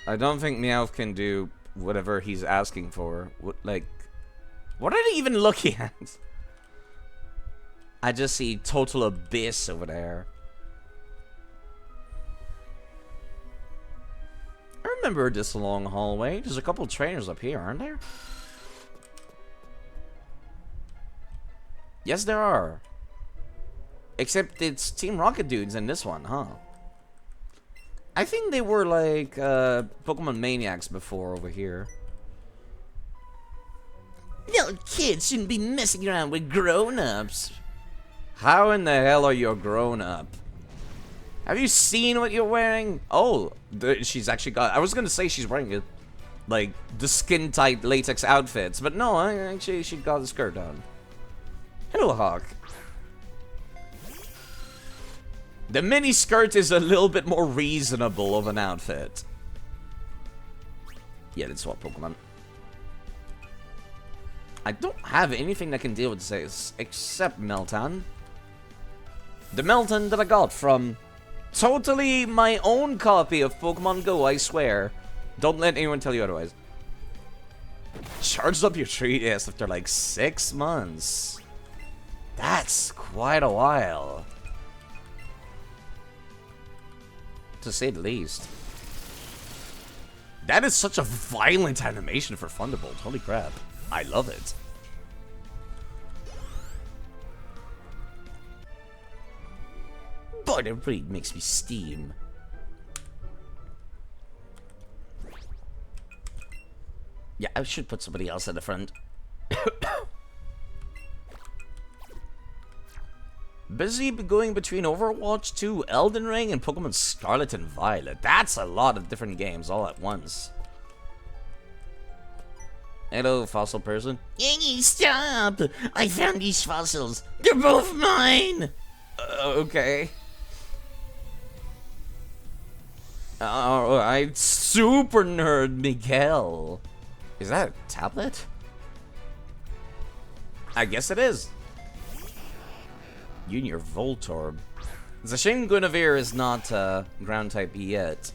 Speaker 1: I don't think Meowth can do whatever he's asking for. What are they even looking at? I just see total abyss over there. I remember this long hallway. There's a couple trainers up here, aren't there? Yes, there are. Except it's Team Rocket dudes in this one, huh? I think they were like Pokemon Maniacs before over here. Little kids shouldn't be messing around with grown-ups. How in the hell are you a grown-up? Have you seen what you're wearing? Oh, she's actually got... I was gonna say she's wearing it, like, the skin-tight latex outfits, but no, actually she got the skirt on. Hello, Hawk. The mini skirt is a little bit more reasonable of an outfit. Yeah, let's swap Pokemon. I don't have anything that can deal with this except Meltan. The Meltan that I got from totally my own copy of Pokemon Go, I swear. Don't let anyone tell you otherwise. Charged up your 3DS after like 6 months. That's quite a while. To say the least. That is such a violent animation for Thunderbolt. Holy crap. I love it. Boy, that really makes me steam. Yeah, I should put somebody else at the front. Busy going between Overwatch 2, Elden Ring, and Pokemon Scarlet and Violet. That's a lot of different games all at once. Hello, fossil person. Yay, stop! I found these fossils. They're both mine! Okay. Alright, super nerd Miguel. Is that a tablet? I guess it is. Junior Voltorb. It's a shame Guinevere is not ground type yet.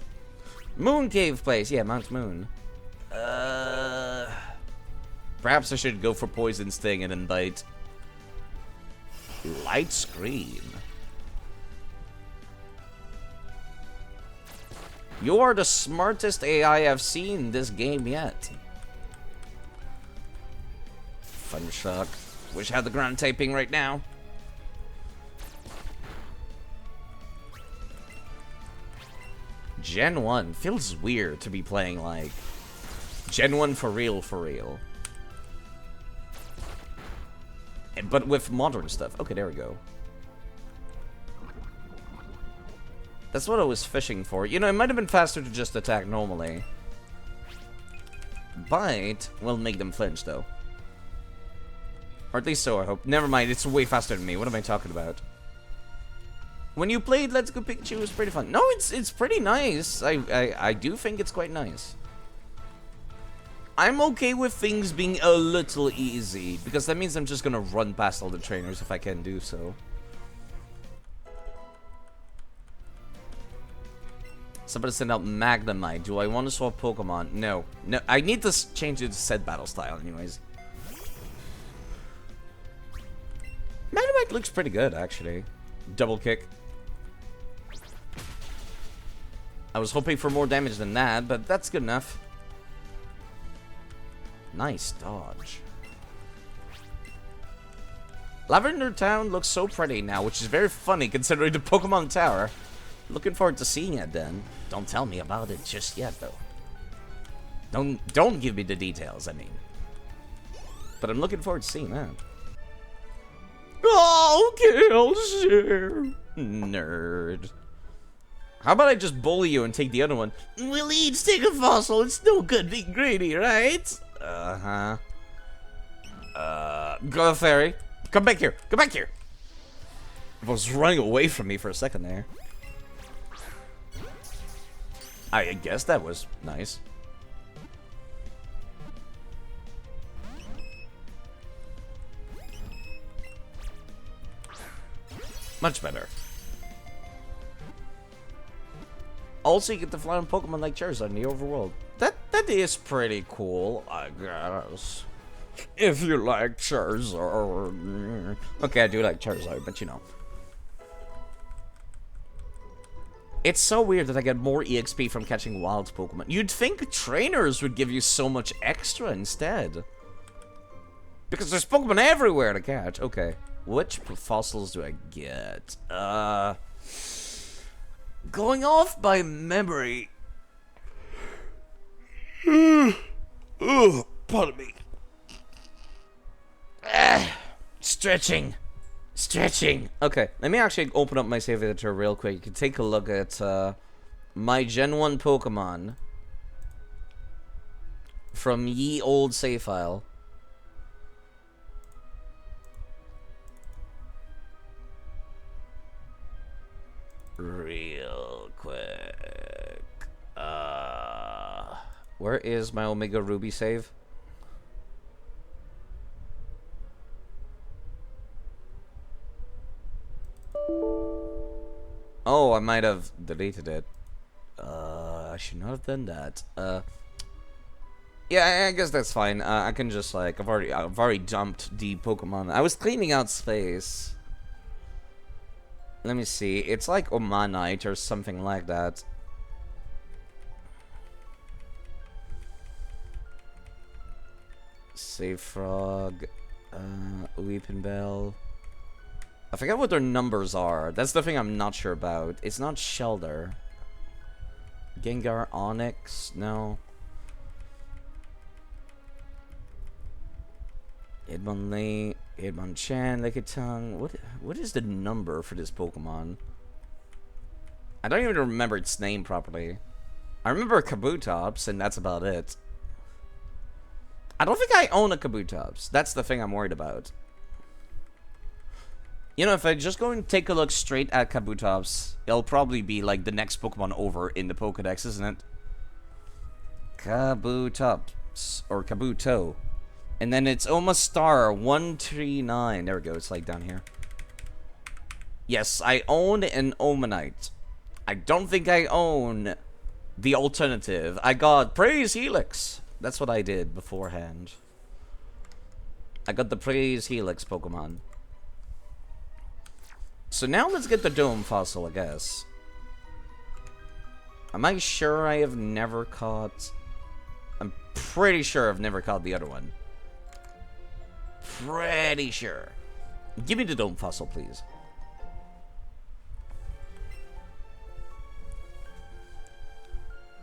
Speaker 1: Moon Cave Place, yeah, Mount Moon. Perhaps I should go for Poison Sting and then bite. Light Screen. You are the smartest AI I've seen in this game yet. Fun shock. Wish I had the ground typing right now. Gen 1 feels weird to be playing like Gen 1 for real, for real. But with modern stuff. Okay, there we go. That's what I was fishing for. You know, it might have been faster to just attack normally. Bite will make them flinch, though. Or at least so, I hope. Never mind, it's way faster than me. What am I talking about? When you played Let's Go Pikachu, it was pretty fun. No, it's pretty nice. I do think it's quite nice. I'm okay with things being a little easy, because that means I'm just gonna run past all the trainers if I can do so. Somebody send out Magnemite. Do I want to swap Pokemon? No. No, I need to change it to set battle style anyways. Magnemite looks pretty good, actually. Double kick. I was hoping for more damage than that, but that's good enough. Nice dodge. Lavender Town looks so pretty now, which is very funny considering the Pokemon Tower. Looking forward to seeing it then. Don't tell me about it just yet, though. Don't give me the details, I mean. But I'm looking forward to seeing that.
Speaker 6: Okay, I'll share.
Speaker 1: Nerd. How about I just bully you and take the other one? We'll each take a fossil. It's no good being greedy, right? Uh-huh. Go fairy. Come back here. Come back here. It was running away from me for a second there. I guess that was nice. Much better. Also, you get to fly on Pokemon like Charizard in the overworld. That is pretty cool, I guess. If you like Charizard. Okay, I do like Charizard, but you know. It's so weird that I get more EXP from catching wild Pokemon. You'd think trainers would give you so much extra instead. Because there's Pokemon everywhere to catch. Okay. Which fossils do I get? Going off by memory. Pardon me. Stretching. Stretching. Okay, let me actually open up my save editor real quick. You can take a look at my Gen 1 Pokemon from ye old save file. Real quick. Where is my Omega Ruby save? Oh, I might have deleted it. I should not have done that. Yeah, I guess that's fine. I can just like I've already dumped the Pokemon. I was cleaning out space. Let me see. It's like Omanite or something like that. Save Frog, Weeping Bell. I forget what their numbers are. That's the thing I'm not sure about. It's not Shelter. Gengar, Onyx, no. Hitmonlee, Hitmonchan, Lickitung. What is the number for this Pokemon? I don't even remember its name properly. I remember Kabutops, and that's about it. I don't think I own a Kabutops. That's the thing I'm worried about. You know, if I just go and take a look straight at Kabutops, it'll probably be like the next Pokemon over in the Pokedex, isn't it? Kabutops, or Kabuto. And then it's Omastar 139. There we go, it's like down here. Yes, I own an Omanite. I don't think I own the alternative. I got Praise Helix. That's what I did beforehand. I got the Praise Helix Pokemon. So now let's get the Dome Fossil, I guess. Am I sure I have never caught... I'm pretty sure I've never caught the other one. Pretty sure. Give me the Dome Fossil, please.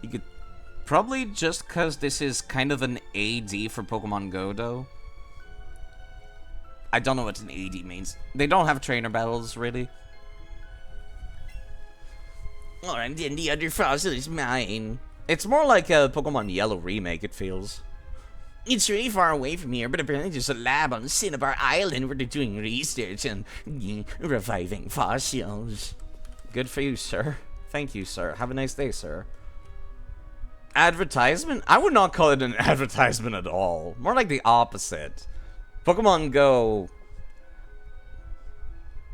Speaker 1: You could... Probably just because this is kind of an AD for Pokemon Go, though. I don't know what an AD means. They don't have trainer battles, really. Oh, and then the other fossil is mine. It's more like a Pokemon Yellow remake, it feels. It's really far away from here, but apparently there's a lab on Cinnabar Island where they're doing research and reviving fossils. Good for you, sir. Thank you, sir. Have a nice day, sir. Advertisement? I would not call it an advertisement at all. More like the opposite. Pokemon Go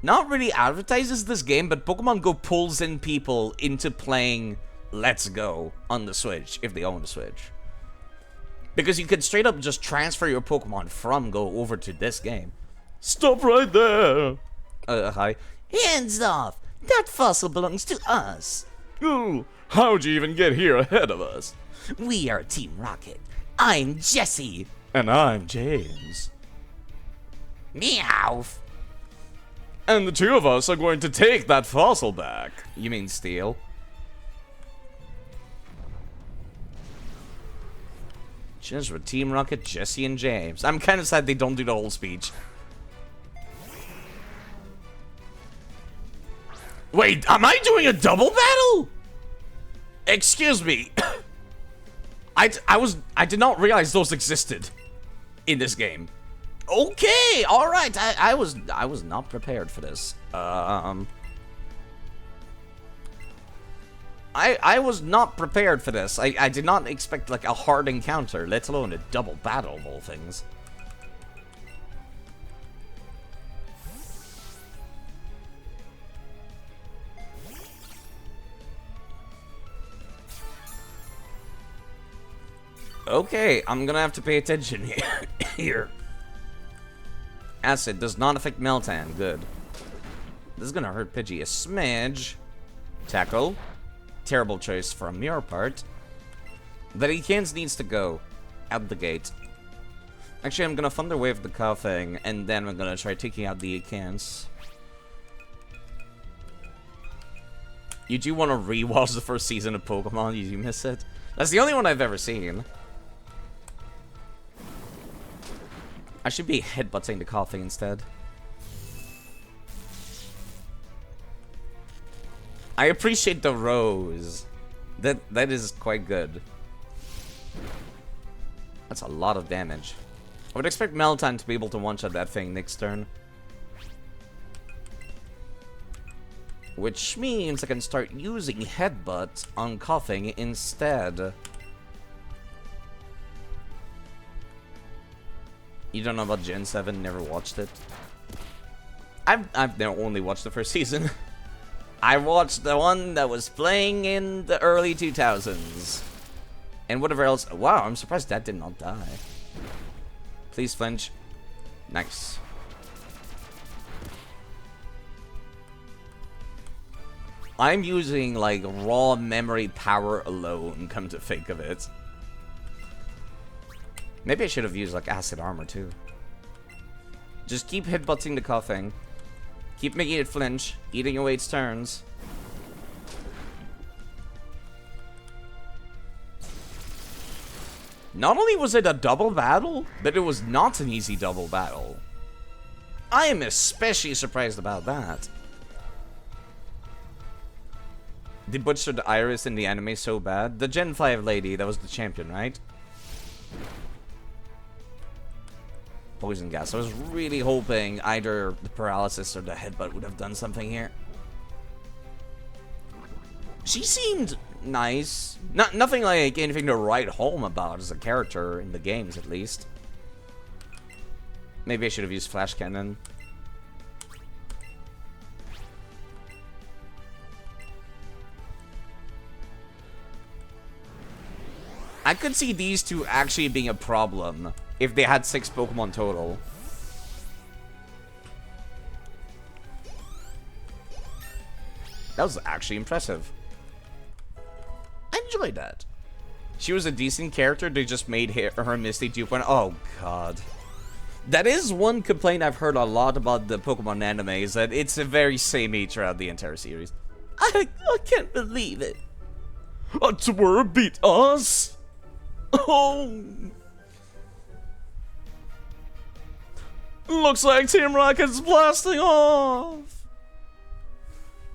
Speaker 1: not really advertises this game, but Pokemon Go pulls in people into playing Let's Go on the Switch, if they own the Switch. Because you could straight up just transfer your Pokemon from Go over to this game.
Speaker 6: Stop right there.
Speaker 1: Hi. Hands off! That fossil belongs to us.
Speaker 6: Ooh, how'd you even get here ahead of us?
Speaker 1: We are Team Rocket. I'm Jesse.
Speaker 6: And I'm James.
Speaker 1: Meowth.
Speaker 6: And the two of us are going to take that fossil back.
Speaker 1: You mean steal? speeches with Team Rocket, Jesse, and James. I'm kind of sad they don't do the whole speech. Wait, am I doing a double battle? Excuse me. I did not realize those existed in this game. Okay, all right. I was not prepared for this. I was not prepared for this. I did not expect like a hard encounter, let alone a double battle of all things. Okay, I'm gonna have to pay attention here. Acid does not affect Meltan. Good. This is gonna hurt Pidgey a smidge. Tackle. Terrible choice from your part. The Ekans needs to go out the gate. Actually, I'm gonna Thunder Wave the Coughing, and then we're gonna try taking out the Ekans. You do want to rewatch the first season of Pokemon? You miss it? That's the only one I've ever seen. I should be headbutting the Coughing instead. I appreciate the rose. That is quite good. That's a lot of damage. I would expect Meltan to be able to one-shot that thing next turn. Which means I can start using Headbutt on Coughing instead. You don't know about Gen 7? Never watched it? I've never only watched the first season. I watched the one that was playing in the early 2000s. And whatever else. Wow, I'm surprised that did not die. Please flinch. Nice. I'm using like raw memory power alone, come to think of it. Maybe I should have used like acid armor too. Just keep headbutting the Coughing. Keep making it flinch, eating away its turns. Not only was it a double battle, but it was not an easy double battle. I am especially surprised about that. They butchered Iris in the anime so bad. The Gen 5 lady, that was the champion, right? Poison gas. I was really hoping either the paralysis or the headbutt would have done something here. She seemed nice. Nothing like anything to write home about as a character in the games, at least. Maybe I should have used Flash Cannon. I could see these two actually being a problem if they had 6 Pokemon total. That was actually impressive. I enjoyed that. She was a decent character, they just made her Misty 2.0. Oh god. That is one complaint I've heard a lot about the Pokemon anime, is that it's a very samey throughout the entire series. I can't believe it.
Speaker 6: Twirl beat us? Oh. Looks like Team Rocket's blasting off.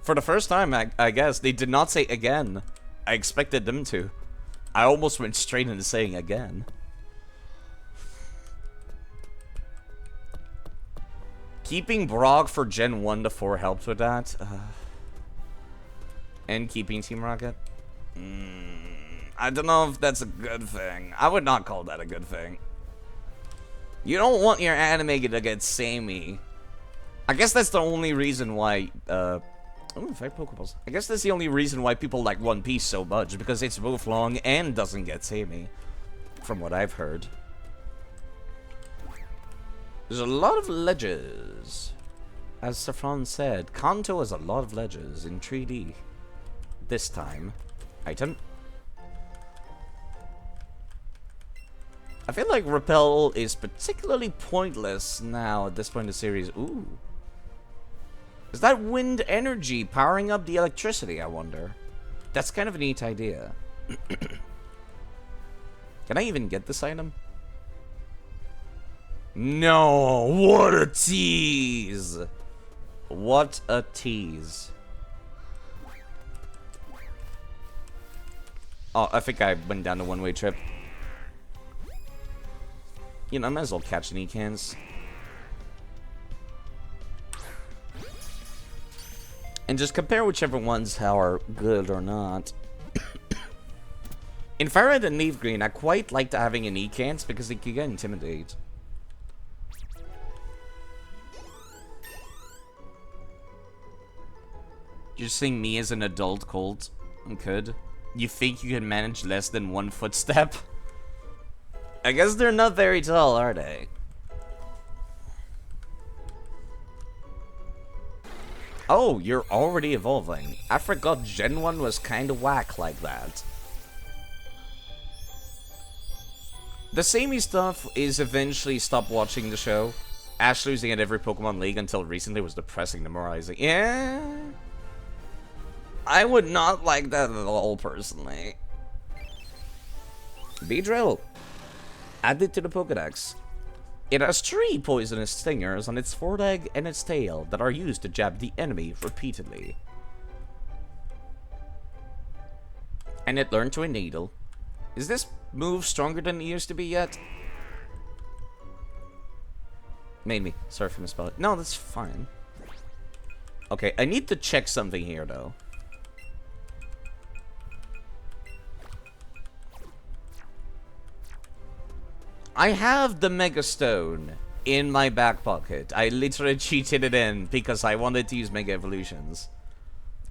Speaker 1: For the first time, I guess, they did not say again. I expected them to. I almost went straight into saying again. Keeping Brock for Gen 1 to 4 helps with that. And keeping Team Rocket? I don't know if that's a good thing. I would not call that a good thing. You don't want your anime to get samey. I guess that's the only reason why, oh, 5 Pokeballs. I guess that's the only reason why people like One Piece so much, because it's both long and doesn't get samey, from what I've heard. There's a lot of ledges. As Saffron said, Kanto has a lot of ledges in 3D. This time. Item. I feel like Repel is particularly pointless now at this point in the series. Ooh. Is that wind energy powering up the electricity, I wonder? That's kind of a neat idea. Can I even get this item? No, what a tease! What a tease. Oh, I think I went down the one-way trip. You know, I might as well catch any cans. And just compare whichever ones how are good or not. In Fire Red and Leaf Green, I quite liked having an E-Cans because they could get Intimidate. You're seeing me as an adult Colt? Could. You think you can manage less than one footstep? I guess they're not very tall, are they? Oh, you're already evolving. I forgot Gen 1 was kinda whack like that. The samey stuff is eventually stop watching the show. Ash losing at every Pokemon League until recently was depressing, demoralizing. Yeah. I would not like that at all, personally. Beedrill. Added to the Pokedex. It has 3 poisonous stingers on its foreleg and its tail that are used to jab the enemy repeatedly. And it learned to a needle. Is this move stronger than it used to be yet? Made me. Sorry for misspelling. No, that's fine. Okay, I need to check something here, though. I have the Mega Stone in my back pocket. I literally cheated it in because I wanted to use Mega Evolutions.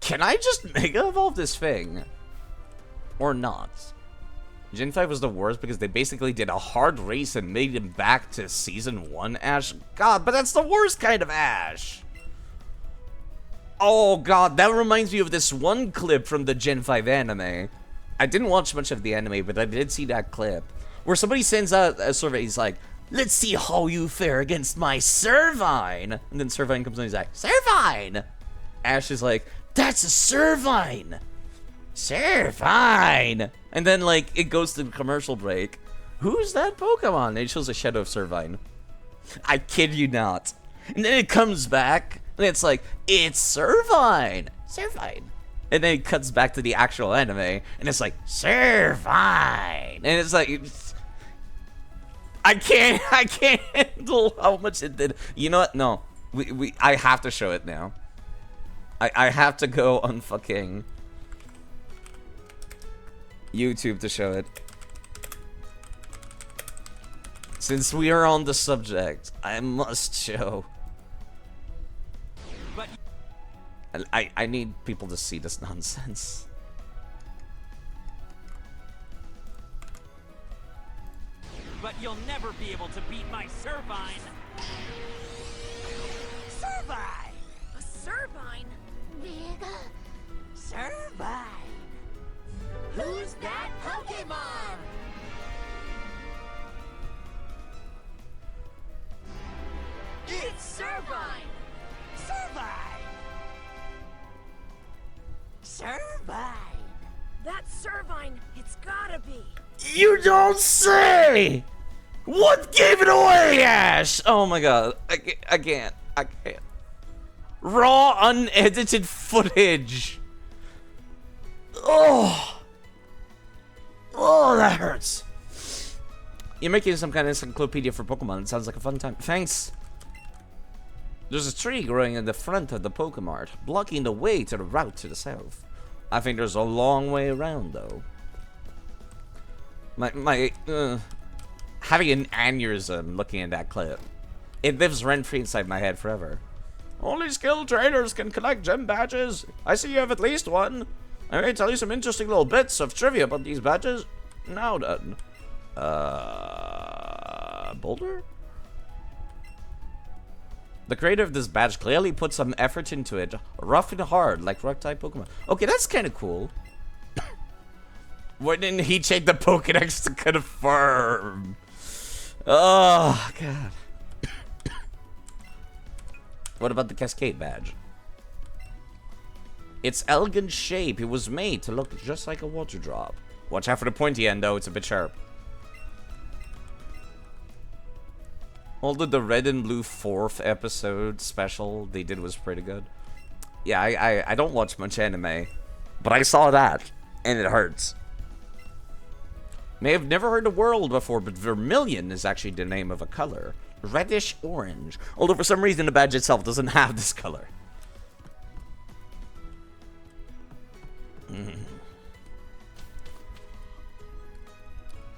Speaker 1: Can I just Mega Evolve this thing? Or not? Gen 5 was the worst because they basically did a hard race and made him back to Season 1 Ash. God, but that's the worst kind of Ash. Oh god, that reminds me of this one clip from the Gen 5 anime. I didn't watch much of the anime, but I did see that clip. Where somebody sends out a survey, he's like, let's see how you fare against my Servine. And then Servine comes in, he's like, Servine! Ash is like, that's a Servine! Servine! And then, like, it goes to the commercial break. Who's that Pokemon? And it shows a shadow of Servine. I kid you not. And then it comes back, and it's like, it's Servine! Servine! And then it cuts back to the actual anime, and it's like, Servine! And it's like, I can't handle how much it did. You know what? No. I have to show it now. I have to go on fucking YouTube to show it. Since we are on the subject, I must show. I need people to see this nonsense.
Speaker 7: But you'll never be able to beat my Servine. Servine!
Speaker 4: A Servine? Big.
Speaker 7: Servine! Who's that Pokemon? It's Servine! Servine! Servine!
Speaker 4: That's Servine. It's gotta be.
Speaker 1: You don't say! What gave it away, Ash? Oh my god. I can't. Raw, unedited footage. Oh. Oh, that hurts. You're making some kind of encyclopedia for Pokemon. It sounds like a fun time. Thanks. There's a tree growing in the front of the Pokemart, blocking the way to the route to the south. I think there's a long way around, though. Having an aneurysm looking at that clip. It lives rent-free inside my head forever. Only skilled trainers can collect gem badges. I see you have at least one. I may tell you some interesting little bits of trivia about these badges. Now then. Boulder? The creator of this badge clearly put some effort into it. Rough and hard, like rock-type Pokemon. Okay, that's kind of cool. Why didn't he check the Pokedex to confirm? Oh, God. What about the Cascade badge? Its elegant shape, it was made to look just like a water drop. Watch out for the pointy end, though, it's a bit sharp. Although the red and blue 4th episode special they did was pretty good. Yeah, I don't watch much anime, but I saw that, and it hurts. May have never heard the world before, but vermilion is actually the name of a color. Reddish orange. Although for some reason the badge itself doesn't have this color.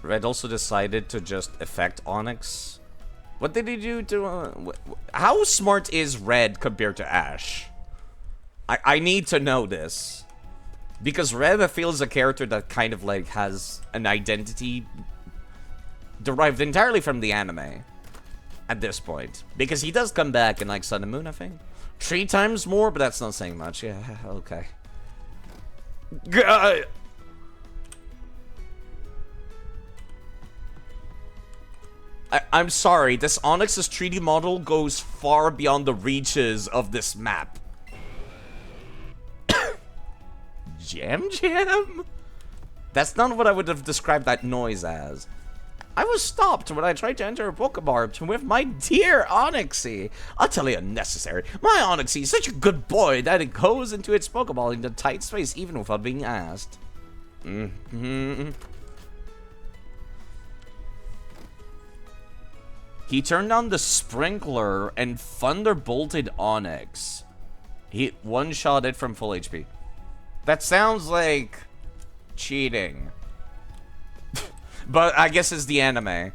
Speaker 1: Red also decided to just affect Onyx. What did he do to... how smart is Red compared to Ash? I need to know this. Because Red feels a character that kind of like has an identity derived entirely from the anime. At this point. Because he does come back in like Sun and Moon, I think. 3 times more, but that's not saying much. Yeah, okay. I'm sorry, this Onyx's 3D model goes far beyond the reaches of this map. Jam Jam? That's not what I would have described that noise as. I was stopped when I tried to enter a Pokemon with my dear Onyxy. Utterly unnecessary. My Onyxy is such a good boy that it goes into its Pokeball into tight space even without being asked. He turned on the sprinkler and thunderbolted Onyx. He one-shot it from full HP. That sounds like cheating. But I guess it's the anime.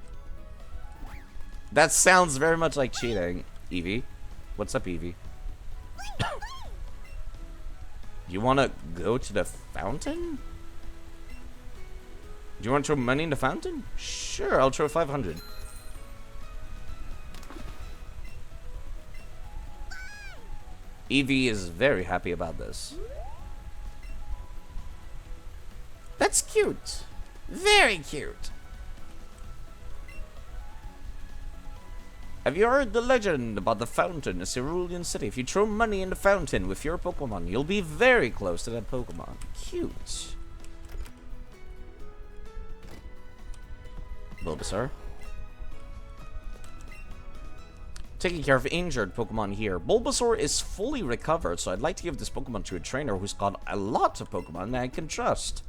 Speaker 1: That sounds very much like cheating. Eevee. What's up, Eevee? You wanna go to the fountain? Do you want to throw money in the fountain? Sure, I'll throw 500. Eevee is very happy about this. That's cute. Very cute. Have you heard the legend about the fountain in Cerulean City? If you throw money in the fountain with your Pokemon, you'll be very close to that Pokemon. Cute. Bulbasaur. Taking care of injured Pokemon here. Bulbasaur is fully recovered, so I'd like to give this Pokemon to a trainer who's got a lot of Pokemon that I can trust. ...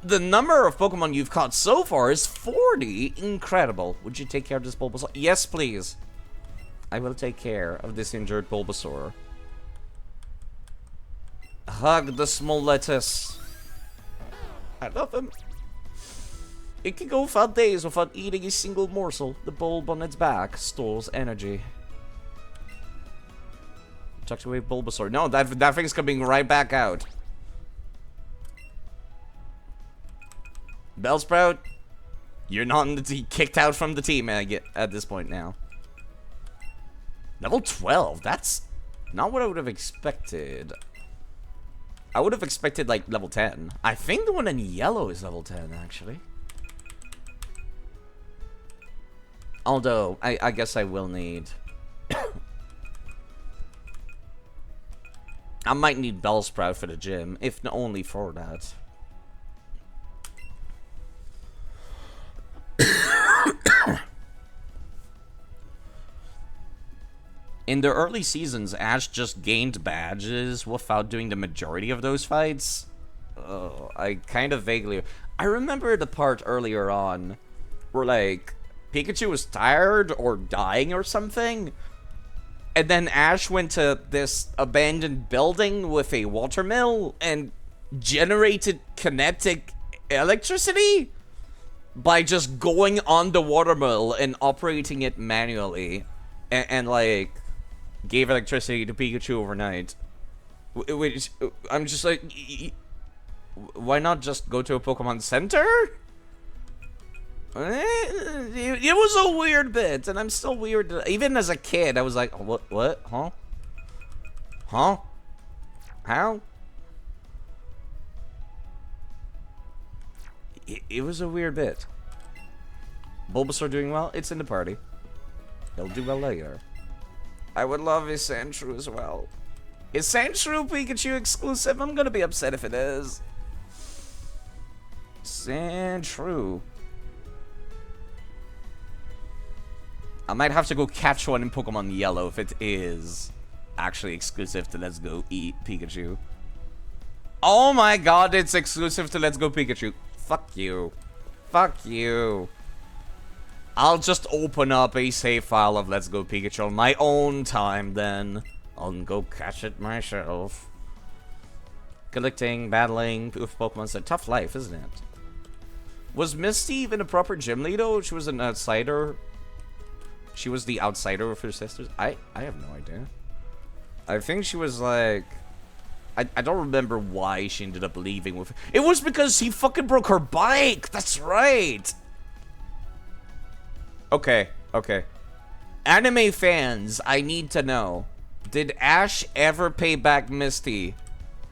Speaker 1: The number of Pokemon you've caught so far is 40. Incredible. Would you take care of this Bulbasaur? Yes, please. I will take care of this injured Bulbasaur. Hug the small lettuce. I love him. It can go without days without eating a single morsel. The bulb on its back stores energy. Tucked away Bulbasaur. No, that thing's coming right back out. Bellsprout, you're not in the team. Kicked out from the team at this point now. Level 12. That's not what I would have expected. I would have expected like level 10. I think the one in yellow is level 10 actually. Although I guess I will need. I might need Bellsprout for the gym, if only for that. In the early seasons, Ash just gained badges without doing the majority of those fights. Oh, I kind of vaguely... I remember the part earlier on where, like, Pikachu was tired or dying or something. And then Ash went to this abandoned building with a water mill and generated kinetic electricity by just going on the water mill and operating it manually. And like... gave electricity to Pikachu overnight. Which, I'm just like... why not just go to a Pokemon Center? It was a weird bit, and I'm still weird. Even as a kid, I was like, what? Huh? Huh? How? It was a weird bit. Bulbasaur doing well? It's in the party. He'll do well later. I would love his Sandshrew as well. Is Sandshrew Pikachu exclusive? I'm gonna be upset if it is. Sandshrew. I might have to go catch one in Pokemon Yellow if it is actually exclusive to Let's Go Pikachu. Oh my god, it's exclusive to Let's Go Pikachu. Fuck you. Fuck you. I'll just open up a save file of Let's Go Pikachu on my own time then. I'll go catch it myself. Collecting, battling with Pokemon's a tough life, isn't it? Was Misty even a proper gym leader? She was an outsider. She was the outsider of her sisters. I have no idea. I think she was like... I don't remember why she ended up leaving with... It was because he fucking broke her bike! That's right! Okay, okay. Anime fans, I need to know. Did Ash ever pay back Misty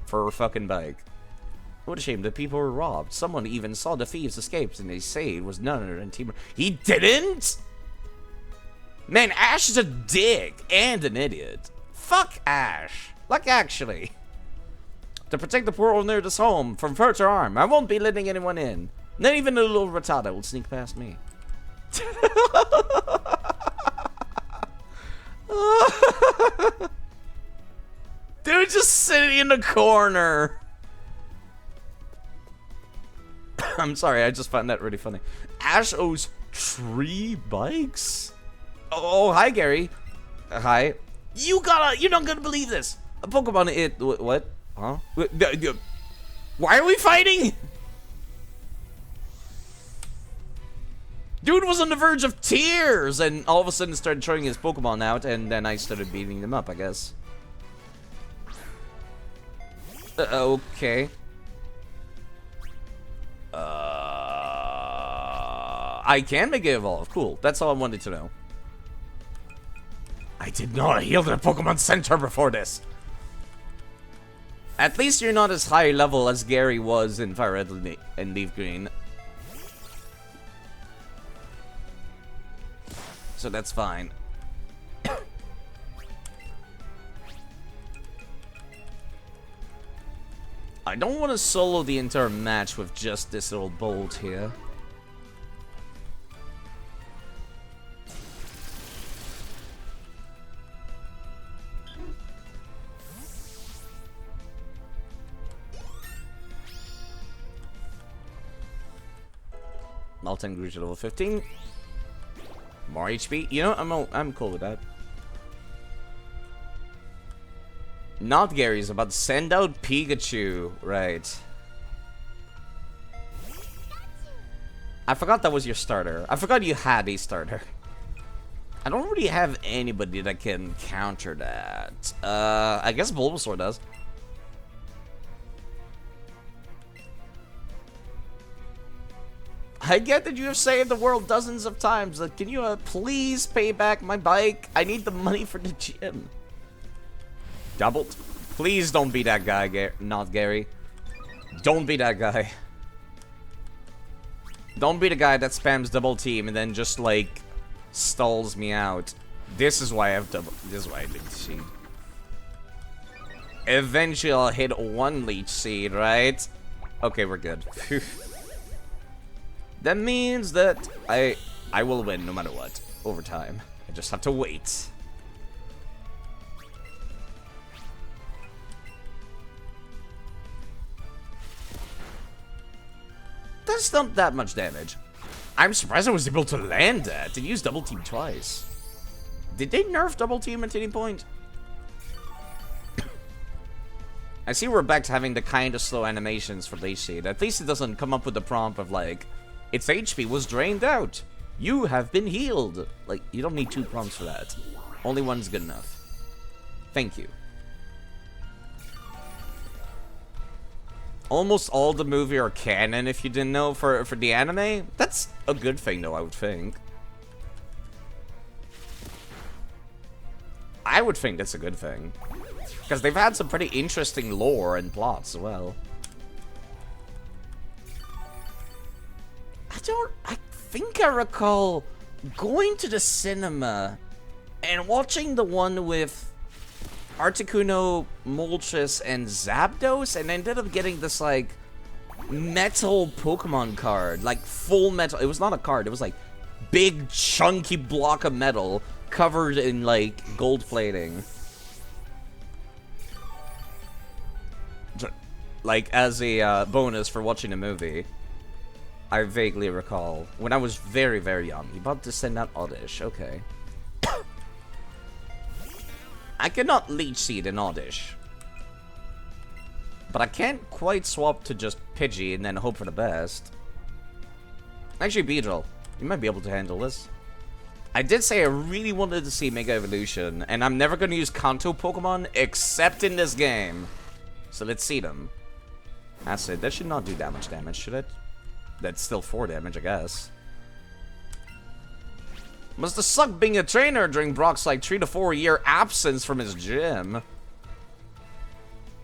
Speaker 1: for her fucking bike? What a shame that people were robbed. Someone even saw the thieves escape, and they say it was none other than Team... He didn't?! Man, Ash is a dick and an idiot. Fuck Ash. Like, actually. To protect the poor owner of this home from further harm, I won't be letting anyone in. Not even a little Rattata will sneak past me. Dude, just sitting in the corner. I'm sorry, I just found that really funny. Ash owes 3 bikes? Oh, hi, Gary. Hi. You're not gonna believe this. A Pokemon what? Huh? Why are we fighting? Dude was on the verge of tears, and all of a sudden started throwing his Pokemon out, and then I started beating them up, I guess. Okay. I can make it evolve. Cool. That's all I wanted to know. I did not heal the Pokemon Center before this. At least you're not as high level as Gary was in Fire Red and Leaf Green. So that's fine. I don't want to solo the entire match with just this little bolt here. Molten grew to level 15. More HP. You know, I'm cool with that. Not Gary's about to send out Pikachu. Right. I forgot that was your starter. I forgot you had a starter. I don't really have anybody that can counter that. I guess Bulbasaur does. I get that you have saved the world dozens of times. Can you please pay back my bike? I need the money for the gym. Doubled? Please don't be that guy, not Gary. Don't be that guy. Don't be the guy that spams double team and then just like stalls me out. This is why I have double. This is why I did seed. Eventually I'll hit 1 leech seed, right? Okay, we're good. That means that I will win no matter what over time. I just have to wait. That's not that much damage. I'm surprised I was able to land that. To use double team twice. Did they nerf double team at any point? I see we're back to having the kind of slow animations for Leech Seed. At least it doesn't come up with the prompt of like, its HP was drained out. You have been healed. Like, you don't need 2 prompts for that. Only one's good enough. Thank you. Almost all the movie are canon, if you didn't know, for the anime. That's a good thing, though, I would think. I would think that's a good thing. Because they've had some pretty interesting lore and plots as well. I think I recall going to the cinema and watching the one with Articuno, Moltres, and Zapdos, and I ended up getting this, like, metal Pokemon card. Like, full metal. It was not a card. It was, like, big chunky block of metal covered in like gold plating. Like as a bonus for watching a movie. I vaguely recall when I was very, very young. You about to send out Oddish, okay. I cannot leech seed in Oddish. But I can't quite swap to just Pidgey and then hope for the best. Actually, Beedrill, you might be able to handle this. I did say I really wanted to see Mega Evolution, and I'm never going to use Kanto Pokemon except in this game. So let's see them. That's it. That should not do that much damage, should it? That's still 4 damage, I guess. Must have sucked being a trainer during Brock's like 3 to 4 year absence from his gym.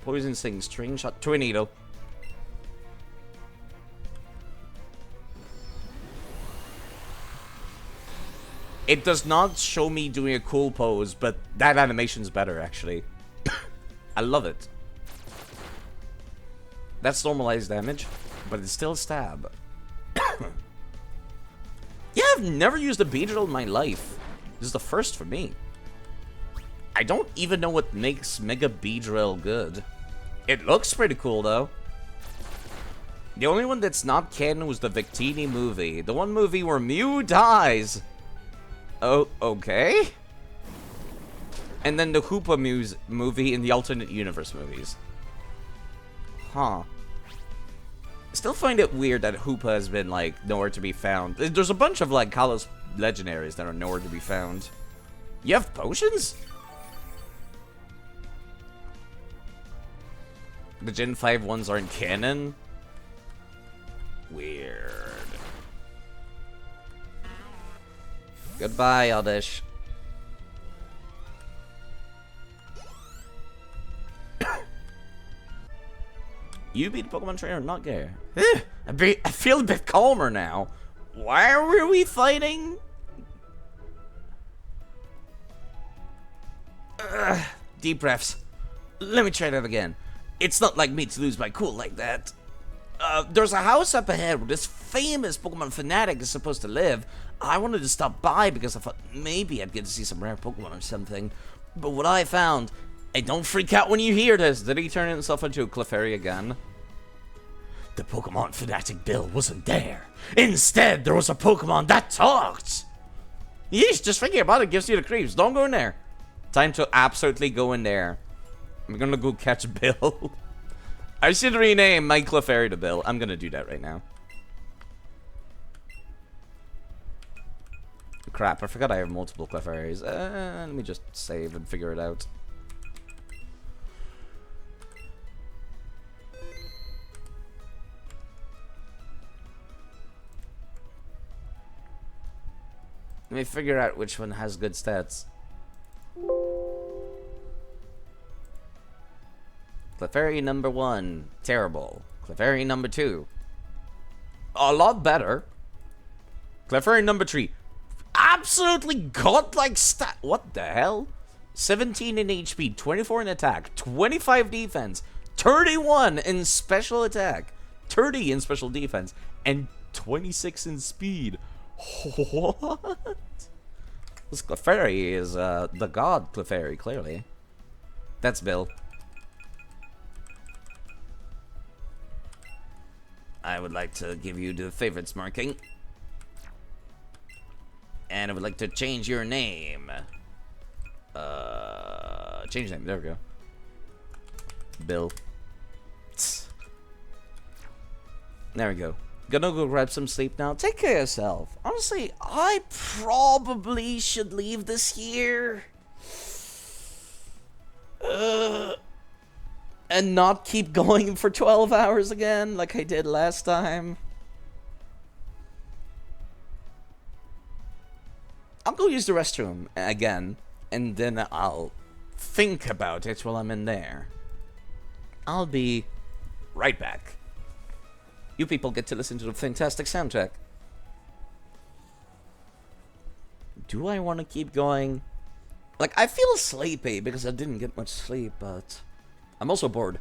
Speaker 1: Poison Sting, String Shot, Tornado. It does not show me doing a cool pose, but that animation's better, actually. I love it. That's normalized damage, but it's still a stab. Yeah, I've never used a Beedrill in my life. This is the first for me. I don't even know what makes Mega Beedrill good. It looks pretty cool, though. The only one that's not canon was the Victini movie. The one movie where Mew dies. Oh, okay. And then the Hoopa movie in the alternate universe movies. Huh. Still find it weird that Hoopa has been, like, nowhere to be found. There's a bunch of, like, Kalos legendaries that are nowhere to be found. You have potions? The Gen 5 ones aren't canon? Weird. Goodbye, Oddish. You beat the Pokemon trainer, not Gare. I feel a bit calmer now. Why were we fighting? Deep breaths. Let me try that again. It's not like me to lose my cool like that. There's a house up ahead where this famous Pokemon fanatic is supposed to live. I wanted to stop by because I thought maybe I'd get to see some rare Pokemon or something. But what I found... Hey, don't freak out when you hear this. Did he turn himself into a Clefairy again? The Pokemon fanatic Bill wasn't there. Instead, there was a Pokemon that talked. Yeesh, just thinking about it gives you the creeps. Don't go in there. Time to absolutely go in there. I'm gonna go catch Bill. I should rename my Clefairy to Bill. I'm gonna do that right now. Crap, I forgot I have multiple Clefairies. Let me just save and figure it out. Let me figure out which one has good stats. Clefairy number 1, terrible. Clefairy number 2, a lot better. Clefairy number 3, absolutely godlike stat. What the hell? 17 in HP, 24 in attack, 25 defense, 31 in special attack, 30 in special defense, and 26 in speed. What? This Clefairy is the god Clefairy, clearly. That's Bill. I would like to give you the favorites marking. And I would like to change your name. Change name, there we go. Bill. There we go. Gonna go grab some sleep now. Take care of yourself. Honestly, I probably should leave this here. And not keep going for 12 hours again like I did last time. I'll go use the restroom again, and then I'll think about it while I'm in there. I'll be right back. You people get to listen to the fantastic soundtrack. Do I want to keep going? Like, I feel sleepy because I didn't get much sleep, but I'm also bored.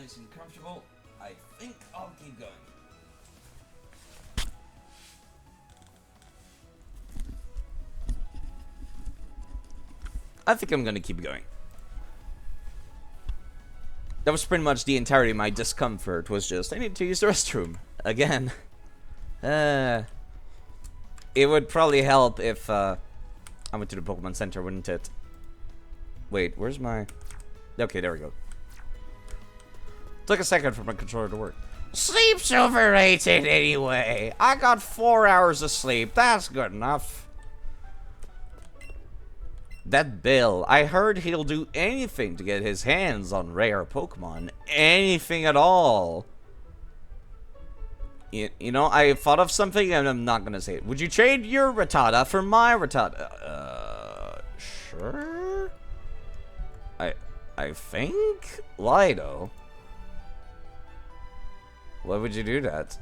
Speaker 1: nice and comfortable, I think I'll keep going. I think I'm gonna keep going. That was pretty much the entirety of my discomfort, was just, I need to use the restroom. Again. It would probably help if, I went to the Pokemon Center, wouldn't it? Wait, where's my... Okay, there we go. Took a second for my controller to work. Sleep's overrated anyway. I got 4 hours of sleep. That's good enough. That Bill, I heard he'll do anything to get his hands on rare Pokemon. Anything at all. You know, I thought of something and I'm not gonna say it. Would you trade your Rattata for my Rattata? Sure? I think? Why though? Why would you do that?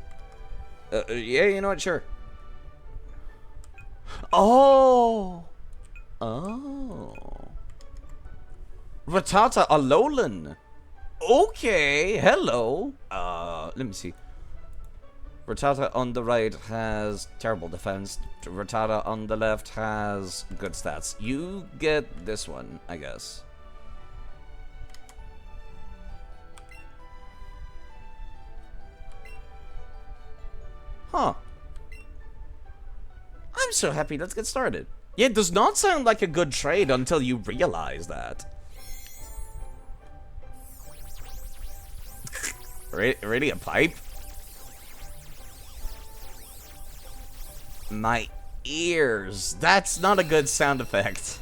Speaker 1: Yeah, you know what, sure. Oh! Oh. Rattata Alolan. Okay, hello. Let me see. Rattata on the right has terrible defense. Rattata on the left has good stats. You get this one, I guess. Huh. I'm so happy. Let's get started. Yeah, it does not sound like a good trade until you realize that. Really a pipe? My ears. That's not a good sound effect.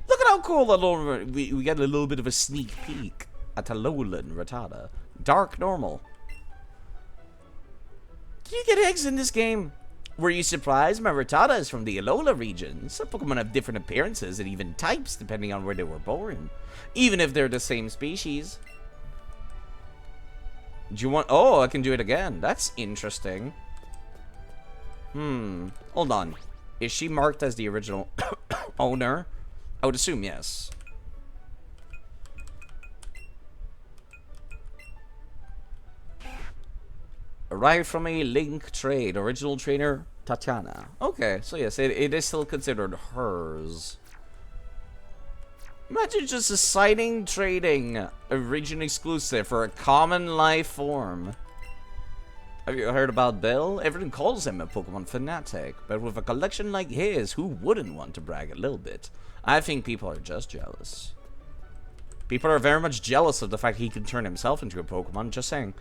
Speaker 1: Look at how cool that little... We get a little bit of a sneak peek at Alolan Rattata. Dark normal. Can you get eggs in this game? Were you surprised? My Rattata is from the Alola region. Some Pokemon have different appearances and even types depending on where they were born. Even if they're the same species. Do you want... Oh, I can do it again. That's interesting. Hold on. Is she marked as the original owner? I would assume yes. Arrived from a link trade. Original trainer, Tatiana. Okay, so yes, it is still considered hers. Imagine just assigning trading a region exclusive for a common life form. Have you heard about Bill? Everyone calls him a Pokemon fanatic, but with a collection like his, who wouldn't want to brag a little bit? I think people are just jealous. People are very much jealous of the fact he can turn himself into a Pokemon, just saying.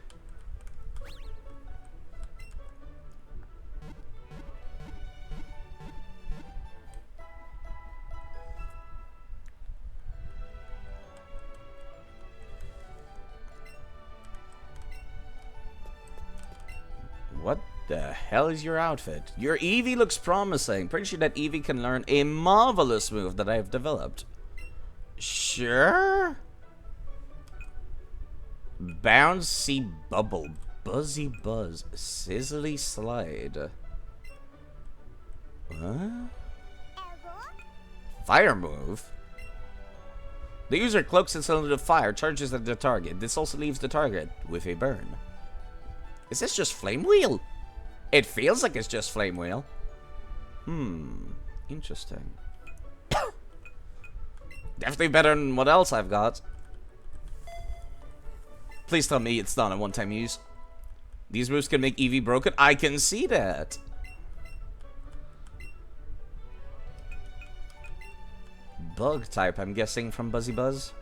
Speaker 1: What the hell is your outfit? Your Eevee looks promising. Pretty sure that Eevee can learn a marvelous move that I've developed. Sure? Bouncy Bubble. Buzzy Buzz. Sizzly Slide. What? Fire move? The user cloaks itself into fire, charges at the target. This also leaves the target with a burn. Is this just Flame Wheel? It feels like it's just Flame Wheel. Interesting. Definitely better than what else I've got. Please tell me it's not a one-time use. These moves can make Eevee broken. I can see that. Bug type, I'm guessing, from Buzzy Buzz.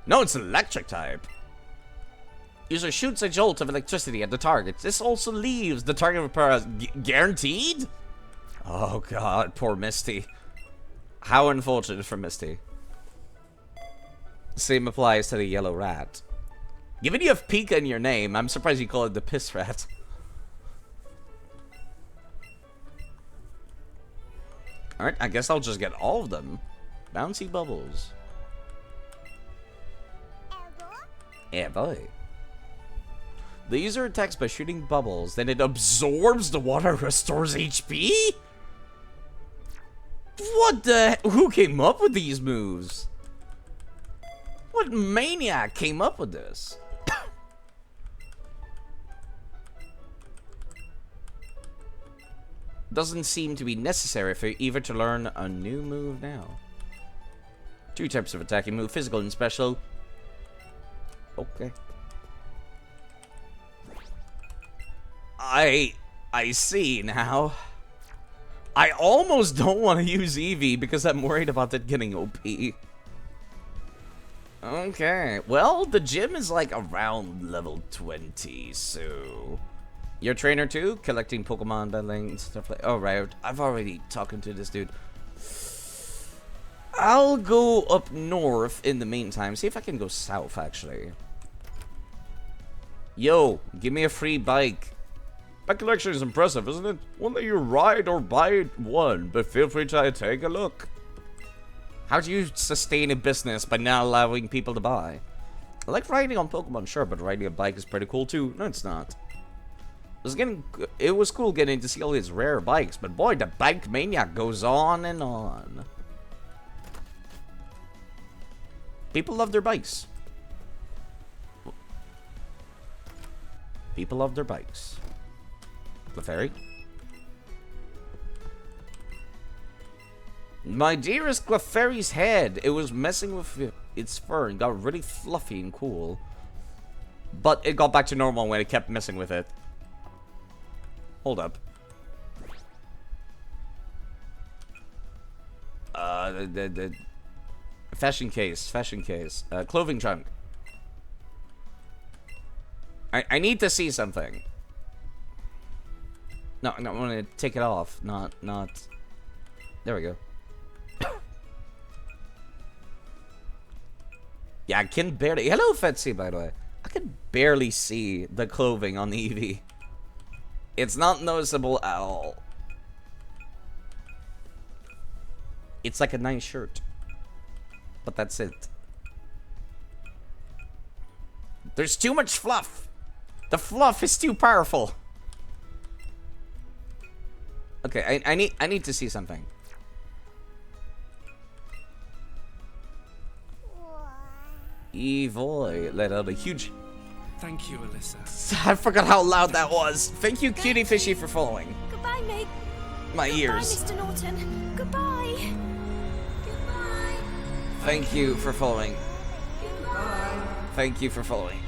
Speaker 1: No, it's electric type. User shoots a jolt of electricity at the target. This also leaves the target repair guaranteed? Oh god, poor Misty. How unfortunate for Misty. Same applies to the yellow rat. Given you have Pika in your name, I'm surprised you call it the piss rat. Alright, I guess I'll just get all of them. Bouncy bubbles. Yeah, boy. The user attacks by shooting bubbles, then it absorbs the water, restores HP? What the? Who came up with these moves? What maniac came up with this? Doesn't seem to be necessary for Eva to learn a new move now. 2 types of attacking move, physical and special. Okay. I see now. I almost don't want to use Eevee because I'm worried about it getting OP. Okay, well, the gym is like around level 20, so... Your trainer too? Collecting Pokemon, battling, and stuff like... Oh, right, I've already talking to this dude. I'll go up north in the meantime. See if I can go south, actually. Yo, give me a free bike.
Speaker 6: That collection is impressive, isn't it? Won't let you ride or buy one, but feel free to take a look.
Speaker 1: How do you sustain a business by not allowing people to buy? I like riding on Pokemon, sure, but riding a bike is pretty cool too. No, it's not. It was cool getting to see all these rare bikes, but boy, the bike mania goes on and on. People love their bikes. People love their bikes. Clefairy? My dearest Clefairy's head. It was messing with its fur and got really fluffy and cool. But it got back to normal when it kept messing with it. Hold up. The fashion case. Clothing trunk. I need to see something. No, I want to take it off. Not. There we go. Yeah, I can barely... Hello, Fetsy, by the way. I can barely see the clothing on the Eevee. It's not noticeable at all. It's like a nice shirt. But that's it. There's too much fluff. The fluff is too powerful. Okay, I need to see something. Evoy let out a huge...
Speaker 3: Thank you, Alyssa.
Speaker 1: I forgot how loud that was. Thank you, Cutie Fishy, for following.
Speaker 4: Goodbye, mate.
Speaker 1: My ears.
Speaker 4: Goodbye, Mr. Norton. Goodbye. Goodbye.
Speaker 1: Thank you for following.
Speaker 4: Goodbye.
Speaker 1: Thank you for following.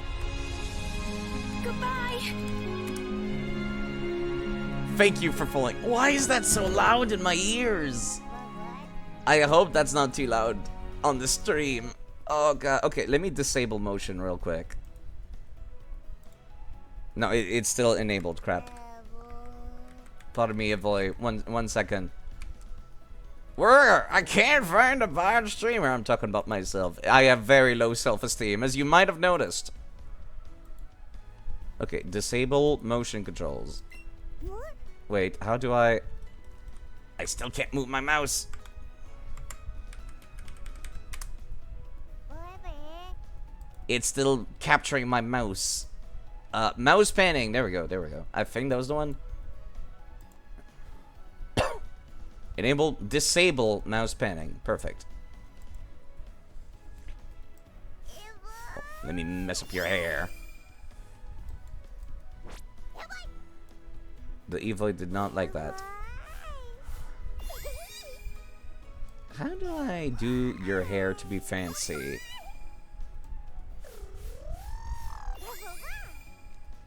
Speaker 4: Goodbye.
Speaker 1: Thank you for following. Why is that so loud in my ears? I hope that's not too loud on the stream. Oh god. Okay, let me disable motion real quick. No, it's still enabled. Crap. Pardon me, Avoy. One second. I can't find a bad streamer. I'm talking about myself. I have very low self-esteem, as you might have noticed. Okay, disable motion controls. Wait, how do I still can't move my mouse. It's still capturing my mouse. Mouse panning. There we go. I think that was the one. Disable mouse panning. Perfect. Let me mess up your hair. The Evoid did not like that. How do I do your hair to be fancy?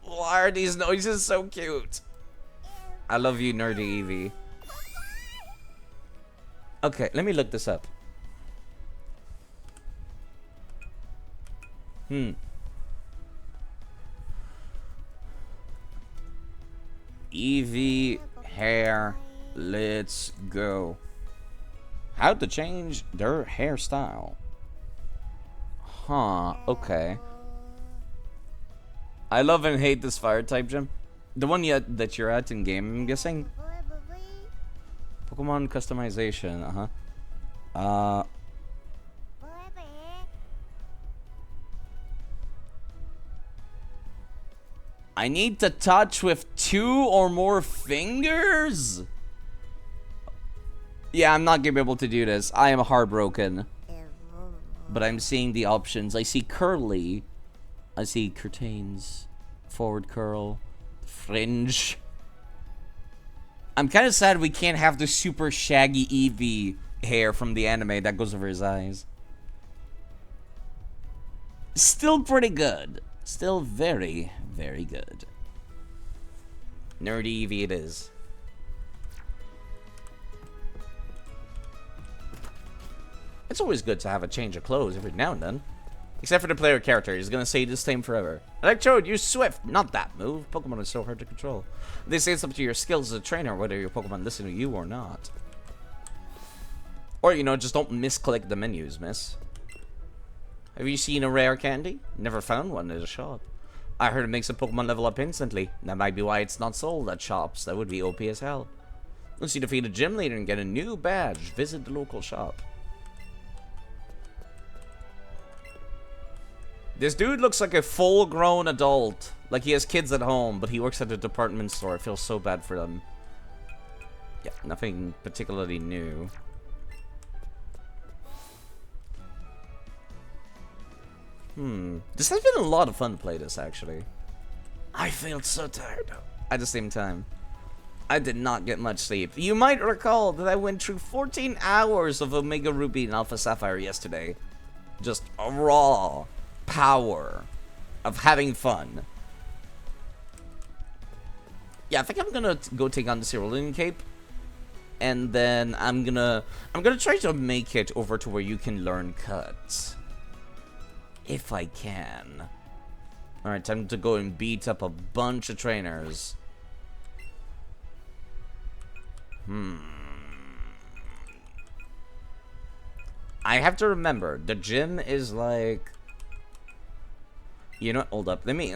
Speaker 1: Why are these noises so cute? I love you, nerdy Eevee. Okay, let me look this up. Eevee hair, let's go. How to change their hairstyle. Huh, okay. I love and hate this fire type gym. The one that you're at in game, I'm guessing. Pokemon customization, I need to touch with 2 or more fingers? Yeah, I'm not gonna be able to do this. I am heartbroken. but I'm seeing the options. I see curly. I see curtains, forward curl, fringe. I'm kind of sad we can't have the super shaggy Eevee hair from the anime that goes over his eyes. Still pretty good. Still very, very good. Nerdy Eevee it is. It's always good to have a change of clothes every now and then. Except for the player character, he's gonna say the same forever. Electrode, use Swift! Not that move. Pokemon is so hard to control. They say it's up to your skills as a trainer whether your Pokemon listen to you or not. Or, you know, just don't misclick the menus, miss. Have you seen a rare candy? Never found one at a shop. I heard it makes a Pokemon level up instantly. That might be why it's not sold at shops. That would be OP as hell. Once you defeat a gym leader and get a new badge, visit the local shop. This dude looks like a full-grown adult. Like he has kids at home, but he works at a department store. I feel so bad for them. Yeah, nothing particularly new. This has been a lot of fun to play this, actually. I feel so tired. At the same time, I did not get much sleep. You might recall that I went through 14 hours of Omega Ruby and Alpha Sapphire yesterday. Just a raw power of having fun. Yeah, I think I'm gonna go take on the Cerulean Cape. And then I'm gonna try to make it over to where you can learn cuts. If I can. Alright, time to go and beat up a bunch of trainers. I have to remember, the gym is like... You know, hold up. Let me,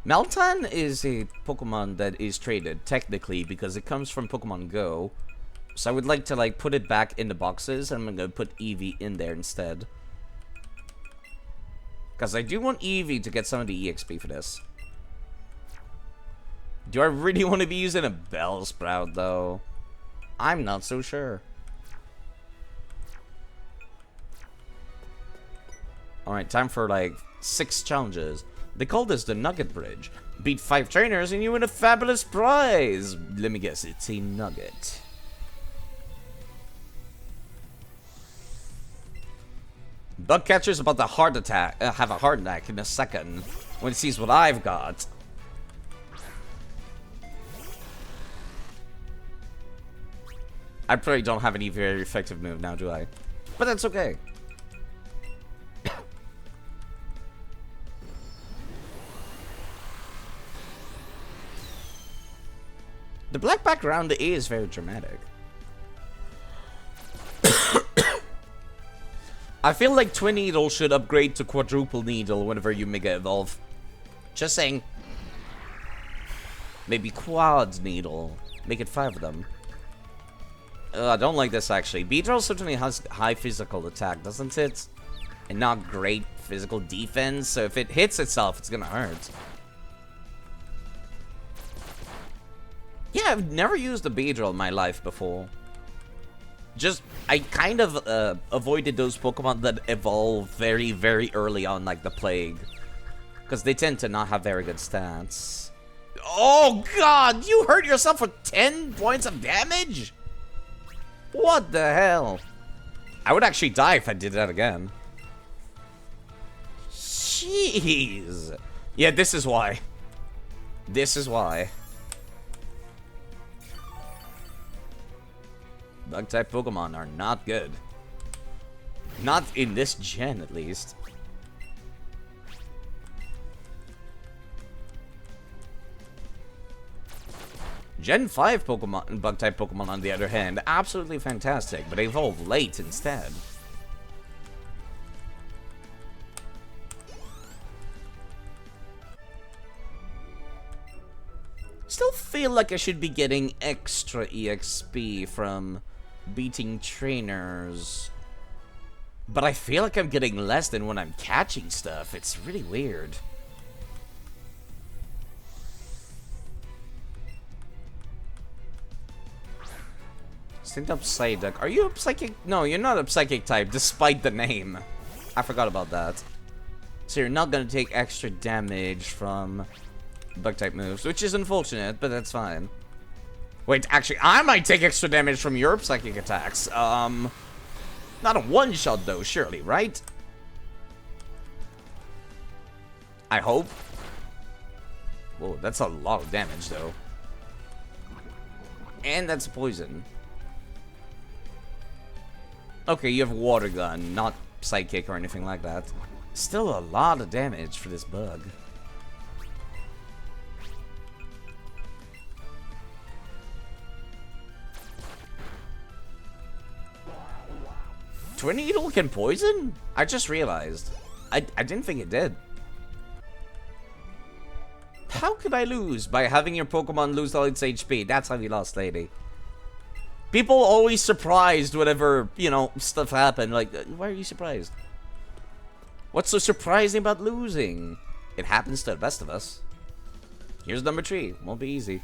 Speaker 1: Meltan is a Pokemon that is traded, technically, because it comes from Pokemon Go. So I would like to, like, put it back in the boxes, and I'm gonna put Eevee in there instead. Because I do want Eevee to get some of the EXP for this. Do I really want to be using a Bellsprout, though? I'm not so sure. Alright, time for, like, 6 challenges. They call this the Nugget Bridge. Beat 5 trainers and you win a fabulous prize! Let me guess, it's a nugget. Bugcatcher's about to have a heart attack in a second when he sees what I've got. I probably don't have any very effective move now, do I? But that's okay. The black background is very dramatic. I feel like Twin Needle should upgrade to Quadruple Needle whenever you Mega Evolve. Just saying. Maybe Quad Needle. Make it 5 of them. I don't like this, actually. Beedrill certainly has high physical attack, doesn't it? And not great physical defense, so if it hits itself, it's gonna hurt. Yeah, I've never used a Beedrill in my life before. Just, I kind of avoided those Pokemon that evolve very, very early on, like the Plague. Because they tend to not have very good stats. Oh god, you hurt yourself for 10 points of damage? What the hell? I would actually die if I did that again. Jeez. Yeah, this is why. This is why. Bug-type Pokemon are not good. Not in this gen, at least. Gen 5 Pokemon, Bug-type Pokemon, on the other hand, absolutely fantastic, but they evolve late instead. Still feel like I should be getting extra EXP from beating trainers. But I feel like I'm getting less than when I'm catching stuff. It's really weird. Stint up Psyduck. Are you a psychic? No, you're not a psychic type, despite the name. I forgot about that. So you're not gonna take extra damage from bug type moves, which is unfortunate, but that's fine. Wait, actually, I might take extra damage from your psychic attacks. Not a one-shot though, surely, right? I hope. Whoa, that's a lot of damage though. And that's poison. Okay, you have water gun, not psychic or anything like that. Still a lot of damage for this bug. Twin Needle can poison? I just realized. I didn't think it did. How could I lose? By having your Pokemon lose all its HP. That's how you lost, lady. People always surprised whenever, you know, stuff happened. Like, why are you surprised? What's so surprising about losing? It happens to the best of us. Here's number 3. Won't be easy.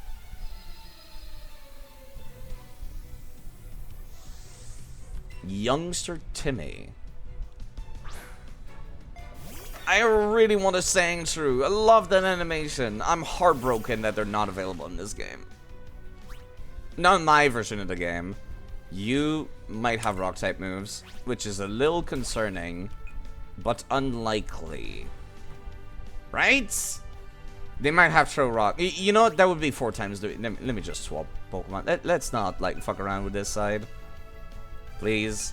Speaker 1: Youngster Timmy. I really want to Sandshrew. I love that animation. I'm heartbroken that they're not available in this game. Not in my version of the game. You might have rock type moves, which is a little concerning, but unlikely. Right? They might have throw rock. You know what? That would be 4 times. Let me just swap Pokemon. Let's not like fuck around with this side. Please.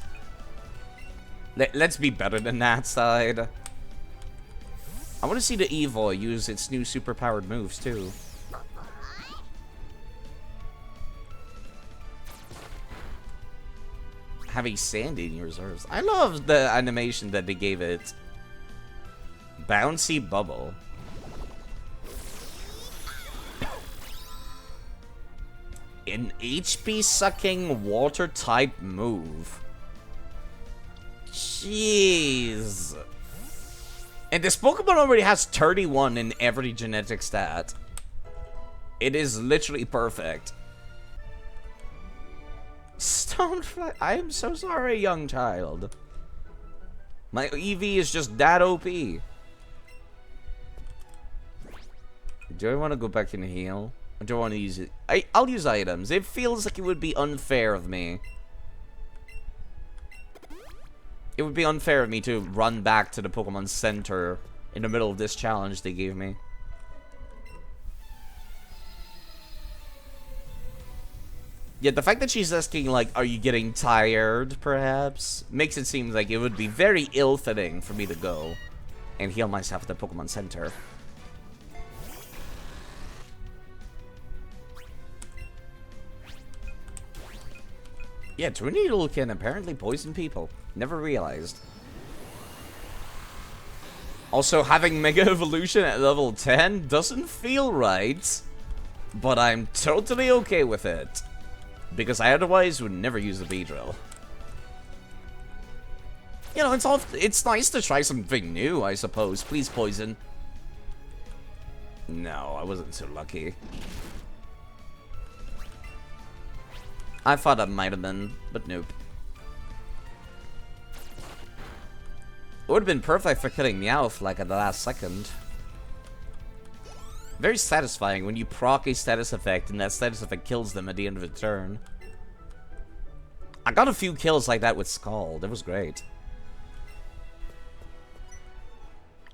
Speaker 1: Let's be better than that side. I want to see the Eevee use its new superpowered moves too. Having Sandy in your reserves. I love the animation that they gave it. Bouncy Bubble. An HP sucking water type move. Jeez. And this Pokemon already has 31 in every genetic stat. It is literally perfect. Stonefly, I am so sorry, young child. My EV is just that OP. Do I want to go back and heal? Or do I want to use it? I'll use items. It feels like it would be unfair of me. It would be unfair of me to run back to the Pokemon Center in the middle of this challenge they gave me. Yeah, the fact that she's asking, like, are you getting tired, perhaps, makes it seem like it would be very ill-fitting for me to go and heal myself at the Pokemon Center. Yeah, Tornado can apparently poison people. Never realized. Also, having Mega Evolution at level 10 doesn't feel right, but I'm totally okay with it. Because I otherwise would never use the Beedrill. You know, it's nice to try something new, I suppose. Please, poison. No, I wasn't so lucky. I thought I might have been, but nope. It would have been perfect for killing Meowth like at the last second. Very satisfying when you proc a status effect and that status effect kills them at the end of the turn. I got a few kills like that with Scald. It was great.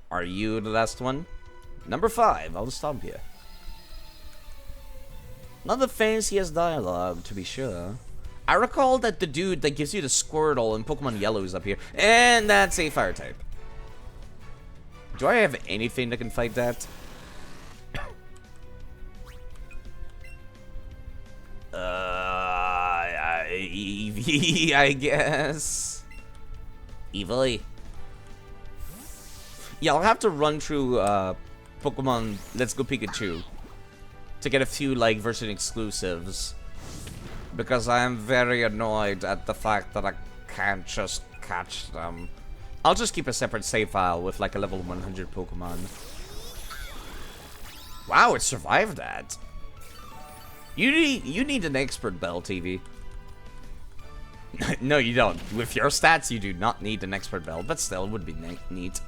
Speaker 1: Are you the last one? Number 5. I'll stomp you. Not the fanciest dialogue, to be sure. I recall that the dude that gives you the Squirtle in Pokemon Yellow is up here. And that's a fire type. Do I have anything that can fight that? Eevee, I guess. Eevee. Yeah, I'll have to run through Pokemon Let's Go Pikachu to get a few like version exclusives, because I am very annoyed at the fact that I can't just catch them. I'll just keep a separate save file with like a level 100 Pokemon. Wow, it survived that. You need an expert bell, TV. No, you don't. With your stats, you do not need an expert belt, but still, it would be neat.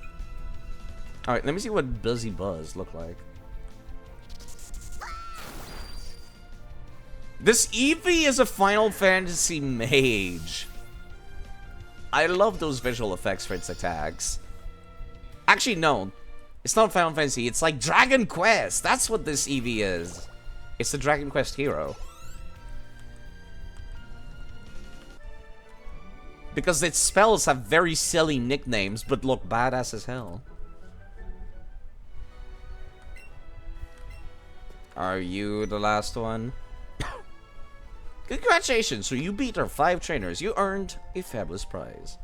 Speaker 1: Alright, let me see what Buzzy Buzz look like. This Eevee is a Final Fantasy mage. I love those visual effects for its attacks. Actually, no. It's not Final Fantasy. It's like Dragon Quest. That's what this Eevee is. It's the Dragon Quest hero. Because its spells have very silly nicknames, but look badass as hell. Are you the last one? Congratulations, so you beat our 5 trainers. You earned a fabulous prize.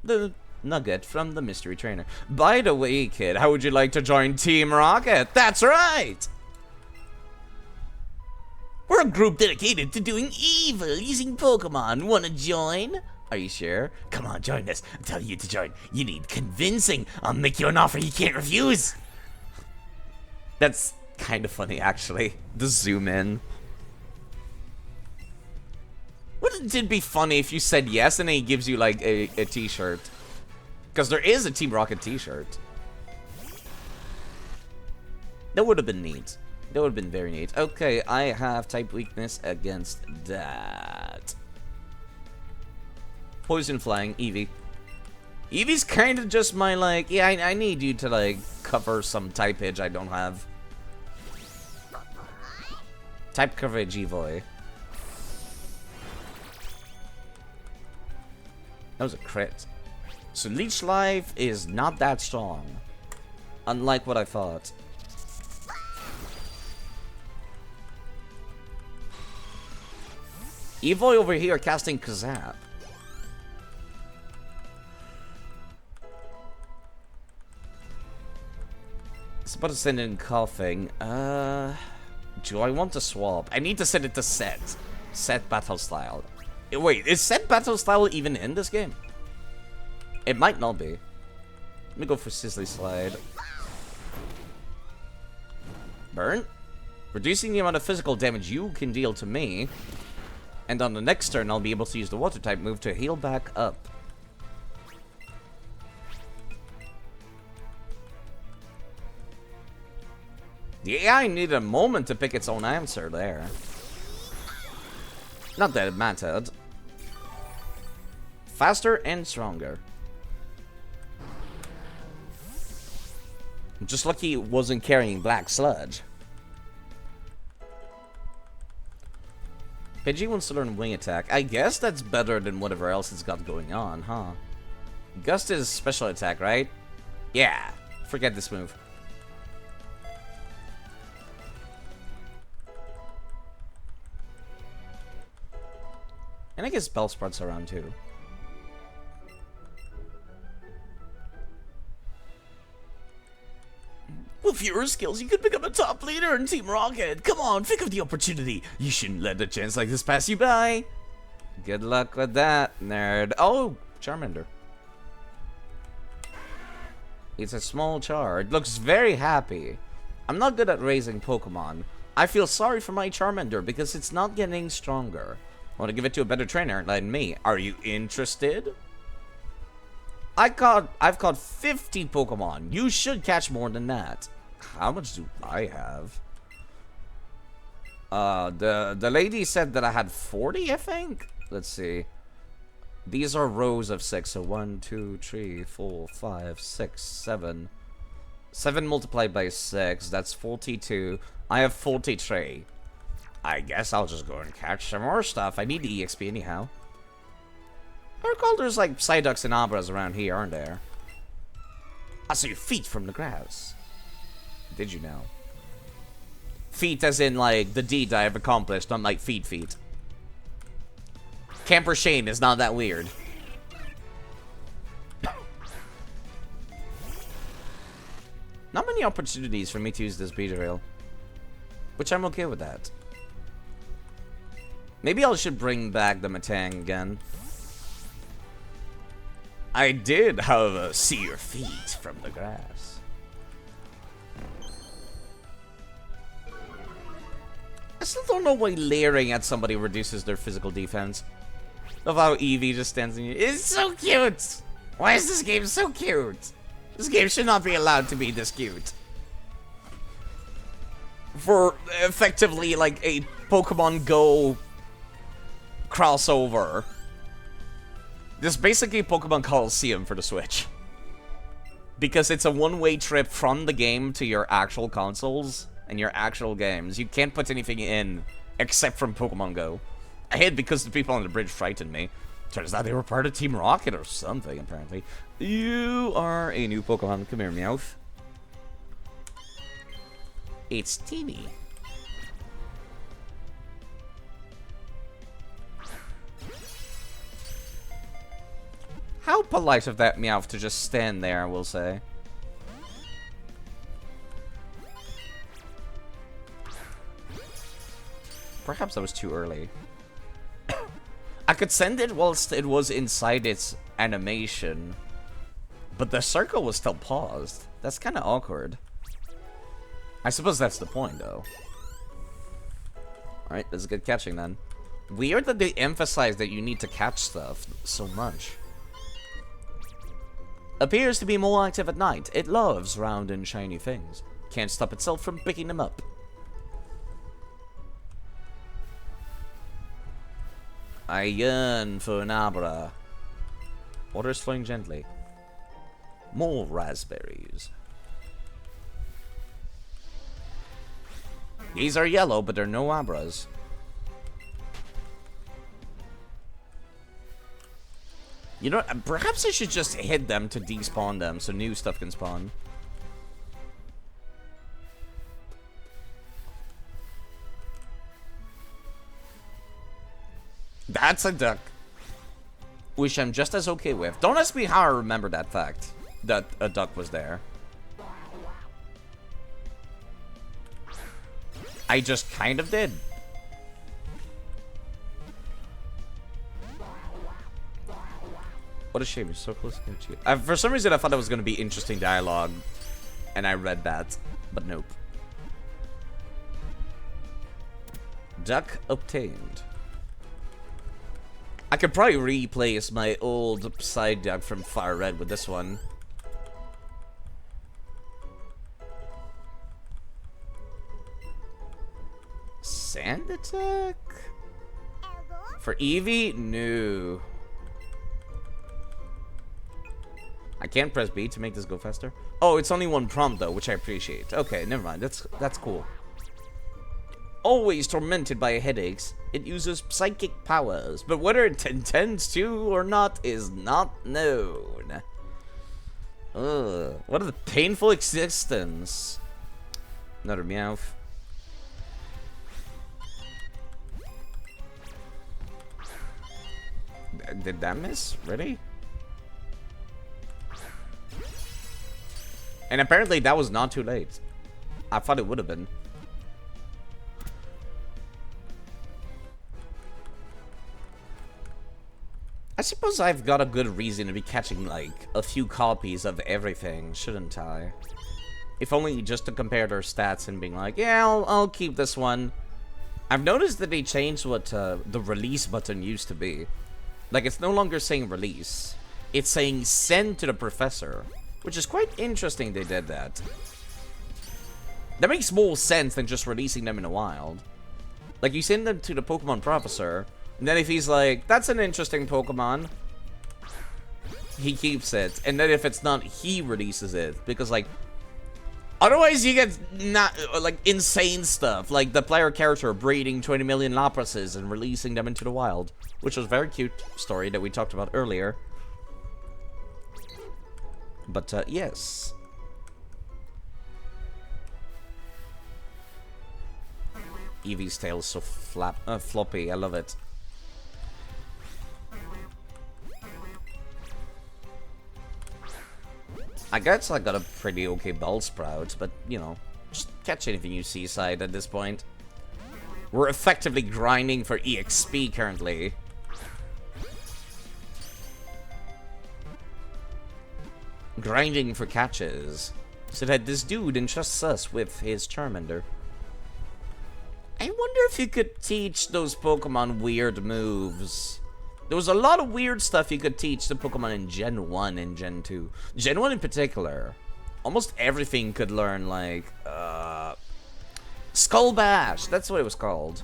Speaker 1: The nugget from the mystery trainer. By the way, kid, how would you like to join Team Rocket? That's right! We're a group dedicated to doing evil using Pokemon. Wanna join? Are you sure? Come on, join us. I'm telling you to join. You need convincing. I'll make you an offer you can't refuse. That's kind of funny, actually. The zoom in. Wouldn't it be funny if you said yes and then he gives you like a t-shirt? Because there is a Team Rocket t-shirt. That would have been neat. That would have been very neat. Okay, I have type weakness against that. Poison Flying, Eevee. Eevee's kind of just my like, yeah, I need you to like cover some typeage I don't have. Type coverage, Evoy. That was a crit. So Leech Life is not that strong. Unlike what I thought. Evoy over here casting Kazap. It's about to send in coughing. Do I want to swap? I need to set it to set. Set battle style. Wait, is set battle style even in this game? It might not be. Let me go for Sizzly Slide. Burn. Reducing the amount of physical damage you can deal to me. And on the next turn, I'll be able to use the water type move to heal back up. The AI needed a moment to pick its own answer there. Not that it mattered. Faster and stronger. I'm just lucky it wasn't carrying black sludge. Pidgey wants to learn wing attack. I guess that's better than whatever else it's got going on, huh? Gust is special attack, right? Yeah. Forget this move. And I guess Bellsprout's around too. With your skills, you could become a top leader in Team Rocket. Come on, think of the opportunity. You shouldn't let a chance like this pass you by. Good luck with that, nerd. Oh, Charmander. It's a small char. It looks very happy. I'm not good at raising Pokemon. I feel sorry for my Charmander because it's not getting stronger. I want to give it to a better trainer than me. Are you interested? I've caught 50 Pokemon. You should catch more than that. How much do I have? The lady said that I had 40, I think. Let's see. These are rows of 6. So 1, 2, 3, 4, 5, 6, 7. 7 multiplied by 6. That's 42. I have 43. I guess I'll just go and catch some more stuff. I need the EXP anyhow. I recall there's like Psyducks and Abras around here, aren't there? I saw your feet from the grass. Did you know? Feet as in like the deed I have accomplished, not like feet. Camper Shane is not that weird. Not many opportunities for me to use this Beedrill. Which I'm okay with that. Maybe I should bring back the Matang again. I did, however, see your feet from the grass. I still don't know why layering at somebody reduces their physical defense. of how Eevee just stands in you. It's so cute! Why is this game so cute? This game should not be allowed to be this cute. For effectively like a Pokemon Go crossover. This is basically Pokemon Coliseum for the Switch. Because it's a one-way trip from the game to your actual consoles and your actual games. You can't put anything in except from Pokemon Go. I hid because the people on the bridge frightened me. Turns out they were part of Team Rocket or something, apparently. You are a new Pokemon. Come here, Meowth. It's Teeny. How polite of that Meowth to just stand there, I will say. Perhaps that was too early. I could send it whilst it was inside its animation. But the circle was still paused. That's kind of awkward. I suppose that's the point, though. Alright, that's good catching, then. Weird that they emphasize that you need to catch stuff so much. Appears to be more active at night. It loves round and shiny things. Can't stop itself from picking them up. I yearn for an abra. Water's flowing gently. More raspberries. These are yellow, but there are no abras. You know, perhaps I should just hit them to despawn them so new stuff can spawn. That's a duck. Which I'm just as okay with. Don't ask me how I remember that fact. That a duck was there. I just kind of did. What a shame, you're so close to get you. For some reason, I thought that was going to be interesting dialogue. And I read that. But nope. Duck obtained. I could probably replace my old Psyduck from Fire Red with this one. Sand attack? For Eevee? No. I can't press B to make this go faster. Oh, it's only one prompt though, which I appreciate. Okay, never mind. That's cool. Always tormented by headaches, it uses psychic powers, but whether it intends to or not is not known. Ugh, what a painful existence. Another Meowth. Did that miss? Really? And apparently that was not too late. I thought it would have been. I suppose I've got a good reason to be catching, like, a few copies of everything, shouldn't I? If only just to compare their stats and being like, yeah, I'll keep this one. I've noticed that they changed what the release button used to be. Like, it's no longer saying release. It's saying send to the professor. Which is quite interesting they did that. That makes more sense than just releasing them in the wild. Like, you send them to the Pokemon professor, and then if he's like, that's an interesting Pokemon, he keeps it. And then if it's not, he releases it. Because, like, otherwise you get like insane stuff. Like the player character breeding 20 million Laprases and releasing them into the wild. Which was a very cute story that we talked about earlier. But, yes. Eevee's tail is so floppy. I love it. I guess I got a pretty okay Bellsprout, but, you know, just catch anything you see side at this point. We're effectively grinding for EXP currently. Grinding for catches, so that this dude entrusts us with his Charmander. I wonder if you could teach those Pokemon weird moves There was a lot of weird stuff you could teach the Pokemon in Gen 1 and Gen 2. Gen 1 in particular. Almost everything could learn, like, Skull Bash. That's what it was called.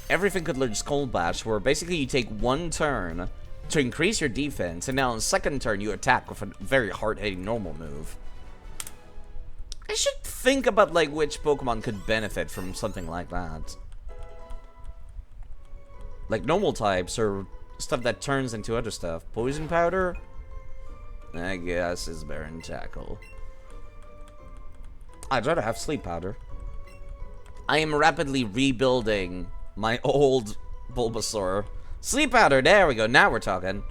Speaker 1: Everything could learn Skull Bash, where basically you take one turn to increase your defense, and now on the second turn you attack with a very hard-hitting normal move. I should think about, like, which Pokemon could benefit from something like that. Like normal types, or stuff that turns into other stuff. Poison Powder? I guess is better than Tackle. I'd rather have Sleep Powder. I am rapidly rebuilding my old Bulbasaur. Sleep Powder, there we go, now we're talking.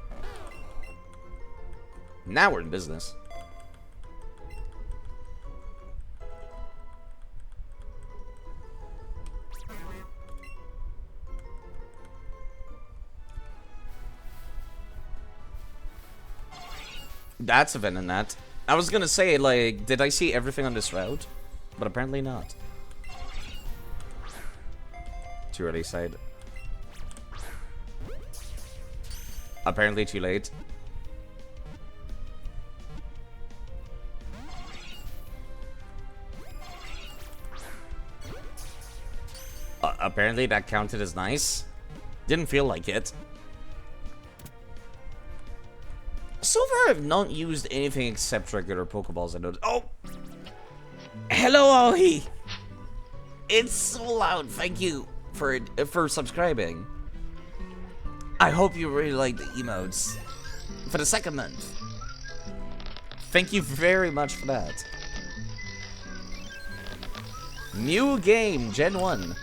Speaker 1: Now we're in business. That's a Venonat. I was gonna say, like, did I see everything on this route? But apparently not. Too early side. Apparently too late. Apparently that counted as nice. Didn't feel like it. So far, I've not used anything except regular Pokeballs. I know. Oh! Hello, Ohi! It's so loud. Thank you for subscribing. I hope you really like the emotes for the second month. Thank you very much for that. New game, Gen 1.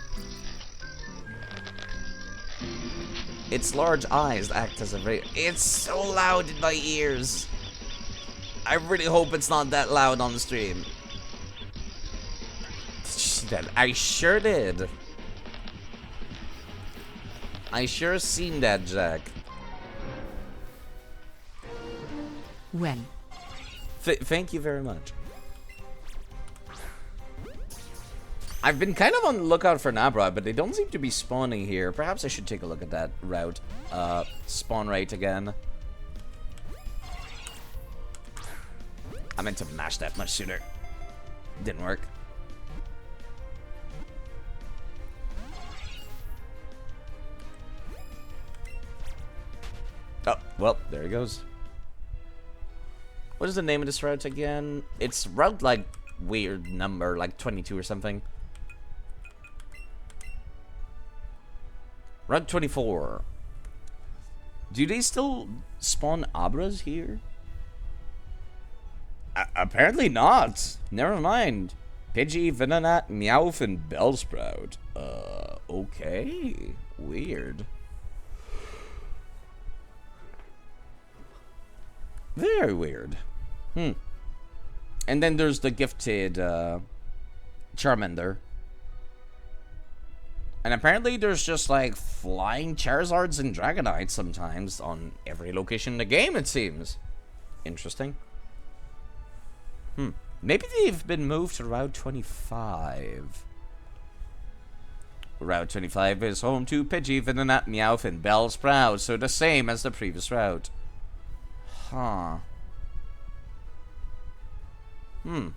Speaker 1: Its large eyes act as a radio. It's so loud in my ears. I really hope it's not that loud on the stream. I sure did. I sure seen that, Jack.
Speaker 2: Well.
Speaker 1: Thank you very much. I've been kind of on the lookout for Nabra, but they don't seem to be spawning here. Perhaps I should take a look at that route. Spawn rate again. I meant to mash that much sooner. Didn't work. Oh, well, there he goes. What is the name of this route again? It's route, like, weird number, like 22 or something. Route 24. Do they still spawn Abras here? Apparently not. Never mind. Pidgey, Venonat, Meowth, and Bellsprout. Okay. Weird. Very weird. And then there's the gifted Charmander. And apparently there's just like flying Charizards and Dragonites sometimes on every location in the game, it seems. Interesting. Maybe they've been moved to Route 25. Route 25 is home to Pidgey, Venonat, Meowth, and Bellsprout, so the same as the previous route. Huh. I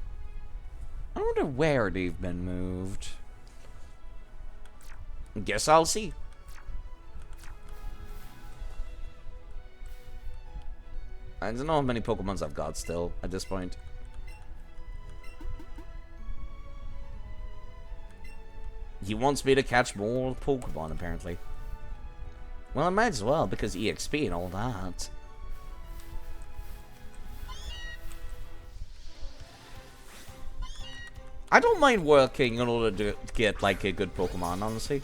Speaker 1: wonder where they've been moved. Guess I'll see. I don't know how many Pokemons I've got still at this point. He wants me to catch more Pokemon, apparently. Well, I might as well, because EXP and all that. I don't mind working in order to get, like, a good Pokemon, honestly.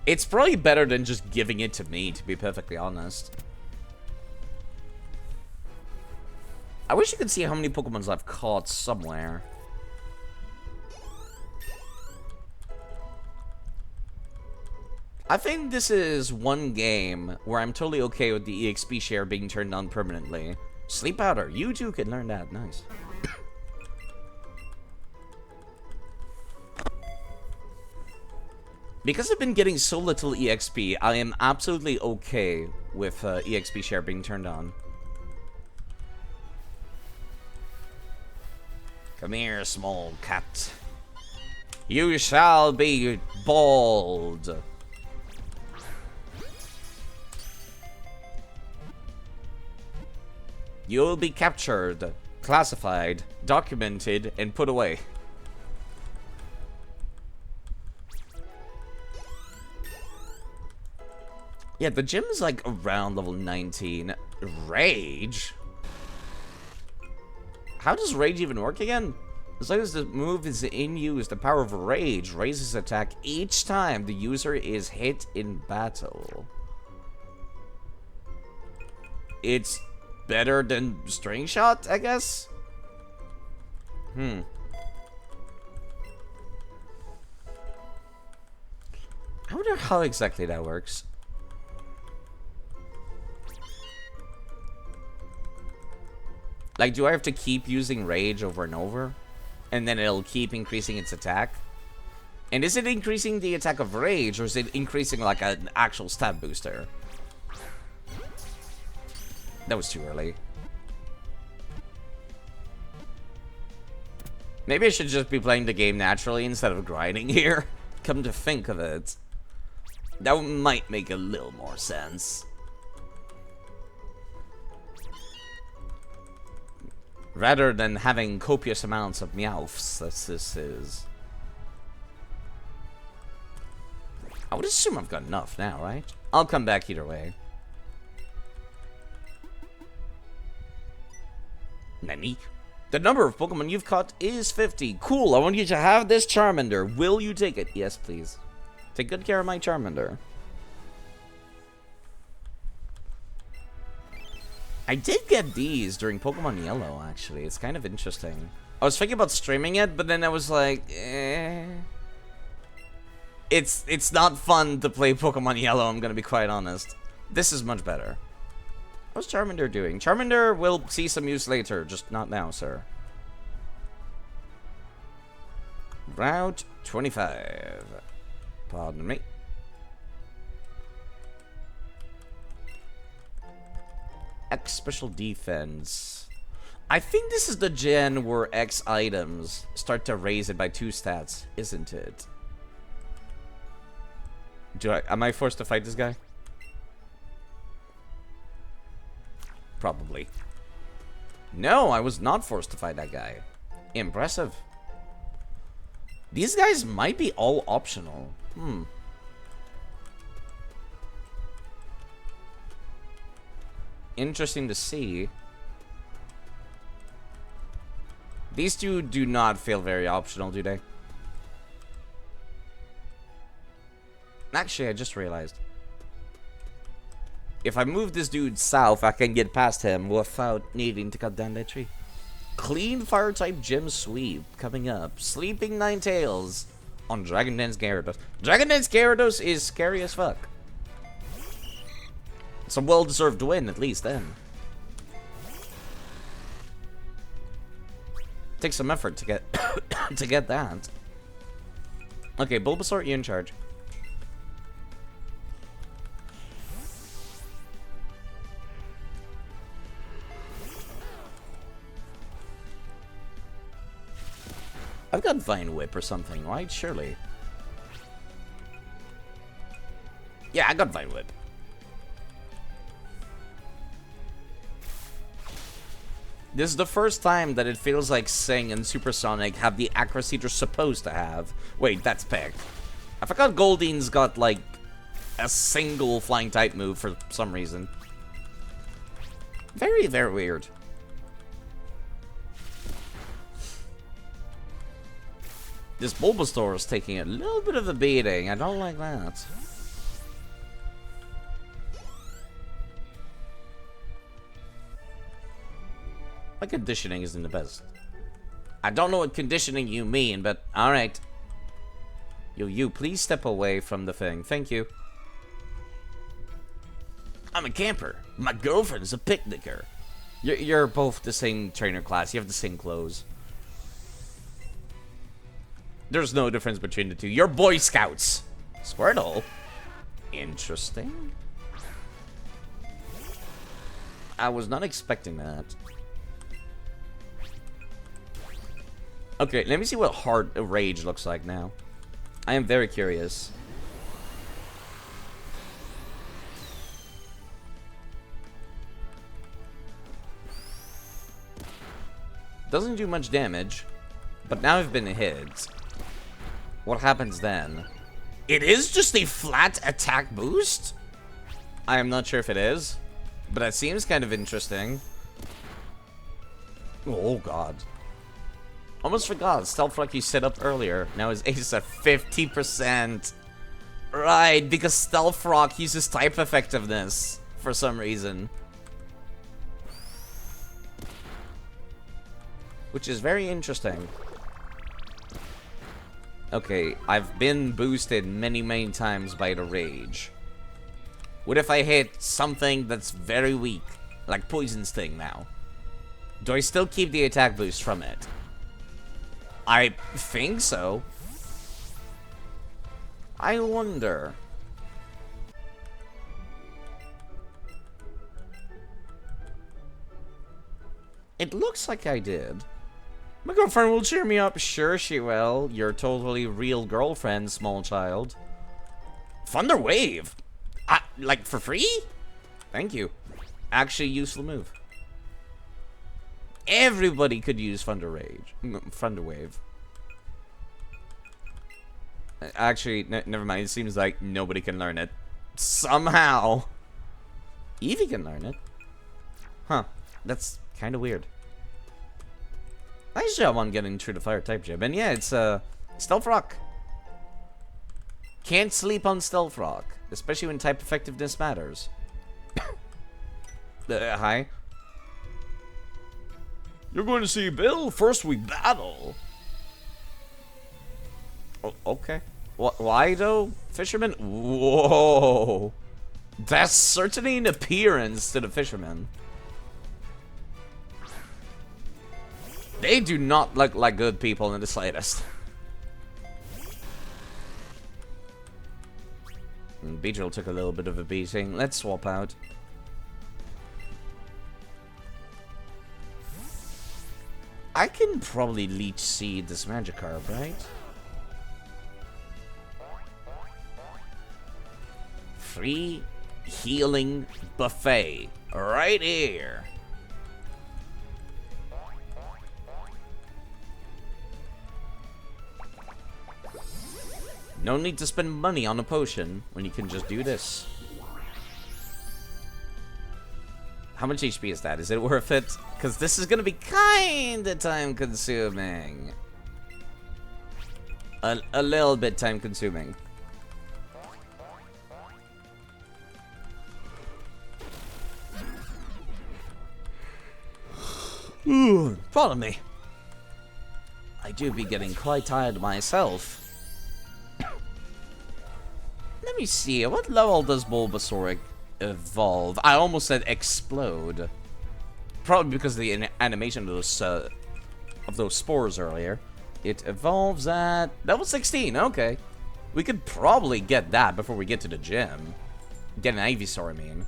Speaker 1: It's probably better than just giving it to me, to be perfectly honest. I wish you could see how many Pokemons I've caught somewhere. I think this is one game where I'm totally okay with the EXP share being turned on permanently. Sleep Powder, you too can learn that. Nice. Because I've been getting so little EXP, I am absolutely okay with EXP share being turned on. Come here, small cat. You shall be bald. You'll be captured, classified, documented, and put away. Yeah, the gym is like around level 19. Rage? How does Rage even work again? As long as the move is in use, the power of Rage raises attack each time the user is hit in battle. It's better than String Shot, I guess? I wonder how exactly that works. Like, do I have to keep using Rage over and over? And then it'll keep increasing its attack? And is it increasing the attack of Rage, or is it increasing, like, an actual stat booster? That was too early. Maybe I should just be playing the game naturally instead of grinding here. Come to think of it. That might make a little more sense. Rather than having copious amounts of meowths, as this is. I would assume I've got enough now, right? I'll come back either way. Nani? The number of Pokemon you've caught is 50. Cool, I want you to have this Charmander. Will you take it? Yes, please. Take good care of my Charmander. I did get these during Pokemon Yellow, actually. It's kind of interesting. I was thinking about streaming it, but then I was like, eh. It's not fun to play Pokemon Yellow, I'm gonna be quite honest. This is much better. How's Charmander doing? Charmander will see some use later, just not now, sir. Route 25. Pardon me. X special defense. I think this is the gen where X items start to raise it by 2 stats, isn't it? Am I forced to fight this guy? Probably. No, I was not forced to fight that guy. Impressive. These guys might be all optional. Interesting to see. These two do not feel very optional, do they? Actually, I just realized. If I move this dude south, I can get past him without needing to cut down that tree. Clean Fire-type Gym Sweep coming up. Sleeping Ninetales on Dragon Dance Gyarados. Dragon Dance Gyarados is scary as fuck. It's a well-deserved win, at least then. Takes some effort to get to get that. Okay, Bulbasaur, you in charge. I've got Vine Whip or something, right? Surely. Yeah, I got Vine Whip. This is the first time that it feels like Sing and Supersonic have the accuracy they're supposed to have. Wait, that's Peck. I forgot Goldine's got, like, a single flying type move for some reason. Very, very weird. This Bulbasaur is taking a little bit of a beating. I don't like that. My conditioning isn't the best. I don't know what conditioning you mean, but alright. You please step away from the thing. Thank you. I'm a camper. My girlfriend's a picnicker. You're both the same trainer class. You have the same clothes. There's no difference between the two. You're Boy Scouts. Squirtle? Interesting. I was not expecting that. Okay, let me see what hard rage looks like now. I am very curious. Doesn't do much damage, but now I've been hit. What happens then? It is just a flat attack boost? I am not sure if it is, but that seems kind of interesting. Oh god. Almost forgot, Stealth Rock you set up earlier. Now his ace is at 50%. Right, because Stealth Rock uses type effectiveness for some reason. Which is very interesting. Okay, I've been boosted many times by the rage. What if I hit something that's very weak, like Poison Sting now? Do I still keep the attack boost from it? I think so. I wonder. It looks like I did. My girlfriend will cheer me up. Sure she will. Your totally real girlfriend, small child. Thunder Wave? Like for free? Thank you. Actually useful move. Everybody could use Thunder Wave. Actually, never mind. It seems like nobody can learn it. Somehow. Eevee can learn it. Huh. That's kind of weird. Nice job on getting through the fire type, Jib. And yeah, it's Stealth Rock. Can't sleep on Stealth Rock, especially when type effectiveness matters. Hi.
Speaker 6: You're going to see Bill? First we battle.
Speaker 1: Oh, okay. Why though, Fisherman? Whoa. That's certainly an appearance to the Fisherman. They do not look like good people in the slightest. Beedrill took a little bit of a beating. Let's swap out. I can probably Leech Seed this Magikarp, right? Free healing buffet right here. No need to spend money on a potion when you can just do this. How much HP is that? Is it worth it? Because this is going to be kinda time consuming. A little bit time consuming. Pardon me. I do be getting quite tired myself. Let me see, at what level does Bulbasaur evolve? I almost said explode. Probably because of the animation of those spores earlier. It evolves at level 16, okay. We could probably get that before we get to the gym. Get an Ivysaur, I mean.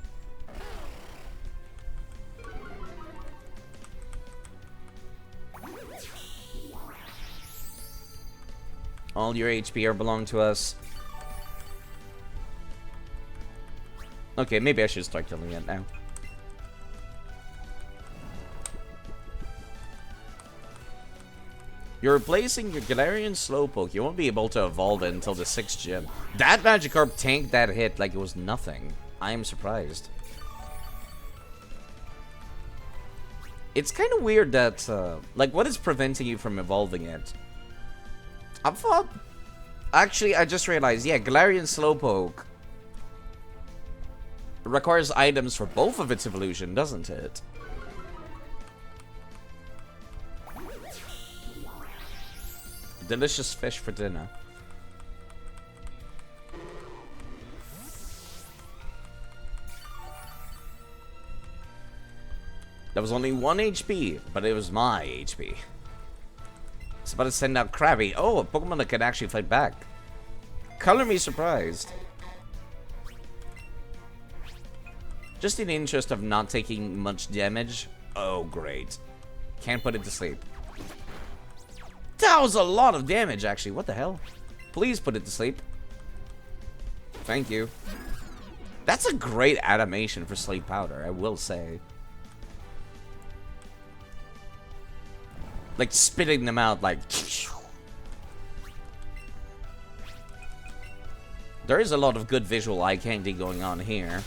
Speaker 1: All your HP are belong to us. Okay, maybe I should start killing it now. You're replacing your Galarian Slowpoke. You won't be able to evolve it until the 6th gym. That Magikarp tanked that hit like it was nothing. I am surprised. It's kind of weird that, like, what is preventing you from evolving it? I thought... Actually, I just realized, yeah, Galarian Slowpoke requires items for both of its evolution, doesn't it? Delicious fish for dinner. That was only 1 HP, but it was my HP. It's about to send out Krabby. Oh, a Pokemon that can actually fight back. Color me surprised. Just in the interest of not taking much damage. Oh, great. Can't put it to sleep. That was a lot of damage, actually. What the hell? Please put it to sleep. Thank you. That's a great animation for sleep powder, I will say. Like spitting them out like... There is a lot of good visual eye candy going on here.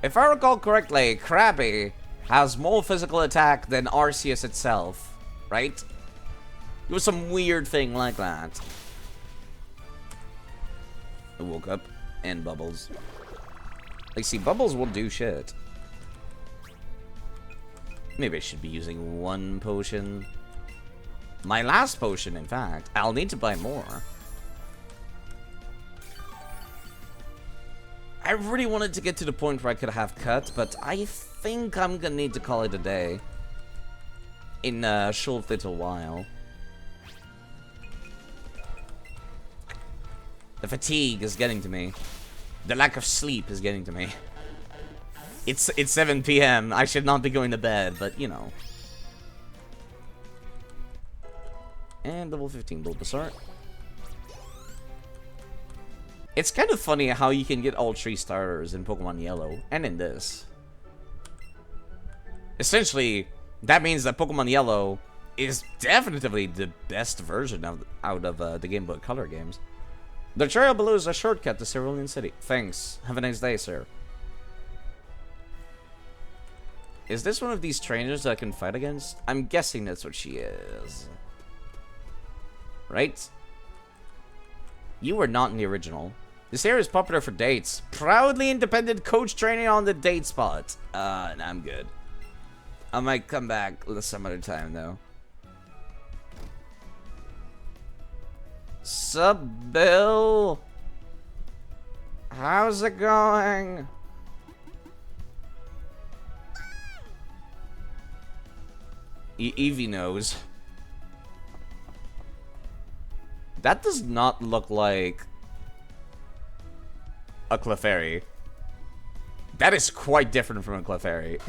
Speaker 1: If I recall correctly, Krabby has more physical attack than Arceus itself, right? It was some weird thing like that. I woke up, and Bubbles. Like, see, Bubbles will do shit. Maybe I should be using one potion. My last potion, in fact. I'll need to buy more. I really wanted to get to the point where I could have cut, but I think I'm gonna need to call it a day. In a short little while. The fatigue is getting to me. The lack of sleep is getting to me. It's 7 p.m. I should not be going to bed, but you know. And level 15 Bulbasaur. It's kind of funny how you can get all 3 starters in Pokemon Yellow, and in this. Essentially, that means that Pokemon Yellow is definitely the best version of out of the Game Boy Color games. The trail below is a shortcut to Cerulean City. Thanks. Have a nice day, sir. Is this one of these trainers that I can fight against? I'm guessing that's what she is. Right? You were not in the original. This area is popular for dates. Proudly independent coach training on the date spot. Nah, I'm good. I might come back some other time, though. Sup, Bill? How's it going? Eevee knows. That does not look like a Clefairy. That is quite different from a Clefairy.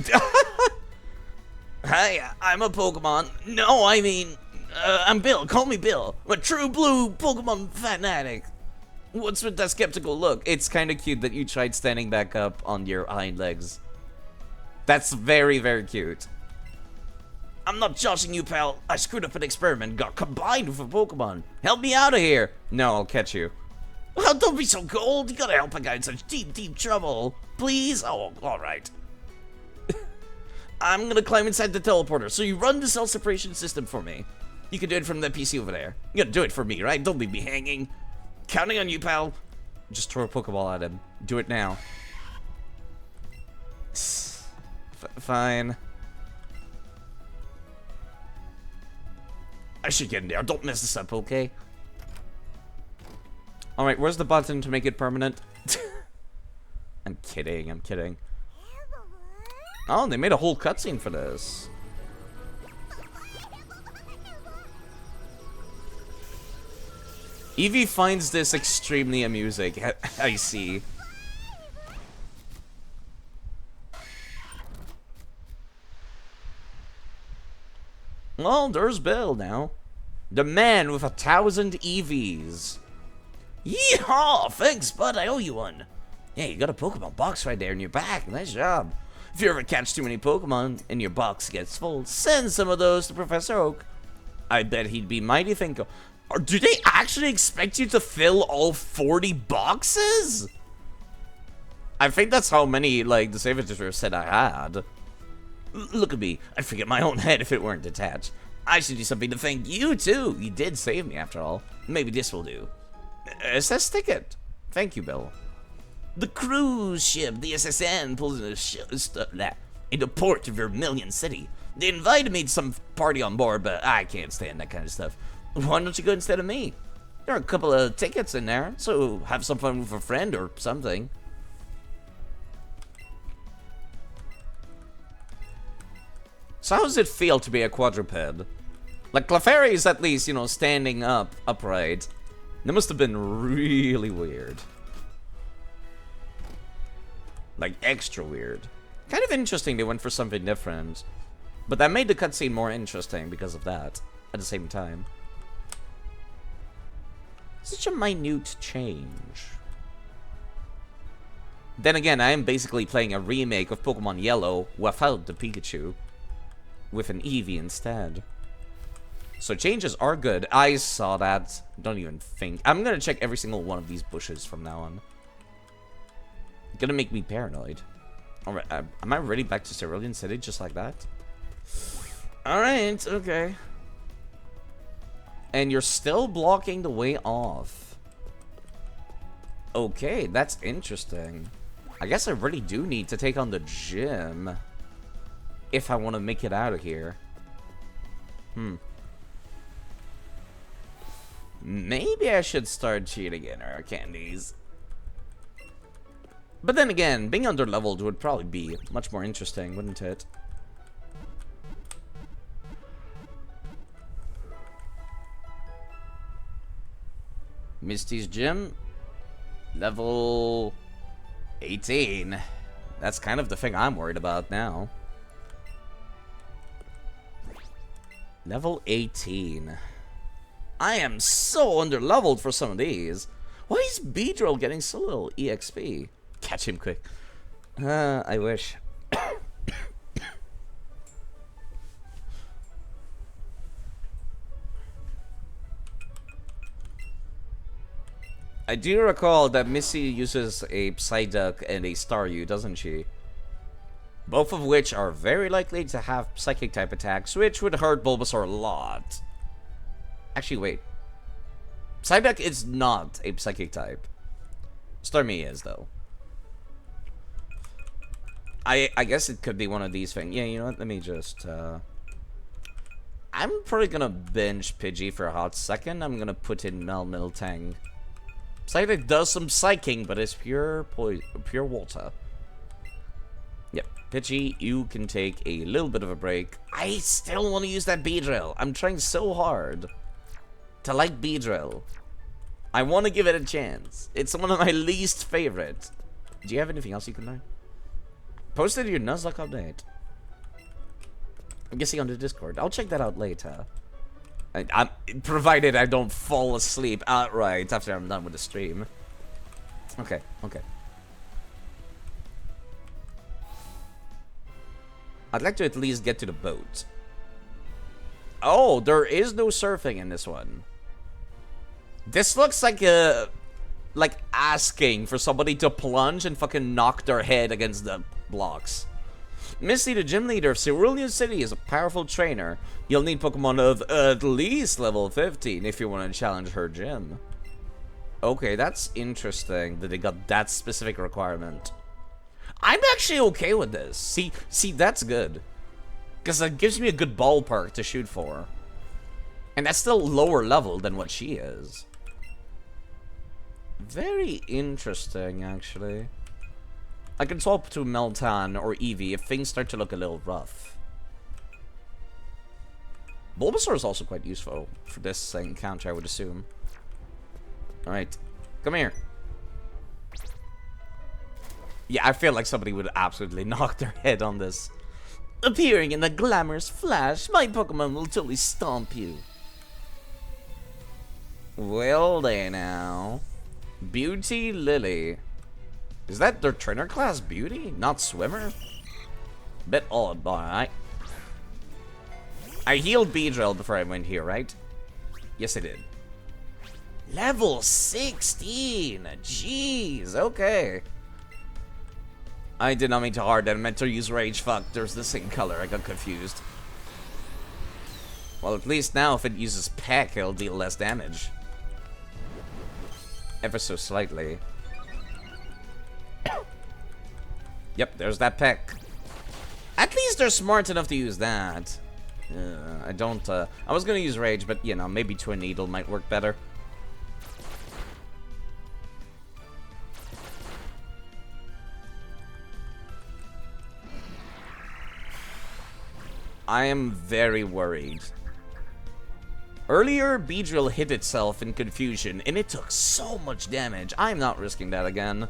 Speaker 1: Hi, I'm a Pokemon. No, I mean, I'm Bill. Call me Bill. I'm a true blue Pokemon fanatic. What's with that skeptical look? It's kind of cute that you tried standing back up on your hind legs. That's very, very cute. I'm not joshing you, pal. I screwed up an experiment, got combined with a Pokemon. Help me out of here. No, I'll catch you. Oh, don't be so cold. You gotta help a guy in such deep, deep trouble. Please? Oh, alright. I'm gonna climb inside the teleporter, so you run the cell separation system for me. You can do it from the PC over there. You gotta do it for me, right? Don't leave me hanging. Counting on you, pal. Just throw a Pokeball at him. Do it now. Fine. I should get in there. Don't mess this up, okay? Alright, where's the button to make it permanent? I'm kidding, I'm kidding. Oh, they made a whole cutscene for this. Eevee finds this extremely amusing. I see. Well, there's Bill now. The man with 1,000 EVs. Yeehaw! Thanks, bud. I owe you one. Hey, you got a Pokemon box right there in your back. Nice job. If you ever catch too many Pokemon and your box gets full, send some of those to Professor Oak. I bet he'd be mighty thankful. Or do they actually expect you to fill all 40 boxes? I think that's how many, like, the save editor said I had. Look at me. I'd forget my own head if it weren't detached. I should do something to thank you, too. You did save me, after all. Maybe this will do. It says ticket. Thank you, Bill. The cruise ship, the SSN, pulls into port of Vermilion City. They invited me to some party on board, but I can't stand that kind of stuff. Why don't you go instead of me? There are a couple of tickets in there, so have some fun with a friend or something. So how does it feel to be a quadruped? Like, Clefairy is at least, you know, standing up, upright. That must have been really weird. Like, extra weird. Kind of interesting they went for something different. But that made the cutscene more interesting because of that, at the same time. Such a minute change. Then again, I am basically playing a remake of Pokemon Yellow without the Pikachu. With an Eevee instead. So changes are good. I saw that. Don't even think. I'm gonna check every single one of these bushes from now on. Gonna make me paranoid. Alright, am I really back to Cerulean City just like that? Alright, okay. And you're still blocking the way off. Okay, that's interesting. I guess I really do need to take on the gym. If I want to make it out of here. Maybe I should start cheating in our candies. But then again, being underleveled would probably be much more interesting, wouldn't it? Misty's gym. Level 18. That's kind of the thing I'm worried about now. Level 18. I am so underleveled for some of these. Why is Beedrill getting so little EXP? Catch him quick. I wish. I do recall that Missy uses a Psyduck and a Staryu, doesn't she? Both of which are very likely to have Psychic type attacks, which would hurt Bulbasaur a lot. Actually, wait. Psyduck is not a Psychic type. Starmie is, though. I guess it could be one of these things. Yeah, you know what? Let me just, I'm probably gonna bench Pidgey for a hot second. I'm gonna put in Miltang. Psyduck does some psyching, but it's pure water. Yep, Pidgey, you can take a little bit of a break. I still want to use that Beedrill. I'm trying so hard to like Beedrill. I want to give it a chance. It's one of my least favorite. Do you have anything else you can learn? Posted your Nuzlocke update. I'm guessing on the Discord. I'll check that out later. I'm provided I don't fall asleep outright after I'm done with the stream. Okay, okay. I'd like to at least get to the boat. Oh, there is no surfing in this one. This looks like a... like asking for somebody to plunge and fucking knock their head against the blocks. Misty, the gym leader of Cerulean City, is a powerful trainer. You'll need Pokemon of at least level 15 if you want to challenge her gym. Okay, that's interesting that they got that specific requirement. I'm actually okay with this. See, that's good. Because that gives me a good ballpark to shoot for. And that's still lower level than what she is. Very interesting, actually. I can swap to Meltan or Eevee if things start to look a little rough. Bulbasaur is also quite useful for this encounter, I would assume. Alright, come here. Yeah, I feel like somebody would absolutely knock their head on this. Appearing in a glamorous flash, my Pokemon will totally stomp you. Well, there now. Beauty Lily. Is that their trainer class, Beauty? Not Swimmer? Bit odd, but alright. I healed Beedrill before I went here, right? Yes, I did. Level 16! Jeez, okay. I did not mean to hard that. I meant to use Rage. Fuck, there's the same color. I got confused. Well, at least now if it uses Peck, it'll deal less damage. Ever so slightly. Yep, there's that Peck. At least they're smart enough to use that. I don't, I was gonna use Rage, but, you know, maybe Twin Needle might work better. I am very worried Earlier, Beedrill hit itself in confusion, and it took so much damage. I'm not risking that again.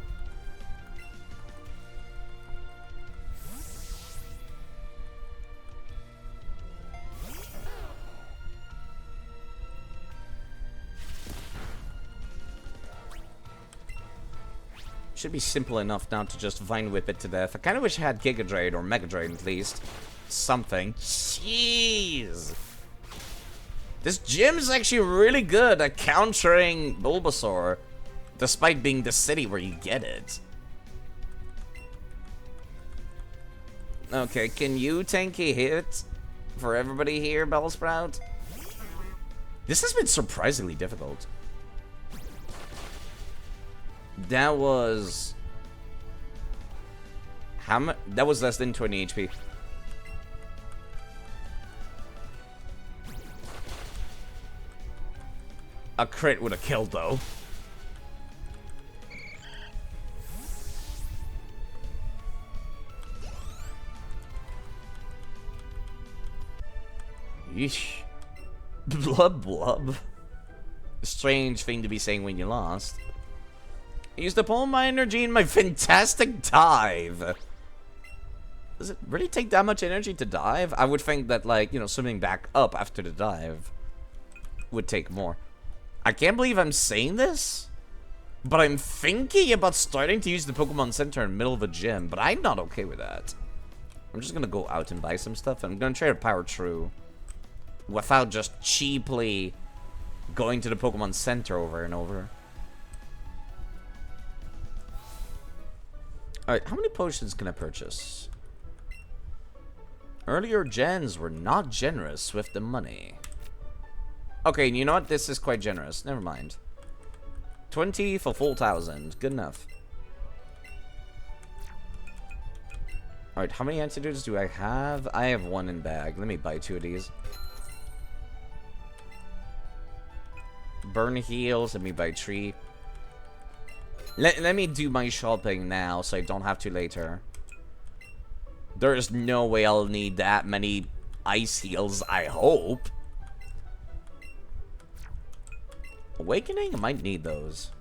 Speaker 1: Should be simple enough now to just Vine Whip it to death. I kind of wish I had Giga Drain or Mega Drain at least. Something. Jeez. This gym is actually really good at countering Bulbasaur, despite being the city where you get it. Okay, can you tank a hit for everybody here, Bellsprout? This has been surprisingly difficult. That was... how much? That was less than 20 HP. A crit would have killed, though. Yeesh. Blub blub. Strange thing to be saying when you lost. I used up all my energy in my fantastic dive. Does it really take that much energy to dive? I would think that, like, you know, swimming back up after the dive would take more. I can't believe I'm saying this, but I'm thinking about starting to use the Pokemon Center in the middle of a gym, but I'm not okay with that. I'm just gonna go out and buy some stuff, and I'm gonna try to power through without just cheaply going to the Pokemon Center over and over. Alright, how many potions can I purchase? Earlier gens were not generous with the money. Okay, you know what? This is quite generous. Never mind. 20 for full 1,000. Good enough. Alright, how many antidotes do I have? I have one in bag. Let me buy 2 of these. Burn heals. Let me buy 3. Let me do my shopping now so I don't have to later. There's no way I'll need that many ice heals, I hope. Awakening? I might need those.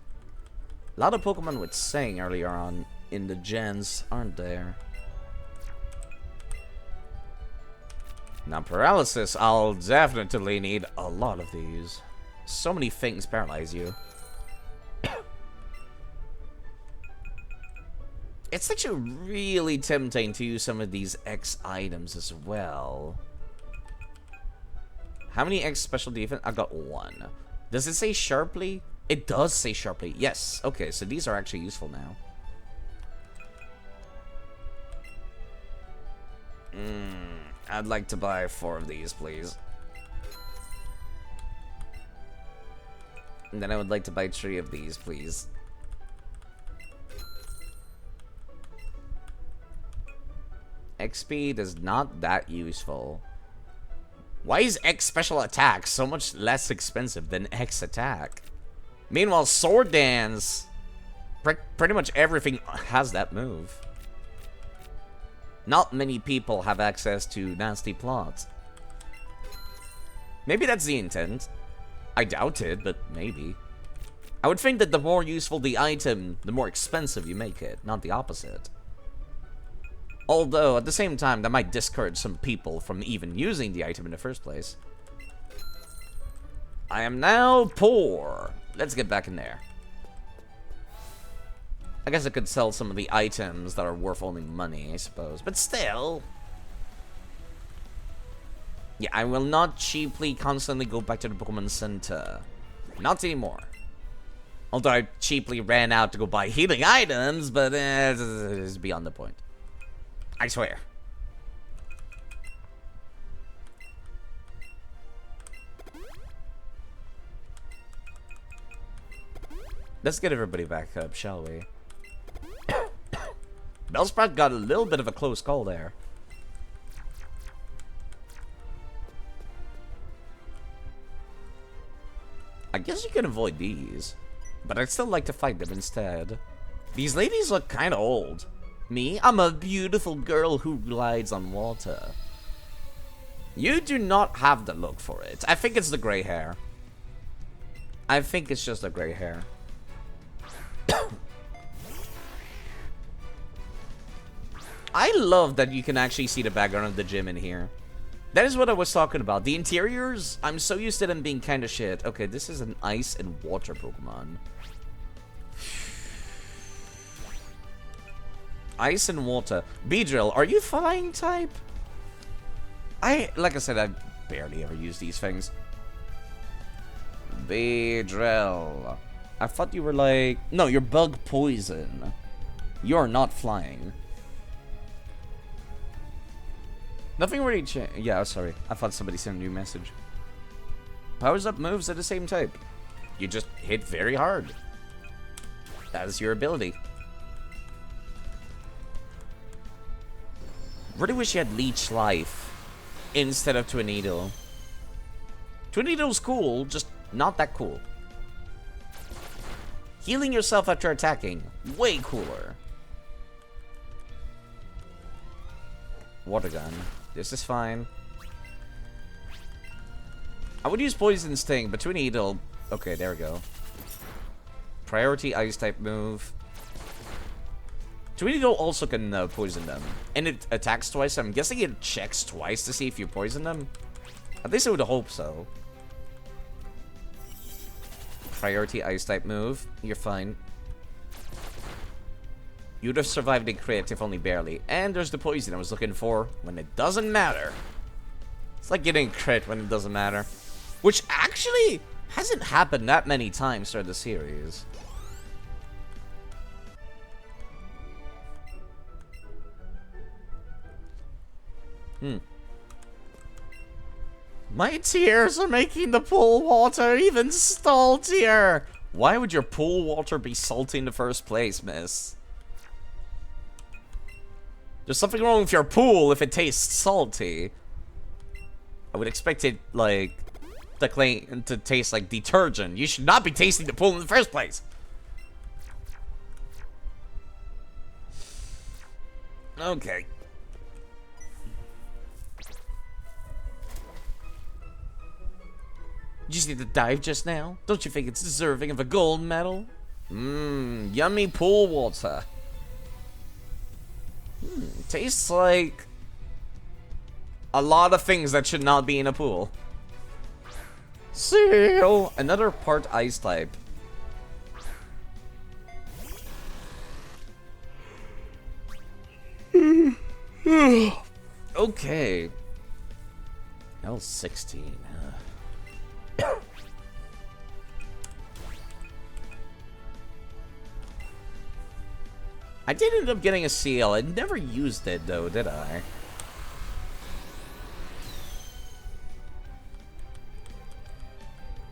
Speaker 1: A lot of Pokemon with Sing earlier on in the gens, aren't there? Now, Paralysis, I'll definitely need a lot of these. So many things paralyze you. It's actually really tempting to use some of these X items as well. How many X special defense? I got 1. Does it say sharply? It does say sharply. Yes. Okay, so these are actually useful now. I'd like to buy 4 of these, please. And then I would like to buy 3 of these, please. X speed is not that useful. Why is X special attack so much less expensive than X attack? Meanwhile, Sword Dance, pretty much everything has that move. Not many people have access to nasty plots. Maybe that's the intent. I doubt it, but maybe. I would think that the more useful the item, the more expensive you make it, not the opposite. Although, at the same time, that might discourage some people from even using the item in the first place. I am now poor. Let's get back in there. I guess I could sell some of the items that are worth only money, I suppose. But still. Yeah, I will not cheaply constantly go back to the Pokemon Center. Not anymore. Although I cheaply ran out to go buy healing items, but it's beyond the point. I swear. Let's get everybody back up, shall we? Bellsprout got a little bit of a close call there. I guess you can avoid these, but I'd still like to fight them instead. These ladies look kind of old. Me? I'm a beautiful girl who glides on water. You do not have the look for it. I think it's the gray hair. I think it's just the gray hair. I love that you can actually see the background of the gym in here. That is what I was talking about. The interiors, I'm so used to them being kind of shit. Okay, this is an ice and water Pokemon. Ice and water. Beedrill, are you flying type? Like I said, I barely ever use these things. Beedrill. I thought you were like... No, you're bug poison. You're not flying. Nothing really changed. Yeah, sorry. I thought somebody sent a new message. Powers up moves are the same type. You just hit very hard. That is your ability. Really wish you had Leech Life instead of Twinneedle. Twinneedle's cool, just not that cool. Healing yourself after attacking, way cooler. Water gun. This is fine. I would use Poison Sting, but Twinneedle... Okay, there we go. Priority Ice type move. Twinneedle also can poison them. And it attacks twice. I'm guessing it checks twice to see if you poison them. At least I would hope so. Priority Ice type move. You're fine. You'd have survived a crit if only barely. And there's the poison I was looking for when it doesn't matter. It's like getting a crit when it doesn't matter. Which actually hasn't happened that many times throughout the series. My tears are making the pool water even saltier. Why would your pool water be salty in the first place, miss? There's something wrong with your pool if it tastes salty. I would expect it, like, to taste like detergent. You should not be tasting the pool in the first place. Okay. You just need to dive just now? Don't you think it's deserving of a gold medal? Mmm, yummy pool water. Tastes like a lot of things that should not be in a pool. Seal! Another part ice type. Okay. L16. I did end up getting a seal. I never used it though, did I?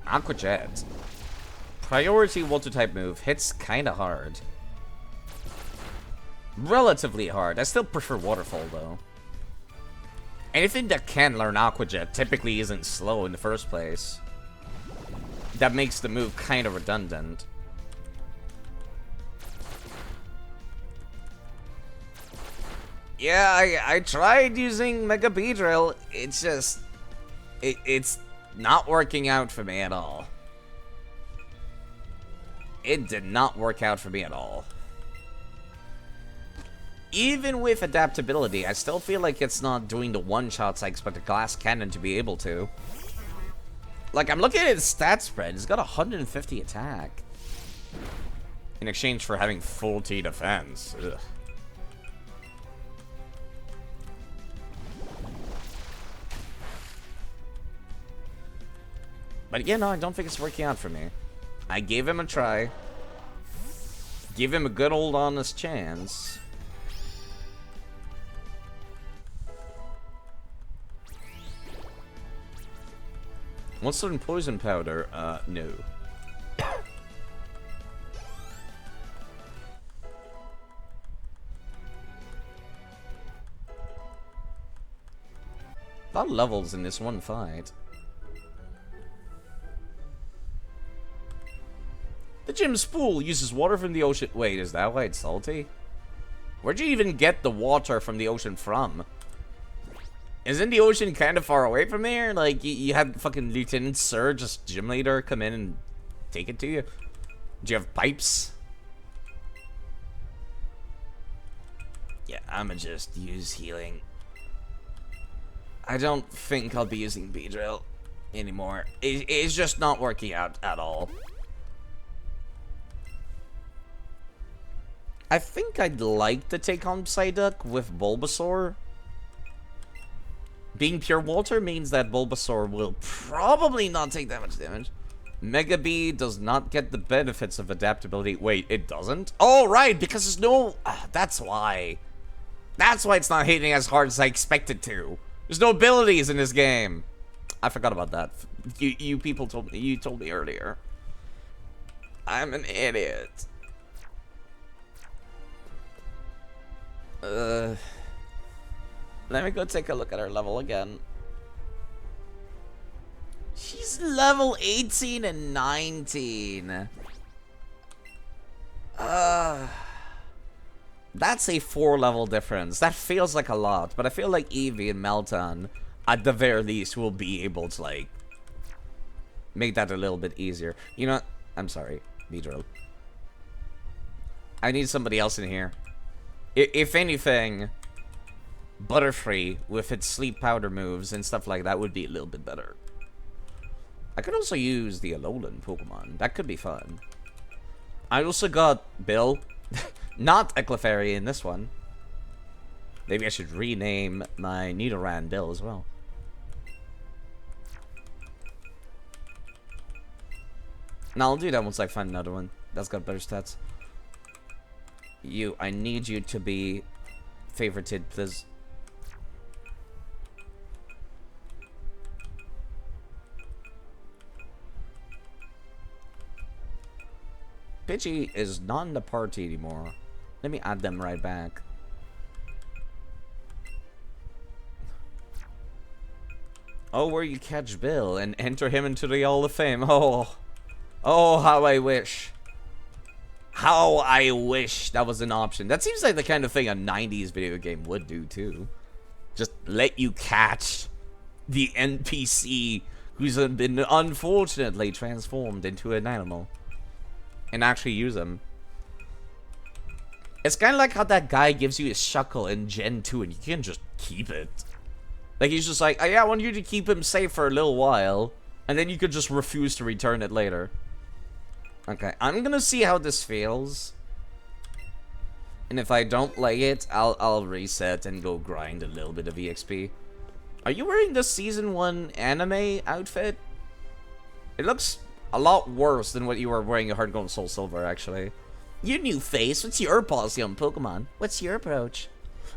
Speaker 1: Aqua Jet. Priority water type move. Hits kinda hard. Relatively hard. I still prefer Waterfall though. Anything that can learn Aqua Jet typically isn't slow in the first place. That makes the move kind of redundant. Yeah, I tried using Mega Beedrill. It's just... It's not working out for me at all. It did not work out for me at all. Even with adaptability, I still feel like it's not doing the one-shots I expect a Glass Cannon to be able to. Like, I'm looking at its stat spread. It's got 150 attack. In exchange for having full T defense. Ugh. But yeah, no, I don't think it's working out for me. I gave him a try. Give him a good old honest chance. What's in poison powder? No. A lot of levels in this one fight. The gym's pool uses water from the ocean. Wait, is that why it's salty? Where'd you even get the water from the ocean from? Isn't the ocean kind of far away from here? Like, you had fucking Lieutenant Sir, just gym leader, come in and take it to you? Do you have pipes? Yeah, I'ma just use healing. I don't think I'll be using B-Drill anymore. It's just not working out at all. I think I'd like to take on Psyduck with Bulbasaur. Being pure water means that Bulbasaur will probably not take that much damage. Mega B does not get the benefits of adaptability. Wait, it doesn't? Oh, right, because there's no... that's why. That's why it's not hitting as hard as I expected to. There's no abilities in this game. I forgot about that. You people told me. You told me earlier. I'm an idiot. Let me go take a look at her level again. She's level 18 and 19. That's a 4-level difference. That feels like a lot, but I feel like Eevee and Melton, at the very least, will be able to, like, make that a little bit easier. You know what? I'm sorry, Beedrill. I need somebody else in here. If anything, Butterfree with its sleep powder moves and stuff like that would be a little bit better. I could also use the Alolan Pokemon. That could be fun. I also got Bill. Not a Clefairy in this one. Maybe I should rename my Nidoran Bill as well. No, I'll do that once I find another one that's got better stats. I need you to be favorited, please. Pidgey is not in the party anymore. Let me add them right back. Oh, where you catch Bill and enter him into the Hall of Fame. Oh, how I wish. How I wish that was an option. That seems like the kind of thing a 90s video game would do, too. Just let you catch the NPC who's been unfortunately transformed into an animal. And actually use them. It's kind of like how that guy gives you his Shuckle in Gen 2 and you can just keep it. Like, he's just like, oh yeah, I want you to keep him safe for a little while. And then you could just refuse to return it later. Okay, I'm gonna see how this feels. And if I don't like it, I'll reset and go grind a little bit of EXP. Are you wearing the Season 1 anime outfit? It looks a lot worse than what you were wearing at Heart Gold Soul Silver, actually. Your new face, what's your policy on Pokemon? What's your approach?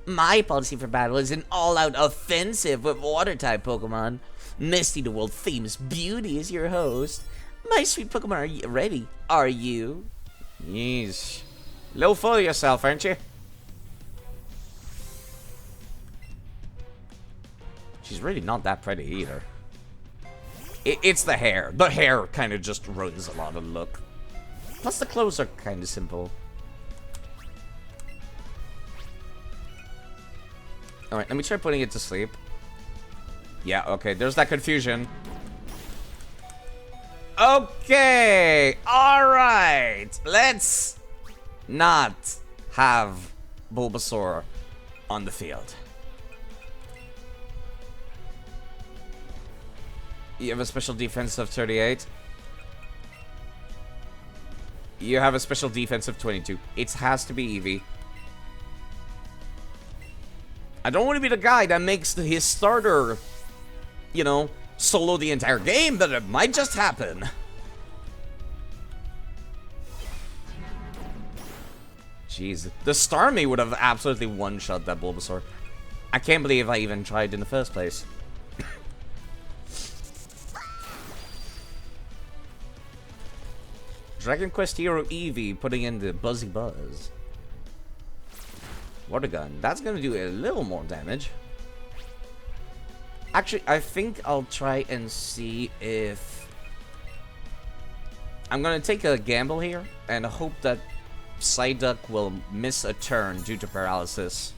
Speaker 1: My policy for battle is an all-out offensive with water-type Pokemon. Misty the World Famous Beauty is your host. My sweet Pokemon, are you ready? Are you? Yes. A little full of yourself, aren't you? She's really not that pretty either. It's the hair. The hair kind of just ruins a lot of the look. Plus the clothes are kind of simple. Alright, let me try putting it to sleep. Yeah, okay, there's that confusion. Okay, alright. Let's not have Bulbasaur on the field. You have a special defense of 38. You have a special defense of 22. It has to be Eevee. I don't want to be the guy that makes his starter, you know, solo the entire game, but it might just happen. Jeez. The Starmie would have absolutely one-shot that Bulbasaur. I can't believe I even tried in the first place. Dragon Quest Hero Eevee putting in the Buzzy Buzz. Water Gun. That's gonna do a little more damage. Actually, I think I'll try and see if... I'm gonna take a gamble here and hope that Psyduck will miss a turn due to paralysis.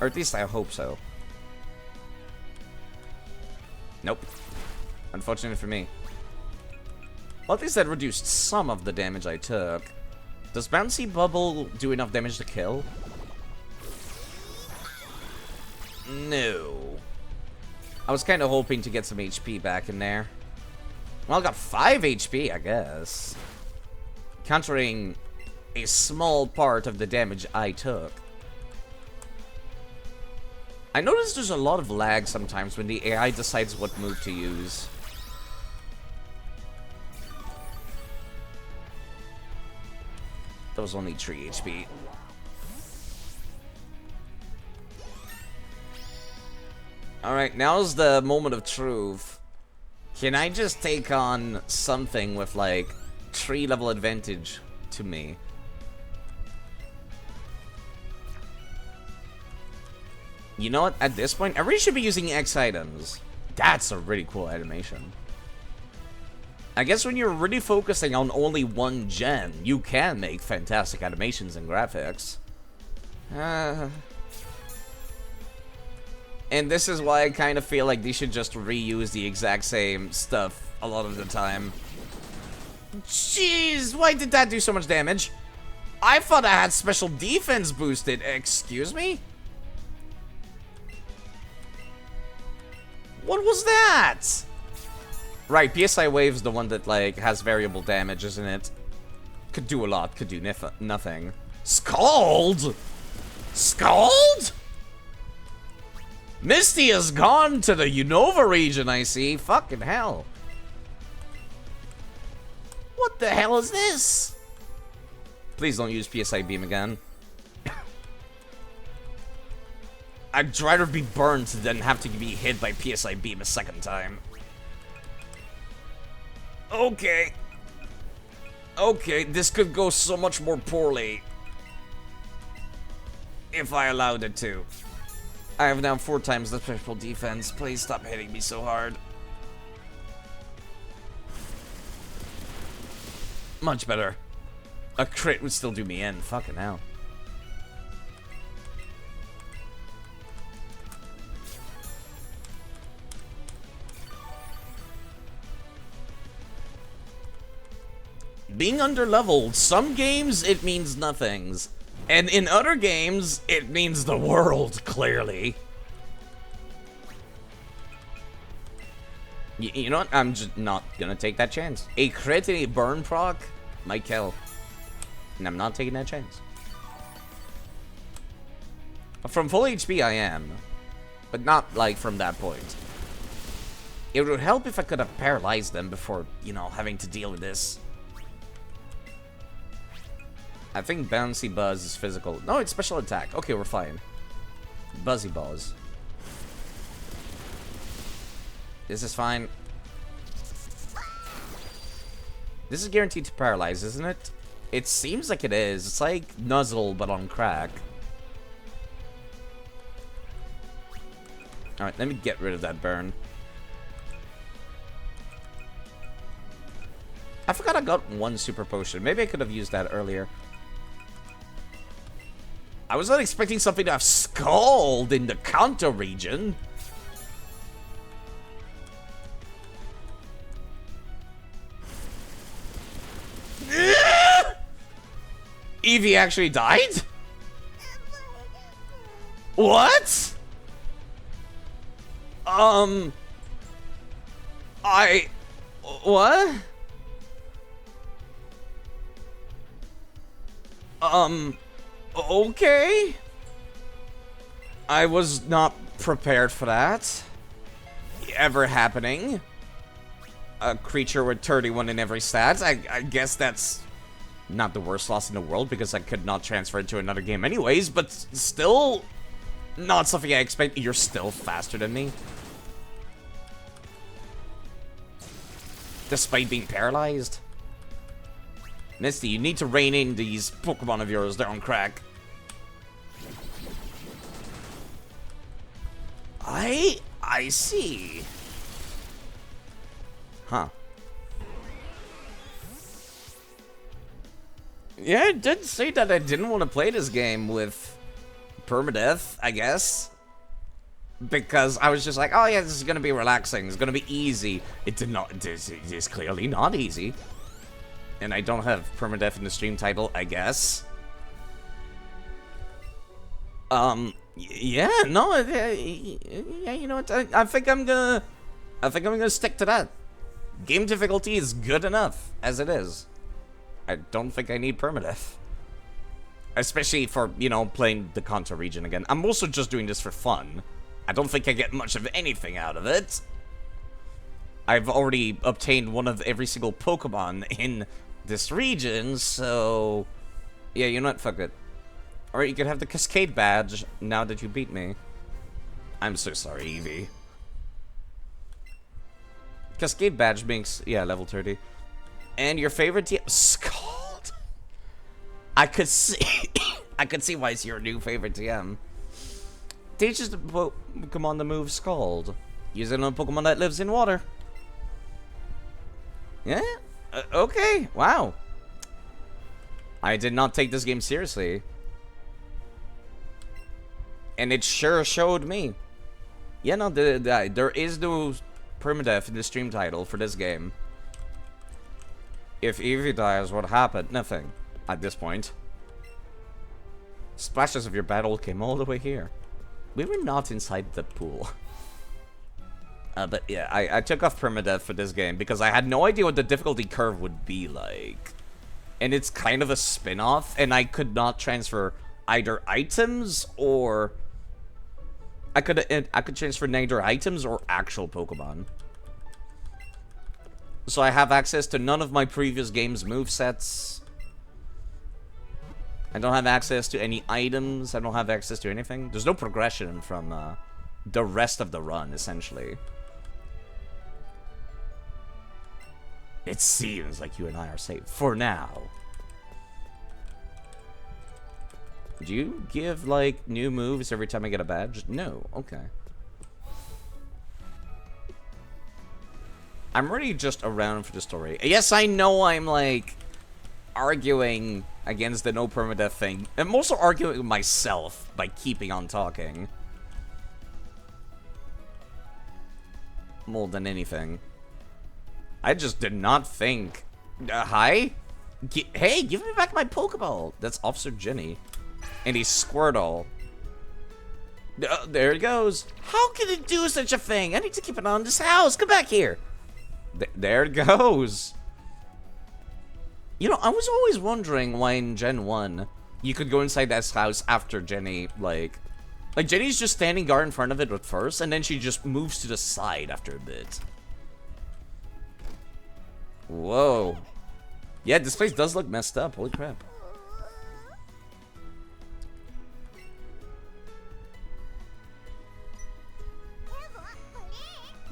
Speaker 1: Or at least I hope so. Nope. Unfortunate for me. Well, at least that reduced some of the damage I took. Does Bouncy Bubble do enough damage to kill? No. I was kind of hoping to get some HP back in there. Well, I got 5 HP, I guess. Countering a small part of the damage I took. I notice there's a lot of lag sometimes when the AI decides what move to use. That was only 3 HP. Alright, now's the moment of truth. Can I just take on something with, like, 3 level advantage to me? You know what? At this point, I really should be using X items. That's a really cool animation. I guess when you're really focusing on only one gen, you can make fantastic animations and graphics. And this is why I kind of feel like they should just reuse the exact same stuff a lot of the time. Jeez, why did that do so much damage? I thought I had special defense boosted. Excuse me? What was that? Right, PSI Wave's the one that, like, has variable damage, isn't it? Could do a lot, could do nothing. Scald? Scald? Misty has gone to the Unova region, I see. Fucking hell. What the hell is this? Please don't use PSI Beam again. I'd rather be burned than have to be hit by PSI Beam a second time. Okay. Okay, this could go so much more poorly. If I allowed it to. I have now 4 times the special defense. Please stop hitting me so hard. Much better. A crit would still do me in. Fucking hell. Being underleveled, some games it means nothings. And in other games, it means the world, clearly. You know what? I'm just not gonna take that chance. A crit and a burn proc might kill. And I'm not taking that chance. From full HP, I am. But not, like, from that point. It would help if I could have paralyzed them before, you know, having to deal with this. I think Bouncy Buzz is physical. No, it's special attack. Okay, we're fine. Buzzy Buzz. This is fine. This is guaranteed to paralyze, isn't it? It seems like it is. It's like Nuzzle, but on crack. Alright, let me get rid of that burn. I forgot I got 1 super potion. Maybe I could have used that earlier. I was not expecting something to have Scald in the Kanto region. Eevee actually died? What? What? Okay. I was not prepared for that. Ever happening. A creature with 31 in every stat. I guess that's not the worst loss in the world because I could not transfer it to another game anyways, but still not something I expect. You're still faster than me. Despite being paralyzed. Misty, you need to rein in these Pokemon of yours. They're on crack. I see. Huh. Yeah, I did say that I didn't want to play this game with permadeath, I guess. because I was just like, oh yeah, this is gonna be relaxing. It's gonna be easy. It did not. It is clearly not easy. And I don't have permadeath in the stream title, I guess. Yeah, no, yeah, you know what? I think I'm gonna stick to that. Game difficulty is good enough as it is. I don't think I need permadeath. Especially for, you know, playing the Kanto region again. I'm also just doing this for fun. I don't think I get much of anything out of it. I've already obtained one of every single Pokemon in this region, so... Yeah, you know what? Fuck it. Or you could have the Cascade Badge now that you beat me. I'm so sorry, Eevee. Cascade Badge makes... Yeah, level 30. And your favorite TM... Scald! I could see... I could see why it's your new favorite TM. Teaches the Pokemon the move Scald. Using a Pokemon that lives in water. Yeah? Okay. Wow. I did not take this game seriously. And it sure showed me. Yeah, no, there is no permadeath in the stream title for this game. If Eevee dies, what happened? Nothing. At this point. Splashes of your battle came all the way here. We were not inside the pool. But yeah, I took off permadeath for this game because I had no idea what the difficulty curve would be like. And it's kind of a spin-off, and I could not transfer either items or... I could transfer neither items or actual Pokemon. So I have access to none of my previous game's movesets. I don't have access to any items. I don't have access to anything. There's no progression from the rest of the run, essentially. It seems like you and I are safe. For now. Do you give, like, new moves every time I get a badge? No. Okay. I'm really just around for the story. Yes, I know I'm, like, arguing against the no permadeath thing. I'm also arguing with myself by keeping on talking. More than anything. I just did not think... hi? Hey, give me back my Pokeball! That's Officer Jenny. And he's Squirtle. There it goes. How can it do such a thing? I need to keep it on this house. Come back here. There it goes. You know, I was always wondering why in Gen 1 you could go inside this house after Jenny, like Jenny's just standing guard in front of it at first, and then she just moves to the side after a bit. Whoa. Yeah, this place does look messed up. Holy crap.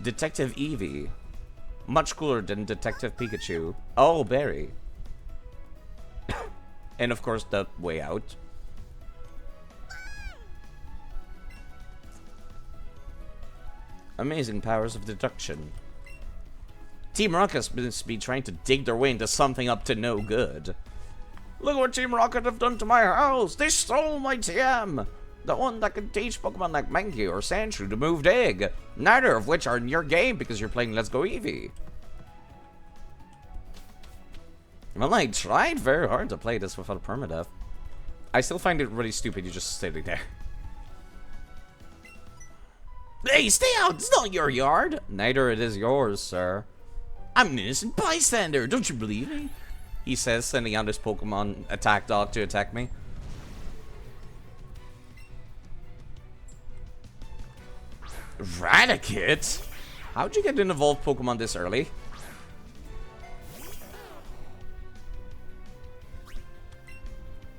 Speaker 1: Detective Eevee. Much cooler than Detective Pikachu. Oh, Barry. And of course, the way out. Amazing powers of deduction. Team Rocket must be trying to dig their way into something up to no good. Look what Team Rocket have done to my house! They stole my TM! The one that can teach Pokemon like Mankey or Sandshrew to move Dig. Neither of which are in your game because you're playing Let's Go Eevee. Well, I tried very hard to play this without permadeath. I still find it really stupid you just sitting there. Hey, stay out! It's not your yard! Neither it is yours, sir. I'm an innocent bystander, don't you believe me? He says, sending out his Pokemon attack dog to attack me. Raticate? How'd you get an evolved Pokemon this early?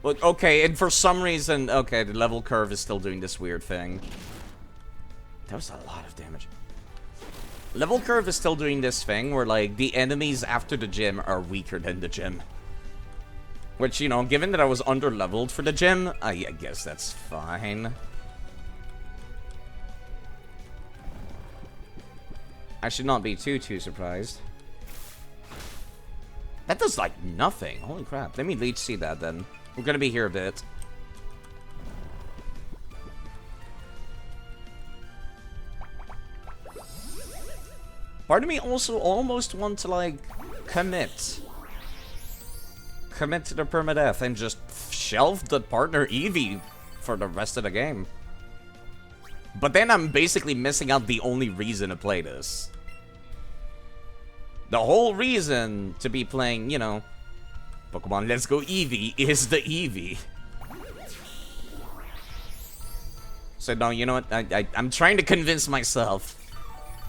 Speaker 1: Look, okay, and for some reason, okay, the level curve is still doing this weird thing. That was a lot of damage. Level curve is still doing this thing where, like, the enemies after the gym are weaker than the gym. Which, you know, given that I was under-leveled for the gym, I guess that's fine. I should not be too surprised. That does, like, nothing. Holy crap. Let me leech see that, then. We're gonna be here a bit. Part of me also almost want to, like, commit to the permadeath and just shelve the partner Eevee for the rest of the game. But then I'm basically missing out the only reason to play this. The whole reason to be playing, you know, Pokemon Let's Go Eevee is the Eevee. So no, you know what? I'm trying to convince myself.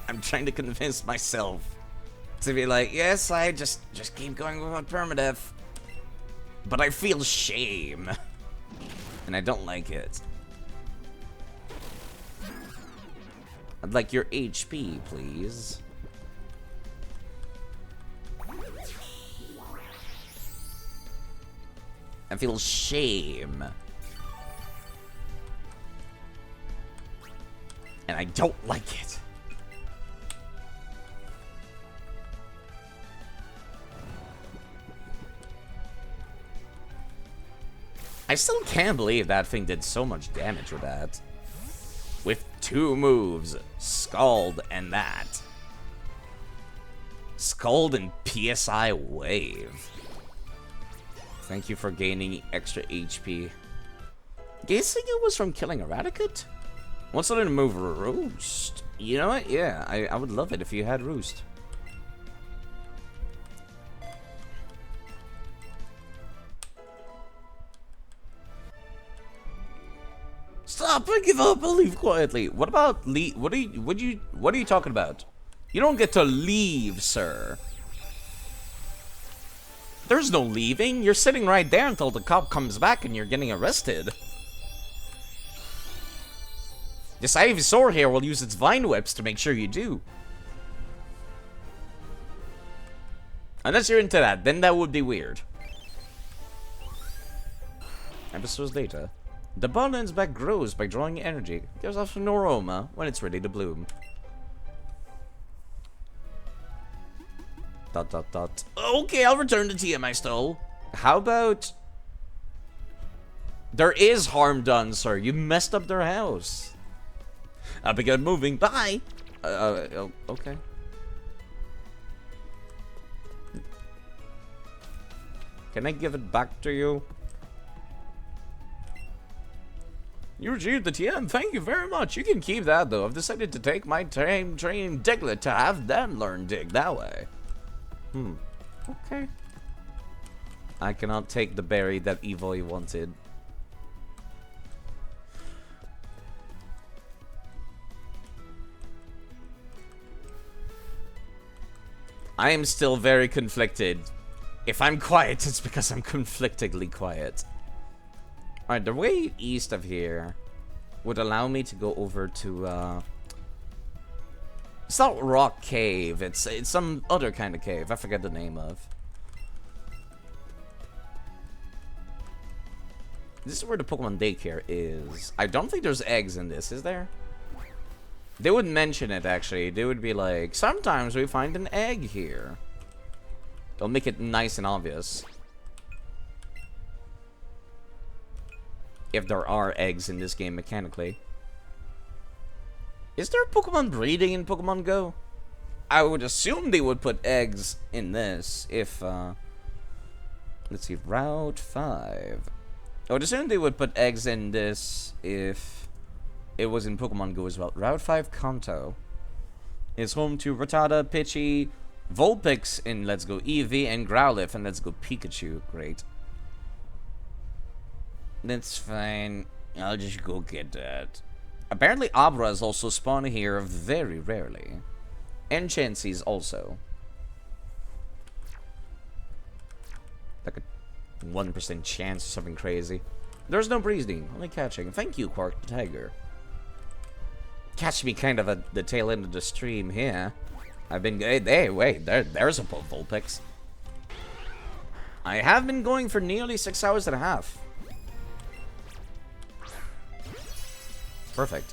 Speaker 1: I'm trying to convince myself to be like, yes, I just keep going with permadeath. But I feel shame. And I don't like it. I'd like your HP, please. I feel shame. And I don't like it. I still can't believe that thing did so much damage with that. With 2 moves, Scald and that. Scald and PSI Wave. Thank you for gaining extra HP. Guessing it was from killing Eradicate? What's the move? Roost? You know what? Yeah, I would love it if you had Roost. Stop! I give up. I'll leave quietly. What about leave? What are you talking about? You don't get to leave, sir. There's no leaving. You're sitting right there until the cop comes back and you're getting arrested. This Ivysaur here will use its Vine Whips to make sure you do. Unless you're into that, then that would be weird. Episode's data. The balance back grows by drawing energy. Gives off an aroma when it's ready to bloom. Dot dot dot. Okay, I'll return the TM I stole. How about... There is harm done, sir. You messed up their house. I'll begin moving. Bye! Okay. Can I give it back to you? You retrieved the TM. Thank you very much. You can keep that, though. I've decided to take my training Diglett to have them learn dig that way. Okay. I cannot take the berry that Evoy wanted. I am still very conflicted. If I'm quiet, it's because I'm conflictedly quiet. Alright, the way east of here would allow me to go over to, it's not Rock Cave, it's some other kind of cave, I forget the name of. This is where the Pokemon daycare is. I don't think there's eggs in this, is there? They would mention it, actually. They would be like, sometimes we find an egg here. They'll make it nice and obvious. If there are eggs in this game mechanically. Is there Pokemon breeding in Pokemon Go? I would assume they would put eggs in this if, let's see, Route 5. I would assume they would put eggs in this if it was in Pokemon Go as well. Route 5 Kanto is home to Rattata, Pidgey, Vulpix in Let's Go Eevee, and Growlithe in Let's Go Pikachu. Great. That's fine. I'll just go get that. Apparently Abras also spawn here very rarely. And Chanseys also. Like a 1% chance or something crazy. There's no breeding, only catching. Thank you, Quark the Tiger. Catch me kind of at the tail end of the stream here. I've been... Hey, wait, there's a Vulpix. I have been going for nearly 6 hours and a half. Perfect.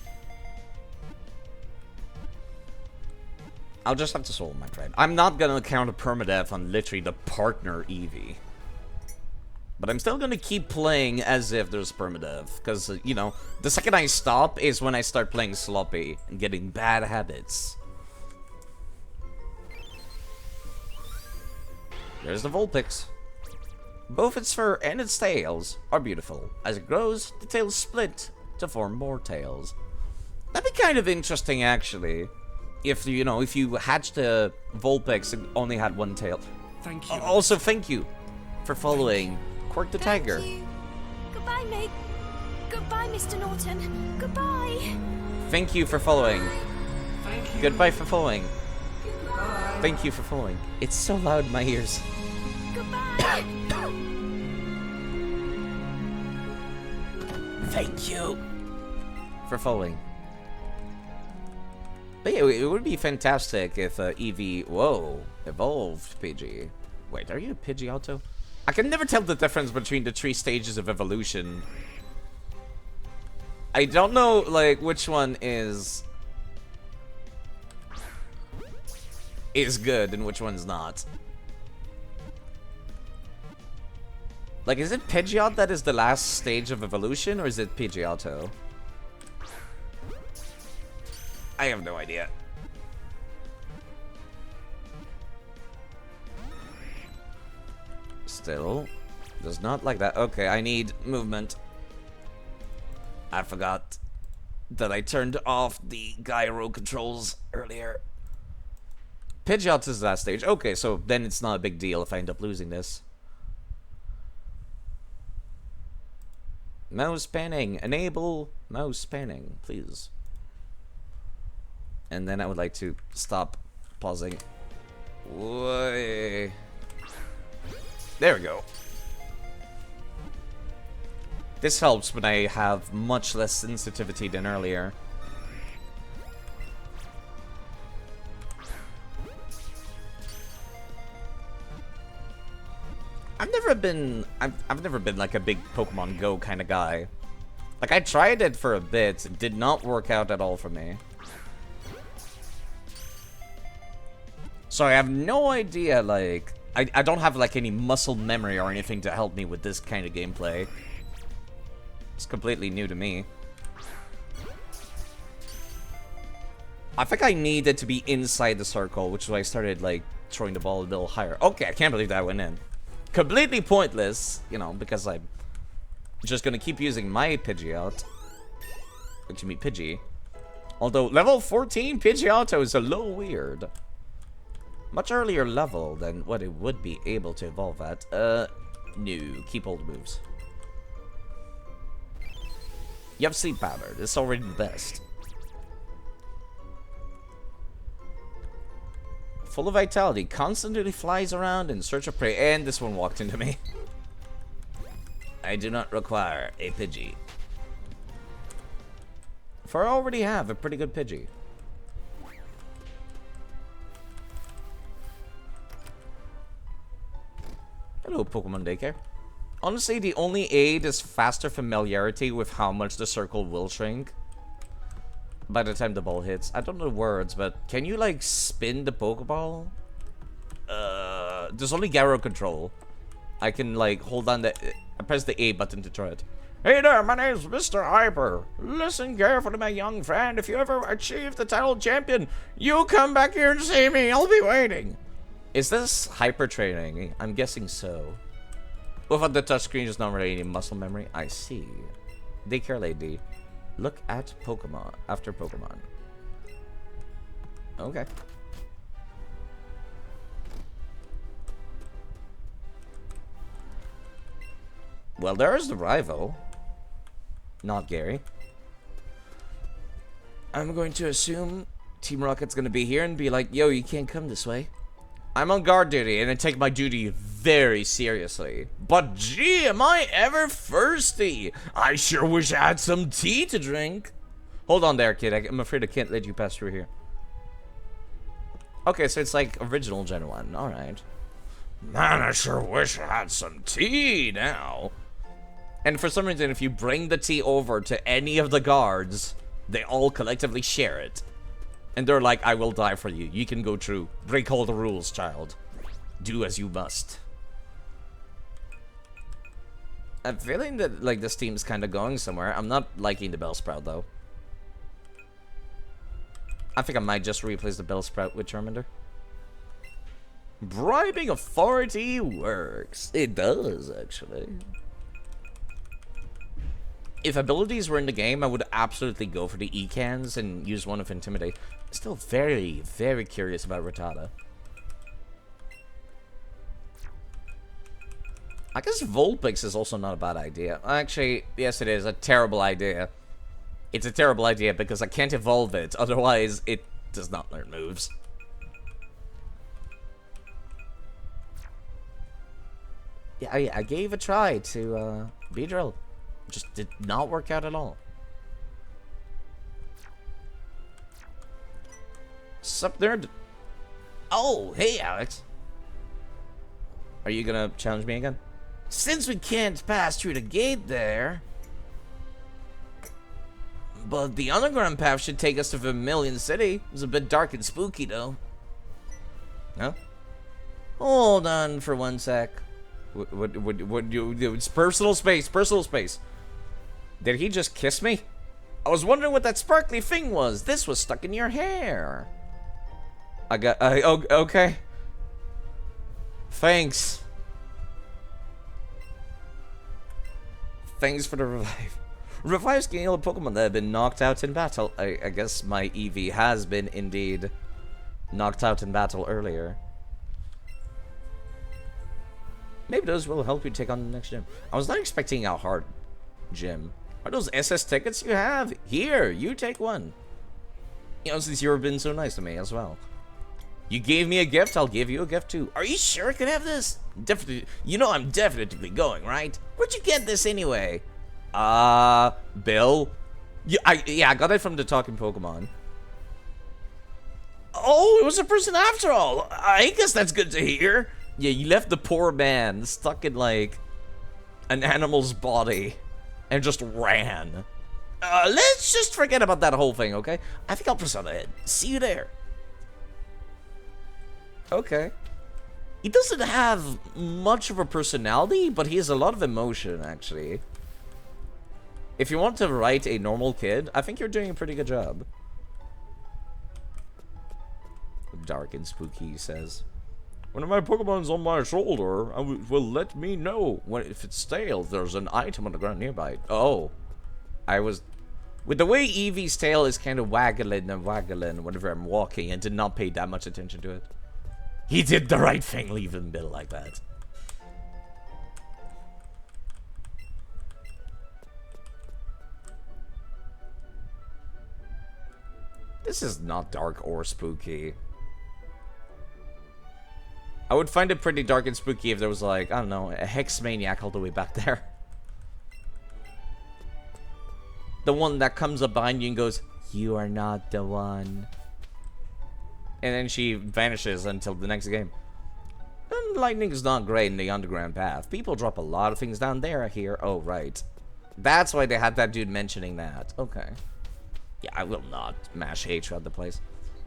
Speaker 1: I'll just have to solve my friend. I'm not gonna count a permadeath on literally the partner Eevee. But I'm still gonna keep playing as if there's permadeath. Because, you know, the second I stop is when I start playing sloppy and getting bad habits. There's the Vulpix. Both its fur and its tails are beautiful. As it grows, the tails split to form more tails. That'd be kind of interesting, actually. If, you know, if you hatched a Vulpix and only had one tail.
Speaker 3: Thank you.
Speaker 1: Also, thank you for following Quirk the Tiger.
Speaker 4: Thank you. Goodbye, mate. Goodbye, Mr. Norton. Goodbye.
Speaker 1: Thank you for following.
Speaker 3: Thank you.
Speaker 1: Goodbye for following. Thank you for following. It's so loud in my ears.
Speaker 4: Goodbye.
Speaker 1: Thank you for following. But yeah, it would be fantastic if Eevee, evolved Pidgey. Wait, are you a Pidgeotto? I can never tell the difference between the 3 stages of evolution. I don't know, like, which one is good and which one's not. Like, is it Pidgeot that is the last stage of evolution, or is it Pidgeotto? I have no idea. Still, does not like that. Okay, I need movement. I forgot that I turned off the gyro controls earlier. Pidgeot is the last stage. Okay, so then it's not a big deal if I end up losing this. Mouse panning. Enable mouse panning, please. And then I would like to stop pausing. Way. There we go. This helps when I have much less sensitivity than earlier. I've never been like a big Pokemon Go kind of guy. Like, I tried it for a bit, it did not work out at all for me. So I have no idea, like, I don't have like any muscle memory or anything to help me with this kind of gameplay. It's completely new to me. I think I needed to be inside the circle, which is why I started like throwing the ball a little higher. Okay, I can't believe that went in. Completely pointless, you know, because I'm just gonna keep using my Pidgeot. To me, Pidgey. Although level 14 Pidgeotto is a little weird. Much earlier level than what it would be able to evolve at. No, keep old moves. You have Sleep Powder. This is already the best. Full of vitality. Constantly flies around in search of prey. And this one walked into me. I do not require a Pidgey. For I already have a pretty good Pidgey. Hello, Pokemon Daycare. Honestly, the only aid is faster familiarity with how much the circle will shrink by the time the ball hits. I don't know the words, but can you, like, spin the Pokeball? There's only gyro control. I can, like, hold on I press the A button to try it. Hey there, my name's Mr. Hyper. Listen carefully, my young friend. If you ever achieve the title champion, you come back here and see me. I'll be waiting. Is this hyper training? I'm guessing so. Without the touchscreen, there's not really any muscle memory. I see. Daycare lady. Look at Pokemon. After Pokemon. Okay. Well, there's the rival. Not Gary. I'm going to assume Team Rocket's going to be here and be like, yo, you can't come this way. I'm on guard duty, and I take my duty very seriously. But gee, am I ever thirsty? I sure wish I had some tea to drink. Hold on there, kid. I'm afraid I can't let you pass through here. Okay, so it's like original Gen 1. Alright. Man, I sure wish I had some tea now. And for some reason, if you bring the tea over to any of the guards, they all collectively share it. And they're like, I will die for you. You can go through. Break all the rules, child. Do as you must. I'm feeling that, like, this team's kind of going somewhere. I'm not liking the Bellsprout, though. I think I might just replace the Bellsprout with Charmander. Bribing authority works. It does, actually. If abilities were in the game, I would absolutely go for the E-cans and use one of Intimidate. Still very, very curious about Rattata. I guess Vulpix is also not a bad idea. Actually, yes it is a terrible idea. It's a terrible idea because I can't evolve it, otherwise it does not learn moves. Yeah, I gave a try to Beedrill. Just did not work out at all. Sup there? Oh, hey Alex. Are you gonna challenge me again? Since we can't pass through the gate there... But the underground path should take us to Vermilion City. It's a bit dark and spooky though. No? Hold on for one sec. What you... It's personal space, personal space. Did he just kiss me? I was wondering what that sparkly thing was. This was stuck in your hair. Oh, okay. Thanks. Thanks for the revive. Revives can heal a Pokemon that have been knocked out in battle. I guess my Eevee has been indeed knocked out in battle earlier. Maybe those will help you take on the next gym. I was not expecting a hard gym. Are those SS tickets you have? Here, you take one. You know, since you've been so nice to me as well. You gave me a gift, I'll give you a gift too. Are you sure I can have this? Definitely. You know I'm definitely going, right? Where'd you get this anyway? Bill? Yeah, I got it from the talking Pokemon. Oh, it was a person after all. I guess that's good to hear. Yeah, you left the poor man stuck in, like, an animal's body and just ran. Let's just forget about that whole thing, okay? I think I'll press on ahead. See you there. Okay. He doesn't have much of a personality, but he has a lot of emotion, actually. If you want to write a normal kid, I think you're doing a pretty good job. Dark and spooky, he says.
Speaker 6: When my Pokemon's on my shoulder, will let me know if it's stale. There's an item on the ground nearby.
Speaker 1: Oh. I was... With the way Eevee's tail is kind of waggling and waggling whenever I'm walking, I did not pay that much attention to it. He did the right thing leaving Bill like that. This is not dark or spooky. I would find it pretty dark and spooky if there was, like, I don't know, a Hex Maniac all the way back there. The one that comes up behind you and goes, "You are not the one." And then she vanishes until the next game. And lightning is not great in the underground path. People drop a lot of things down there here. Oh, right. That's why they had that dude mentioning that. Okay. Yeah, I will not mash H throughout the place.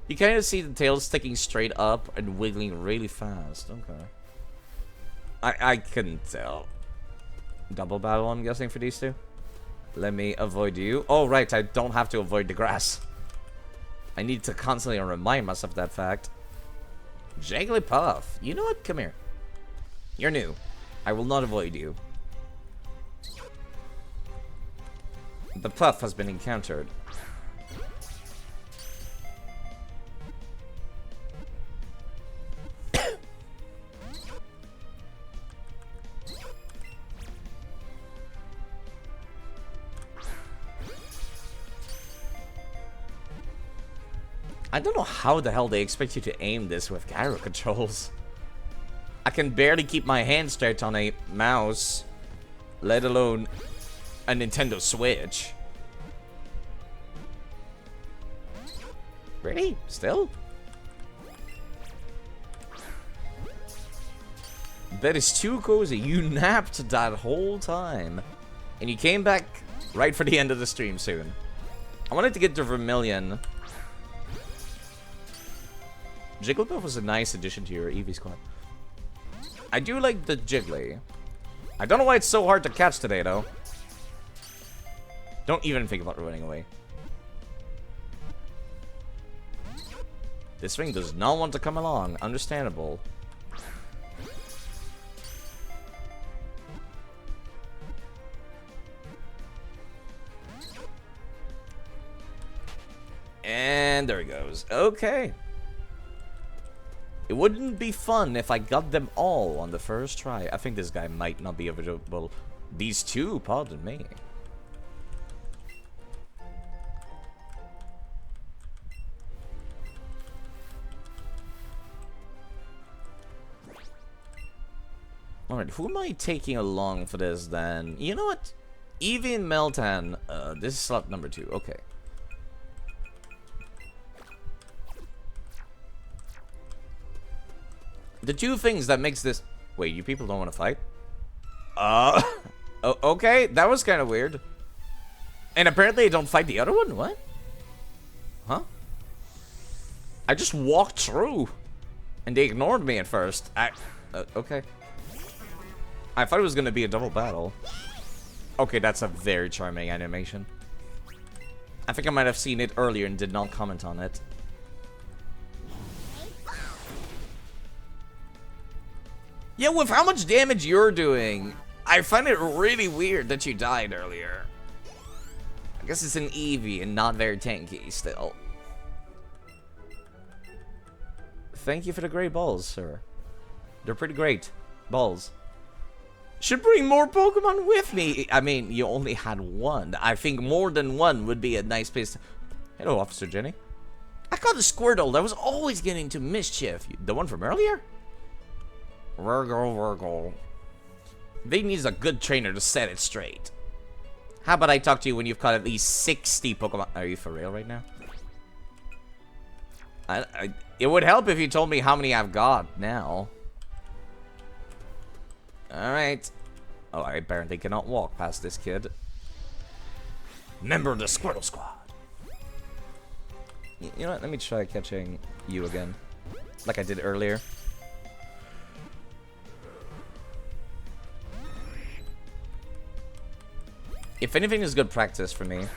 Speaker 1: You kind of see the tail sticking straight up and wiggling really fast. Okay. I couldn't tell. Double battle, I'm guessing, for these two? Let me avoid you. Oh, right, I don't have to avoid the grass. I need to constantly remind myself of that fact. Jigglypuff. You know what? Come here. You're new. I will not avoid you. The puff has been encountered. I don't know how the hell they expect you to aim this with gyro controls. I can barely keep my hand straight on a mouse, let alone a Nintendo Switch. Really? Still? That is too cozy. You napped that whole time. And you came back right for the end of the stream soon. I wanted to get to Vermilion. Jigglypuff was a nice addition to your Eevee squad. I do like the Jiggly. I don't know why it's so hard to catch today, though. Don't even think about running away. This thing does not want to come along. Understandable. And there he goes. Okay. It wouldn't be fun if I got them all on the first try. I think this guy might not be available. These two, pardon me. Alright, who am I taking along for this then? You know what? Eevee and Meltan. This is slot number 2. Okay. The two things that makes this... Wait, you people don't want to fight? Okay, that was kind of weird. And apparently I don't fight the other one? What? Huh? I just walked through. And they ignored me at first. Okay. I thought it was going to be a double battle. Okay, that's a very charming animation. I think I might have seen it earlier and did not comment on it. Yeah, with how much damage you're doing, I find it really weird that you died earlier. I guess it's an Eevee and not very tanky still. Thank you for the great balls, sir. They're pretty great. Balls. Should bring more Pokemon with me. I mean, you only had one. I think more than one would be a nice place to... Hello, Officer Jenny. I caught a Squirtle that was always getting into mischief. The one from earlier? Virgo. They needs a good trainer to set it straight. How about I talk to you when you've caught at least 60 Pokemon? Are you for real right now? It would help if you told me how many I've got now. Alright. Oh, I apparently cannot walk past this kid. Member of the Squirtle Squad. You know what? Let me try catching you again. Like I did earlier. If anything is good practice for me.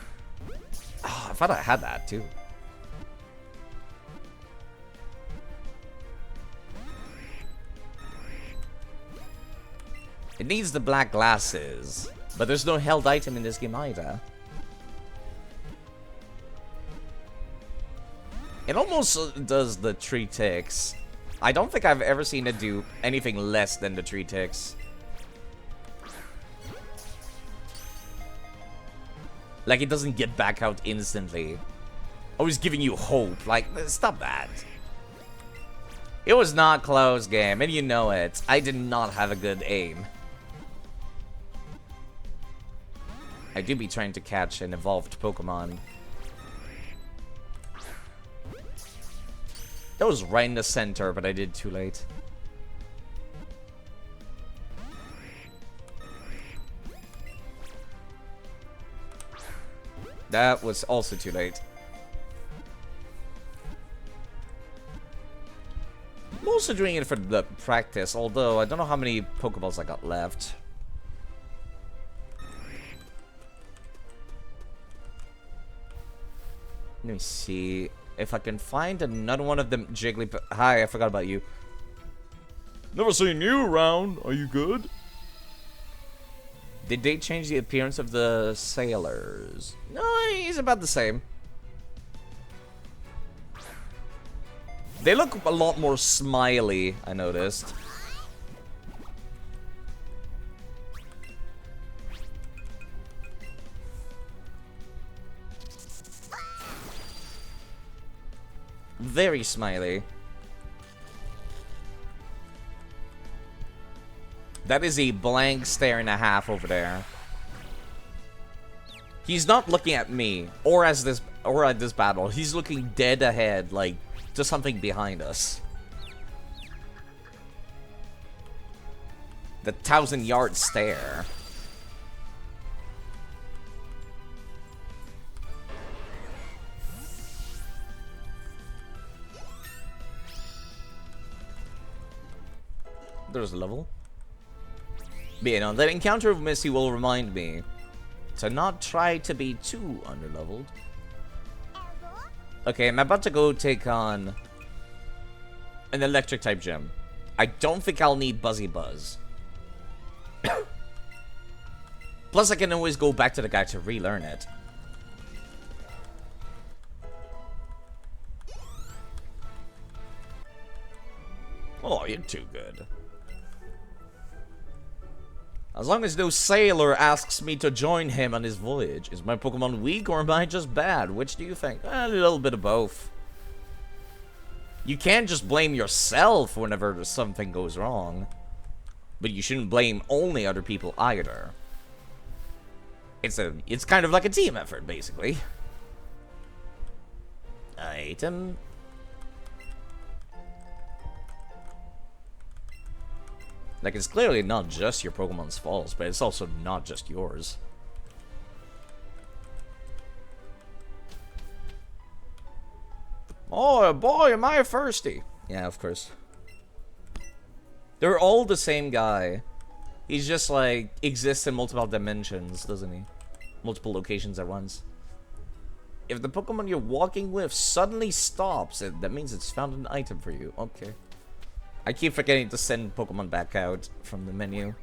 Speaker 1: Oh, I thought I had that too. It needs the black glasses, but there's no held item in this game either. It almost does the 3 ticks. I don't think I've ever seen it do anything less than the 3 ticks. Like, it doesn't get back out instantly. Always giving you hope. Like, stop that. It was not close, game, and you know it. I did not have a good aim. I do be trying to catch an evolved Pokemon. That was right in the center, but I did too late. That was also too late. I'm also doing it for the practice, although I don't know how many Pokeballs I got left. Let me see if I can find another one of them. Jigglypuff. Hi, I forgot about you.
Speaker 6: Never seen you around. Are you good?
Speaker 1: Did they change the appearance of the sailors? No, he's about the same. They look a lot more smiley, I noticed. Very smiley. That is a blank stare and a half over there. He's not looking at me or at this battle. He's looking dead ahead, like to something behind us. The 1,000-yard stare. There's a level. But you know, that encounter with Missy will remind me to not try to be too underleveled. Okay, I'm about to go take on an electric type gym. I don't think I'll need Buzzy Buzz. Plus, I can always go back to the guy to relearn it.
Speaker 6: Oh, you're too good.
Speaker 1: As long as no sailor asks me to join him on his voyage. Is my Pokemon weak or am I just bad? Which do you think? A little bit of both. You can't just blame yourself whenever something goes wrong. But you shouldn't blame only other people either. It's kind of like a team effort, basically. Item. Like, it's clearly not just your Pokemon's fault, but it's also not just yours. Oh boy, am I thirsty. Yeah, of course. They're all the same guy. He's just like, exists in multiple dimensions, doesn't he? Multiple locations at once. If the Pokemon you're walking with suddenly stops, that means it's found an item for you. Okay. I keep forgetting to send Pokemon back out from the menu.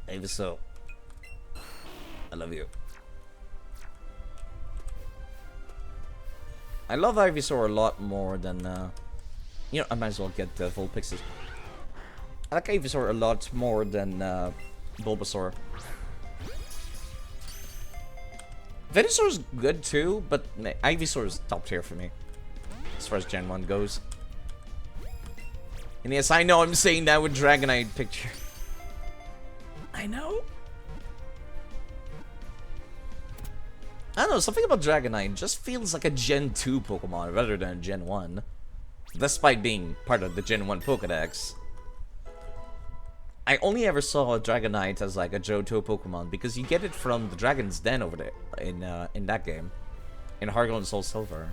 Speaker 1: Ivysaur, I love you. I love Ivysaur a lot more than, you know, I might as well get the Vulpixes. I like Ivysaur a lot more than, Bulbasaur. Venusaur's good too, but Ivysaur's top tier for me. As far as Gen 1 goes. And yes, I know I'm saying that with Dragonite picture. I know. I don't know, something about Dragonite just feels like a Gen 2 Pokemon rather than a Gen 1. Despite being part of the Gen 1 Pokedex. I only ever saw a Dragonite as like a Johto Pokemon because you get it from the Dragon's Den over there in that game. In Heart Gold and Soul Silver.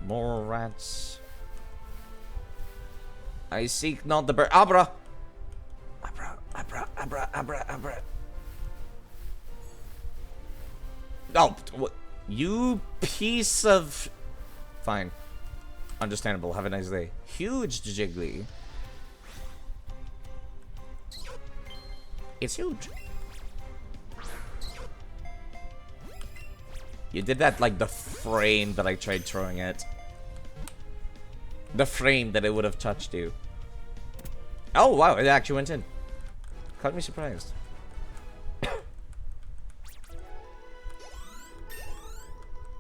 Speaker 1: More rats. I seek not the bird. Abra! Abra, Abra, Abra, Abra, Abra. Oh, what? You piece of... Fine. Understandable. Have a nice day. Huge Jiggly. It's huge. You did that like the frame that I tried throwing it. The frame that it would have touched you. Oh wow, it actually went in. Caught me surprised.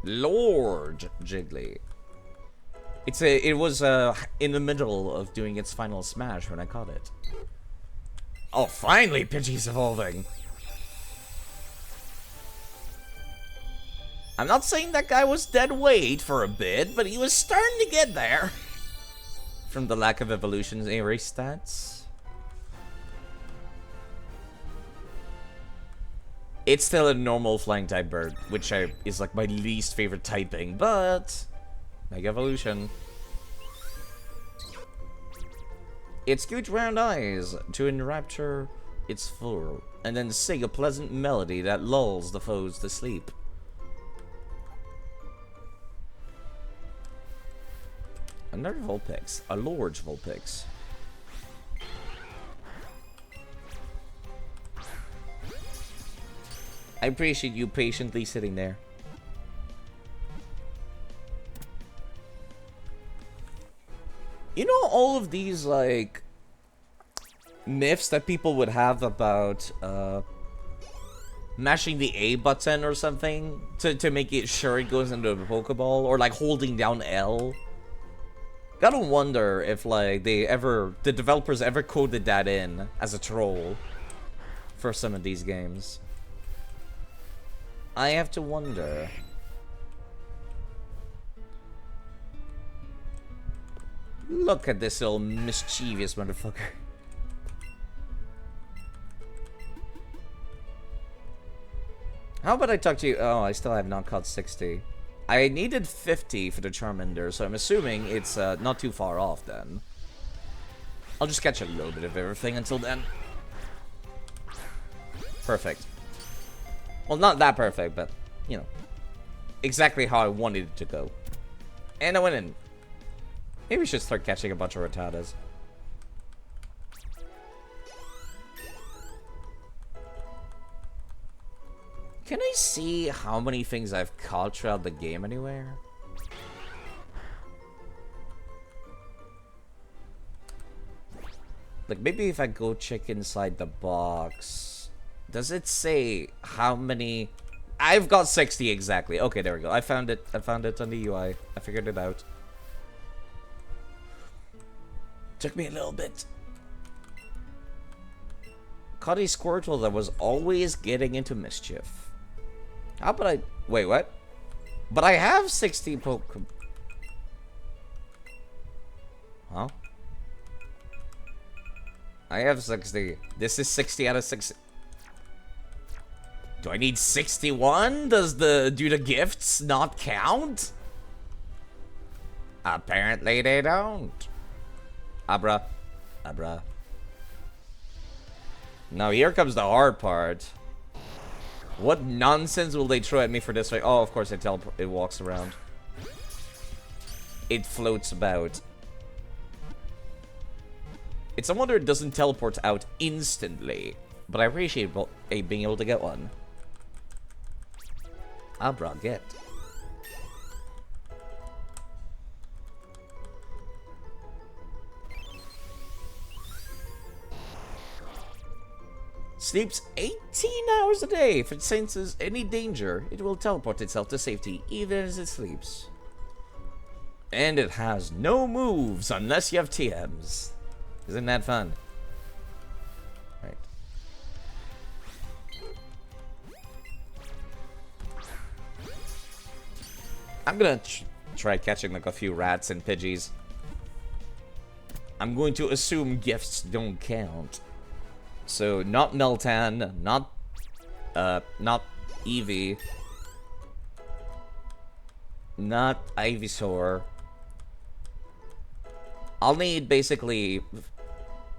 Speaker 1: Lord Jiggly. It was in the middle of doing its final smash when I caught it. Oh, finally Pidgey's evolving. I'm not saying that guy was dead weight for a bit, but he was starting to get there. From the lack of evolution erase stats. It's still a normal flying type bird, which is like my least favorite typing, but Mega Evolution. Its huge round eyes to enrapture its full, and then sing a pleasant melody that lulls the foes to sleep. Another Vulpix, a large Vulpix. I appreciate you patiently sitting there. You know all of these, like, myths that people would have about, mashing the A button or something to make it sure it goes into a Pokeball, or, like, holding down L? Gotta wonder if, like, the developers ever coded that in as a troll for some of these games. I have to wonder. Look at this little mischievous motherfucker. How about I talk to you? Oh, I still have not caught 60. I needed 50 for the Charmander, so I'm assuming it's not too far off then. I'll just catch a little bit of everything until then. Perfect. Well, not that perfect, but, you know, exactly how I wanted it to go. And I went in. Maybe we should start catching a bunch of Rattatas. Can I see how many things I've caught throughout the game anywhere? Like, maybe if I go check inside the box... Does it say how many... I've got 60 exactly. Okay, there we go. I found it. I found it on the UI. I figured it out. Took me a little bit. Caught a Squirtle that was always getting into mischief. How about I... Wait, what? But I have 60 Pokemon. Huh? I have 60. This is 60 out of 60. Do I need 61? Do the gifts not count? Apparently they don't. Abra. Abra. Now here comes the hard part. What nonsense will they throw at me for this? Like, oh, of course it walks around. It floats about. It's a wonder it doesn't teleport out instantly, but I appreciate being able to get one. Abra, get. Sleeps 18 hours a day. If it senses any danger, it will teleport itself to safety, even as it sleeps. And it has no moves unless you have TMs. Isn't that fun? Right. I'm gonna try catching like a few rats and Pidgeys. I'm going to assume gifts don't count. So not Meltan, not Eevee, not Ivysaur. I'll need basically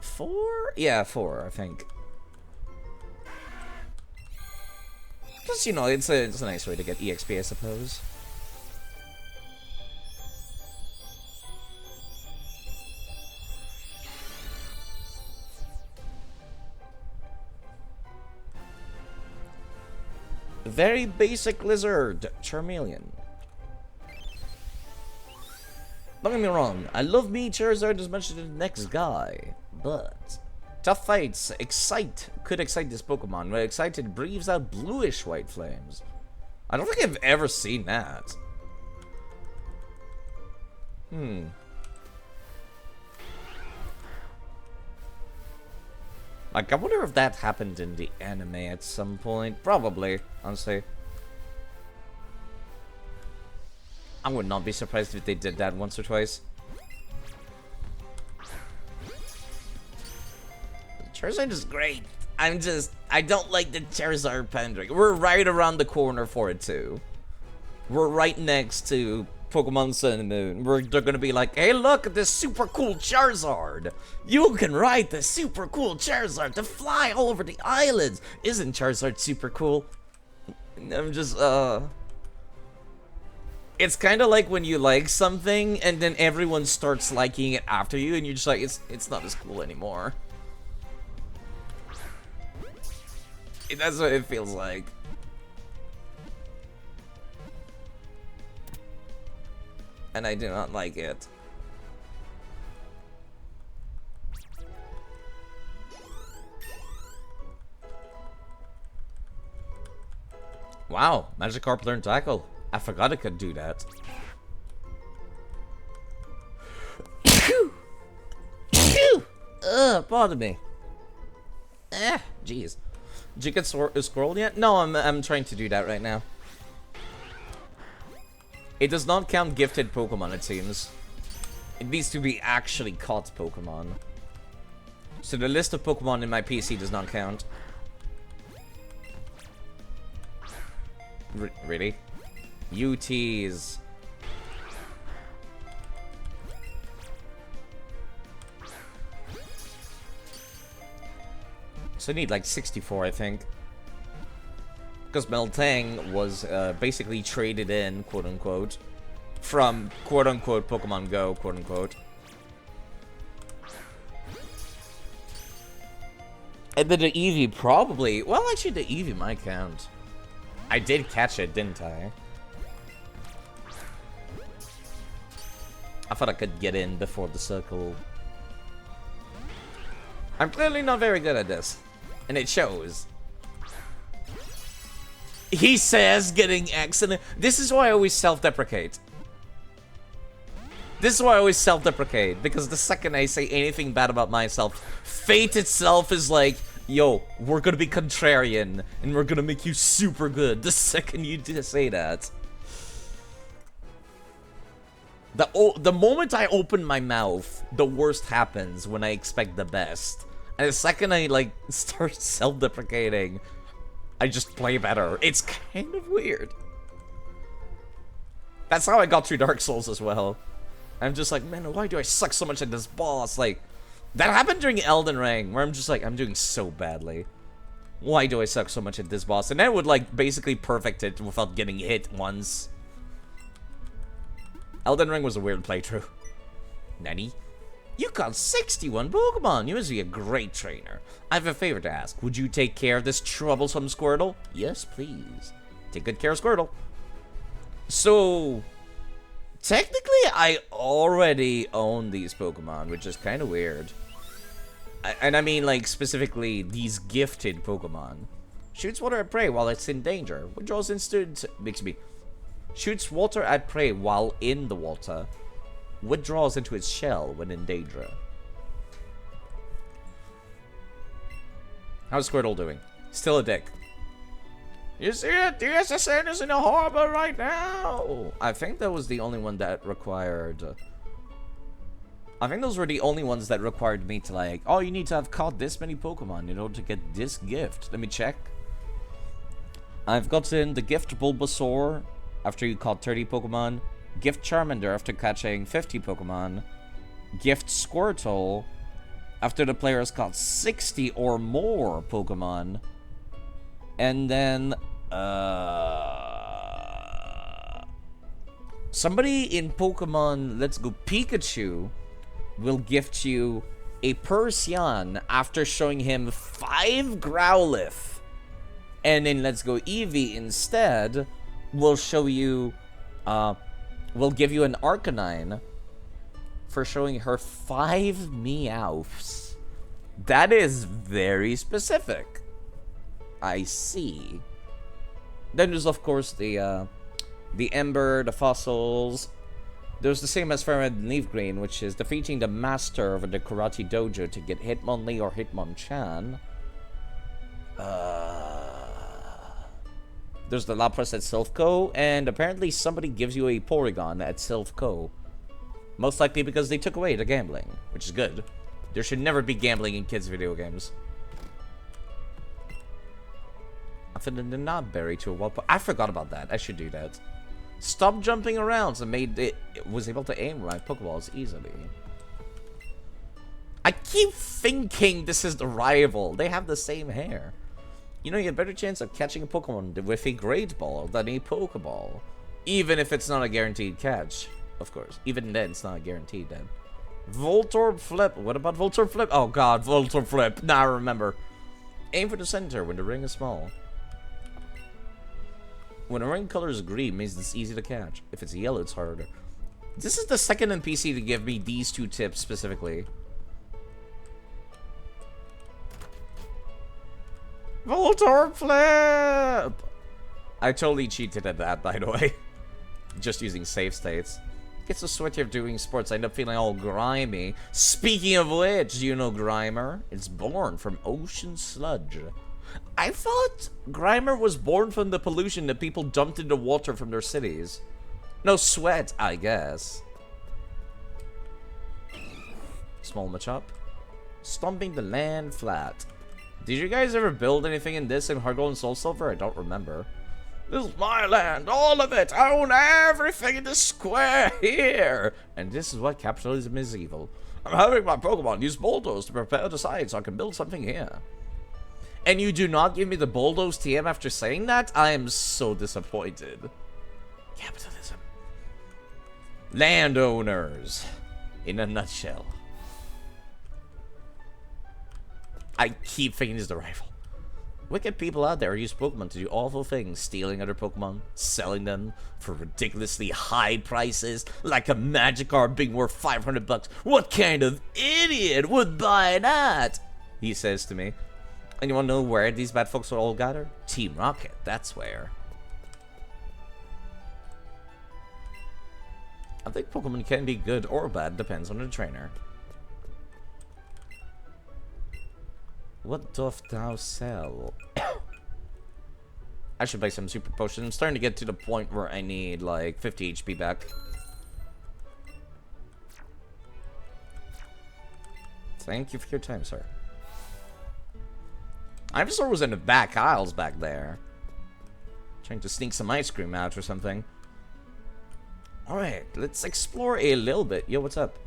Speaker 1: 4? Yeah, 4, I think. Plus, you know, it's a nice way to get EXP, I suppose. Very basic lizard, Charmeleon. Don't get me wrong, I love me Charizard as much as the next guy, but tough fights could excite this Pokemon. When excited, breathes out bluish white flames. I don't think I've ever seen that. Like, I wonder if that happened in the anime at some point. Probably, honestly. I would not be surprised if they did that once or twice. Charizard is great. I don't like the Charizard pandering. We're right around the corner for it too. We're right next to Pokemon Sun and Moon. They're gonna be like, hey, look at this super cool Charizard. You can ride this super cool Charizard to fly all over the islands. Isn't Charizard super cool? I'm just, It's kind of like when you like something and then everyone starts liking it after you and you're just like, it's not as cool anymore. That's what it feels like. And I do not like it. Wow, Magikarp learned Tackle. I forgot it could do that. Pardon me. Jeez. Did you get scrolled yet? No, I'm trying to do that right now. It does not count gifted Pokemon, it seems. It needs to be actually caught Pokemon. So the list of Pokemon in my PC does not count. Really? UTs. So I need like 64, I think. Because Meltang was basically traded in, quote-unquote, from, quote-unquote, Pokemon Go, quote-unquote. And then the Eevee probably... Well, actually, the Eevee might count. I did catch it, didn't I? I thought I could get in before the circle. I'm clearly not very good at this. And it shows. He says getting excellent. This is why I always self-deprecate. This is why I always self-deprecate. Because the second I say anything bad about myself, fate itself is like, yo, we're gonna be contrarian. And we're gonna make you super good the second you say that. The moment I open my mouth, the worst happens when I expect the best. And the second I, like, start self-deprecating, I just play better. It's kind of weird. That's how I got through Dark Souls as well. I'm just like, man, why do I suck so much at this boss? Like, that happened during Elden Ring, where I'm just like, I'm doing so badly. Why do I suck so much at this boss? And I would, like, basically perfect it without getting hit once. Elden Ring was a weird playthrough. Nanny? You caught 61 Pokemon. You must be a great trainer. I have a favor to ask. Would you take care of this troublesome Squirtle? Yes, please. Take good care of Squirtle. So, technically, I already own these Pokemon, which is kind of weird. And I mean, like, specifically, these gifted Pokemon. Shoots water at prey while it's in danger. Withdraws instant... Shoots water at prey while in the water. Withdraws into its shell when in danger. How's Squirtle doing? Still a dick. You see it? The SSN is in a harbor right now! I think that was the only one that required... I think those were the only ones that required me to, like, oh, you need to have caught this many Pokemon in order to get this gift. Let me check. I've gotten the gift Bulbasaur after you caught 30 Pokemon. Gift Charmander after catching 50 Pokemon. Gift Squirtle after the player has caught 60 or more Pokemon. And then, somebody in Pokemon Let's Go Pikachu will gift you a Persian after showing him 5 Growlithe. And in Let's Go Eevee instead, we'll show you, we'll give you an Arcanine for showing her 5 Meowths. That is very specific. I see. Then there's, of course, the Ember, the fossils. There's the same as Fairred and Leaf Green, which is defeating the master of the Karate Dojo to get Hitmonlee or Hitmonchan. There's the Lapras at Silphco, and apparently somebody gives you a Porygon at Silphco. Most likely because they took away the gambling, which is good. There should never be gambling in kids' video games. I found the Knobberry to a wall. I forgot about that. I should do that. Stop jumping around and it was able to aim my Pokeballs easily. I keep thinking this is the rival. They have the same hair. You know, you have a better chance of catching a Pokemon with a Great Ball than a Pokeball. Even if it's not a guaranteed catch. Of course. Even then, it's not guaranteed then. Voltorb Flip. What about Voltorb Flip? Oh god, Voltorb Flip. Now I remember. Aim for the center when the ring is small. When a ring color is green, means it's easy to catch. If it's yellow, it's harder. This is the second NPC to give me these 2 tips specifically. Voltorb Flip! I totally cheated at that, by the way. Just using save states. Gets so sweaty of doing sports, I end up feeling all grimy. Speaking of which, do you know Grimer? It's born from ocean sludge. I thought Grimer was born from the pollution that people dumped into water from their cities. No sweat, I guess. Small Machop. Stomping the land flat. Did you guys ever build anything in this in Heart Gold and Soul Silver? I don't remember. This is my land, all of it. I own everything in this square here. And this is what capitalism is evil. I'm having my Pokemon use bulldoze to prepare the site so I can build something here. And you do not give me the bulldoze TM after saying that? I am so disappointed. Capitalism. Landowners. In a nutshell. I keep thinking he's the rival. Wicked people out there use Pokemon to do awful things, stealing other Pokemon, selling them for ridiculously high prices, like a Magikarp being worth 500 bucks. What kind of idiot would buy that? He says to me. And you wanna know where these bad folks will all gather? Team Rocket, that's where. I think Pokemon can be good or bad, depends on the trainer. What doth thou sell? I should buy some super potions. I'm starting to get to the point where I need like 50 HP back. Thank you for your time, sir. Ivysaur was in the back aisles back there. Trying to sneak some ice cream out or something. Alright, let's explore a little bit. Yo, what's up?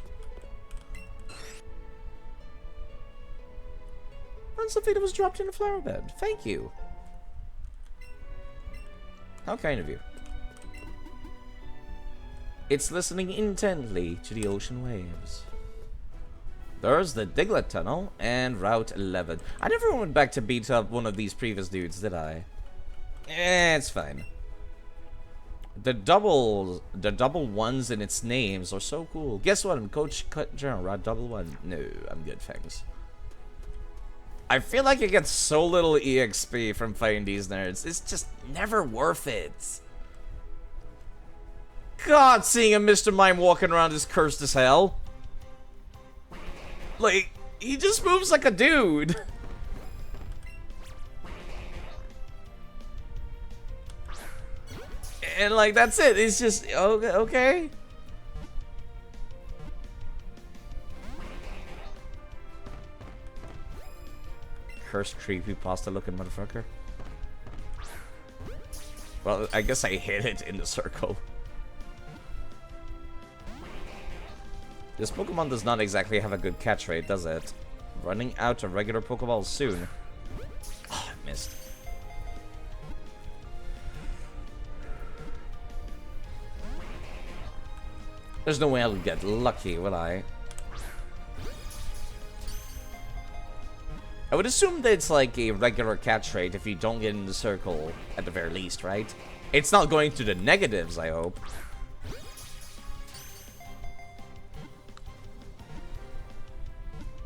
Speaker 1: Safita was dropped in a flower bed. Thank you. How kind of you. It's listening intently to the ocean waves. There's the Diglett Tunnel and Route 11. I never went back to beat up one of these previous dudes, did I? It's fine. The double ones in its names are so cool. Guess what? I'm Coach General Route Double One. No, I'm good, thanks. I feel like you get so little EXP from fighting these nerds. It's just never worth it. God, seeing a Mr. Mime walking around is cursed as hell. Like, he just moves like a dude. And like, that's it. It's just, okay. Cursed creepypasta looking motherfucker. Well, I guess I hit it in the circle. This Pokemon does not exactly have a good catch rate, does it? Running out of regular Pokeballs soon. Oh, I missed. There's no way I'll get lucky, will I? I would assume that it's like a regular catch rate if you don't get in the circle at the very least, right? It's not going to the negatives, I hope.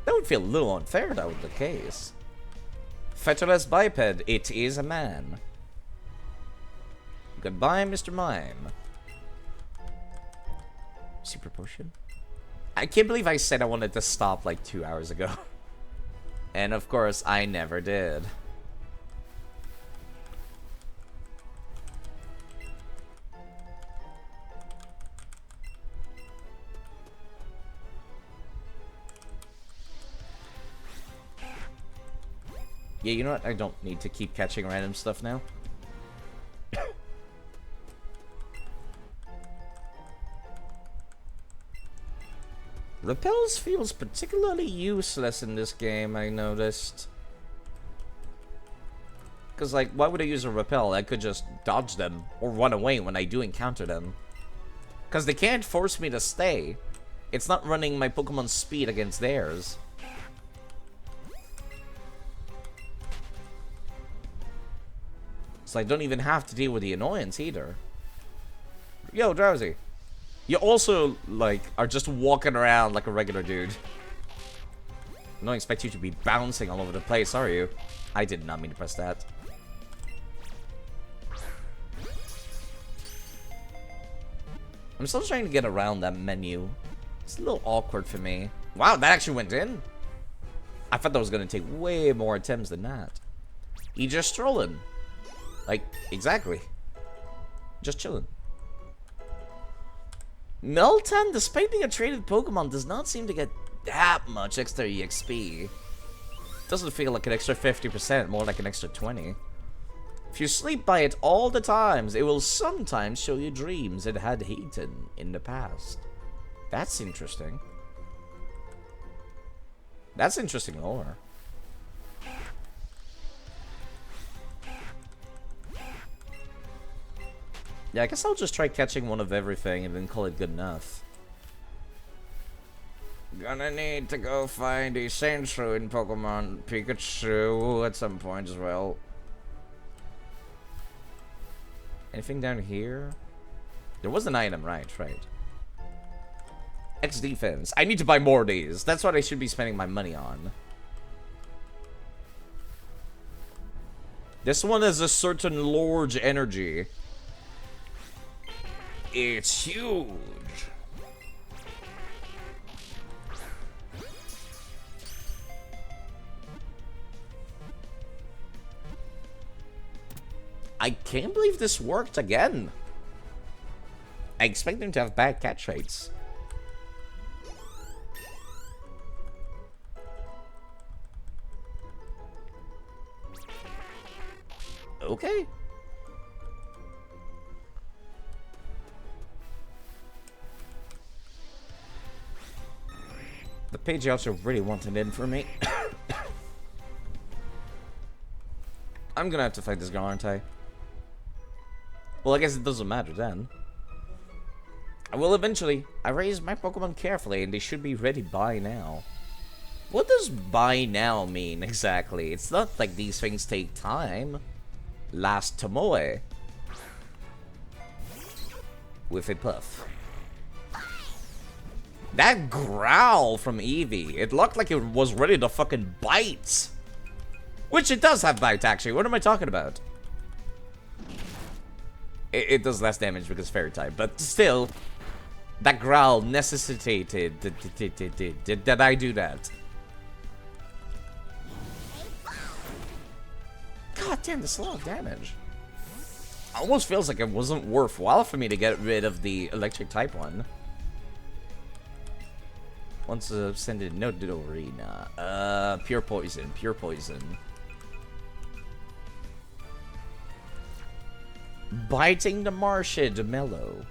Speaker 1: That would feel a little unfair if that was the case. Featherless biped, it is a man. Goodbye, Mr. Mime. Super potion? I can't believe I said I wanted to stop like 2 hours ago. And of course, I never did. Yeah, you know what? I don't need to keep catching random stuff now. Repels feels particularly useless in this game, I noticed. Because, like, why would I use a repel? I could just dodge them or run away when I do encounter them. Because they can't force me to stay. It's not running my Pokemon's speed against theirs. So I don't even have to deal with the annoyance either. Yo, Drowsy. You also, like, are just walking around like a regular dude. I don't expect you to be bouncing all over the place, are you? I did not mean to press that. I'm still trying to get around that menu. It's a little awkward for me. Wow, that actually went in? I thought that was going to take way more attempts than that. You just strolling. Like, exactly. Just chilling. Meltan, despite being a traded Pokemon, does not seem to get that much extra EXP. Doesn't feel like an extra 50%, more like an extra 20. If you sleep by it all the times, it will sometimes show you dreams it had eaten in the past. That's interesting. That's interesting lore. Yeah, I guess I'll just try catching one of everything and then call it good enough.
Speaker 6: Gonna need to go find a Sandshrew in Pokemon Pikachu at some point as well. Anything down here? There was an item, right. X defense. I need to buy more of these. That's what I should be spending my money on. This one has a certain large energy. It's huge. I can't believe this worked again. I expect them to have bad catch rates. Okay. The page also really wanted in for me. I'm gonna have to fight this guy, aren't I? Well, I guess it doesn't matter then. I will eventually. I raised my Pokemon carefully, and they should be ready by now. What does by now mean exactly? It's not like these things take time. Last Tomoe. With a puff. That growl from Eevee, it looked like it was ready to fucking bite. Which it does have bite, actually. What am I talking about? It does less damage because fairy type, but still, that growl necessitated did I do that? God damn, that's a lot of damage. Almost feels like it wasn't worthwhile for me to get rid of the electric type one. Once send it no Dorina. Pure poison, pure poison. Biting the Marshid Mellow.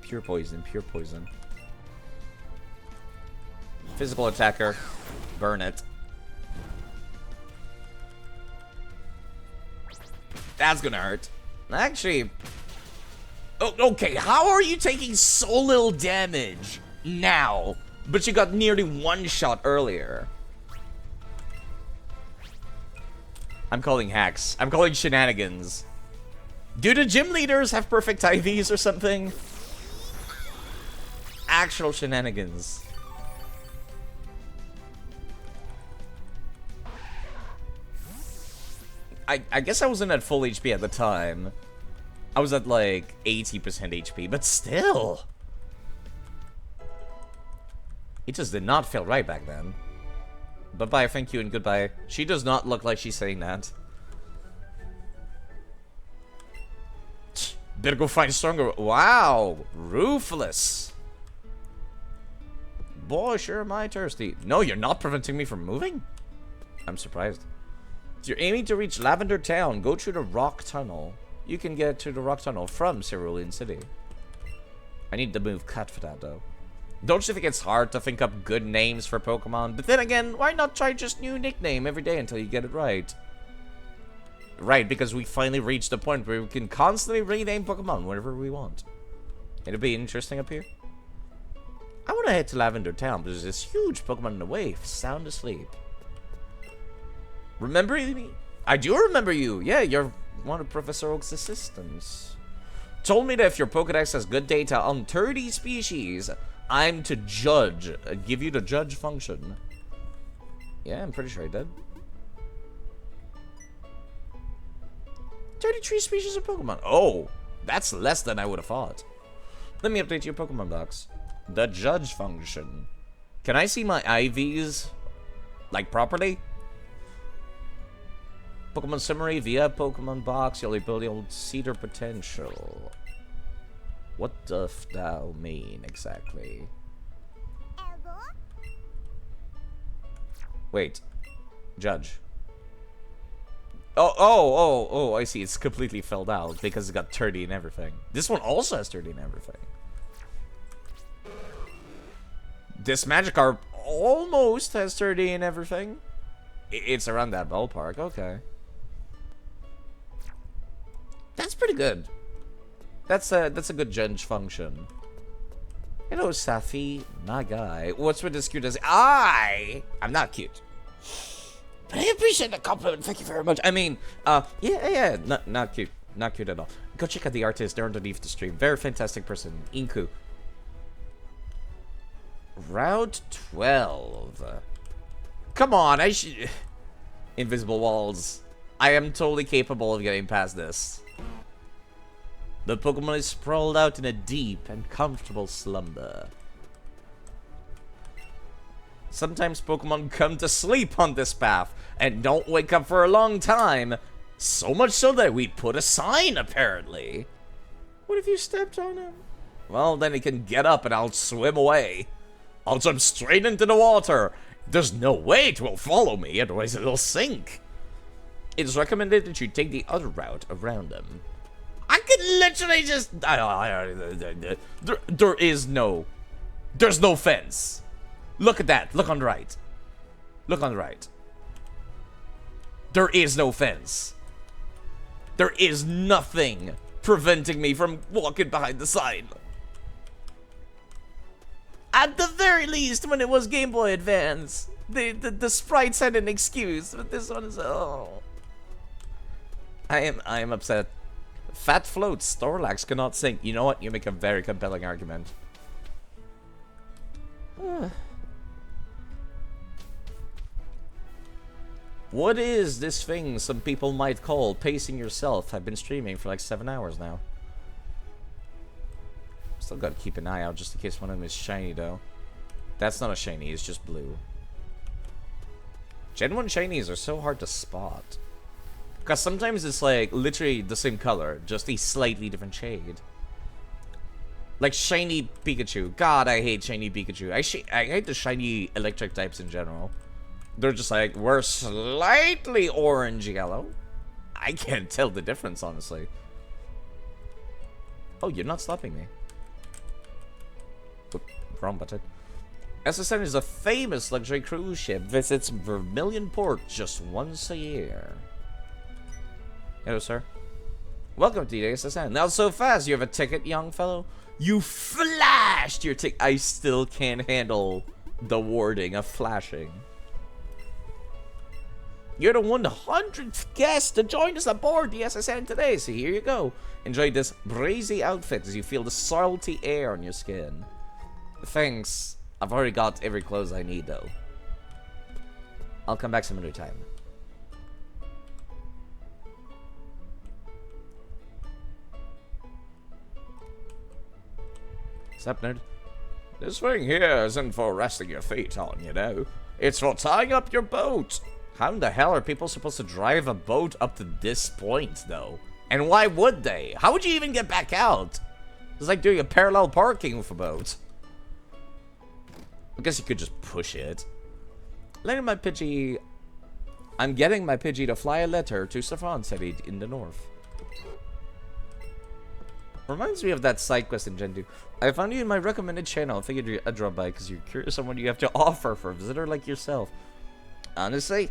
Speaker 6: Pure poison, pure poison. Physical attacker. Burn it. That's gonna hurt. Actually. Oh, okay, how are you taking so little damage now? But you got nearly one shot earlier. I'm calling hacks. I'm calling shenanigans. Do the gym leaders have perfect IVs or something? Actual shenanigans. I guess I wasn't at full HP at the time. I was at like 80% HP, but still. It just did not feel right back then. Bye-bye, thank you, and goodbye. She does not look like she's saying that. Better go find stronger. Wow, ruthless. Boy, sure am I thirsty. No, you're not preventing me from moving? I'm surprised. If you're aiming to reach Lavender Town, go through the Rock Tunnel. You can get to the Rock Tunnel from Cerulean City. I need the move cut for that, though. Don't you think it's hard to think up good names for Pokemon? But then again, why not try just new nickname every day until you get it right? Right, because we finally reached the point where we can constantly rename Pokemon whenever we want. It'll be interesting up here. I want to head to Lavender Town, but there's this huge Pokemon in the way, sound asleep. Remember me? I do remember you. Yeah, you're one of Professor Oak's assistants. Told me that if your Pokedex has good data on 30 species, I'm to judge. Give you the judge function. Yeah, I'm pretty sure I did. 33 species of Pokemon. Oh, that's less than I would have thought. Let me update your Pokemon box. The judge function. Can I see my IVs, like, properly? Pokemon summary via Pokemon box. Your ability will see their potential. What doth thou mean exactly? Wait. Judge. Oh, I see. It's completely filled out because it got 30 and everything. This one also has 30 and everything. This Magikarp almost has 30 and everything. It's around that ballpark. Okay. That's pretty good. That's a good judge function. Hello, Safi. Not guy. What's with this cute as I'm not cute. But I appreciate the compliment. Thank you very much. I mean, yeah. Not cute. Not cute at all. Go check out the artist. They're underneath the stream. Very fantastic person. Inku. Route 12. Come on, I should... Invisible walls. I am totally capable of getting past this. The Pokemon is sprawled out in a deep and comfortable slumber. Sometimes Pokemon come to sleep on this path and don't wake up for a long time. So much so that we put a sign, apparently. What if you stepped on him? Well, then he can get up and I'll swim away. I'll jump straight into the water. There's no way it will follow me, otherwise it'll sink. It is recommended that you take the other route around them. I could literally just... There's no fence. Look at that. Look on the right. Look on the right. There is no fence. There is nothing preventing me from walking behind the sign. At the very least, when it was Game Boy Advance, the sprites had an excuse, but this one is... Oh. I am upset. Fat floats, Snorlax cannot sing. You know what? You make a very compelling argument. What is this thing some people might call pacing yourself? I've been streaming for like 7 hours now. Still gotta keep an eye out just in case one of them is shiny though. That's not a shiny, it's just blue. Gen 1 shinies are so hard to spot. Because sometimes it's like literally the same color, just a slightly different shade. Like shiny Pikachu. God, I hate shiny Pikachu. I hate the shiny electric types in general. They're just like, we're slightly orange yellow. I can't tell the difference, honestly. Oh, you're not stopping me. Oop, wrong button. SSN is a famous luxury cruise ship. Visits Vermilion Port just once a year. Hello, sir. Welcome to the SSN. Not so fast. You have a ticket, young fellow? You flashed your ticket. I still can't handle the wording of flashing. You're the 100th guest to join us aboard the SSN today, so here you go. Enjoy this breezy outfit as you feel the salty air on your skin. Thanks. I've already got every clothes I need, though. I'll come back some other time. What's up, nerd? This thing here isn't for resting your feet on, you know. It's for tying up your boat. How in the hell are people supposed to drive a boat up to this point, though? And why would they? How would you even get back out? It's like doing a parallel parking with a boat. I guess you could just push it. Letting my Pidgey... I'm getting my Pidgey to fly a letter to Saffron City in the north. Reminds me of that side quest in Gen 2. I found you in my recommended channel. I figured I'd drop by because you're curious on what you have to offer for a visitor like yourself. Honestly,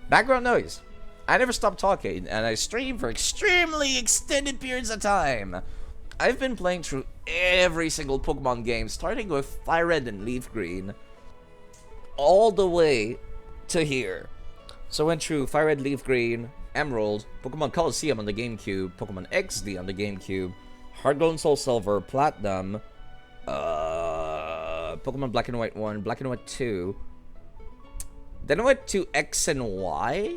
Speaker 6: background noise. I never stop talking, and I stream for extremely extended periods of time. I've been playing through every single Pokemon game, starting with Fire Red and Leaf Green, all the way to here. So I went through Fire Red, Leaf Green, Emerald, Pokemon Colosseum on the GameCube, Pokemon XD on the GameCube, Heart Gold and Soul Silver, Platinum, Pokemon Black and White 1, Black and White 2. Then I went to X and Y.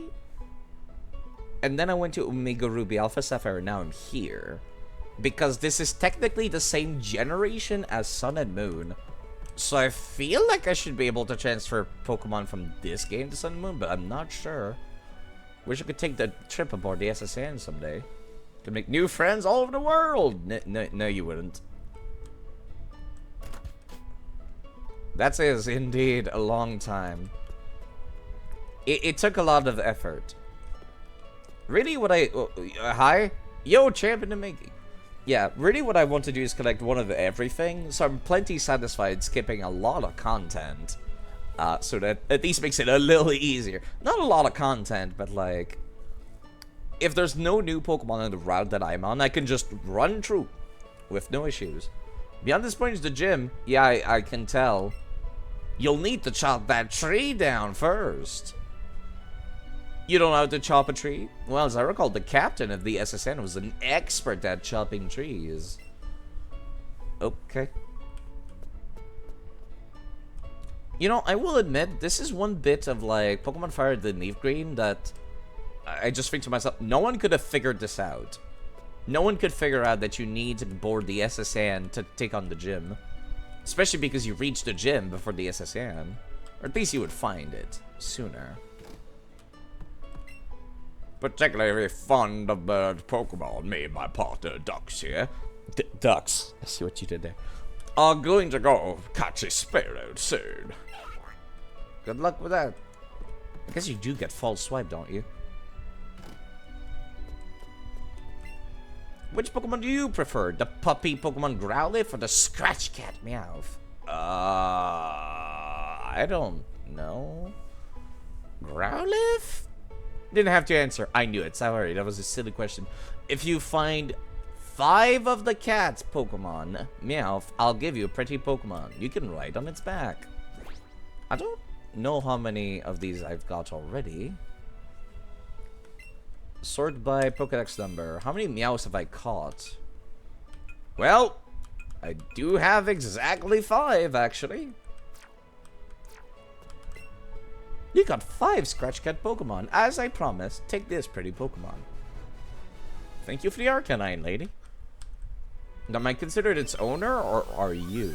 Speaker 6: And then I went to Omega Ruby, Alpha Sapphire, and now I'm here. Because this is technically the same generation as Sun and Moon. So I feel like I should be able to transfer Pokemon from this game to Sun and Moon, but I'm not sure. Wish I could take the trip aboard the SSN someday. To make new friends all over the world! No, you wouldn't. That is indeed a long time. It took a lot of effort. Really, what I... hi? Yo, champion to making. Yeah, really what I want to do is collect one of everything, so I'm plenty satisfied skipping a lot of content. So that at least makes it a little easier. Not a lot of content, but like... if there's no new Pokemon on the route that I'm on, I can just run through with no issues. Beyond this point is the gym. Yeah, I can tell. You'll need to chop that tree down first. You don't know how to chop a tree? Well, as I recall, the captain of the SSN was an expert at chopping trees. Okay. You know, I will admit, this is one bit of, like, Pokemon Fire the Leaf Green that I just think to myself, no one could have figured this out. No one could figure out that you need to board the SSN to take on the gym. Especially because you reach the gym before the SSN. Or at least you would find it sooner. Particularly fond of bird Pokemon, me and my partner Ducks here. Ducks, I see what you did there. Are going to go catch a sparrow soon. Good luck with that. I guess you do get false swipe, don't you? Which Pokemon do you prefer? The puppy Pokemon Growlithe or the Scratch Cat Meowth? I don't know. Growlithe? Didn't have to answer. I knew it. Sorry, that was a silly question. If you find 5 of the cat's Pokemon, Meowth, I'll give you a pretty Pokemon. You can ride on its back. I don't know how many of these I've got already. Sort by Pokédex number. How many Meows have I caught? Well, I do have exactly 5, actually. You got 5 Scratch Cat Pokemon. As I promised, take this pretty Pokemon. Thank you for the Arcanine, lady. Am I considered its owner, or are you?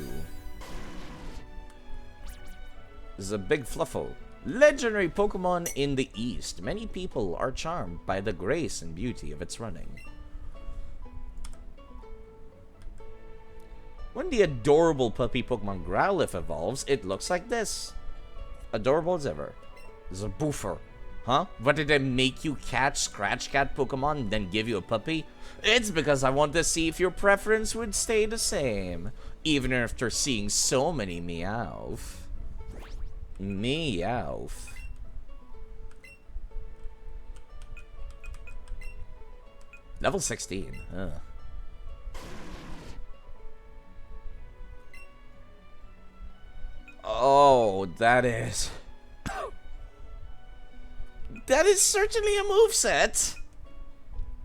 Speaker 6: This is a big Fluffle. Legendary Pokemon in the East. Many people are charmed by the grace and beauty of its running. When the adorable puppy Pokemon Growlithe evolves, it looks like this. Adorable as ever. This is a boofer. Huh? What did I make you catch Scratch Cat Pokemon, then give you a puppy? It's because I want to see if your preference would stay the same, even after seeing so many Meowth. Meowth. Level 16. Oh, that is... That is certainly a moveset.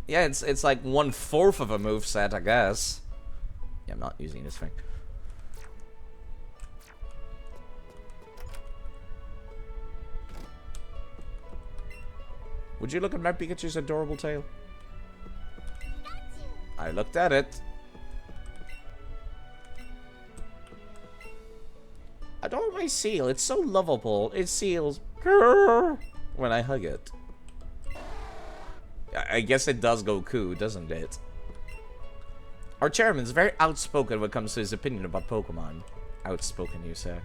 Speaker 6: Yeah, it's like 1/4 of a moveset, I guess. Yeah, I'm not using this thing. Would you look at my Pikachu's adorable tail? I looked at it. Adore my seal. It's so lovable. It seals when I hug it. I guess it does go coo, doesn't it? Our chairman's very outspoken when it comes to his opinion about Pokemon. Outspoken, you say?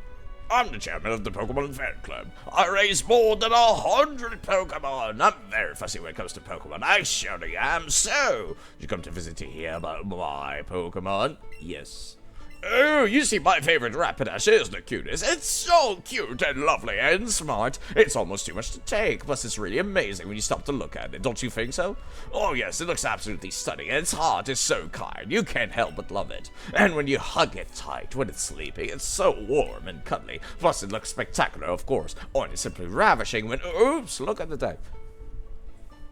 Speaker 8: I'm the chairman of the Pokemon Fan Club. I raise more than 100 Pokemon. I'm very fussy when it comes to Pokemon. I surely am. So, you come to visit to hear about my Pokemon?
Speaker 6: Yes.
Speaker 8: Oh, you see, my favorite Rapidash is the cutest. It's so cute and lovely and smart. It's almost too much to take. Plus, it's really amazing when you stop to look at it. Don't you think so? Oh, yes, it looks absolutely stunning. And its heart is so kind. You can't help but love it. And when you hug it tight when it's sleeping, it's so warm and cuddly. Plus, it looks spectacular, of course. Or it's simply ravishing when... Oops, look at the type.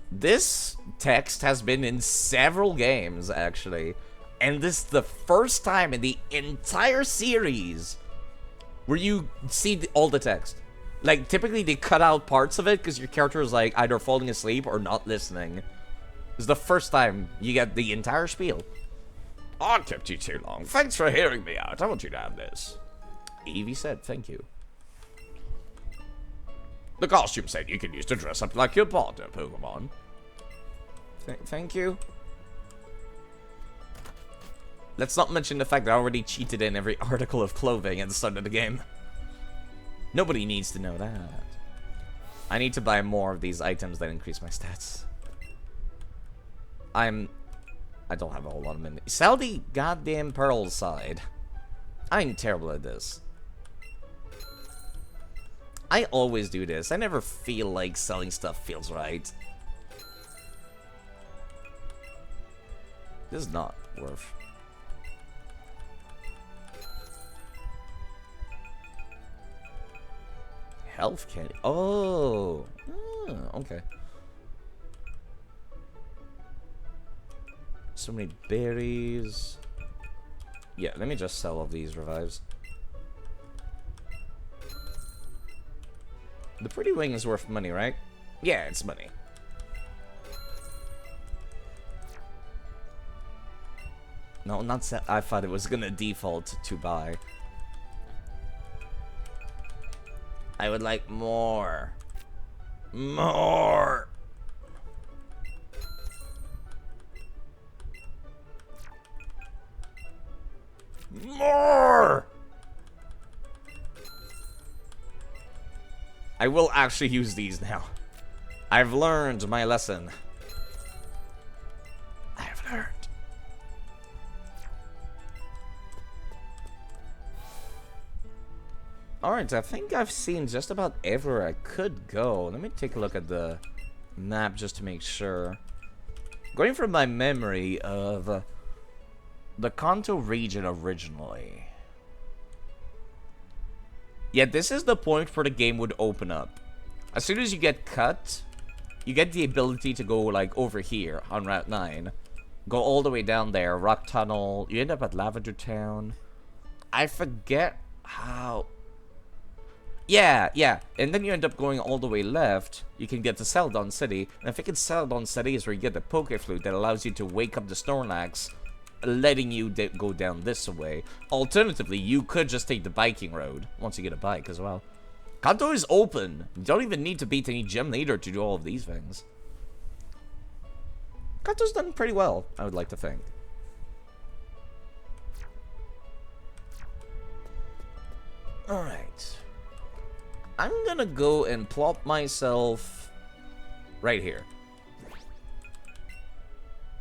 Speaker 6: This text has been in several games, actually. And this is the first time in the entire series where you see all the text. Like, typically they cut out parts of it because your character is, like, either falling asleep or not listening. This is the first time you get the entire spiel.
Speaker 8: I kept you too long. Thanks for hearing me out. I want you to have this.
Speaker 6: Evie said thank you.
Speaker 8: The costume set you can use to dress up like your partner, Pokemon.
Speaker 6: Thank you. Let's not mention the fact that I already cheated in every article of clothing at the start of the game. Nobody needs to know that. I need to buy more of these items that increase my stats. I don't have a whole lot of money. Sell the goddamn pearl side. I'm terrible at this. I always do this. I never feel like selling stuff feels right. This is not worth. Health candy. Oh. Okay. So many berries. Yeah, let me just sell all these revives. The pretty wing is worth money, right? Yeah, it's money. No, not set. I thought it was gonna default to buy. I would like more. More. More. I will actually use these now. I've learned my lesson. I have learned. Alright, I think I've seen just about everywhere I could go. Let me take a look at the map just to make sure. Going from my memory of the Kanto region originally. Yeah, this is the point where the game would open up. As soon as you get cut, you get the ability to go like over here on Route 9. Go all the way down there, Rock Tunnel. You end up at Lavender Town. I forget how... Yeah. And then you end up going all the way left. You can get to Celadon City. And I think it's Celadon City is where you get the Poke Flute that allows you to wake up the Snorlax, letting you go down this way. Alternatively, you could just take the biking road once you get a bike as well. Kanto is open. You don't even need to beat any gym leader to do all of these things. Kanto's done pretty well, I would like to think. Alright. I'm gonna go and plop myself right here.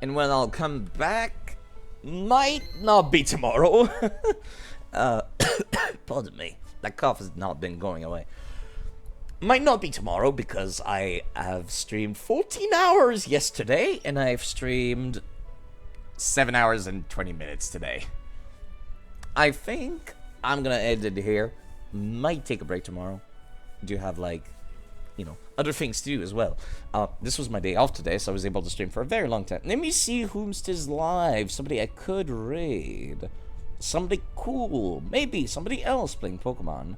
Speaker 6: And when I'll come back, might not be tomorrow. Pardon me. That cough has not been going away. Might not be tomorrow because I have streamed 14 hours yesterday and I've streamed 7 hours and 20 minutes today. I think I'm gonna end it here. Might take a break tomorrow. Do have like, you know, other things to do as well. This was my day off today, so I was able to stream for a very long time. Let me see whom's live. Somebody I could raid. Somebody cool. Maybe somebody else playing Pokemon.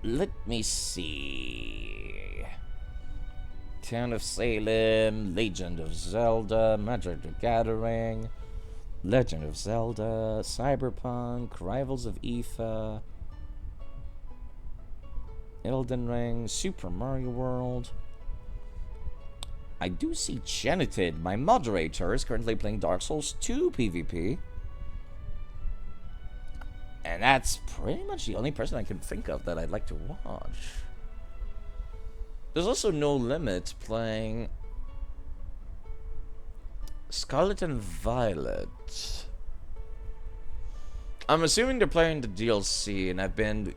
Speaker 6: Let me see. Town of Salem, Legend of Zelda, Magic the Gathering, Legend of Zelda, Cyberpunk, Rivals of Aether, Elden Ring, Super Mario World. I do see Genited, my moderator, is currently playing Dark Souls 2 PvP. And that's pretty much the only person I can think of that I'd like to watch. There's also No Limit playing Scarlet and Violet. I'm assuming they're playing the DLC, and I've been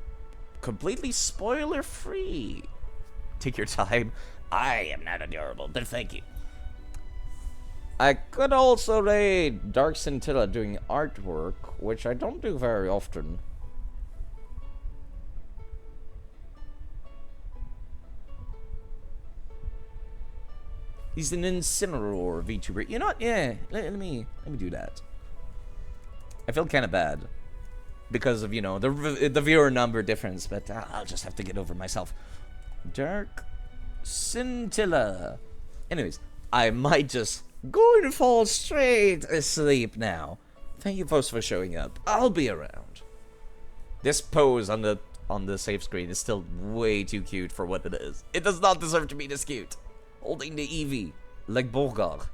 Speaker 6: completely spoiler-free. Take your time. I am not adorable, but thank you. I could also raid Dark Scintilla doing artwork, which I don't do very often. He's an Incineroar VTuber. You know what? Yeah, let me do that. I feel kind of bad because of, you know, the viewer number difference, but I'll just have to get over myself. Dark Scintilla. Anyways, I might just go and fall straight asleep now. Thank you folks for showing up. I'll be around. This pose on the save screen is still way too cute for what it is. It does not deserve to be this cute. Holding the Eevee like Borgar.